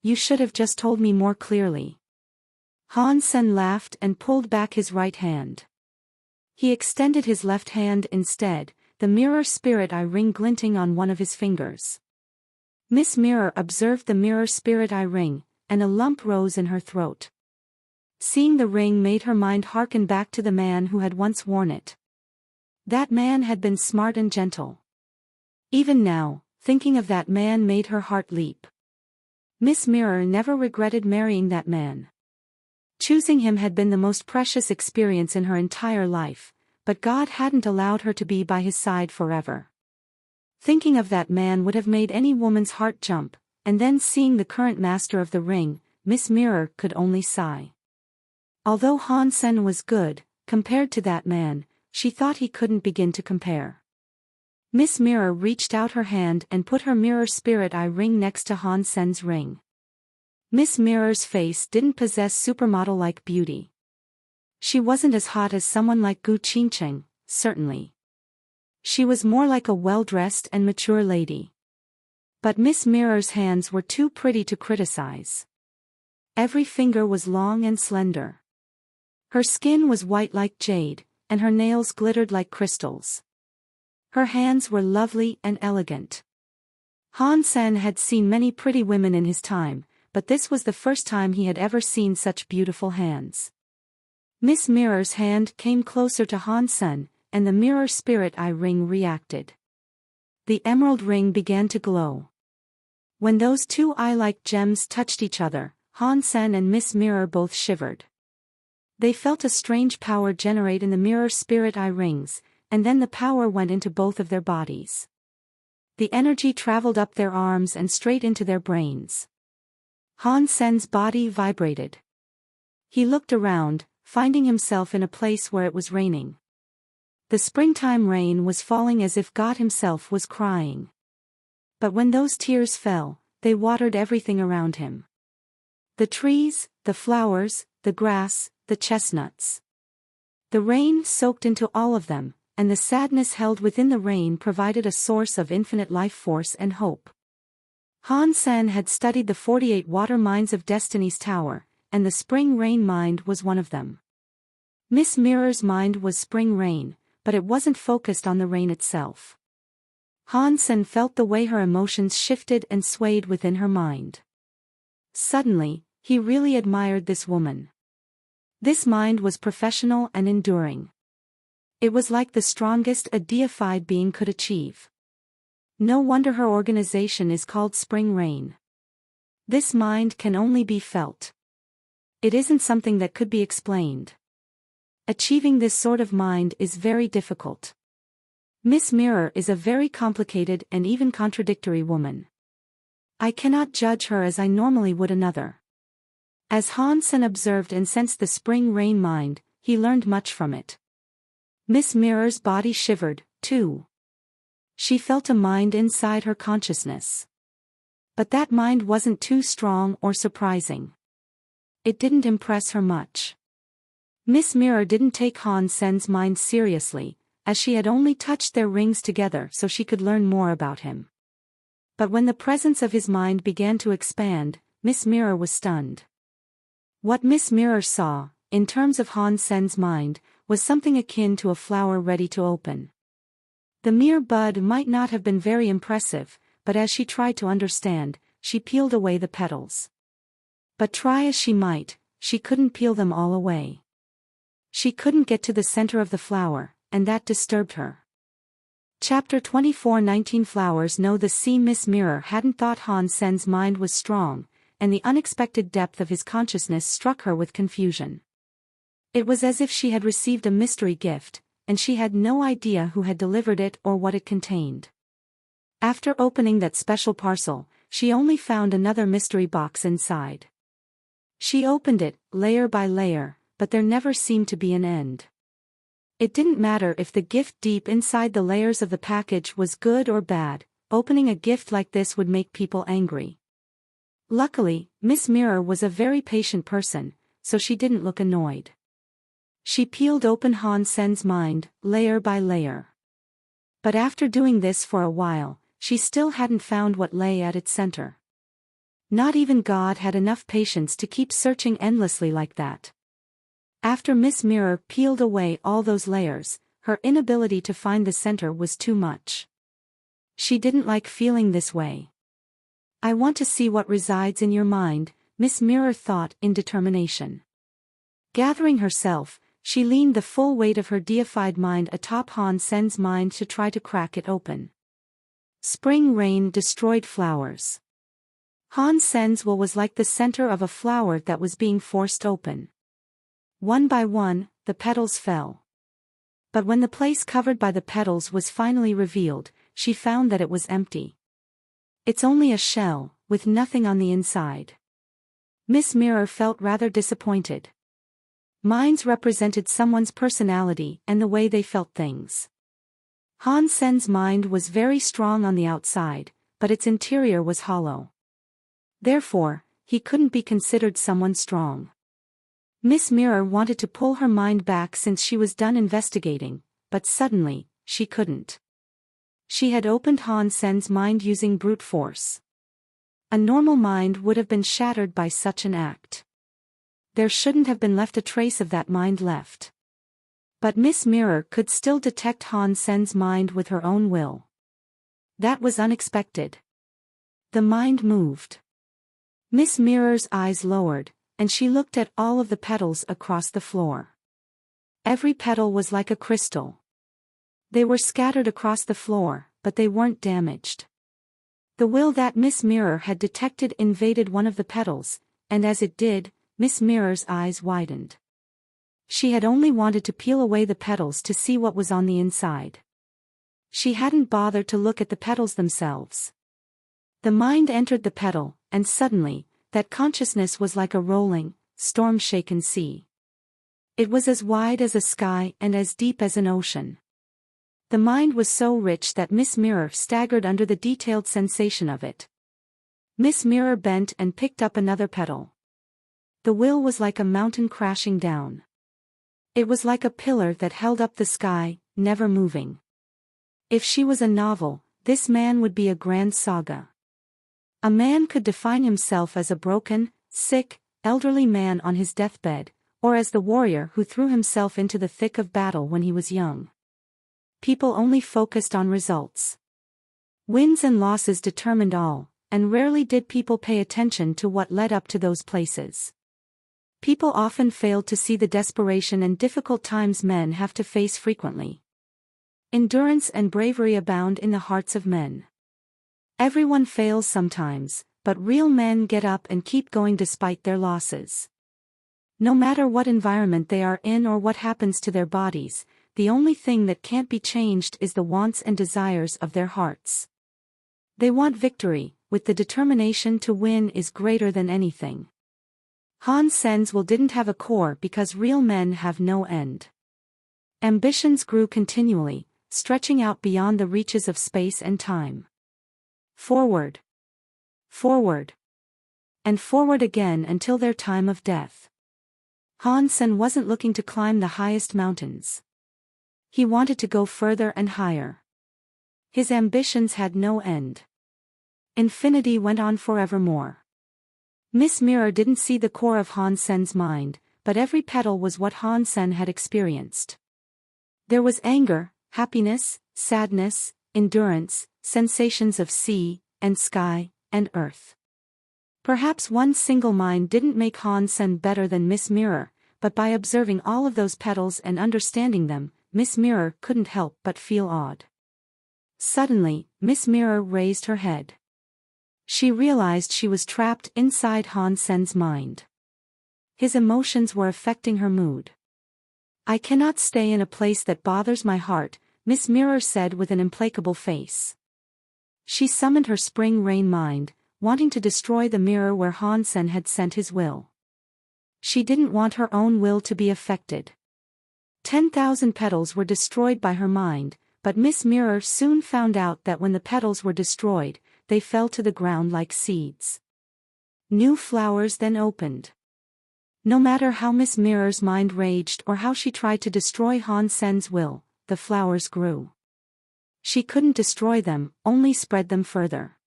You should have just told me more clearly." Han Sen laughed and pulled back his right hand. He extended his left hand instead, the mirror spirit eye ring glinting on one of his fingers. Miss Mirror observed the mirror spirit eye ring, and a lump rose in her throat. Seeing the ring made her mind harken back to the man who had once worn it. That man had been smart and gentle. Even now, thinking of that man made her heart leap. Miss Mirror never regretted marrying that man. Choosing him had been the most precious experience in her entire life, but God hadn't allowed her to be by his side forever. Thinking of that man would have made any woman's heart jump, and then seeing the current master of the ring, Miss Mirror could only sigh. Although Han Sen was good, compared to that man, she thought he couldn't begin to compare. Miss Mirror reached out her hand and put her mirror spirit eye ring next to Han Sen's ring. Miss Mirror's face didn't possess supermodel-like beauty. She wasn't as hot as someone like Gu Qingcheng, certainly. She was more like a well-dressed and mature lady. But Miss Mirror's hands were too pretty to criticize. Every finger was long and slender. Her skin was white like jade, and her nails glittered like crystals. Her hands were lovely and elegant. Han Sen had seen many pretty women in his time, but this was the first time he had ever seen such beautiful hands. Miss Mirror's hand came closer to Han Sen, and the mirror spirit eye ring reacted. The emerald ring began to glow. When those two eye-like gems touched each other, Han Sen and Miss Mirror both shivered. They felt a strange power generate in the mirror spirit eye rings, and then the power went into both of their bodies. The energy traveled up their arms and straight into their brains. Han Sen's body vibrated. He looked around, finding himself in a place where it was raining. The springtime rain was falling as if God himself was crying. But when those tears fell, they watered everything around him. The trees, the flowers, the grass, the chestnuts. The rain soaked into all of them, and the sadness held within the rain provided a source of infinite life force and hope. Han Sen had studied the 48 water minds of Destiny's Tower, and the spring rain mind was one of them. Miss Mirror's mind was spring rain, but it wasn't focused on the rain itself. Han Sen felt the way her emotions shifted and swayed within her mind. Suddenly, he really admired this woman. This mind was professional and enduring. It was like the strongest a deified being could achieve. No wonder her organization is called Spring Rain. This mind can only be felt. It isn't something that could be explained. Achieving this sort of mind is very difficult. Miss Mirror is a very complicated and even contradictory woman. I cannot judge her as I normally would another. As Han Sen observed and sensed the spring rain mind, he learned much from it. Miss Mirror's body shivered, too. She felt a mind inside her consciousness. But that mind wasn't too strong or surprising. It didn't impress her much. Miss Mirror didn't take Han Sen's mind seriously, as she had only touched their rings together so she could learn more about him. But when the presence of his mind began to expand, Miss Mirror was stunned. What Miss Mirror saw, in terms of Han Sen's mind, was something akin to a flower ready to open. The mere bud might not have been very impressive, but as she tried to understand, she peeled away the petals. But try as she might, she couldn't peel them all away. She couldn't get to the center of the flower, and that disturbed her. Chapter 24 19 Flowers Know the Sea. Miss Mirror hadn't thought Han Sen's mind was strong, and the unexpected depth of his consciousness struck her with confusion. It was as if she had received a mystery gift, and she had no idea who had delivered it or what it contained. After opening that special parcel, she only found another mystery box inside. She opened it, layer by layer, but there never seemed to be an end. It didn't matter if the gift deep inside the layers of the package was good or bad, opening a gift like this would make people angry. Luckily, Miss Mirror was a very patient person, so she didn't look annoyed. She peeled open Han Sen's mind, layer by layer. But after doing this for a while, she still hadn't found what lay at its center. Not even God had enough patience to keep searching endlessly like that. After Miss Mirror peeled away all those layers, her inability to find the center was too much. She didn't like feeling this way. I want to see what resides in your mind, Miss Mirror thought in determination. Gathering herself, she leaned the full weight of her deified mind atop Han Sen's mind to try to crack it open. Spring rain destroyed flowers. Han Sen's will was like the center of a flower that was being forced open. One by one, the petals fell. But when the place covered by the petals was finally revealed, she found that it was empty. It's only a shell, with nothing on the inside. Miss Mirror felt rather disappointed. Minds represented someone's personality and the way they felt things. Han Sen's mind was very strong on the outside, but its interior was hollow. Therefore, he couldn't be considered someone strong. Miss Mirror wanted to pull her mind back since she was done investigating, but suddenly, she couldn't. She had opened Han Sen's mind using brute force. A normal mind would have been shattered by such an act. There shouldn't have been left a trace of that mind left. But Miss Mirror could still detect Han Sen's mind with her own will. That was unexpected. The mind moved. Miss Mirror's eyes lowered, and she looked at all of the petals across the floor. Every petal was like a crystal. They were scattered across the floor, but they weren't damaged. The will that Miss Mirror had detected invaded one of the petals, and as it did, Miss Mirror's eyes widened. She had only wanted to peel away the petals to see what was on the inside. She hadn't bothered to look at the petals themselves. The mind entered the petal, and suddenly, that consciousness was like a rolling, storm-shaken sea. It was as wide as a sky and as deep as an ocean. The mind was so rich that Miss Mirror staggered under the detailed sensation of it. Miss Mirror bent and picked up another petal. The will was like a mountain crashing down. It was like a pillar that held up the sky, never moving. If she was a novel, this man would be a grand saga. A man could define himself as a broken, sick, elderly man on his deathbed, or as the warrior who threw himself into the thick of battle when he was young. People only focused on results. Wins and losses determined all, and rarely did people pay attention to what led up to those places. People often failed to see the desperation and difficult times men have to face frequently. Endurance and bravery abound in the hearts of men. Everyone fails sometimes, but real men get up and keep going despite their losses. No matter what environment they are in or what happens to their bodies, the only thing that can't be changed is the wants and desires of their hearts. They want victory, with the determination to win is greater than anything. Han Sen's will didn't have a core because real men have no end. Ambitions grew continually, stretching out beyond the reaches of space and time. Forward. Forward. And forward again until their time of death. Han Sen wasn't looking to climb the highest mountains. He wanted to go further and higher. His ambitions had no end. Infinity went on forevermore. Miss Mirror didn't see the core of Han Sen's mind, but every petal was what Han Sen had experienced. There was anger, happiness, sadness, endurance, sensations of sea, and sky, and earth. Perhaps one single mind didn't make Han Sen better than Miss Mirror, but by observing all of those petals and understanding them, Miss Mirror couldn't help but feel awed. Suddenly, Miss Mirror raised her head. She realized she was trapped inside Han Sen's mind. His emotions were affecting her mood. "I cannot stay in a place that bothers my heart," Miss Mirror said with an implacable face. She summoned her spring rain mind, wanting to destroy the mirror where Han Sen had sent his will. She didn't want her own will to be affected. 10,000 petals were destroyed by her mind, but Miss Mirror soon found out that when the petals were destroyed, they fell to the ground like seeds. New flowers then opened. No matter how Miss Mirror's mind raged or how she tried to destroy Han Sen's will, the flowers grew. She couldn't destroy them, only spread them further.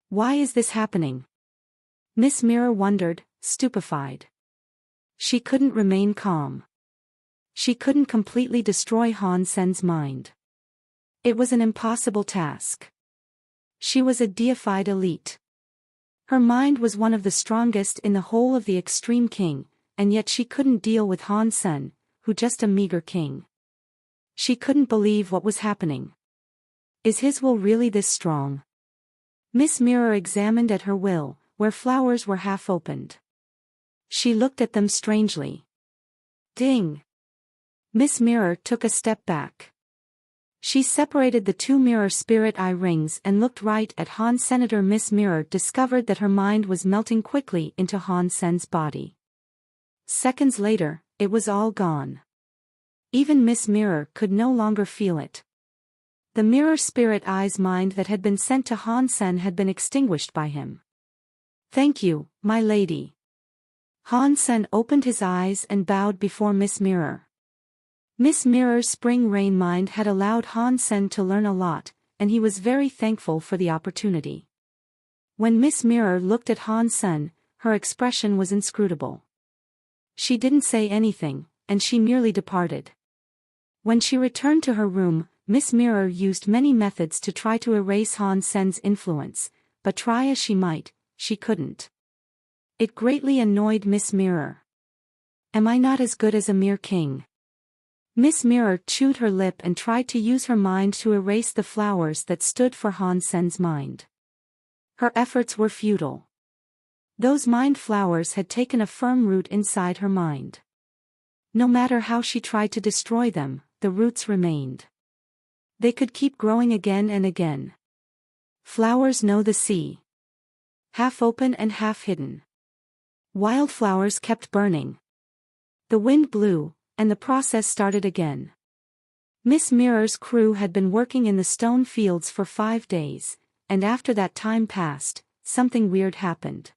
Why is this happening? Miss Mirror wondered, stupefied. She couldn't remain calm. She couldn't completely destroy Han Sen's mind. It was an impossible task. She was a deified elite. Her mind was one of the strongest in the whole of the Extreme King, and yet she couldn't deal with Han Sen, who just a meager king. She couldn't believe what was happening. Is his will really this strong? Miss Mirror examined at her will, where flowers were half opened. She looked at them strangely. Ding! Miss Mirror took a step back. She separated the two mirror spirit eye rings and looked right at Han Senator. Miss Mirror discovered that her mind was melting quickly into Han Sen's body. Seconds later, It was all gone. Even Miss Mirror could no longer feel it. The mirror spirit eye's mind that had been sent to Han Sen had been extinguished by him. "Thank you, my lady." Han Sen opened his eyes and bowed before Miss Mirror. Miss Mirror's spring rain mind had allowed Han Sen to learn a lot, and he was very thankful for the opportunity. When Miss Mirror looked at Han Sen, her expression was inscrutable. She didn't say anything, and she merely departed. When she returned to her room, Miss Mirror used many methods to try to erase Han Sen's influence, but try as she might, she couldn't. It greatly annoyed Miss Mirror. "Am I not as good as a mere king?" Miss Mirror chewed her lip and tried to use her mind to erase the flowers that stood for Han Sen's mind. Her efforts were futile. Those mind flowers had taken a firm root inside her mind. No matter how she tried to destroy them, the roots remained. They could keep growing again and again. Flowers know the sea. Half open and half hidden. Wildflowers kept burning. The wind blew, and the process started again. Miss Mirror's crew had been working in the stone fields for 5 days, and after that time passed, something weird happened.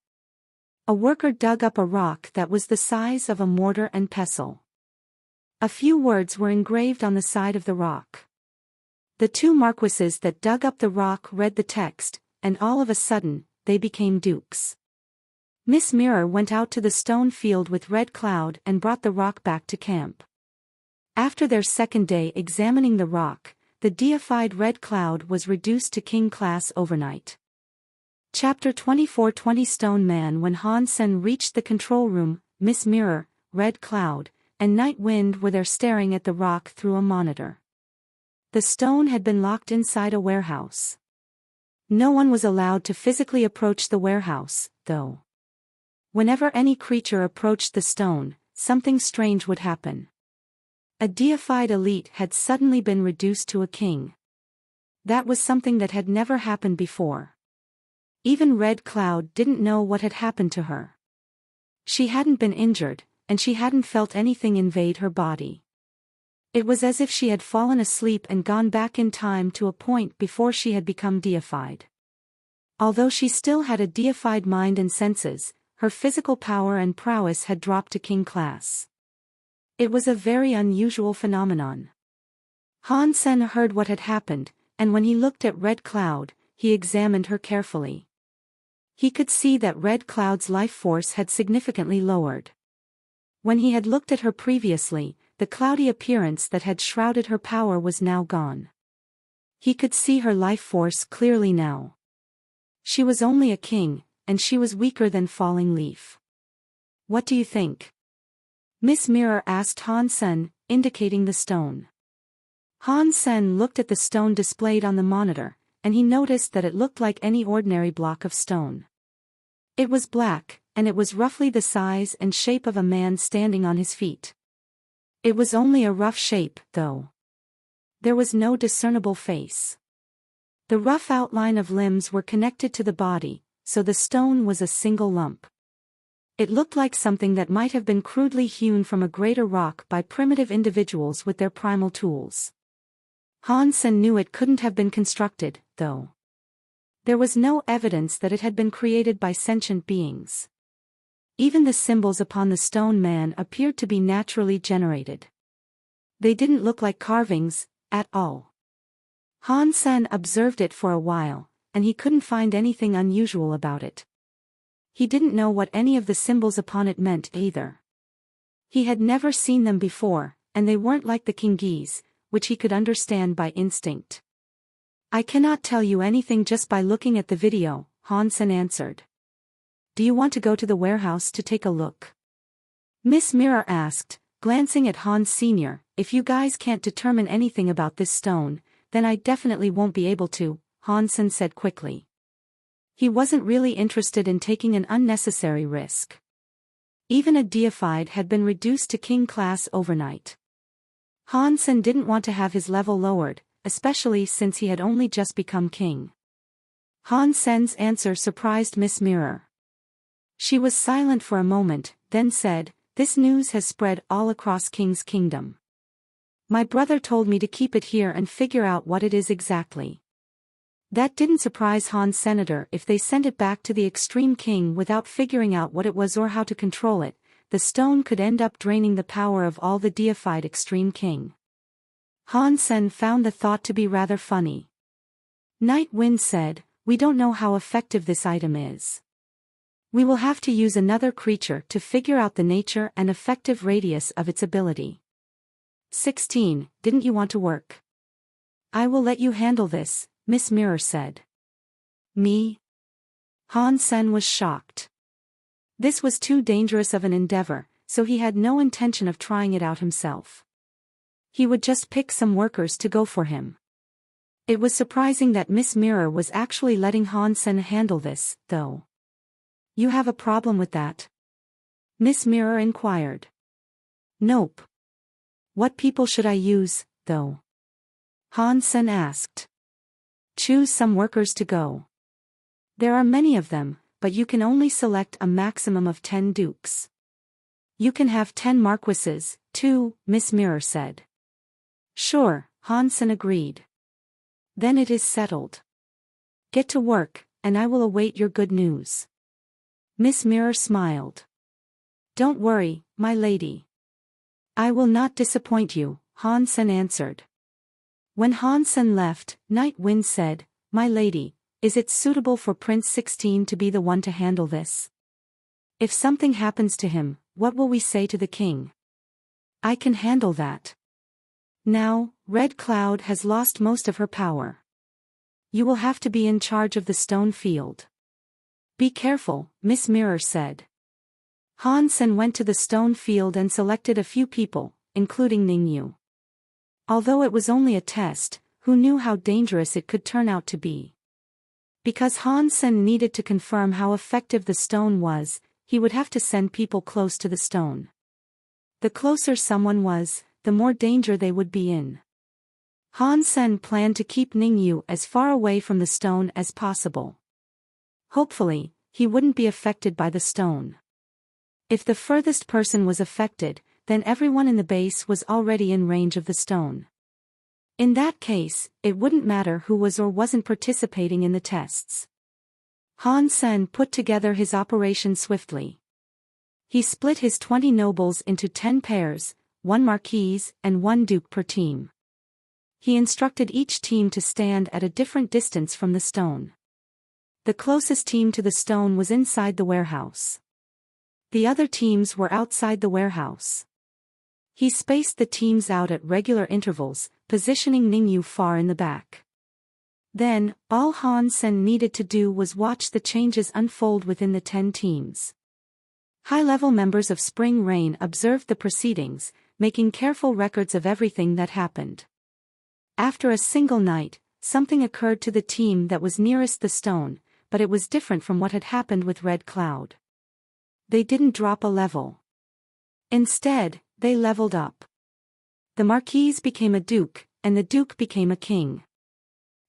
A worker dug up a rock that was the size of a mortar and pestle. A few words were engraved on the side of the rock. The 2 marquises that dug up the rock read the text, and all of a sudden, they became dukes. Miss Mirror went out to the stone field with Red Cloud and brought the rock back to camp. After their second day examining the rock, the deified Red Cloud was reduced to king class overnight. Chapter 24 Stone Man. When Han Sen reached the control room, Miss Mirror, Red Cloud, and Night Wind were there staring at the rock through a monitor. The stone had been locked inside a warehouse. No one was allowed to physically approach the warehouse, though. Whenever any creature approached the stone, something strange would happen. A deified elite had suddenly been reduced to a king. That was something that had never happened before. Even Red Cloud didn't know what had happened to her. She hadn't been injured, and she hadn't felt anything invade her body. It was as if she had fallen asleep and gone back in time to a point before she had become deified. Although she still had a deified mind and senses, her physical power and prowess had dropped to king class. It was a very unusual phenomenon. Han Sen heard what had happened, and when he looked at Red Cloud, he examined her carefully. He could see that Red Cloud's life force had significantly lowered. When he had looked at her previously, the cloudy appearance that had shrouded her power was now gone. He could see her life force clearly now. She was only a king, and she was weaker than falling leaf. "What do you think?" Miss Mirror asked Han Sen, indicating the stone. Han Sen looked at the stone displayed on the monitor, and he noticed that it looked like any ordinary block of stone. It was black, and it was roughly the size and shape of a man standing on his feet. It was only a rough shape, though. There was no discernible face. The rough outline of limbs were connected to the body, so the stone was a single lump. It looked like something that might have been crudely hewn from a greater rock by primitive individuals with their primal tools. Han Sen knew it couldn't have been constructed, though. There was no evidence that it had been created by sentient beings. Even the symbols upon the stone man appeared to be naturally generated. They didn't look like carvings, at all. Han Sen observed it for a while, and he couldn't find anything unusual about it. He didn't know what any of the symbols upon it meant either. He had never seen them before, and they weren't like the Kingese, which he could understand by instinct. "I cannot tell you anything just by looking at the video," Han Sen answered. "Do you want to go to the warehouse to take a look?" Miss Mirror asked, glancing at Han Sr. "If you guys can't determine anything about this stone, then I definitely won't be able to," Han Sen said quickly. He wasn't really interested in taking an unnecessary risk. Even a deified had been reduced to king class overnight. Han Sen didn't want to have his level lowered, especially since he had only just become king. Han Sen's answer surprised Miss Mirror. She was silent for a moment, then said, This news has spread all across King's Kingdom. My brother told me to keep it here and figure out what it is exactly. That didn't surprise Han's senator. If they sent it back to the Extreme King without figuring out what it was or how to control it, the stone could end up draining the power of all the deified Extreme King. Han Sen found the thought to be rather funny. Night Wind said, "We don't know how effective this item is. We will have to use another creature to figure out the nature and effective radius of its ability." 16. Didn't you want to work? I will let you handle this, Miss Mirror said. Me? Han Sen was shocked. This was too dangerous of an endeavor, so he had no intention of trying it out himself. He would just pick some workers to go for him. It was surprising that Miss Mirror was actually letting Han Sen handle this, though. You have a problem with that? Miss Mirror inquired. Nope. What people should I use, though? Han Sen asked. Choose some workers to go. There are many of them, but you can only select a maximum of 10 dukes. You can have 10 marquises, too, Miss Mirror said. Sure, Han Sen agreed. Then it is settled. Get to work, and I will await your good news. Miss Mirror smiled. Don't worry, my lady. I will not disappoint you, Han Sen answered. When Han Sen left, Night Wind said, My lady, is it suitable for Prince 16 to be the one to handle this? If something happens to him, what will we say to the king? I can handle that. Now, Red Cloud has lost most of her power. You will have to be in charge of the stone field. Be careful, Miss Mirror said. Han Sen went to the stone field and selected a few people, including Ningyu. Although it was only a test, who knew how dangerous it could turn out to be? Because Han Sen needed to confirm how effective the stone was, he would have to send people close to the stone. The closer someone was, the more danger they would be in. Han Sen planned to keep Ningyu as far away from the stone as possible. Hopefully, he wouldn't be affected by the stone. If the furthest person was affected, then everyone in the base was already in range of the stone. In that case, it wouldn't matter who was or wasn't participating in the tests. Han Sen put together his operation swiftly. He split his 20 nobles into 10 pairs, 1 marquise and 1 duke per team. He instructed each team to stand at a different distance from the stone. The closest team to the stone was inside the warehouse. The other teams were outside the warehouse. He spaced the teams out at regular intervals, positioning Ningyu far in the back. Then, all Han Sen needed to do was watch the changes unfold within the 10 teams. High-level members of Spring Rain observed the proceedings, making careful records of everything that happened. After a single night, something occurred to the team that was nearest the stone, but it was different from what had happened with Red Cloud. They didn't drop a level. Instead, they leveled up. The Marquise became a duke, and the duke became a king.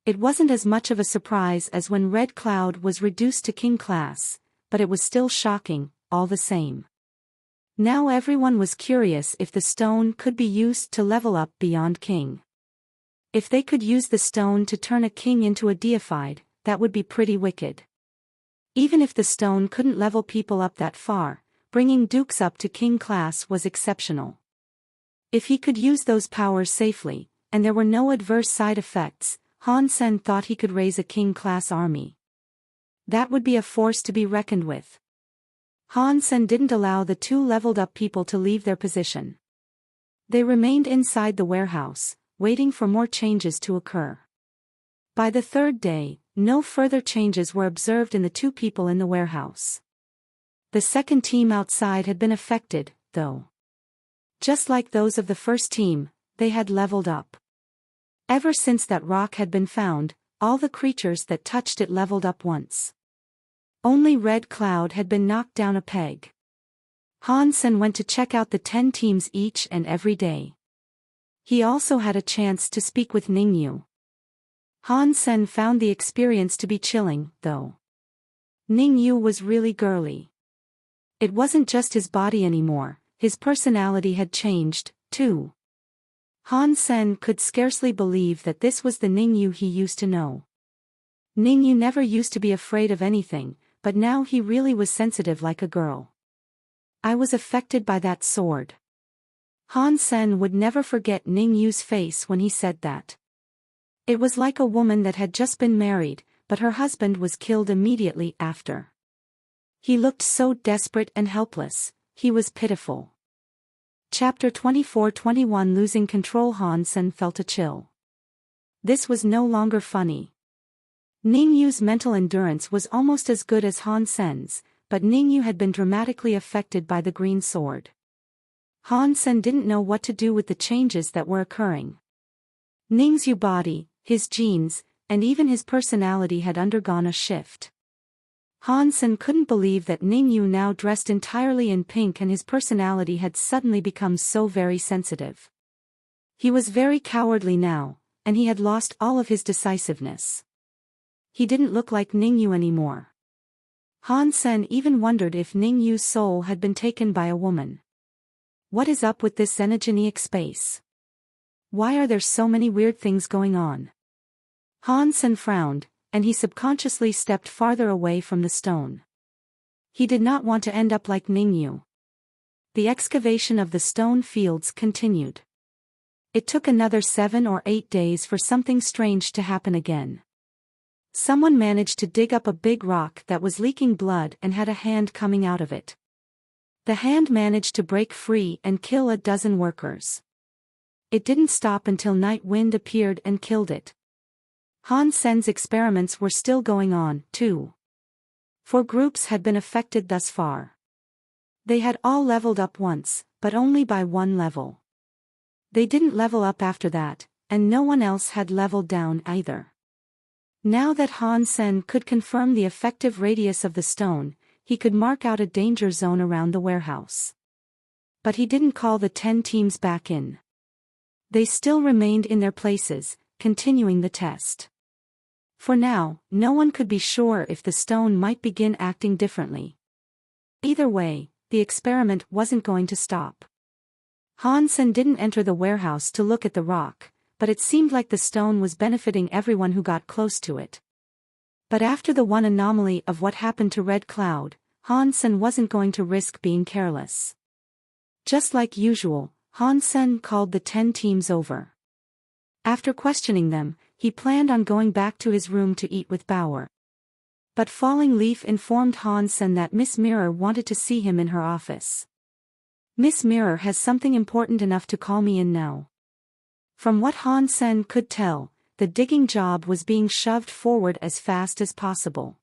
It wasn't as much of a surprise as when Red Cloud was reduced to king class, but it was still shocking, all the same. Now everyone was curious if the stone could be used to level up beyond king. If they could use the stone to turn a king into a deified, that would be pretty wicked. Even if the stone couldn't level people up that far, bringing dukes up to king class was exceptional. If he could use those powers safely, and there were no adverse side effects, Han Sen thought he could raise a king class army. That would be a force to be reckoned with. Han Sen didn't allow the 2 leveled up people to leave their position. They remained inside the warehouse, waiting for more changes to occur. By the 3rd day, no further changes were observed in the 2 people in the warehouse. The second team outside had been affected, though. Just like those of the first team, they had leveled up. Ever since that rock had been found, all the creatures that touched it leveled up once. Only Red Cloud had been knocked down a peg. Han Sen went to check out the 10 teams each and every day. He also had a chance to speak with Ningyu. Han Sen found the experience to be chilling, though. Ningyu was really girly. It wasn't just his body anymore, his personality had changed, too. Han Sen could scarcely believe that this was the Ningyu he used to know. Ningyu never used to be afraid of anything, but now he really was sensitive like a girl. I was affected by that sword. Han Sen would never forget Ningyu's face when he said that. It was like a woman that had just been married, but her husband was killed immediately after. He looked so desperate and helpless, he was pitiful. Chapter 24-21 Losing control. Han Sen felt a chill. This was no longer funny. Ningyu's mental endurance was almost as good as Han Sen's, but Ningyu had been dramatically affected by the green sword. Han Sen didn't know what to do with the changes that were occurring. Ning's body, his genes, and even his personality had undergone a shift. Han Sen couldn't believe that Ningyu now dressed entirely in pink and his personality had suddenly become so very sensitive. He was very cowardly now, and he had lost all of his decisiveness. He didn't look like Ningyu anymore. Han Sen even wondered if Ningyu's soul had been taken by a woman. What is up with this xenogenic space? Why are there so many weird things going on? Han Sen frowned, and he subconsciously stepped farther away from the stone. He did not want to end up like Ningyu. The excavation of the stone fields continued. It took another 7 or 8 days for something strange to happen again. Someone managed to dig up a big rock that was leaking blood and had a hand coming out of it. The hand managed to break free and kill a dozen workers. It didn't stop until Night Wind appeared and killed it. Han Sen's experiments were still going on, too. 4 groups had been affected thus far. They had all leveled up once, but only by 1 level. They didn't level up after that, and no one else had leveled down either. Now that Han Sen could confirm the effective radius of the stone, he could mark out a danger zone around the warehouse. But he didn't call the 10 teams back in. They still remained in their places, continuing the test. For now, no one could be sure if the stone might begin acting differently. Either way, the experiment wasn't going to stop. Han Sen didn't enter the warehouse to look at the rock, but it seemed like the stone was benefiting everyone who got close to it. But after the one anomaly of what happened to Red Cloud, Han Sen wasn't going to risk being careless. Just like usual, Han Sen called the 10 teams over. After questioning them, he planned on going back to his room to eat with Bauer. But Falling Leaf informed Han Sen that Miss Mirror wanted to see him in her office. Miss Mirror has something important enough to call me in now. From what Han Sen could tell, the digging job was being shoved forward as fast as possible.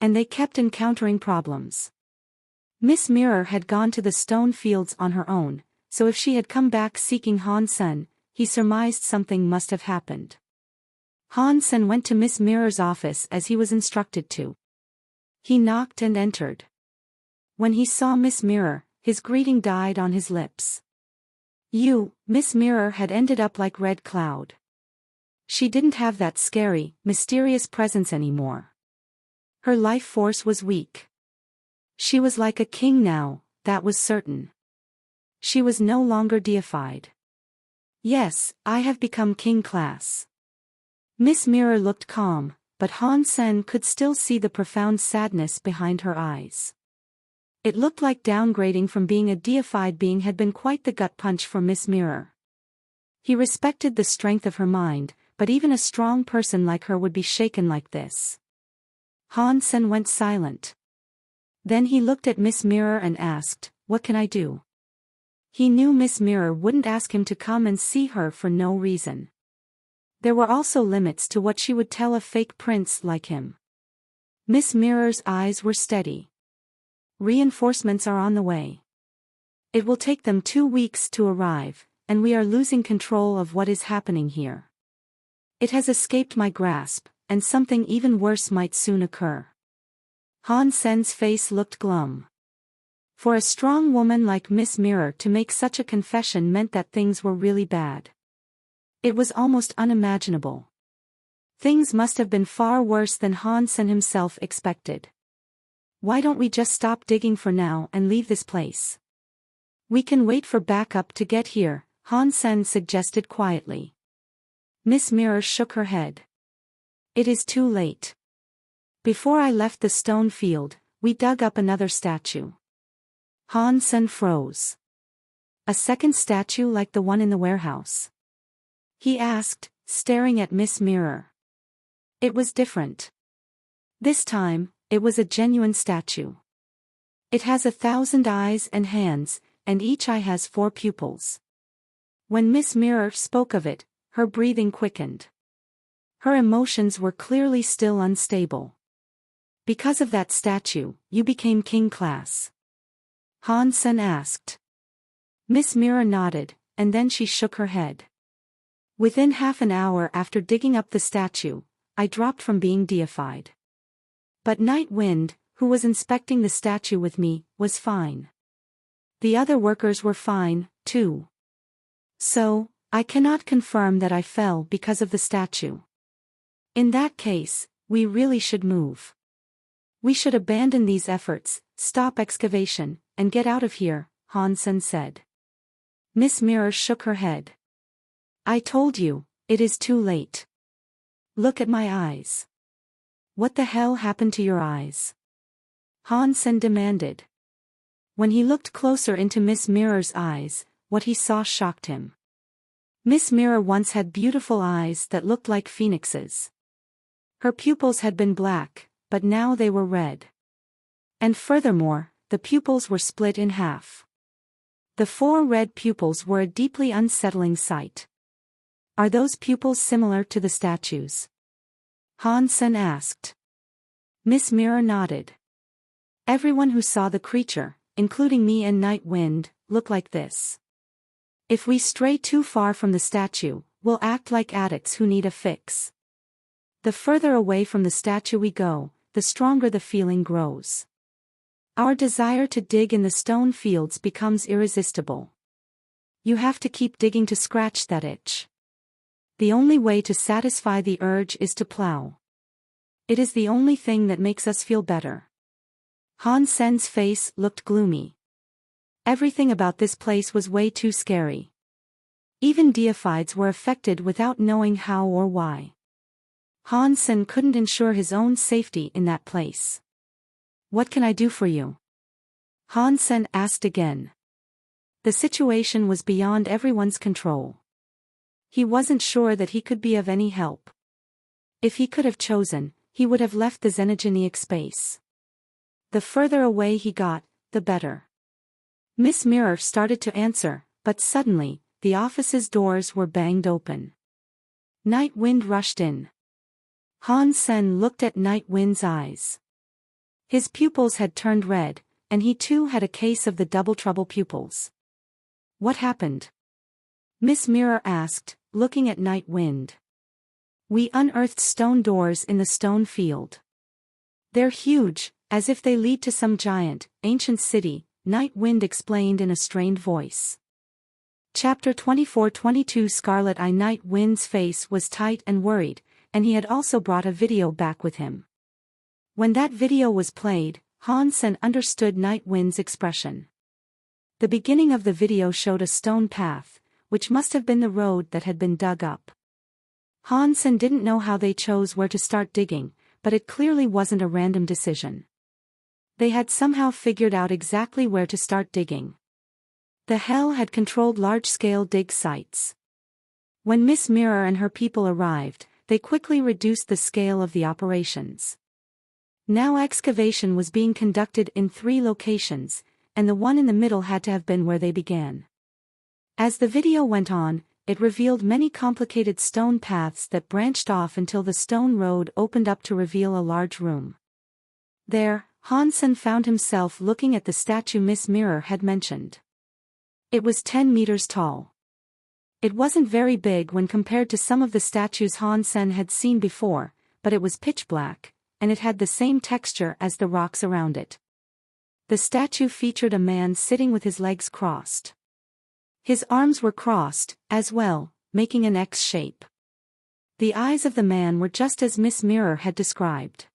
And they kept encountering problems. Miss Mirror had gone to the stone fields on her own, so if she had come back seeking Han Sen, he surmised something must have happened. Han Sen went to Miss Mirror's office as he was instructed to. He knocked and entered. When he saw Miss Mirror, his greeting died on his lips. Miss Mirror had ended up like Red Cloud. She didn't have that scary, mysterious presence anymore. Her life force was weak. She was like a king now, that was certain. She was no longer deified. Yes, I have become king class. Miss Mirror looked calm, but Han Sen could still see the profound sadness behind her eyes. It looked like downgrading from being a deified being had been quite the gut punch for Miss Mirror. He respected the strength of her mind, but even a strong person like her would be shaken like this. Han Sen went silent. Then he looked at Miss Mirror and asked, "What can I do?" He knew Miss Mirror wouldn't ask him to come and see her for no reason. There were also limits to what she would tell a fake prince like him. Miss Mirror's eyes were steady. Reinforcements are on the way. It will take them 2 weeks to arrive, and we are losing control of what is happening here. It has escaped my grasp, and something even worse might soon occur. Han Sen's face looked glum. For a strong woman like Miss Mirror to make such a confession meant that things were really bad. It was almost unimaginable. Things must have been far worse than Han Sen himself expected. Why don't we just stop digging for now and leave this place? We can wait for backup to get here, Han Sen suggested quietly. Miss Mirror shook her head. It is too late. Before I left the stone field, we dug up another statue. Han Sen froze. A second statue like the one in the warehouse? He asked, staring at Miss Mirror. It was different. This time, it was a genuine statue. It has 1,000 eyes and hands, and each eye has 4 pupils. When Miss Mirror spoke of it, her breathing quickened. Her emotions were clearly still unstable. Because of that statue, you became king class? Han Sen asked. Miss Mirror nodded, and then she shook her head. Within half an hour after digging up the statue, I dropped from being deified. But Night Wind, who was inspecting the statue with me, was fine. The other workers were fine, too. So, I cannot confirm that I fell because of the statue. In that case, we really should move. We should abandon these efforts, stop excavation, and get out of here, Han Sen said. Miss Mirror shook her head. I told you, it is too late. Look at my eyes. What the hell happened to your eyes? Han Sen demanded. When he looked closer into Miss Mirror's eyes, what he saw shocked him. Miss Mirror once had beautiful eyes that looked like phoenixes. Her pupils had been black, but now they were red. And furthermore, the pupils were split in half. The 4 red pupils were a deeply unsettling sight. Are those pupils similar to the statues? Han Sen asked. Miss Mirror nodded. Everyone who saw the creature, including me and Night Wind, looked like this. If we stray too far from the statue, we'll act like addicts who need a fix. The further away from the statue we go, the stronger the feeling grows. Our desire to dig in the stone fields becomes irresistible. You have to keep digging to scratch that itch. The only way to satisfy the urge is to plow. It is the only thing that makes us feel better. Han Sen's face looked gloomy. Everything about this place was way too scary. Even deifieds were affected without knowing how or why. Han Sen couldn't ensure his own safety in that place. What can I do for you? Han Sen asked again. The situation was beyond everyone's control. He wasn't sure that he could be of any help. If he could have chosen, he would have left the xenogenic space. The further away he got, the better. Miss Mirror started to answer, but suddenly, the office's doors were banged open. Night Wind rushed in. Han Sen looked at Night Wind's eyes. His pupils had turned red, and he too had a case of the double trouble pupils. What happened? Miss Mirror asked, looking at Night Wind. We unearthed stone doors in the stone field. They're huge, as if they lead to some giant, ancient city, Night Wind explained in a strained voice. Chapter 24-22 Scarlet Eye. Night Wind's face was tight and worried, and he had also brought a video back with him. When that video was played, Han Sen understood Night Wind's expression. The beginning of the video showed a stone path, which must have been the road that had been dug up. Han Sen didn't know how they chose where to start digging, but it clearly wasn't a random decision. They had somehow figured out exactly where to start digging. The Hell had controlled large-scale dig sites. When Miss Mirror and her people arrived, they quickly reduced the scale of the operations. Now excavation was being conducted in 3 locations, and the one in the middle had to have been where they began. As the video went on, it revealed many complicated stone paths that branched off until the stone road opened up to reveal a large room. There, Han Sen found himself looking at the statue Miss Mirror had mentioned. It was 10 meters tall. It wasn't very big when compared to some of the statues Han Sen had seen before, but it was pitch black, and it had the same texture as the rocks around it. The statue featured a man sitting with his legs crossed. His arms were crossed, as well, making an X shape. The eyes of the man were just as Miss Mirror had described.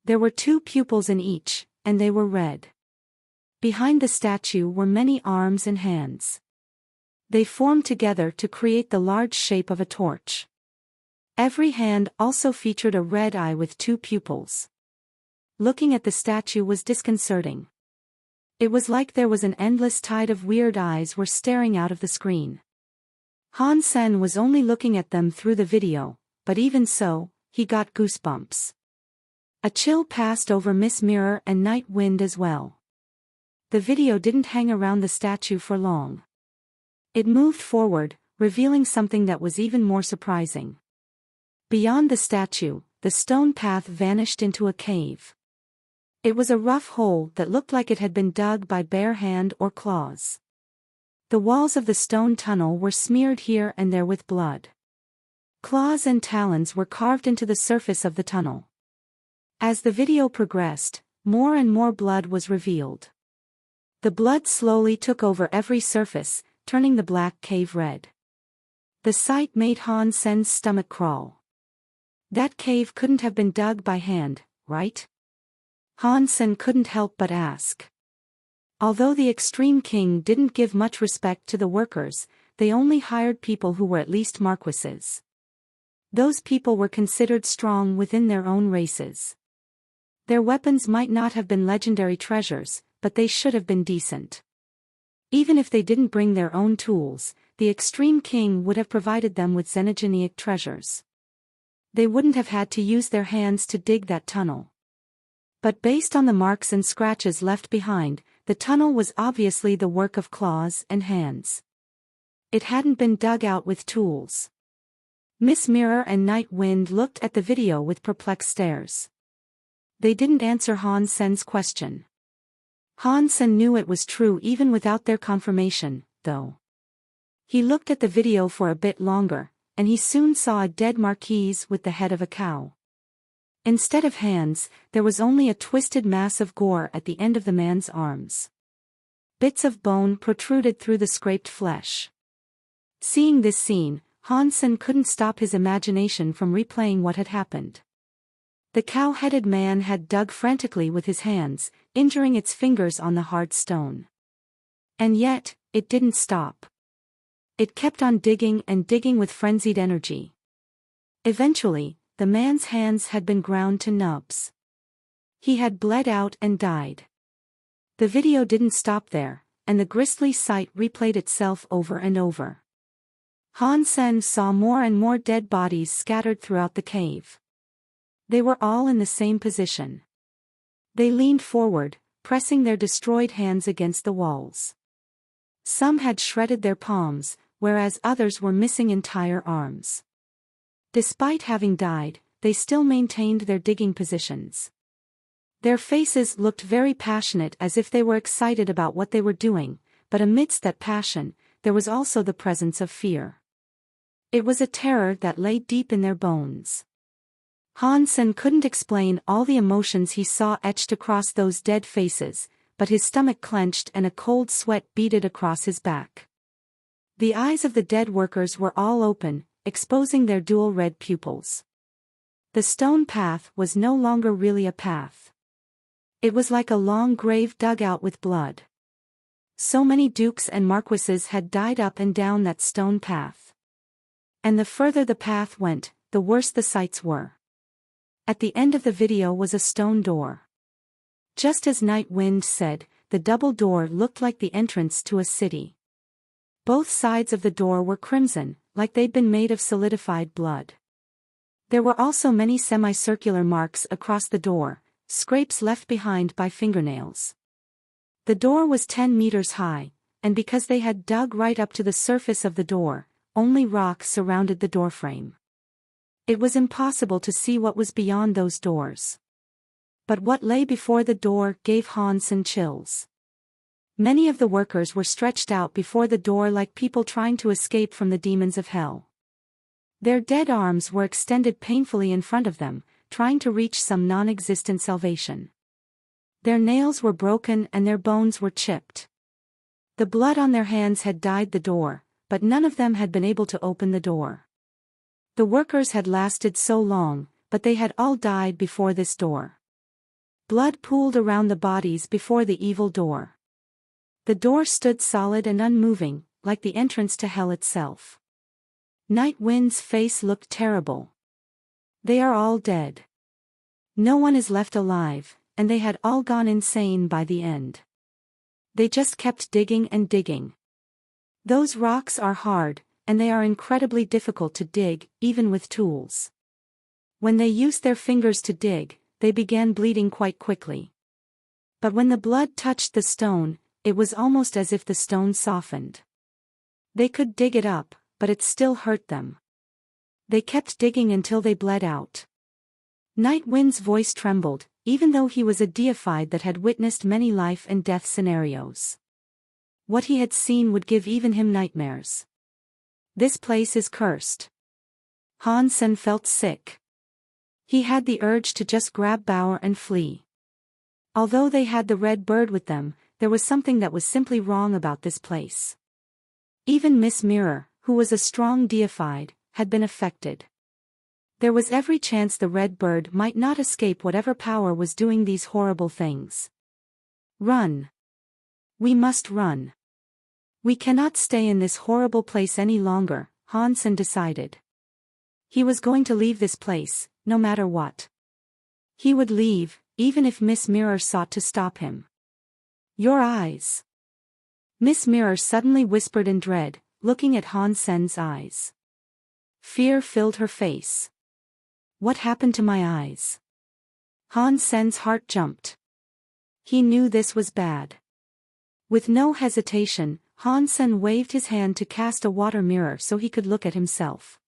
There were 2 pupils in each, and they were red. Behind the statue were many arms and hands. They formed together to create the large shape of a torch. Every hand also featured a red eye with two pupils. Looking at the statue was disconcerting. It was like there was an endless tide of weird eyes were staring out of the screen. Han Sen was only looking at them through the video, but even so, he got goosebumps. A chill passed over Miss Mirror and Night Wind as well. The video didn't hang around the statue for long. It moved forward, revealing something that was even more surprising. Beyond the statue, the stone path vanished into a cave. It was a rough hole that looked like it had been dug by bare hand or claws. The walls of the stone tunnel were smeared here and there with blood. Claws and talons were carved into the surface of the tunnel. As the video progressed, more and more blood was revealed. The blood slowly took over every surface, turning the black cave red. The sight made Han Sen's stomach crawl. That cave couldn't have been dug by hand, right? Han Sen couldn't help but ask. Although the Extreme King didn't give much respect to the workers, they only hired people who were at least marquises. Those people were considered strong within their own races. Their weapons might not have been legendary treasures, but they should have been decent. Even if they didn't bring their own tools, the Extreme King would have provided them with xenogeneic treasures. They wouldn't have had to use their hands to dig that tunnel. But based on the marks and scratches left behind, the tunnel was obviously the work of claws and hands. It hadn't been dug out with tools. Miss Mirror and Night Wind looked at the video with perplexed stares. They didn't answer Han Sen's question. Han Sen knew it was true even without their confirmation, though. He looked at the video for a bit longer, and he soon saw a dead marquise with the head of a cow. Instead of hands, there was only a twisted mass of gore at the end of the man's arms. Bits of bone protruded through the scraped flesh. Seeing this scene, Han Sen couldn't stop his imagination from replaying what had happened. The cow-headed man had dug frantically with his hands, injuring its fingers on the hard stone. And yet, it didn't stop. It kept on digging and digging with frenzied energy. Eventually, the man's hands had been ground to nubs. He had bled out and died. The video didn't stop there, and the grisly sight replayed itself over and over. Han Sen saw more and more dead bodies scattered throughout the cave. They were all in the same position. They leaned forward, pressing their destroyed hands against the walls. Some had shredded their palms, whereas others were missing entire arms. Despite having died, they still maintained their digging positions. Their faces looked very passionate as if they were excited about what they were doing, but amidst that passion, there was also the presence of fear. It was a terror that lay deep in their bones. Han Sen couldn't explain all the emotions he saw etched across those dead faces, but his stomach clenched and a cold sweat beaded across his back. The eyes of the dead workers were all open, exposing their dual red pupils. The stone path was no longer really a path. It was like a long grave dug out with blood. So many dukes and marquises had died up and down that stone path. And the further the path went, the worse the sights were. At the end of the video was a stone door. Just as Night Wind said, the double door looked like the entrance to a city. Both sides of the door were crimson, like they'd been made of solidified blood. There were also many semicircular marks across the door, scrapes left behind by fingernails. The door was 10 meters high, and because they had dug right up to the surface of the door, only rock surrounded the doorframe. It was impossible to see what was beyond those doors. But what lay before the door gave Han Sen chills. Many of the workers were stretched out before the door like people trying to escape from the demons of hell. Their dead arms were extended painfully in front of them, trying to reach some non-existent salvation. Their nails were broken and their bones were chipped. The blood on their hands had dyed the door, but none of them had been able to open the door. The workers had lasted so long, but they had all died before this door. Blood pooled around the bodies before the evil door. The door stood solid and unmoving, like the entrance to hell itself. Night Wind's face looked terrible. They are all dead. No one is left alive, and they had all gone insane by the end. They just kept digging and digging. Those rocks are hard, and they are incredibly difficult to dig, even with tools. When they used their fingers to dig, they began bleeding quite quickly. But when the blood touched the stone, it was almost as if the stone softened. They could dig it up, but it still hurt them. They kept digging until they bled out. Night Wind's voice trembled, even though he was a deified that had witnessed many life and death scenarios. What he had seen would give even him nightmares. This place is cursed. Han Sen felt sick. He had the urge to just grab Bauer and flee. Although they had the red bird with them, there was something that was simply wrong about this place. Even Miss Mirror, who was a strong deified, had been affected. There was every chance the red bird might not escape whatever power was doing these horrible things. Run. We must run. We cannot stay in this horrible place any longer, Han Sen decided. He was going to leave this place, no matter what. He would leave, even if Miss Mirror sought to stop him. Your eyes. Miss Mirror suddenly whispered in dread, looking at Han Sen's eyes. Fear filled her face. What happened to my eyes? Han Sen's heart jumped. He knew this was bad. With no hesitation, Han Sen waved his hand to cast a water mirror so he could look at himself.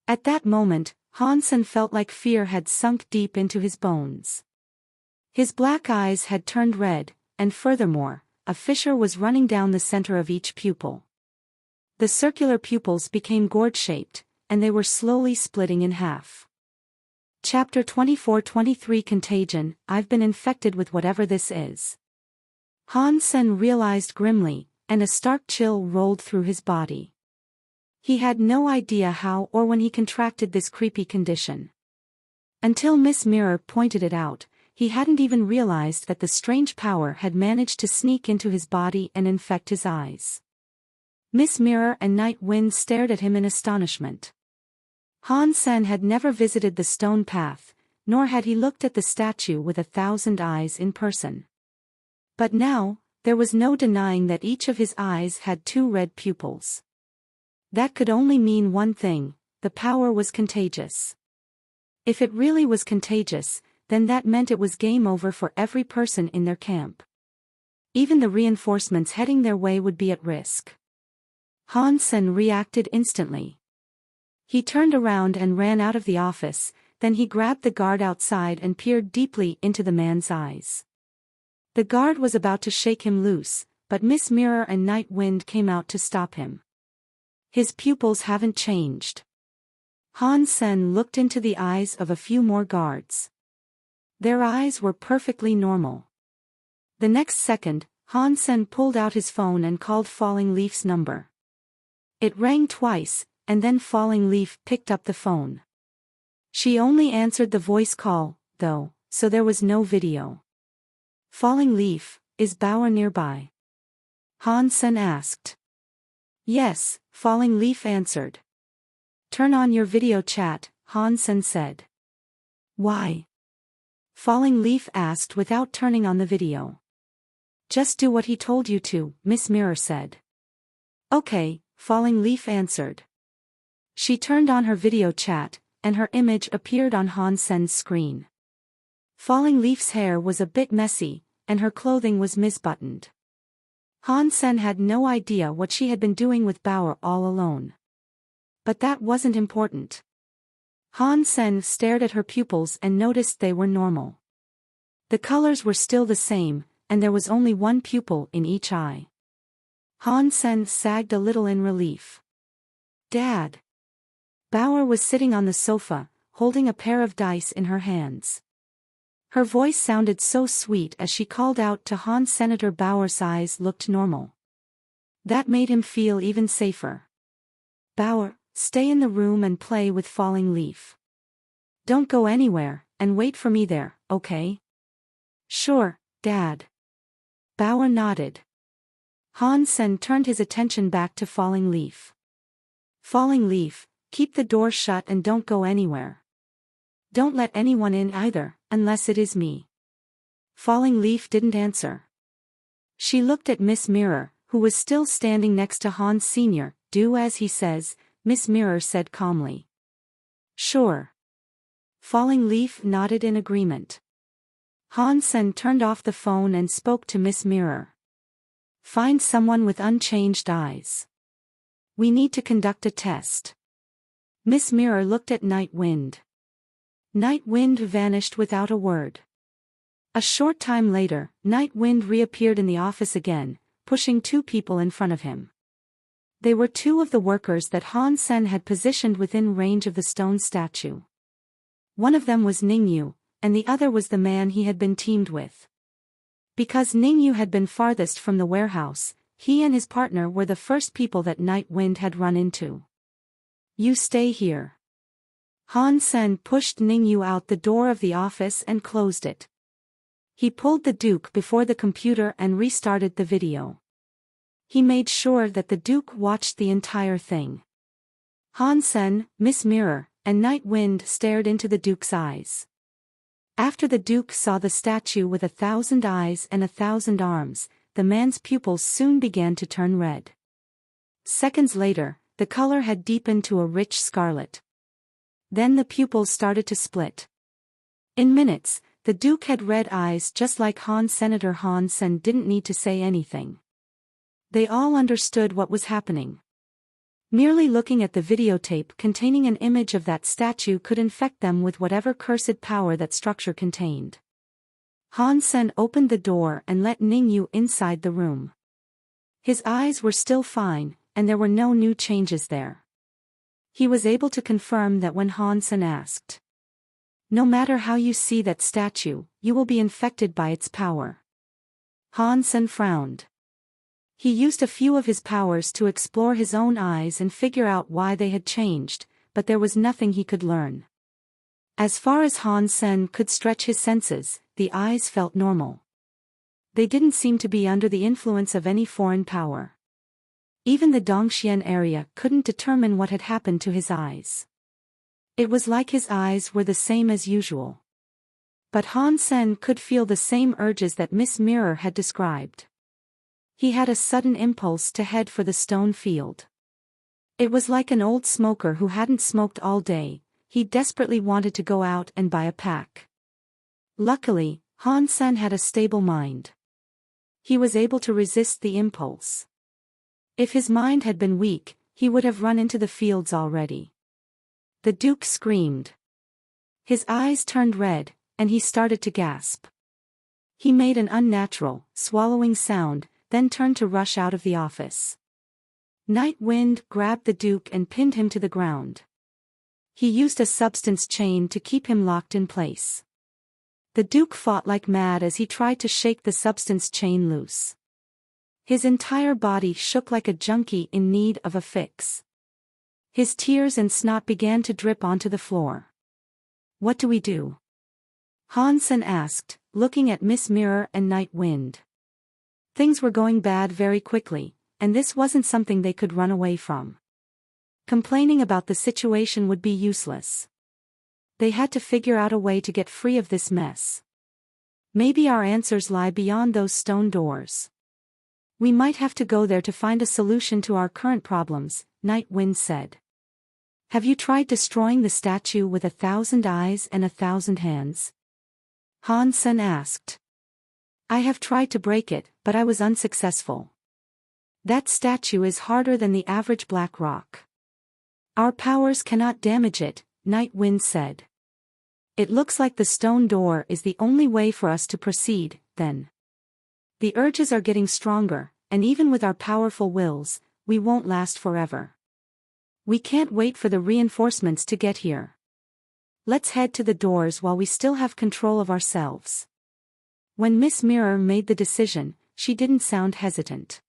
At that moment, Han Sen felt like fear had sunk deep into his bones. His black eyes had turned red, and furthermore, a fissure was running down the center of each pupil. The circular pupils became gourd-shaped, and they were slowly splitting in half. Chapter 24-23 Contagion. I've been infected with whatever this is. Han Sen realized grimly, and a stark chill rolled through his body. He had no idea how or when he contracted this creepy condition. Until Miss Mirror pointed it out, he hadn't even realized that the strange power had managed to sneak into his body and infect his eyes. Miss Mirror and Night Wind stared at him in astonishment. Han Sen had never visited the stone path, nor had he looked at the statue with 1,000 eyes in person. But now, there was no denying that each of his eyes had 2 red pupils. That could only mean one thing: the power was contagious. If it really was contagious, then that meant it was game over for every person in their camp. Even the reinforcements heading their way would be at risk. Han Sen reacted instantly. He turned around and ran out of the office, then he grabbed the guard outside and peered deeply into the man's eyes. The guard was about to shake him loose, but Miss Mirror and Night Wind came out to stop him. His pupils haven't changed. Han Sen looked into the eyes of a few more guards. Their eyes were perfectly normal. The next second, Han Sen pulled out his phone and called Falling Leaf's number. It rang twice, and then Falling Leaf picked up the phone. She only answered the voice call, though, so there was no video. Falling Leaf, is Bauer nearby? Han Sen asked. Yes, Falling Leaf answered. Turn on your video chat, Han Sen said. Why? Falling Leaf asked without turning on the video. Just do what he told you to, Miss Mirror said. Okay, Falling Leaf answered. She turned on her video chat, and her image appeared on Han Sen's screen. Falling Leaf's hair was a bit messy, and her clothing was misbuttoned. Han Sen had no idea what she had been doing with Bauer all alone. But that wasn't important. Han Sen stared at her pupils and noticed they were normal. The colors were still the same, and there was only 1 pupil in each eye. Han Sen sagged a little in relief. Dad. Bauer was sitting on the sofa, holding a pair of dice in her hands. Her voice sounded so sweet as she called out to Han. Senator Bauer's eyes looked normal. That made him feel even safer. Bauer, stay in the room and play with Falling Leaf. Don't go anywhere, and wait for me there, okay? Sure, Dad. Bauer nodded. Han Sen turned his attention back to Falling Leaf. Falling Leaf, keep the door shut and don't go anywhere. Don't let anyone in either, unless it is me. Falling Leaf didn't answer. She looked at Miss Mirror, who was still standing next to Han Sr. Do as he says, Miss Mirror said calmly. Sure. Falling Leaf nodded in agreement. Han Sen turned off the phone and spoke to Miss Mirror. Find someone with unchanged eyes. We need to conduct a test. Miss Mirror looked at Night Wind. Night Wind vanished without a word. A short time later, Night Wind reappeared in the office again, pushing two people in front of him. They were two of the workers that Han Sen had positioned within range of the stone statue. One of them was Ningyu, and the other was the man he had been teamed with. Because Ningyu had been farthest from the warehouse, he and his partner were the first people that Night Wind had run into. You stay here. Han Sen pushed Ningyu out the door of the office and closed it. He pulled the Duke before the computer and restarted the video. He made sure that the Duke watched the entire thing. Han Sen, Miss Mirror, and Night Wind stared into the Duke's eyes. After the Duke saw the statue with 1,000 eyes and 1,000 arms, the man's pupils soon began to turn red. Seconds later, the color had deepened to a rich scarlet. Then the pupils started to split. In minutes, the Duke had red eyes just like Han. Senator Han Sen didn't need to say anything. They all understood what was happening. Merely looking at the videotape containing an image of that statue could infect them with whatever cursed power that structure contained. Han Sen opened the door and let Ningyu inside the room. His eyes were still fine, and there were no new changes there. He was able to confirm that when Han Sen asked, "No matter how you see that statue, you will be infected by its power." Han Sen frowned. He used a few of his powers to explore his own eyes and figure out why they had changed, but there was nothing he could learn. As far as Han Sen could stretch his senses, the eyes felt normal. They didn't seem to be under the influence of any foreign power. Even the Dongxian area couldn't determine what had happened to his eyes. It was like his eyes were the same as usual. But Han Sen could feel the same urges that Miss Mirror had described. He had a sudden impulse to head for the stone field. It was like an old smoker who hadn't smoked all day. He desperately wanted to go out and buy a pack. Luckily, Han Sen had a stable mind. He was able to resist the impulse. If his mind had been weak, he would have run into the fields already. The Duke screamed. His eyes turned red, and he started to gasp. He made an unnatural, swallowing sound, then turned to rush out of the office. Night Wind grabbed the Duke and pinned him to the ground. He used a substance chain to keep him locked in place. The Duke fought like mad as he tried to shake the substance chain loose. His entire body shook like a junkie in need of a fix. His tears and snot began to drip onto the floor. What do we do? Han Sen asked, looking at Miss Mirror and Night Wind. Things were going bad very quickly, and this wasn't something they could run away from. Complaining about the situation would be useless. They had to figure out a way to get free of this mess. Maybe our answers lie beyond those stone doors. We might have to go there to find a solution to our current problems, Night Wind said. Have you tried destroying the statue with 1,000 eyes and 1,000 hands? Han Sen asked. I have tried to break it, but I was unsuccessful. That statue is harder than the average black rock. Our powers cannot damage it, Night Wind said. It looks like the stone door is the only way for us to proceed, then. The urges are getting stronger, and even with our powerful wills, we won't last forever. We can't wait for the reinforcements to get here. Let's head to the doors while we still have control of ourselves. When Miss Mirror made the decision, she didn't sound hesitant.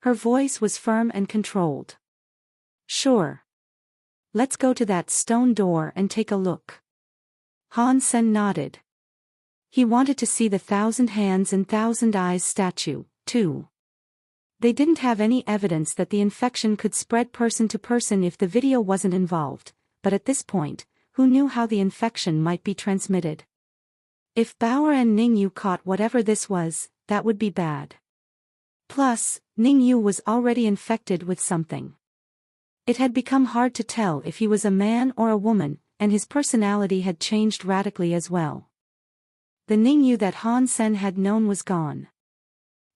Her voice was firm and controlled. Sure. Let's go to that stone door and take a look. Han Sen nodded. He wanted to see the 1,000 hands and 1,000 eyes statue, too. They didn't have any evidence that the infection could spread person to person if the video wasn't involved, but at this point, who knew how the infection might be transmitted? If Bauer and Ningyu caught whatever this was, that would be bad. Plus, Ningyu was already infected with something. It had become hard to tell if he was a man or a woman, and his personality had changed radically as well. The Ningyu that Han Sen had known was gone.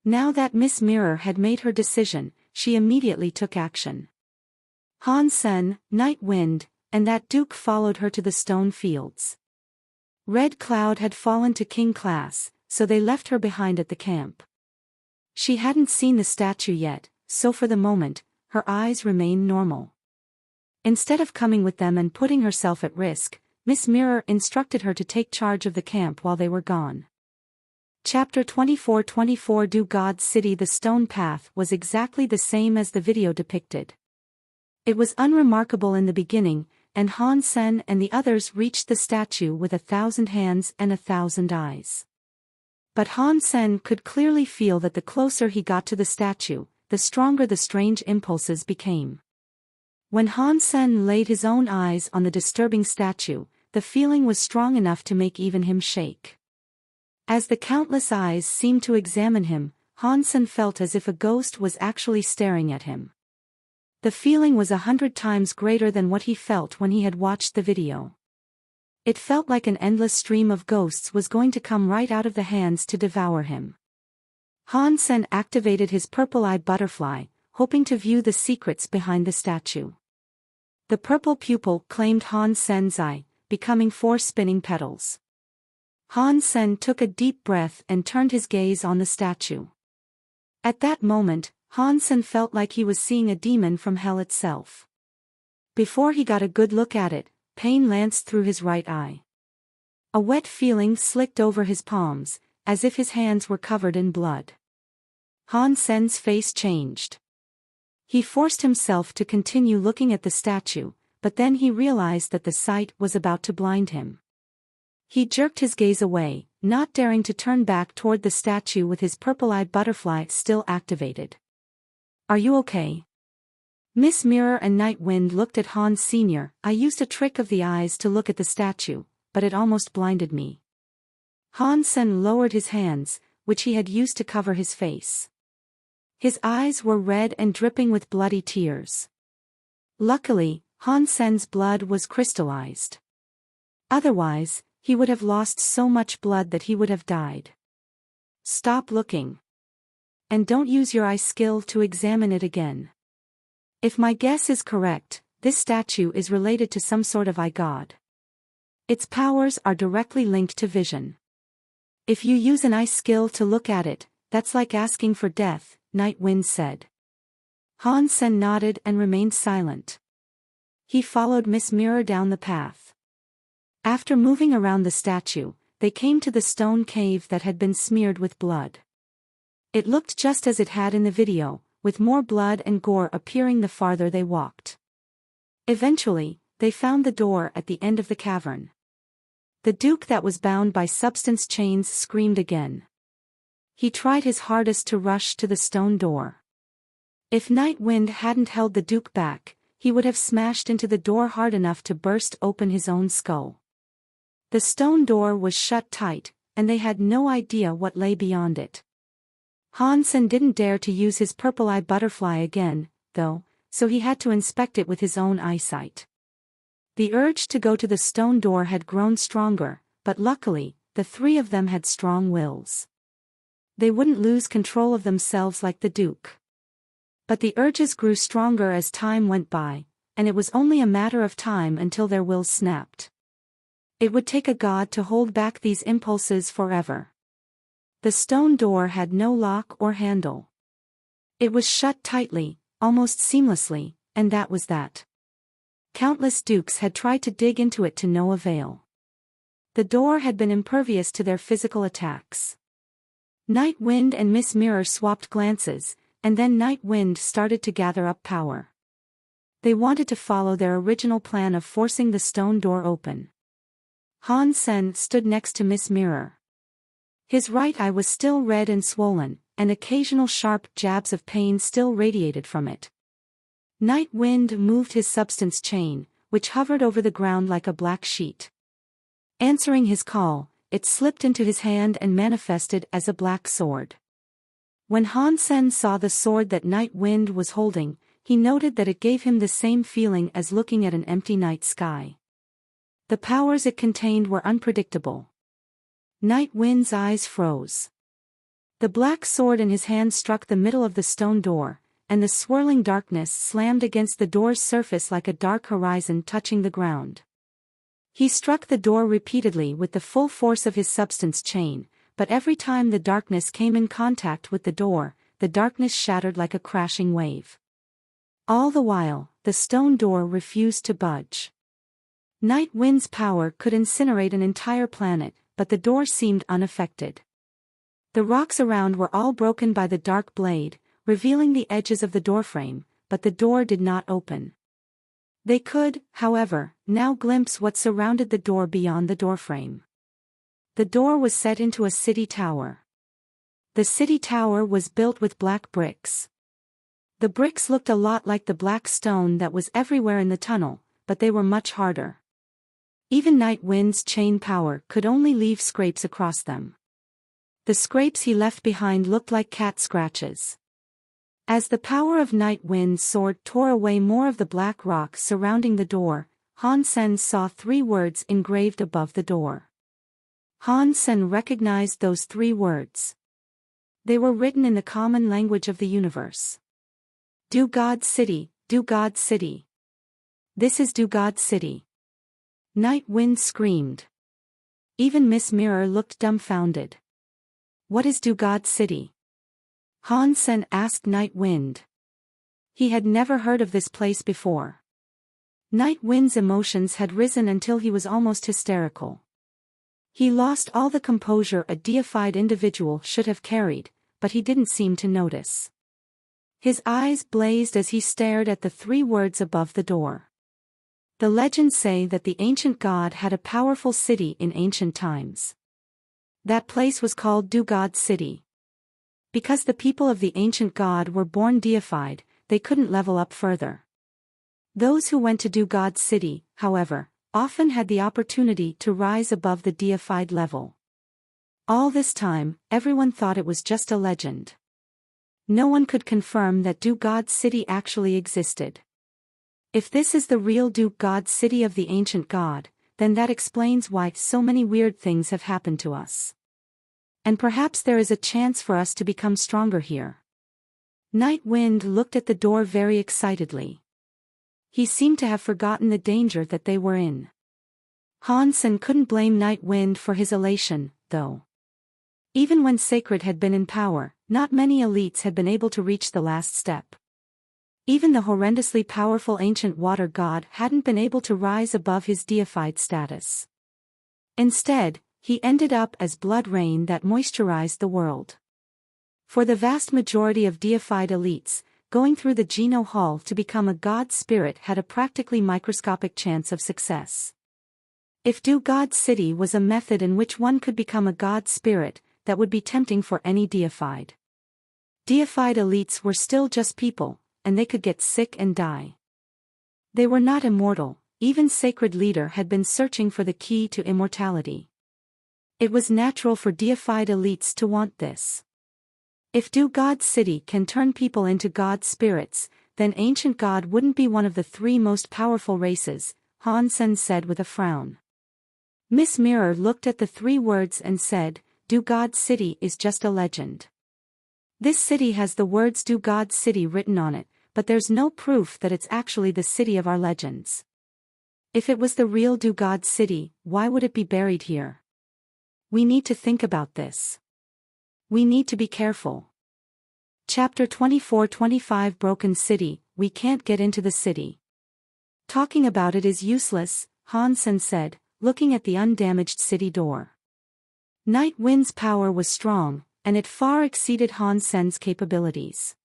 Now that Miss Mirror had made her decision, she immediately took action. Han Sen, Night Wind, and that Duke followed her to the stone fields. Red Cloud had fallen to King Class, so they left her behind at the camp. She hadn't seen the statue yet, so for the moment, her eyes remained normal. Instead of coming with them and putting herself at risk, Miss Mirror instructed her to take charge of the camp while they were gone. Chapter 24 Do God's City. The stone path was exactly the same as the video depicted. It was unremarkable in the beginning, and Han Sen and the others reached the statue with 1,000 hands and 1,000 eyes. But Han Sen could clearly feel that the closer he got to the statue, the stronger the strange impulses became. When Han Sen laid his own eyes on the disturbing statue, the feeling was strong enough to make even him shake. As the countless eyes seemed to examine him, Han Sen felt as if a ghost was actually staring at him. The feeling was 100 times greater than what he felt when he had watched the video. It felt like an endless stream of ghosts was going to come right out of the hands to devour him. Han Sen activated his purple-eyed butterfly, hoping to view the secrets behind the statue. The purple pupil claimed Han Sen's eye, becoming 4 spinning petals. Han Sen took a deep breath and turned his gaze on the statue. At that moment, Han Sen felt like he was seeing a demon from hell itself. Before he got a good look at it, pain lanced through his right eye. A wet feeling slicked over his palms, as if his hands were covered in blood. Han Sen's face changed. He forced himself to continue looking at the statue, but then he realized that the sight was about to blind him. He jerked his gaze away, not daring to turn back toward the statue with his purple-eyed butterfly still activated. "Are you okay?" Miss Mirror and Night Wind looked at Han Sr. "I used a trick of the eyes to look at the statue, but it almost blinded me." Han Sen lowered his hands, which he had used to cover his face. His eyes were red and dripping with bloody tears. Luckily, Han Sen's blood was crystallized. Otherwise, he would have lost so much blood that he would have died. "Stop looking. And don't use your eye skill to examine it again. If my guess is correct, this statue is related to some sort of eye god. Its powers are directly linked to vision. If you use an eye skill to look at it, that's like asking for death," Night Wind said. Han Sen nodded and remained silent. He followed Miss Mirror down the path. After moving around the statue, they came to the stone cave that had been smeared with blood. It looked just as it had in the video, with more blood and gore appearing the farther they walked. Eventually, they found the door at the end of the cavern. The Duke that was bound by substance chains screamed again. He tried his hardest to rush to the stone door. If Night Wind hadn't held the Duke back, he would have smashed into the door hard enough to burst open his own skull. The stone door was shut tight, and they had no idea what lay beyond it. Han Sen didn't dare to use his purple-eye butterfly again, though, so he had to inspect it with his own eyesight. The urge to go to the stone door had grown stronger, but luckily, the 3 of them had strong wills. They wouldn't lose control of themselves like the Duke. But the urges grew stronger as time went by, and it was only a matter of time until their wills snapped. It would take a god to hold back these impulses forever. The stone door had no lock or handle. It was shut tightly, almost seamlessly, and that was that. Countless dukes had tried to dig into it to no avail. The door had been impervious to their physical attacks. Night Wind and Miss Mirror swapped glances, and then Night Wind started to gather up power. They wanted to follow their original plan of forcing the stone door open. Han Sen stood next to Miss Mirror. His right eye was still red and swollen, and occasional sharp jabs of pain still radiated from it. Night Wind moved his substance chain, which hovered over the ground like a black sheet. Answering his call, it slipped into his hand and manifested as a black sword. When Han Sen saw the sword that Night Wind was holding, he noted that it gave him the same feeling as looking at an empty night sky. The powers it contained were unpredictable. Night Wind's eyes froze. The black sword in his hand struck the middle of the stone door, and the swirling darkness slammed against the door's surface like a dark horizon touching the ground. He struck the door repeatedly with the full force of his substance chain, but every time the darkness came in contact with the door, the darkness shattered like a crashing wave. All the while, the stone door refused to budge. Night Wind's power could incinerate an entire planet, but the door seemed unaffected. The rocks around were all broken by the dark blade, revealing the edges of the doorframe, but the door did not open. They could, however, now glimpse what surrounded the door beyond the doorframe. The door was set into a city tower. The city tower was built with black bricks. The bricks looked a lot like the black stone that was everywhere in the tunnel, but they were much harder. Even Night Wind's chain power could only leave scrapes across them. The scrapes he left behind looked like cat scratches. As the power of Night Wind's sword tore away more of the black rock surrounding the door, Han Sen saw 3 words engraved above the door. Han Sen recognized those 3 words. They were written in the common language of the universe. Do God City, Do God City. This is Do God City. Night Wind screamed. Even Miss Mirror looked dumbfounded. What is Do God City? Han Sen asked Night Wind. He had never heard of this place before. Night Wind's emotions had risen until he was almost hysterical. He lost all the composure a deified individual should have carried, but he didn't seem to notice. His eyes blazed as he stared at the 3 words above the door. The legends say that the ancient god had a powerful city in ancient times. That place was called Do God City. Because the people of the ancient god were born deified, they couldn't level up further. Those who went to Do God City, however, often had the opportunity to rise above the deified level. All this time, everyone thought it was just a legend. No one could confirm that Do God City actually existed. If this is the real Do God City of the ancient god, then that explains why so many weird things have happened to us. And perhaps there is a chance for us to become stronger here. Night Wind looked at the door very excitedly. He seemed to have forgotten the danger that they were in. Han Sen couldn't blame Night Wind for his elation, though. Even when Sacred had been in power, not many elites had been able to reach the last step. Even the horrendously powerful ancient water god hadn't been able to rise above his deified status. Instead, he ended up as blood rain that moisturized the world. For the vast majority of deified elites, going through the Geno Hall to become a god spirit had a practically microscopic chance of success. If Do God City was a method in which one could become a god spirit, that would be tempting for any deified. Deified elites were still just people, and they could get sick and die. They were not immortal, even Sacred Leader had been searching for the key to immortality. It was natural for deified elites to want this. If Do God City can turn people into god spirits, then ancient god wouldn't be one of the 3 most powerful races, Han Sen said with a frown. Miss Mirror looked at the 3 words and said, Do God City is just a legend. This city has the words Do God City written on it, but there's no proof that it's actually the city of our legends. If it was the real Do God City, why would it be buried here? We need to think about this. We need to be careful. Chapter 24-25 Broken City, we can't get into the city. Talking about it is useless, Han Sen said, looking at the undamaged city door. Night Wind's power was strong, and it far exceeded Han Sen's capabilities.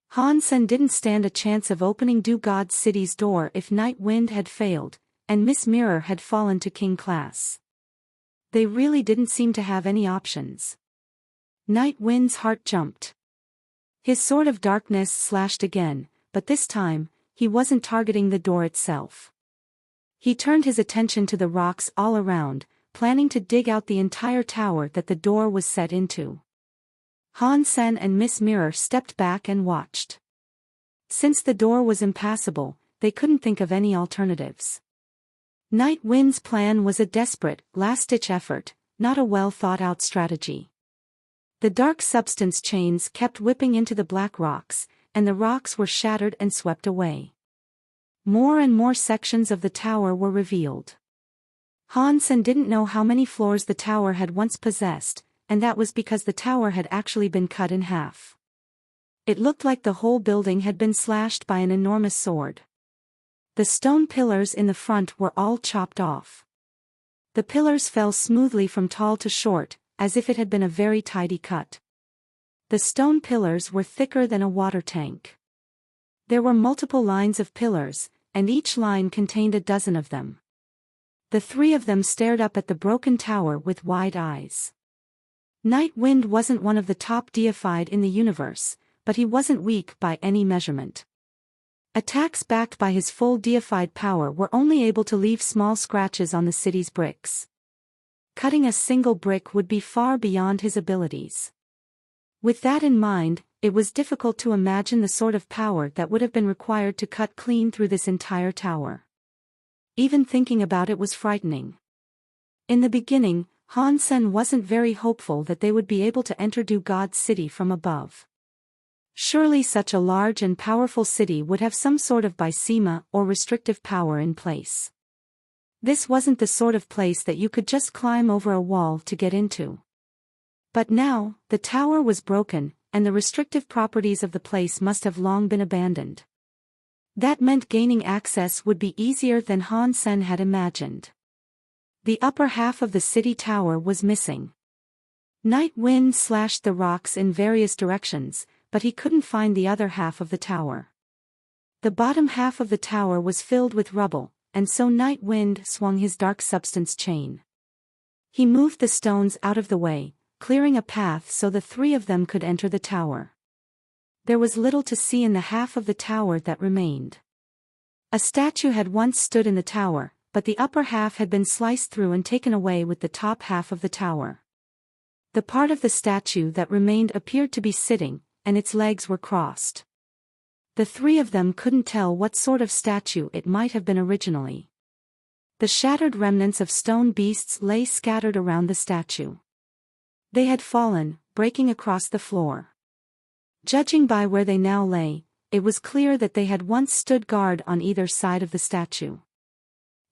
Han Sen didn't stand a chance of opening Do God City's door if Night Wind had failed, and Miss Mirror had fallen to King Class. They really didn't seem to have any options. Night Wind's heart jumped. His sword of darkness slashed again, but this time, he wasn't targeting the door itself. He turned his attention to the rocks all around, planning to dig out the entire tower that the door was set into. Han Sen and Miss Mirror stepped back and watched. Since the door was impassable, they couldn't think of any alternatives. Night Wind's plan was a desperate, last-ditch effort, not a well-thought-out strategy. The dark substance chains kept whipping into the black rocks, and the rocks were shattered and swept away. More and more sections of the tower were revealed. Han Sen didn't know how many floors the tower had once possessed, and that was because the tower had actually been cut in half. It looked like the whole building had been slashed by an enormous sword. The stone pillars in the front were all chopped off. The pillars fell smoothly from tall to short, as if it had been a very tidy cut. The stone pillars were thicker than a water tank. There were multiple lines of pillars, and each line contained a dozen of them. The three of them stared up at the broken tower with wide eyes. Night Wind wasn't one of the top deified in the universe, but he wasn't weak by any measurement. Attacks backed by his full deified power were only able to leave small scratches on the city's bricks. Cutting a single brick would be far beyond his abilities. With that in mind, it was difficult to imagine the sort of power that would have been required to cut clean through this entire tower. Even thinking about it was frightening. In the beginning, Han Sen wasn't very hopeful that they would be able to enter Do God's city from above. Surely such a large and powerful city would have some sort of bysema or restrictive power in place. This wasn't the sort of place that you could just climb over a wall to get into. But now, the tower was broken, and the restrictive properties of the place must have long been abandoned. That meant gaining access would be easier than Han Sen had imagined. The upper half of the city tower was missing. Night Wind slashed the rocks in various directions, but he couldn't find the other half of the tower. The bottom half of the tower was filled with rubble, and so Night Wind swung his dark substance chain. He moved the stones out of the way, clearing a path so the three of them could enter the tower. There was little to see in the half of the tower that remained. A statue had once stood in the tower, but the upper half had been sliced through and taken away with the top half of the tower. The part of the statue that remained appeared to be sitting, and its legs were crossed. The three of them couldn't tell what sort of statue it might have been originally. The shattered remnants of stone beasts lay scattered around the statue. They had fallen, breaking across the floor. Judging by where they now lay, it was clear that they had once stood guard on either side of the statue.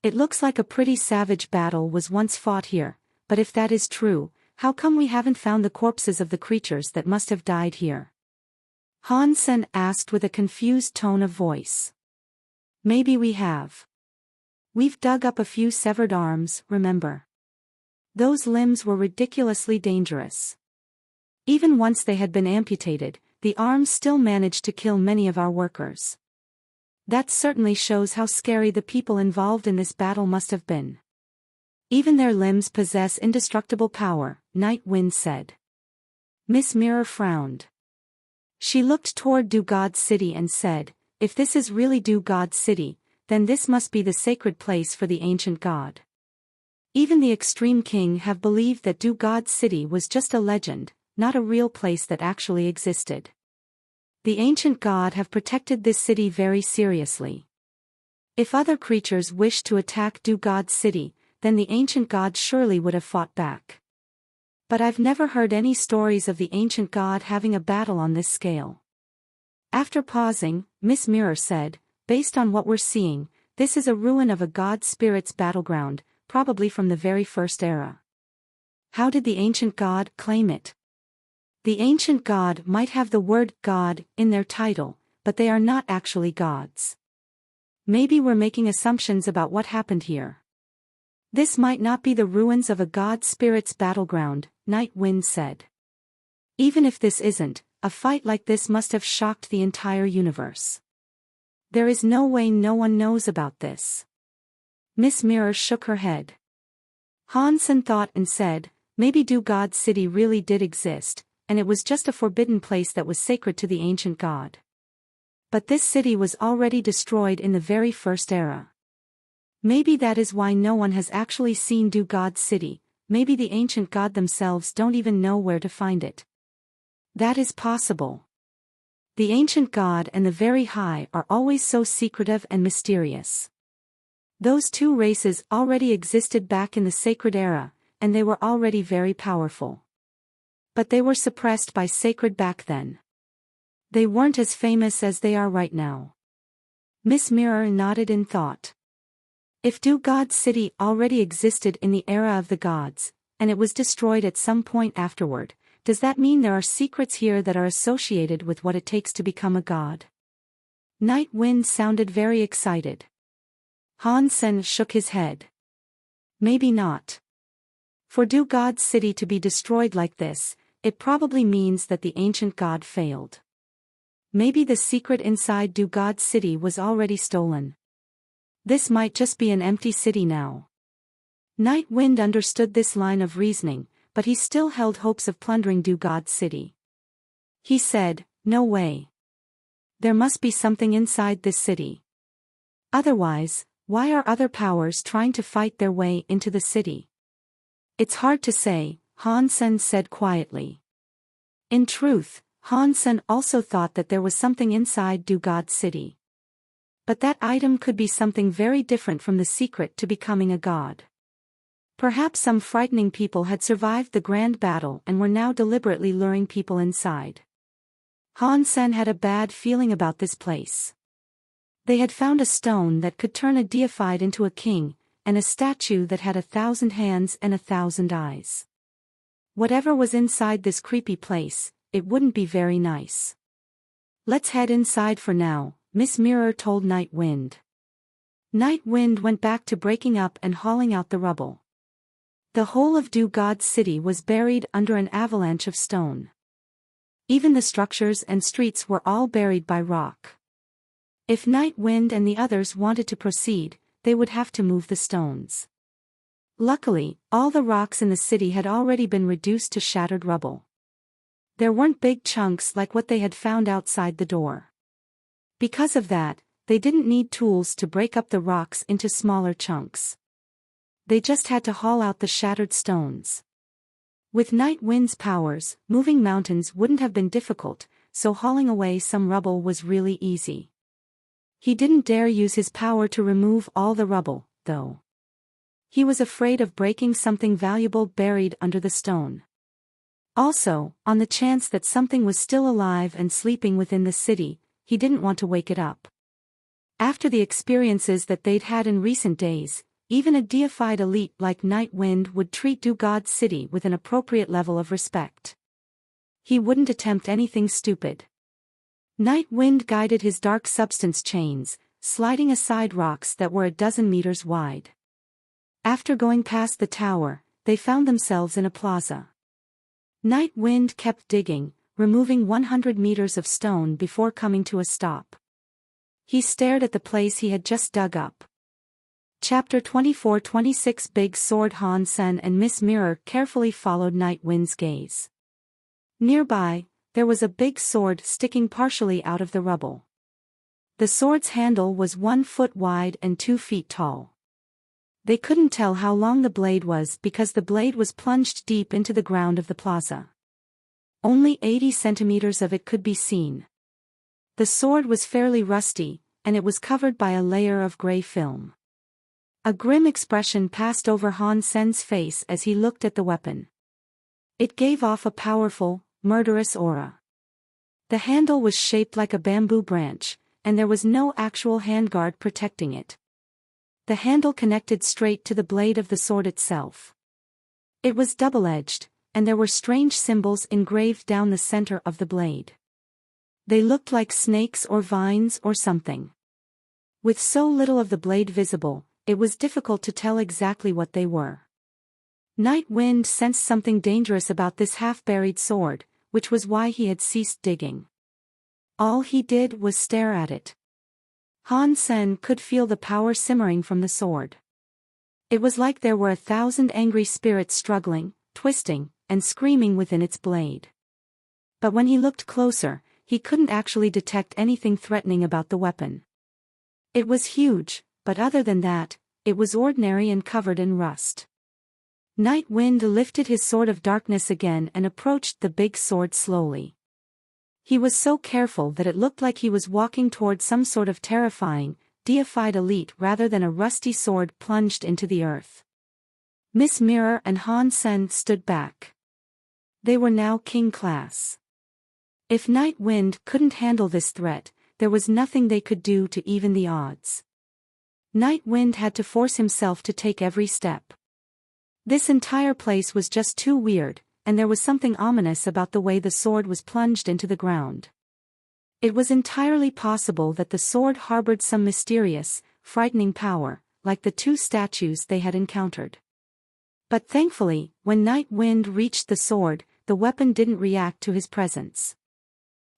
It looks like a pretty savage battle was once fought here, but if that is true, how come we haven't found the corpses of the creatures that must have died here? Han Sen asked with a confused tone of voice. Maybe we have. We've dug up a few severed arms, remember? Those limbs were ridiculously dangerous. Even once they had been amputated, the arms still managed to kill many of our workers. That certainly shows how scary the people involved in this battle must have been. Even their limbs possess indestructible power, Night Wind said. Miss Mirror frowned. She looked toward Do God's city and said, if this is really Do God's city, then this must be the sacred place for the ancient god. Even the extreme king have believed that Do God's city was just a legend, not a real place that actually existed. The ancient god have protected this city very seriously. If other creatures wished to attack Do God's city, then the ancient god surely would have fought back. But I've never heard any stories of the ancient god having a battle on this scale. After pausing, Miss Mirror said, based on what we're seeing, this is a ruin of a god spirit's battleground, probably from the very first era. How did the ancient god claim it? The ancient god might have the word God in their title, but they are not actually gods. Maybe we're making assumptions about what happened here. This might not be the ruins of a god spirit's battleground, Night Wind said. Even if this isn't, a fight like this must have shocked the entire universe. There is no way no one knows about this. Miss Mirror shook her head. Han Sen thought and said, maybe Do God's city really did exist, and it was just a forbidden place that was sacred to the ancient god. But this city was already destroyed in the very first era. Maybe that is why no one has actually seen Du God's city. Maybe the ancient god themselves don't even know where to find it. That is possible. The ancient god and the very high are always so secretive and mysterious. Those two races already existed back in the sacred era, and they were already very powerful. But they were suppressed by sacred back then. They weren't as famous as they are right now. Miss Mirror nodded in thought. If Du God's city already existed in the era of the gods, and it was destroyed at some point afterward, does that mean there are secrets here that are associated with what it takes to become a god? Night Wind sounded very excited. Han Sen shook his head. Maybe not. For Du God's city to be destroyed like this, it probably means that the ancient god failed. Maybe the secret inside Du God's city was already stolen. This might just be an empty city now. Night Wind understood this line of reasoning, but he still held hopes of plundering Du God's city. He said, "No way. There must be something inside this city. Otherwise, why are other powers trying to fight their way into the city?" "It's hard to say," Han Sen said quietly. In truth, Han Sen also thought that there was something inside Du God's city. But that item could be something very different from the secret to becoming a god. Perhaps some frightening people had survived the grand battle and were now deliberately luring people inside. Han Sen had a bad feeling about this place. They had found a stone that could turn a deified into a king, and a statue that had 1,000 hands and 1,000 eyes. Whatever was inside this creepy place, it wouldn't be very nice. "Let's head inside for now," Miss Mirror told Night Wind. Night Wind went back to breaking up and hauling out the rubble. The whole of Du God's city was buried under an avalanche of stone. Even the structures and streets were all buried by rock. If Night Wind and the others wanted to proceed, they would have to move the stones. Luckily, all the rocks in the city had already been reduced to shattered rubble. There weren't big chunks like what they had found outside the door. Because of that, they didn't need tools to break up the rocks into smaller chunks. They just had to haul out the shattered stones. With Night Wind's powers, moving mountains wouldn't have been difficult, so hauling away some rubble was really easy. He didn't dare use his power to remove all the rubble, though. He was afraid of breaking something valuable buried under the stone. Also, on the chance that something was still alive and sleeping within the city, he didn't want to wake it up. After the experiences that they'd had in recent days, even a deified elite like Night Wind would treat Du God's city with an appropriate level of respect. He wouldn't attempt anything stupid. Night Wind guided his dark substance chains, sliding aside rocks that were 12 meters wide. After going past the tower, they found themselves in a plaza. Night Wind kept digging, removing 100 meters of stone before coming to a stop. He stared at the place he had just dug up. Chapter 24-26 Big Sword. Han Sen and Miss Mirror carefully followed Night Wind's gaze. Nearby, there was a big sword sticking partially out of the rubble. The sword's handle was 1 foot wide and 2 feet tall. They couldn't tell how long the blade was because the blade was plunged deep into the ground of the plaza. Only 80 centimeters of it could be seen. The sword was fairly rusty, and it was covered by a layer of gray film. A grim expression passed over Han Sen's face as he looked at the weapon. It gave off a powerful, murderous aura. The handle was shaped like a bamboo branch, and there was no actual handguard protecting it. The handle connected straight to the blade of the sword itself. It was double-edged, and there were strange symbols engraved down the center of the blade. They looked like snakes or vines or something. With so little of the blade visible, it was difficult to tell exactly what they were. Night Wind sensed something dangerous about this half-buried sword, which was why he had ceased digging. All he did was stare at it. Han Sen could feel the power simmering from the sword. It was like there were 1,000 angry spirits struggling, twisting, and screaming within its blade. But when he looked closer, he couldn't actually detect anything threatening about the weapon. It was huge, but other than that, it was ordinary and covered in rust. Night Wind lifted his sword of darkness again and approached the big sword slowly. He was so careful that it looked like he was walking toward some sort of terrifying, deified elite rather than a rusty sword plunged into the earth. Miss Mirror and Han Sen stood back. They were now king class. If Night Wind couldn't handle this threat, there was nothing they could do to even the odds. Night Wind had to force himself to take every step. This entire place was just too weird, and there was something ominous about the way the sword was plunged into the ground. It was entirely possible that the sword harbored some mysterious, frightening power, like the two statues they had encountered. But thankfully, when Night Wind reached the sword, the weapon didn't react to his presence.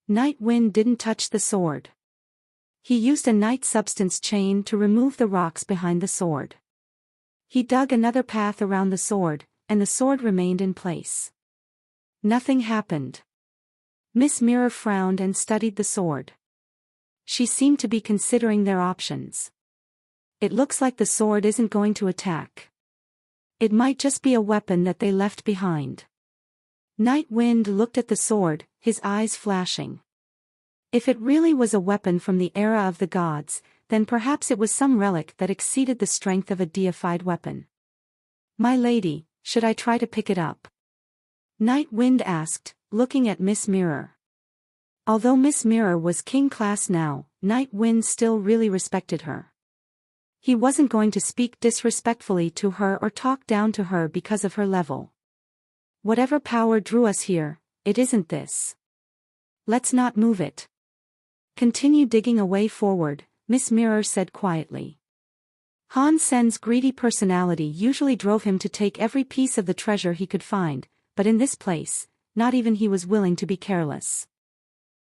Night Wind didn't touch the sword. He used a night substance chain to remove the rocks behind the sword. He dug another path around the sword, and the sword remained in place. Nothing happened. Miss Mirror frowned and studied the sword. She seemed to be considering their options. It looks like the sword isn't going to attack. It might just be a weapon that they left behind. Night Wind looked at the sword, his eyes flashing. If it really was a weapon from the era of the gods, then perhaps it was some relic that exceeded the strength of a deified weapon. "My lady, should I try to pick it up?" Night Wind asked, looking at Miss Mirror. Although Miss Mirror was king class now, Night Wind still really respected her. He wasn't going to speak disrespectfully to her or talk down to her because of her level. "Whatever power drew us here, it isn't this. Let's not move it. Continue digging a way forward," Miss Mirror said quietly. Han Sen's greedy personality usually drove him to take every piece of the treasure he could find, but in this place, not even he was willing to be careless.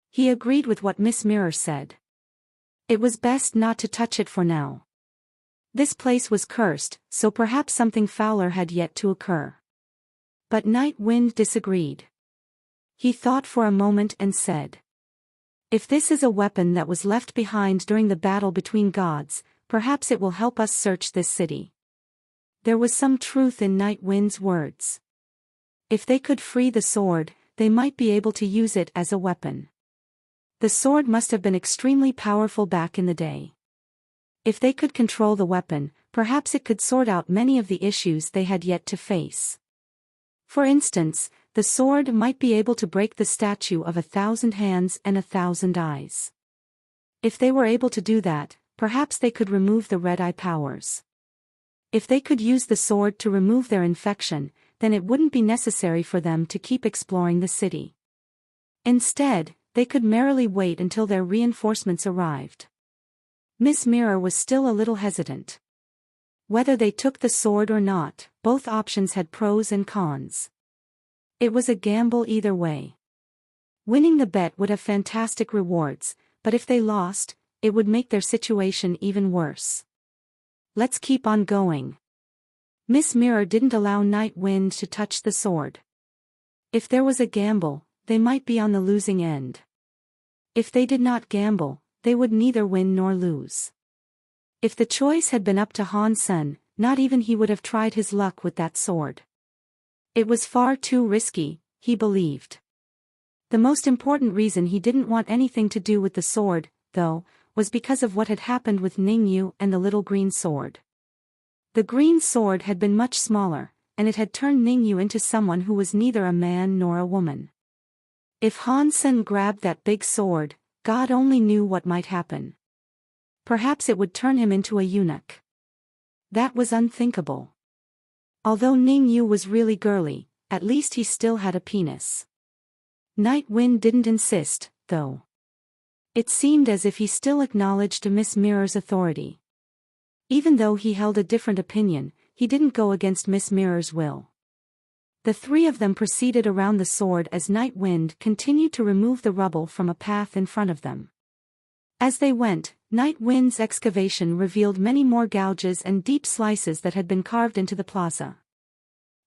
He agreed with what Miss Mirror said. It was best not to touch it for now. This place was cursed, so perhaps something fouler had yet to occur. But Night Wind disagreed. He thought for a moment and said, "If this is a weapon that was left behind during the battle between gods, perhaps it will help us search this city." There was some truth in Night Wind's words. If they could free the sword, they might be able to use it as a weapon. The sword must have been extremely powerful back in the day. If they could control the weapon, perhaps it could sort out many of the issues they had yet to face. For instance, the sword might be able to break the statue of 1,000 hands and 1,000 eyes. If they were able to do that, perhaps they could remove the red eye powers. If they could use the sword to remove their infection, then it wouldn't be necessary for them to keep exploring the city. Instead, they could merrily wait until their reinforcements arrived. Miss Mirror was still a little hesitant. Whether they took the sword or not, both options had pros and cons. It was a gamble either way. Winning the bet would have fantastic rewards, but if they lost, it would make their situation even worse. "Let's keep on going." Miss Mirror didn't allow Night Wind to touch the sword. If there was a gamble, they might be on the losing end. If they did not gamble, they would neither win nor lose. If the choice had been up to Han Sen, not even he would have tried his luck with that sword. It was far too risky, he believed. The most important reason he didn't want anything to do with the sword, though, was because of what had happened with Ningyu and the little green sword. The green sword had been much smaller, and it had turned Ningyu into someone who was neither a man nor a woman. If Han Sen grabbed that big sword, God only knew what might happen. Perhaps it would turn him into a eunuch. That was unthinkable. Although Ningyu was really girly, at least he still had a penis. Night Wind didn't insist, though. It seemed as if he still acknowledged Miss Mirror's authority. Even though he held a different opinion, he didn't go against Miss Mirror's will. The three of them proceeded around the sword as Night Wind continued to remove the rubble from a path in front of them. As they went, Night Wind's excavation revealed many more gouges and deep slices that had been carved into the plaza.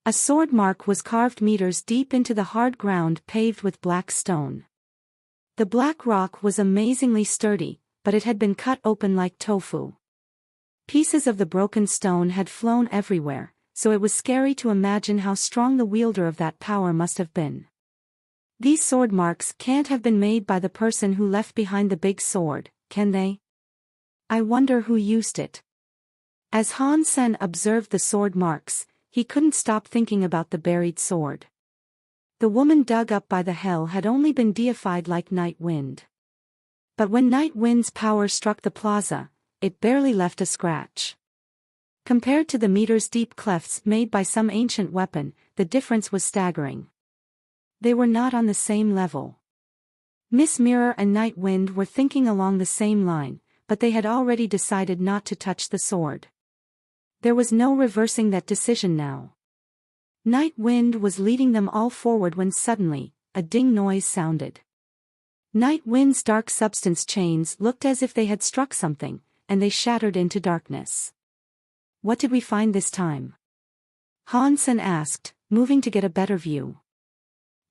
A sword mark was carved meters deep into the hard ground paved with black stone. The black rock was amazingly sturdy, but it had been cut open like tofu. Pieces of the broken stone had flown everywhere, so it was scary to imagine how strong the wielder of that power must have been. These sword marks can't have been made by the person who left behind the big sword, can they? I wonder who used it. As Han Sen observed the sword marks, he couldn't stop thinking about the buried sword. The woman dug up by the hell had only been deified like Night Wind. But when Night Wind's power struck the plaza, it barely left a scratch. Compared to the meters-deep clefts made by some ancient weapon, the difference was staggering. They were not on the same level. Miss Mirror and Night Wind were thinking along the same line, but they had already decided not to touch the sword. There was no reversing that decision now. Night Wind was leading them all forward when suddenly, a ding noise sounded. Night Wind's dark substance chains looked as if they had struck something, and they shattered into darkness. What did we find this time? Han Sen asked, moving to get a better view.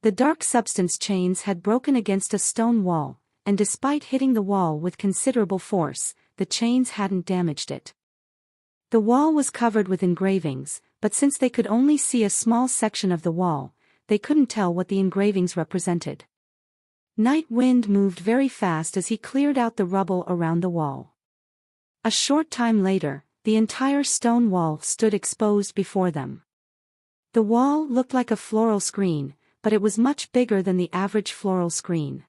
The dark substance chains had broken against a stone wall, and despite hitting the wall with considerable force, the chains hadn't damaged it. The wall was covered with engravings, but since they could only see a small section of the wall, they couldn't tell what the engravings represented. Night Wind moved very fast as he cleared out the rubble around the wall. A short time later, the entire stone wall stood exposed before them. The wall looked like a floral screen, but it was much bigger than the average floral screen.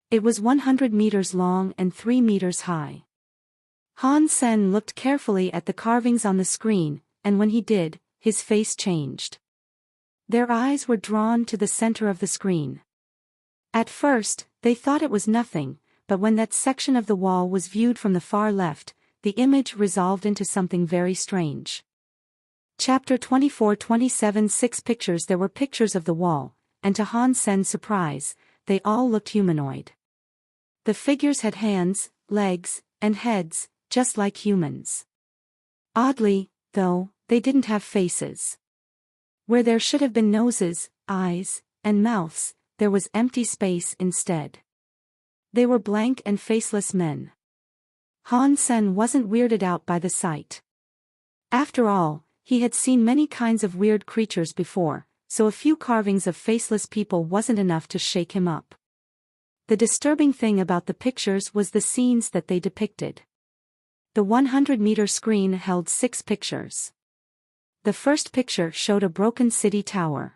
It was 100 meters long and 3 meters high. Han Sen looked carefully at the carvings on the screen, and when he did, his face changed. Their eyes were drawn to the center of the screen. At first, they thought it was nothing, but when that section of the wall was viewed from the far left, the image resolved into something very strange. Chapter 24-27 6 pictures. There were pictures of the wall, and to Han Sen's surprise, they all looked humanoid. The figures had hands, legs, and heads, just like humans. Oddly, though, they didn't have faces. Where there should have been noses, eyes, and mouths, there was empty space instead. They were blank and faceless men. Han Sen wasn't weirded out by the sight. After all, he had seen many kinds of weird creatures before, so a few carvings of faceless people wasn't enough to shake him up. The disturbing thing about the pictures was the scenes that they depicted. The 100-meter screen held 6 pictures. The first picture showed a broken city tower.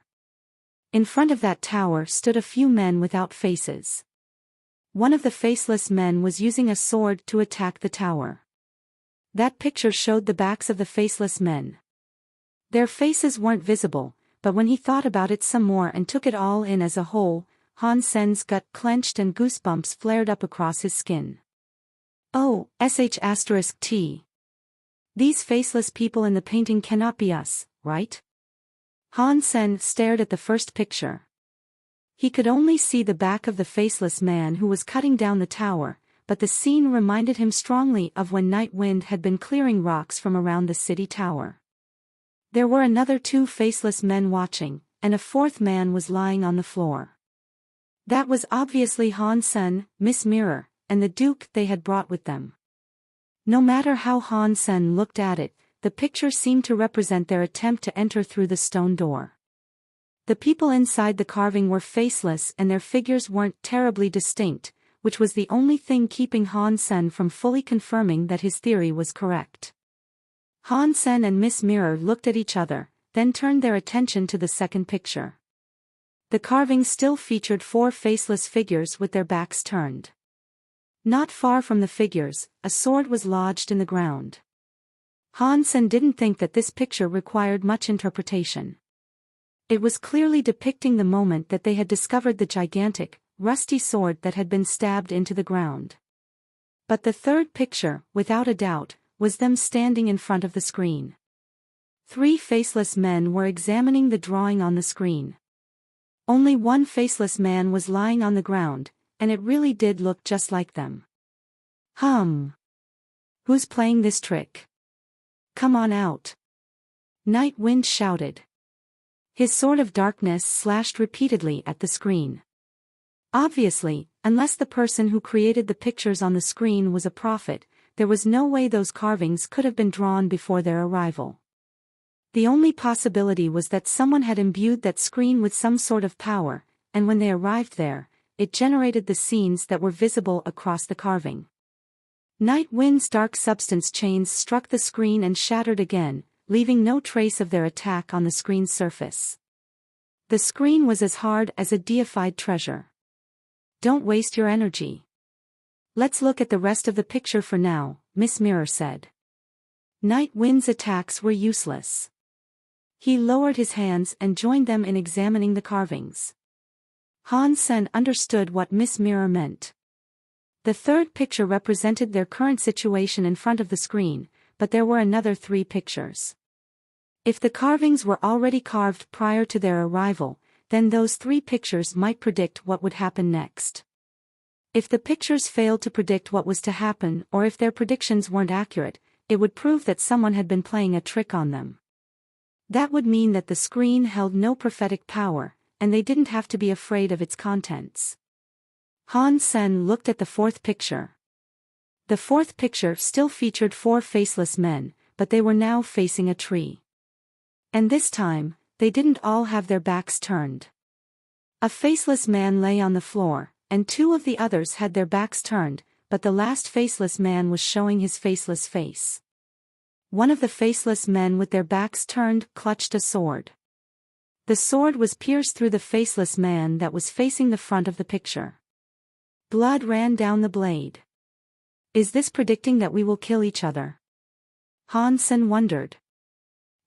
In front of that tower stood a few men without faces. One of the faceless men was using a sword to attack the tower. That picture showed the backs of the faceless men. Their faces weren't visible, but when he thought about it some more and took it all in as a whole, Han Sen's gut clenched and goosebumps flared up across his skin. Oh, *T. These faceless people in the painting cannot be us, right? Han Sen stared at the first picture. He could only see the back of the faceless man who was cutting down the tower, but the scene reminded him strongly of when Night Wind had been clearing rocks from around the city tower. There were another 2 faceless men watching, and a 4th man was lying on the floor. That was obviously Han Sen, Miss Mirror, and the Duke they had brought with them. No matter how Han Sen looked at it, the picture seemed to represent their attempt to enter through the stone door. The people inside the carving were faceless and their figures weren't terribly distinct, which was the only thing keeping Han Sen from fully confirming that his theory was correct. Han Sen and Miss Mirror looked at each other, then turned their attention to the second picture. The carving still featured 4 faceless figures with their backs turned. Not far from the figures, a sword was lodged in the ground. Han Sen didn't think that this picture required much interpretation. It was clearly depicting the moment that they had discovered the gigantic, rusty sword that had been stabbed into the ground. But the third picture, without a doubt, was them standing in front of the screen. 3 faceless men were examining the drawing on the screen. Only one faceless man was lying on the ground, and it really did look just like them. Who's playing this trick? Come on out. Night Wind shouted. His sword of darkness slashed repeatedly at the screen. Obviously, unless the person who created the pictures on the screen was a prophet, there was no way those carvings could have been drawn before their arrival. The only possibility was that someone had imbued that screen with some sort of power, and when they arrived there, it generated the scenes that were visible across the carving. Night Wind's dark substance chains struck the screen and shattered again, leaving no trace of their attack on the screen's surface. The screen was as hard as a deified treasure. Don't waste your energy. Let's look at the rest of the picture for now, Miss Mirror said. Night Wind's attacks were useless. He lowered his hands and joined them in examining the carvings. Han Sen understood what Miss Mirror meant. The third picture represented their current situation in front of the screen, but there were another 3 pictures. If the carvings were already carved prior to their arrival, then those 3 pictures might predict what would happen next. If the pictures failed to predict what was to happen, or if their predictions weren't accurate, it would prove that someone had been playing a trick on them. That would mean that the screen held no prophetic power, and they didn't have to be afraid of its contents. Han Sen looked at the 4th picture. The 4th picture still featured 4 faceless men, but they were now facing a tree. And this time, they didn't all have their backs turned. A faceless man lay on the floor, and 2 of the others had their backs turned, but the last faceless man was showing his faceless face. One of the faceless men with their backs turned clutched a sword. The sword was pierced through the faceless man that was facing the front of the picture. Blood ran down the blade. Is this predicting that we will kill each other? Han Sen wondered.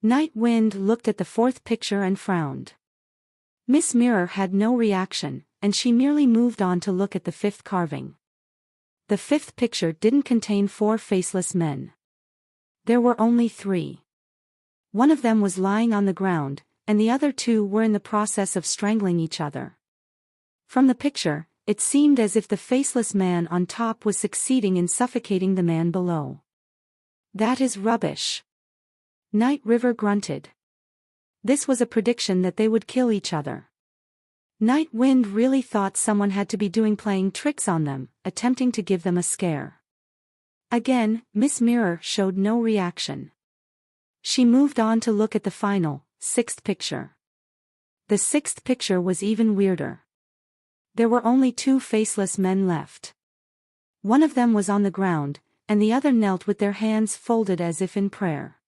Night Wind looked at the 4th picture and frowned. Miss Mirror had no reaction, and she merely moved on to look at the 5th carving. The 5th picture didn't contain 4 faceless men. There were only 3. One of them was lying on the ground, and the other 2 were in the process of strangling each other. From the picture, it seemed as if the faceless man on top was succeeding in suffocating the man below. That is rubbish. Night River grunted. This was a prediction that they would kill each other. Night Wind really thought someone had to be playing tricks on them, attempting to give them a scare. Again, Miss Mirror showed no reaction. She moved on to look at the final, 6th picture. The 6th picture was even weirder. There were only 2 faceless men left. One of them was on the ground, and the other knelt with their hands folded as if in prayer.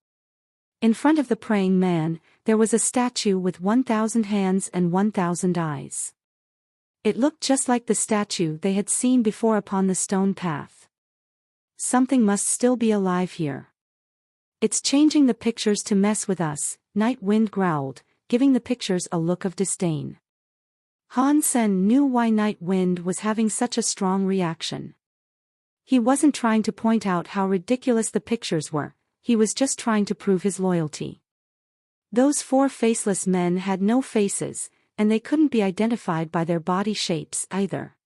In front of the praying man, there was a statue with 1,000 hands and 1,000 eyes. It looked just like the statue they had seen before upon the stone path. Something must still be alive here. It's changing the pictures to mess with us, Night Wind growled, giving the pictures a look of disdain. Han Sen knew why Night Wind was having such a strong reaction. He wasn't trying to point out how ridiculous the pictures were, he was just trying to prove his loyalty. Those 4 faceless men had no faces, and they couldn't be identified by their body shapes either.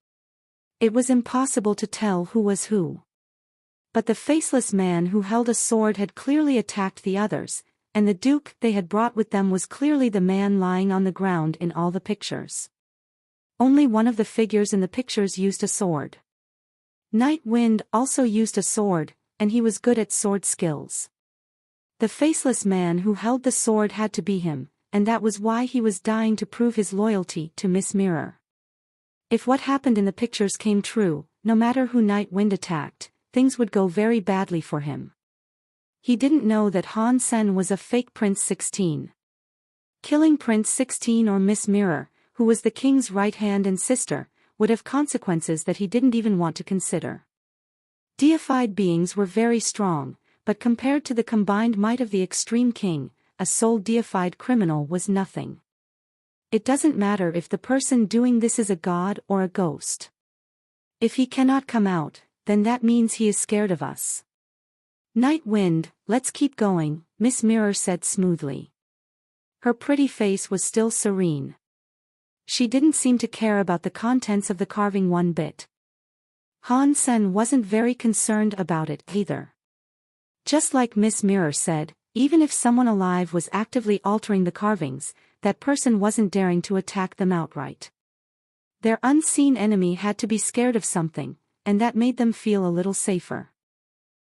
It was impossible to tell who was who. But the faceless man who held a sword had clearly attacked the others, and the duke they had brought with them was clearly the man lying on the ground in all the pictures. Only one of the figures in the pictures used a sword. Night Wind also used a sword, and he was good at sword skills. The faceless man who held the sword had to be him, and that was why he was dying to prove his loyalty to Miss Mirror. If what happened in the pictures came true, no matter who Night Wind attacked, things would go very badly for him. He didn't know that Han Sen was a fake Prince 16. Killing Prince 16 or Miss Mirror, who was the king's right hand and sister, would have consequences that he didn't even want to consider. Deified beings were very strong, but compared to the combined might of the extreme king, a sole deified criminal was nothing. It doesn't matter if the person doing this is a god or a ghost. If he cannot come out, then that means he is scared of us. Night Wind, let's keep going, Miss Mirror said smoothly. Her pretty face was still serene. She didn't seem to care about the contents of the carving one bit. Han Sen wasn't very concerned about it either. Just like Miss Mirror said, even if someone alive was actively altering the carvings, that person wasn't daring to attack them outright. Their unseen enemy had to be scared of something, and that made them feel a little safer.